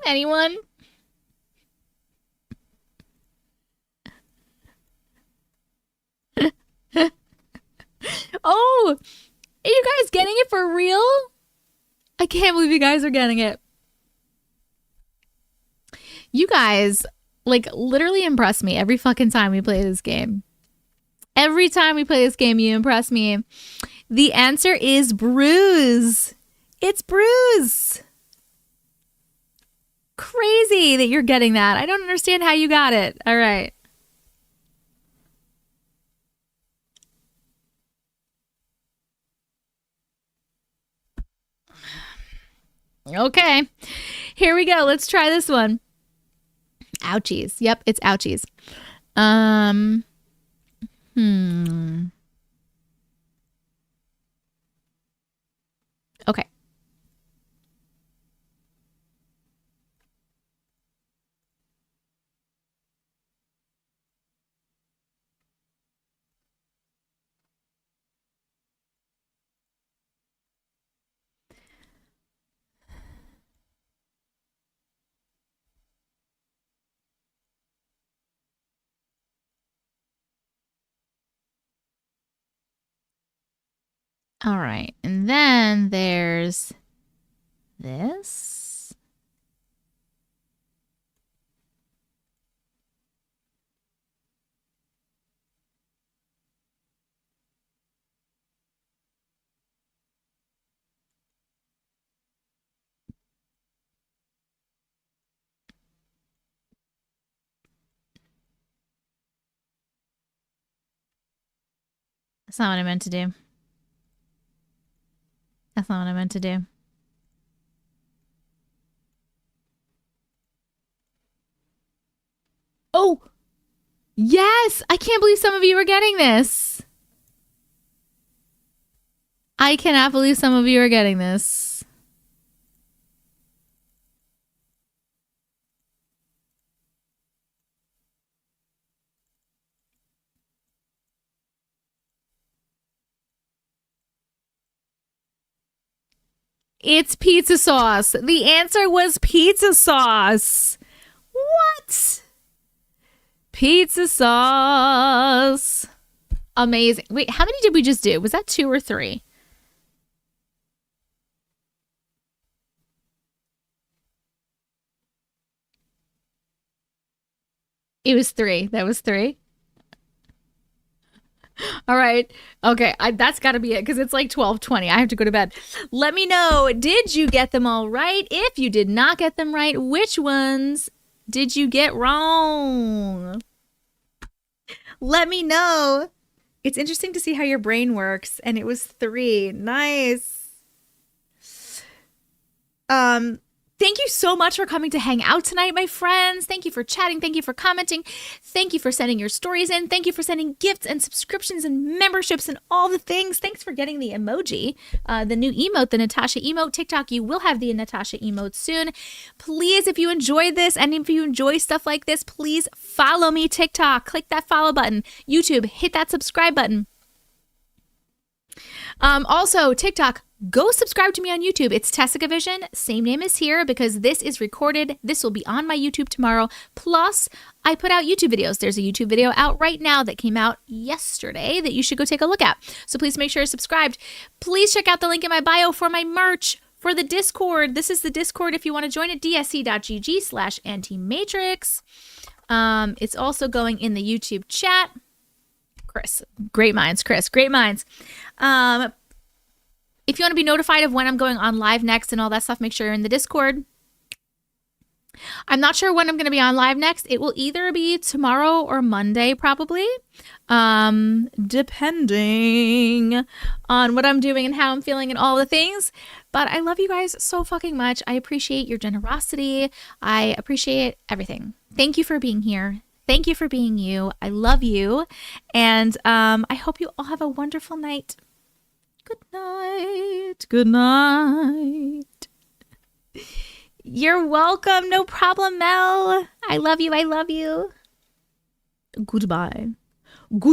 Anyone? Oh, are you guys getting it for real? I can't believe you guys are getting it. You guys, like, literally impress me every fucking time we play this game. Every time we play this game, you impress me. The answer is bruise. It's bruise. Crazy that you're getting that. I don't understand how you got it. All right. Okay. Here we go. Let's try this one. Ouchies. Yep, it's ouchies. Okay. All right. And then there's this. That's not what I meant to do. That's not what I meant to do. Oh, yes. I can't believe some of you are getting this. I cannot believe some of you are getting this. It's pizza sauce. The answer was pizza sauce. What? Pizza sauce. Amazing. Wait, how many did we just do? Was that 2 or 3? It was 3. That was 3. All right. Okay. That's got to be it because it's like 12:20. I have to go to bed. Let me know. Did you get them all right? If you did not get them right, which ones did you get wrong? Let me know. It's interesting to see how your brain works. And it was 3. Nice. Thank you so much for coming to hang out tonight, my friends. Thank you for chatting. Thank you for commenting. Thank you for sending your stories in. Thank you for sending gifts and subscriptions and memberships and all the things. Thanks for getting the emoji, the new emote, the Natasha emote. TikTok, you will have the Natasha emote soon. Please, if you enjoyed this and if you enjoy stuff like this, please follow me TikTok. Click that follow button. YouTube, hit that subscribe button. Also, TikTok, go subscribe to me on YouTube. It's Tessica Vision, same name as here, because this is recorded. This will be on my YouTube tomorrow. Plus, I put out YouTube videos. There's a YouTube video out right now that came out yesterday that you should go take a look at. So please make sure you're subscribed. Please check out the link in my bio for my merch, for the Discord. This is the Discord if you want to join it, dsc.gg/Auntie Matrix. It's also going in the YouTube chat. Chris, great minds, Chris, great minds. If you want to be notified of when I'm going on live next and all that stuff, make sure you're in the Discord. I'm not sure when I'm going to be on live next. It will either be tomorrow or Monday, probably, depending on what I'm doing and how I'm feeling and all the things. But I love you guys so fucking much. I appreciate your generosity. I appreciate everything. Thank you for being here. Thank you for being you. I love you. And I hope you all have a wonderful night. Good night. Good night. You're welcome. No problem, Mel. I love you. I love you. Goodbye.